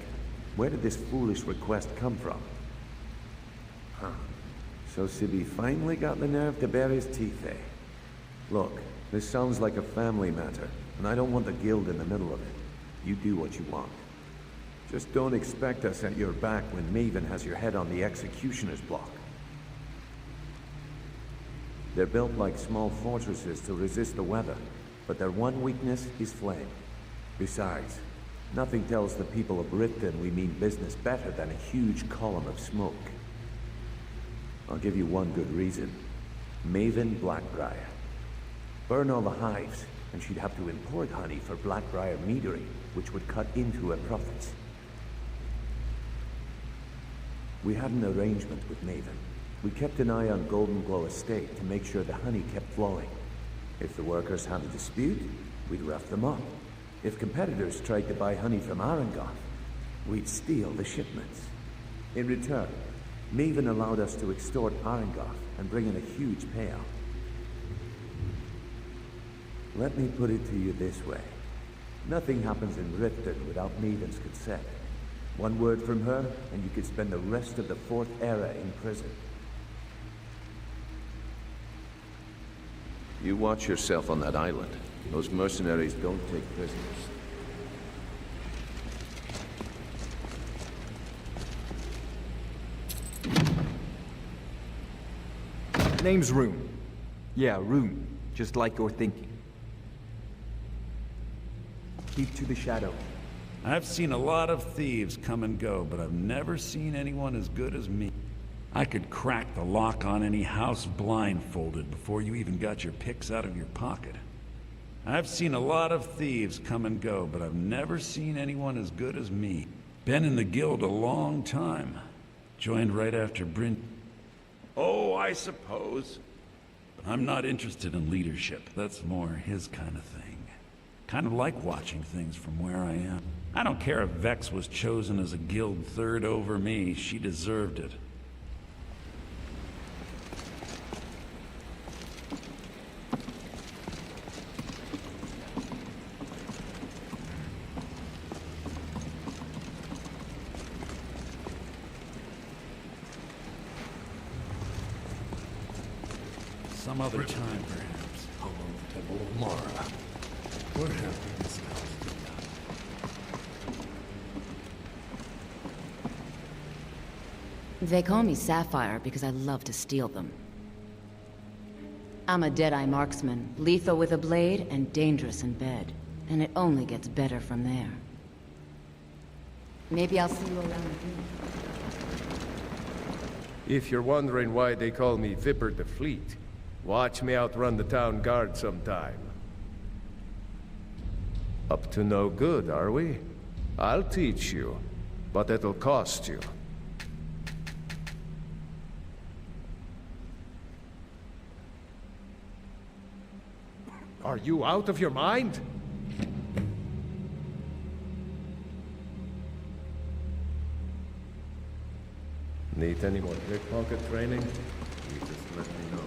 Where did this foolish request come from? Huh. So Sibby finally got the nerve to bare his teeth, eh? Look, this sounds like a family matter, and I don't want the guild in the middle of it. You do what you want. Just don't expect us at your back when Maven has your head on the executioner's block. They're built like small fortresses to resist the weather, but their one weakness is flame. Besides, nothing tells the people of Riften we mean business better than a huge column of smoke. I'll give you one good reason. Maven Blackbriar. Burn all the hives, and she'd have to import honey for Blackbriar metering, which would cut into her profits. We had an arrangement with Maven. We kept an eye on Golden Glow Estate to make sure the honey kept flowing. If the workers had a dispute, we'd rough them up. If competitors tried to buy honey from Arangoth, we'd steal the shipments. In return, Maven allowed us to extort Arangoth and bring in a huge payout. Let me put it to you this way. Nothing happens in Riften without Maven's consent. One word from her, and you could spend the rest of the Fourth Era in prison. You watch yourself on that island. Those mercenaries don't take prisoners. Name's Rune. Yeah, Rune. Just like you're thinking. Keep to the shadow. I've seen a lot of thieves come and go, but I've never seen anyone as good as me. I could crack the lock on any house blindfolded before you even got your picks out of your pocket. I've seen a lot of thieves come and go, but I've never seen anyone as good as me. Been in the guild a long time. Joined right after Bryn. Oh, I suppose. But I'm not interested in leadership. That's more his kind of thing. Kind of like watching things from where I am. I don't care if Vex was chosen as a guild third over me. She deserved it. Some other time, perhaps. Home of Temple of Mara. What happened in this house? They call me Sapphire because I love to steal them. I'm a Deadeye marksman, lethal with a blade and dangerous in bed. And it only gets better from there. Maybe I'll see you around again. If you're wondering why they call me Viper the Fleet, watch me outrun the town guard sometime. Up to no good, are we? I'll teach you, but it'll cost you. Are you out of your mind? Need any more pickpocket training? You just let me know.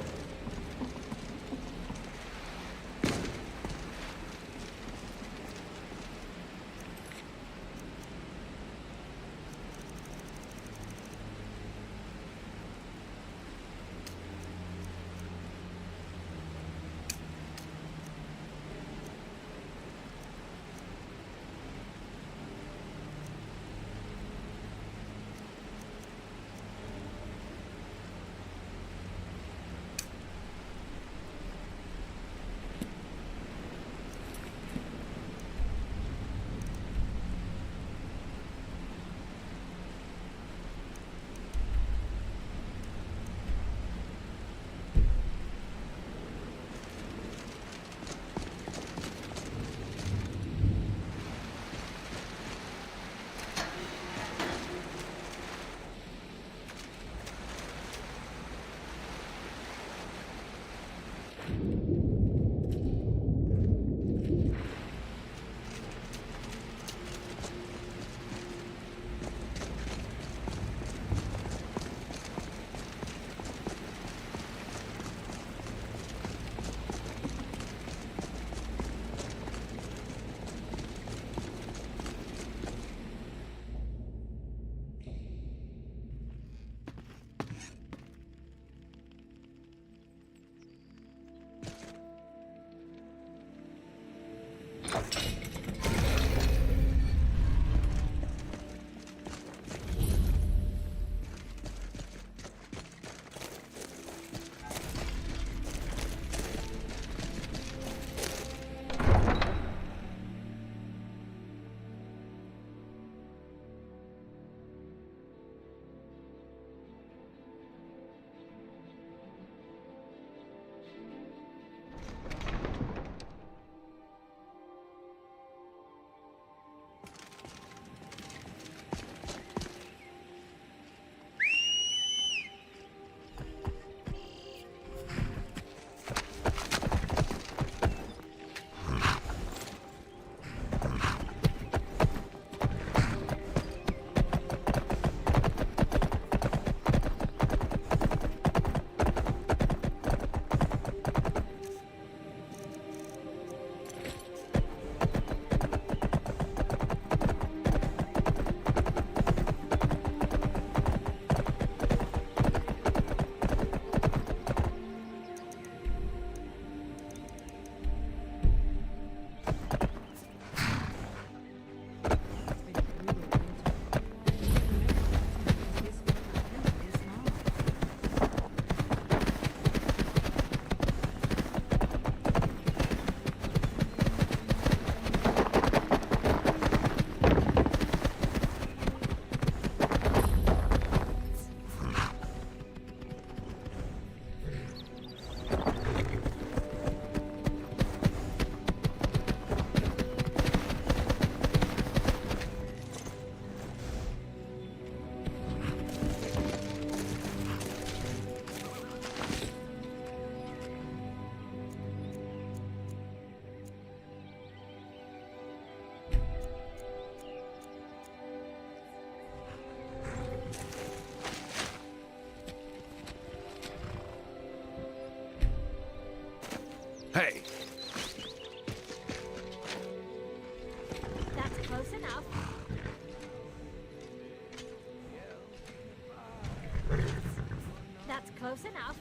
close enough.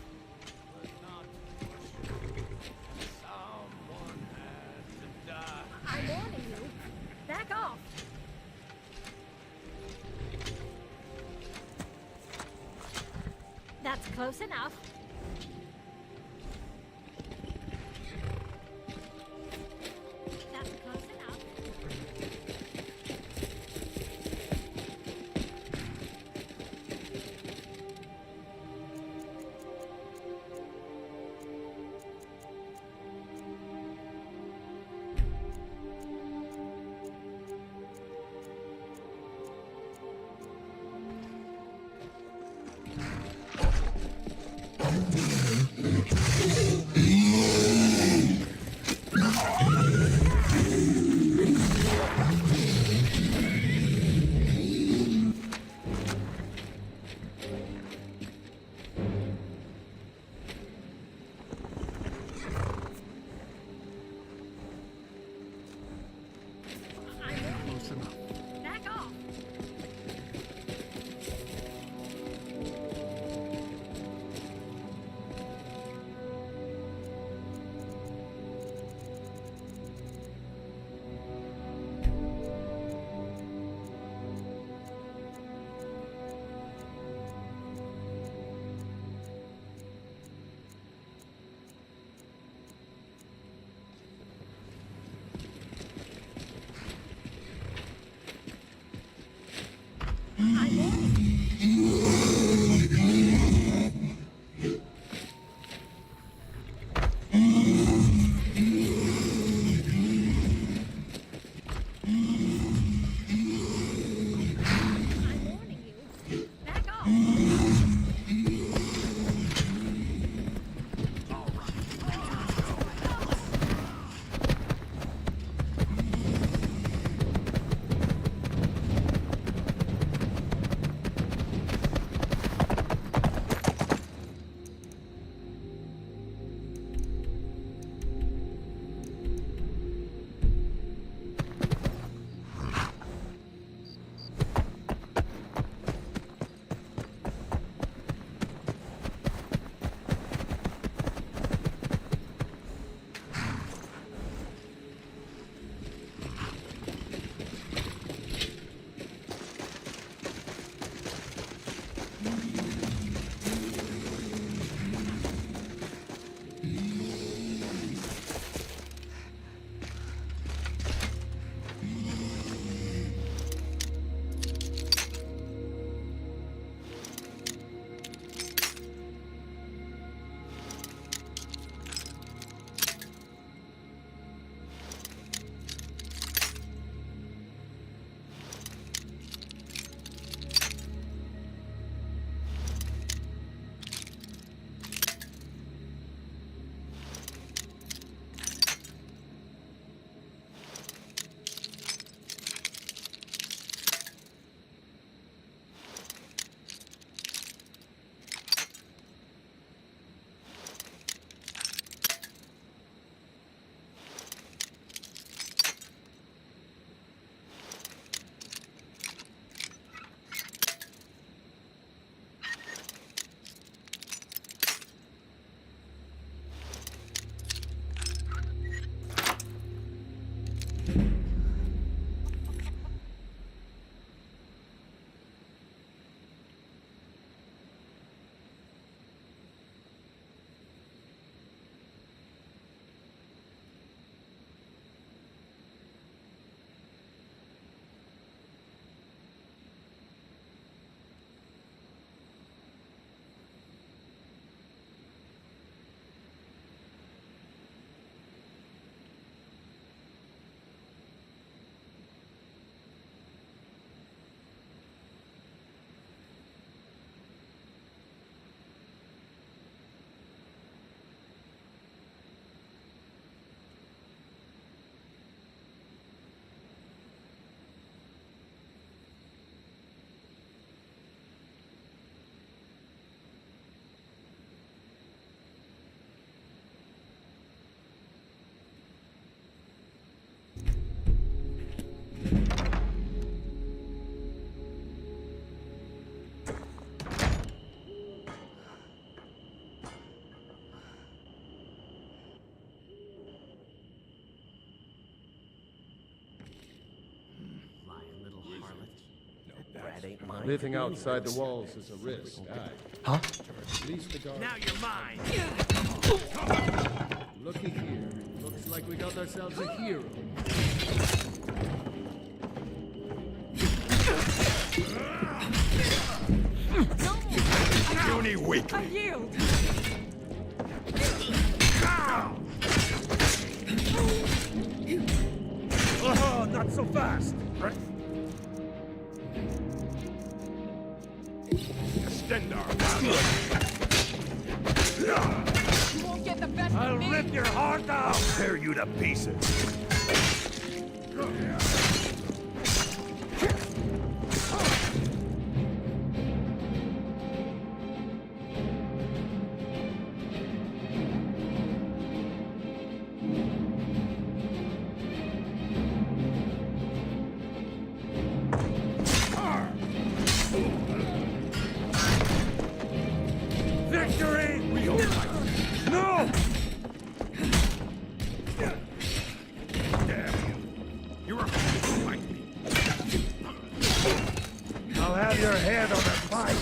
Someone has to die. I'm warning you. Back off. That's close enough. That's close enough. Close enough. Back off. That ain't mine. Living outside the walls is a risk. Huh? At least the guard. Now you're mine. Looky here. Looks like we got ourselves a hero. Puny weak. I yield. Oh, not so fast. Extendar. You won't get the best I'll of me. rip your heart out. Tear you to pieces. Victory! No! Damn you. You were hoping to fight me. I'll have your head on a pike.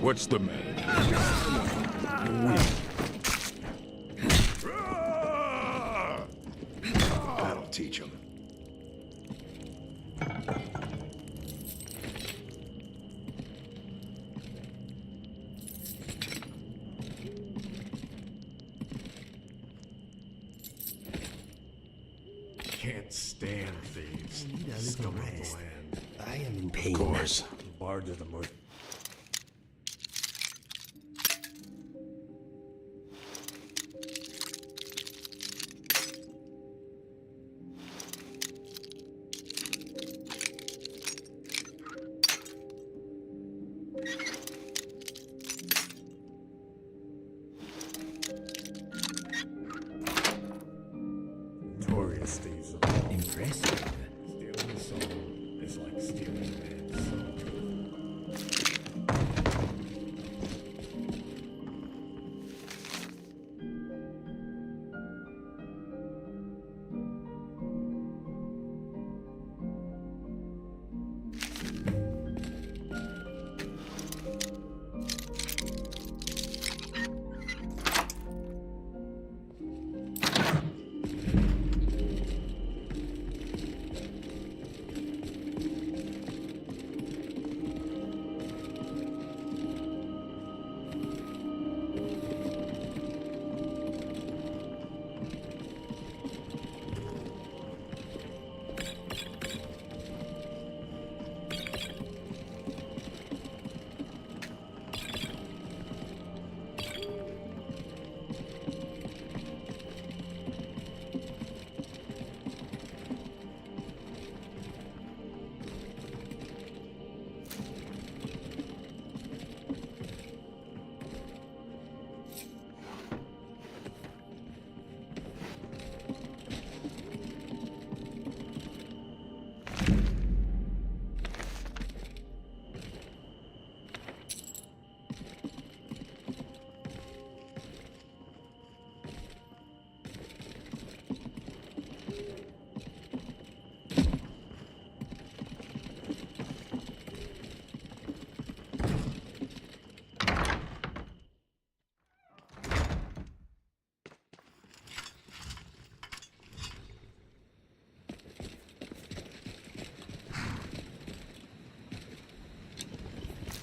What's the matter? That'll teach him. Can't stand thieves. I need a little Scum of the rest. land. I am in pain. Of course. Barge of the Mur- Notorious thieves of all. Impressive. Stealing a soul is like stealing a man's soul.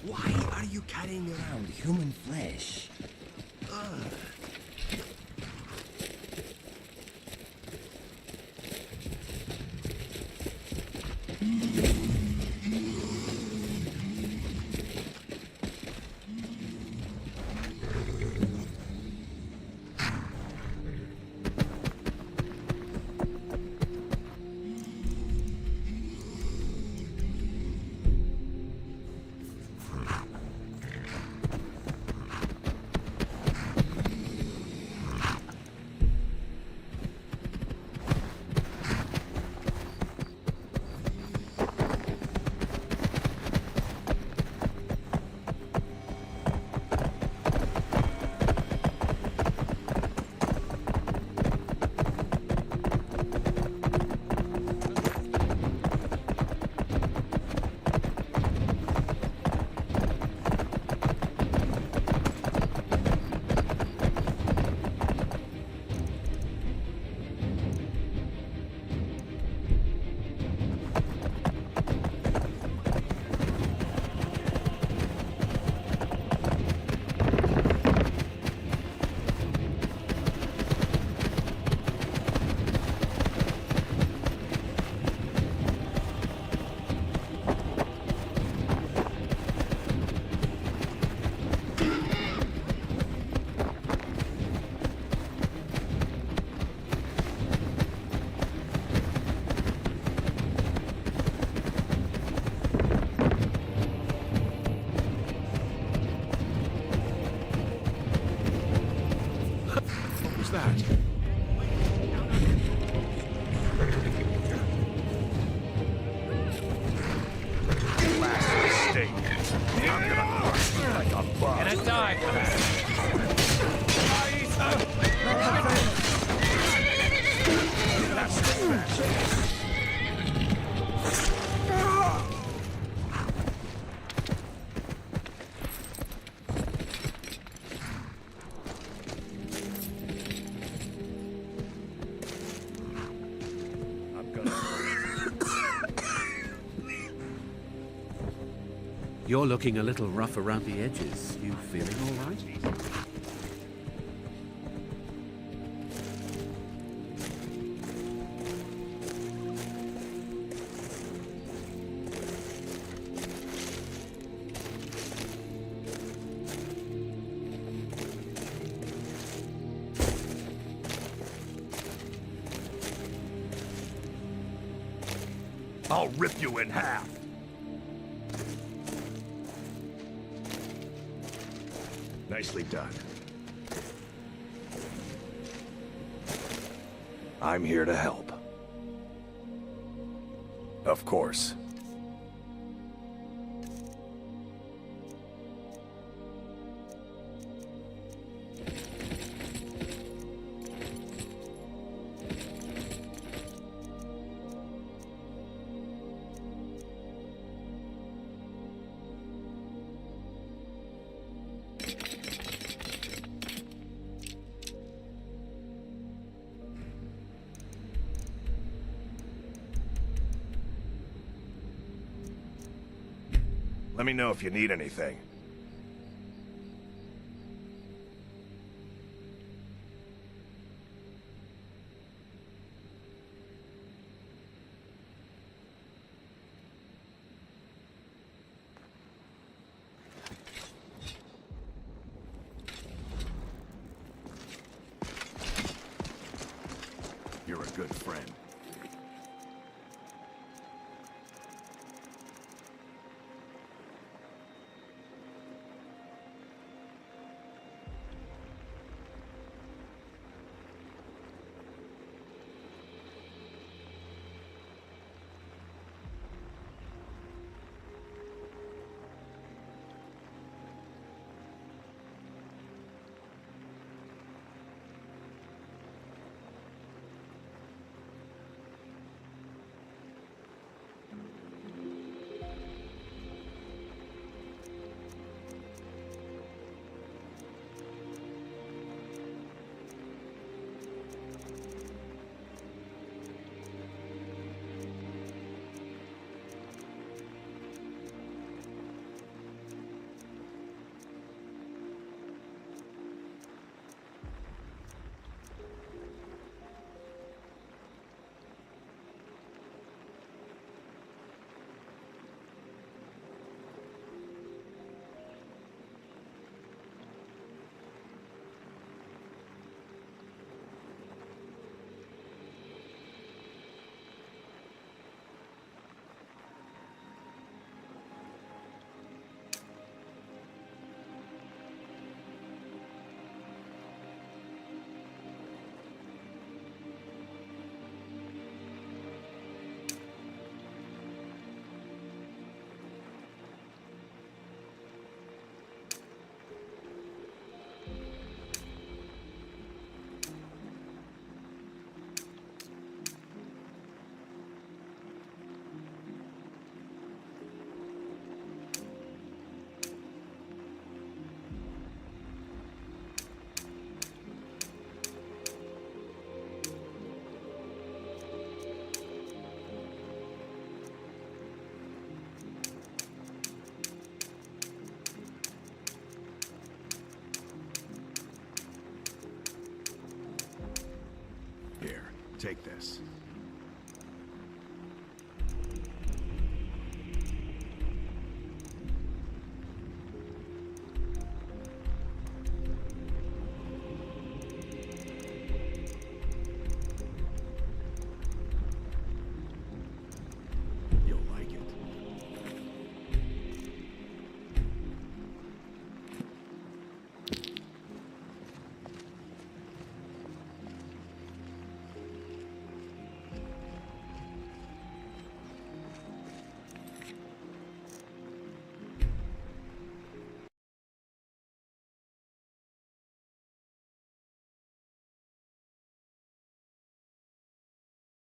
Why are you carrying around human flesh? Ugh. a bug. Gonna die for that. You're looking a little rough around the edges. You feeling all right? I'll rip you in half. Nicely done. I'm here to help. Of course. Let me know if you need anything. You're a good friend. Here, take this.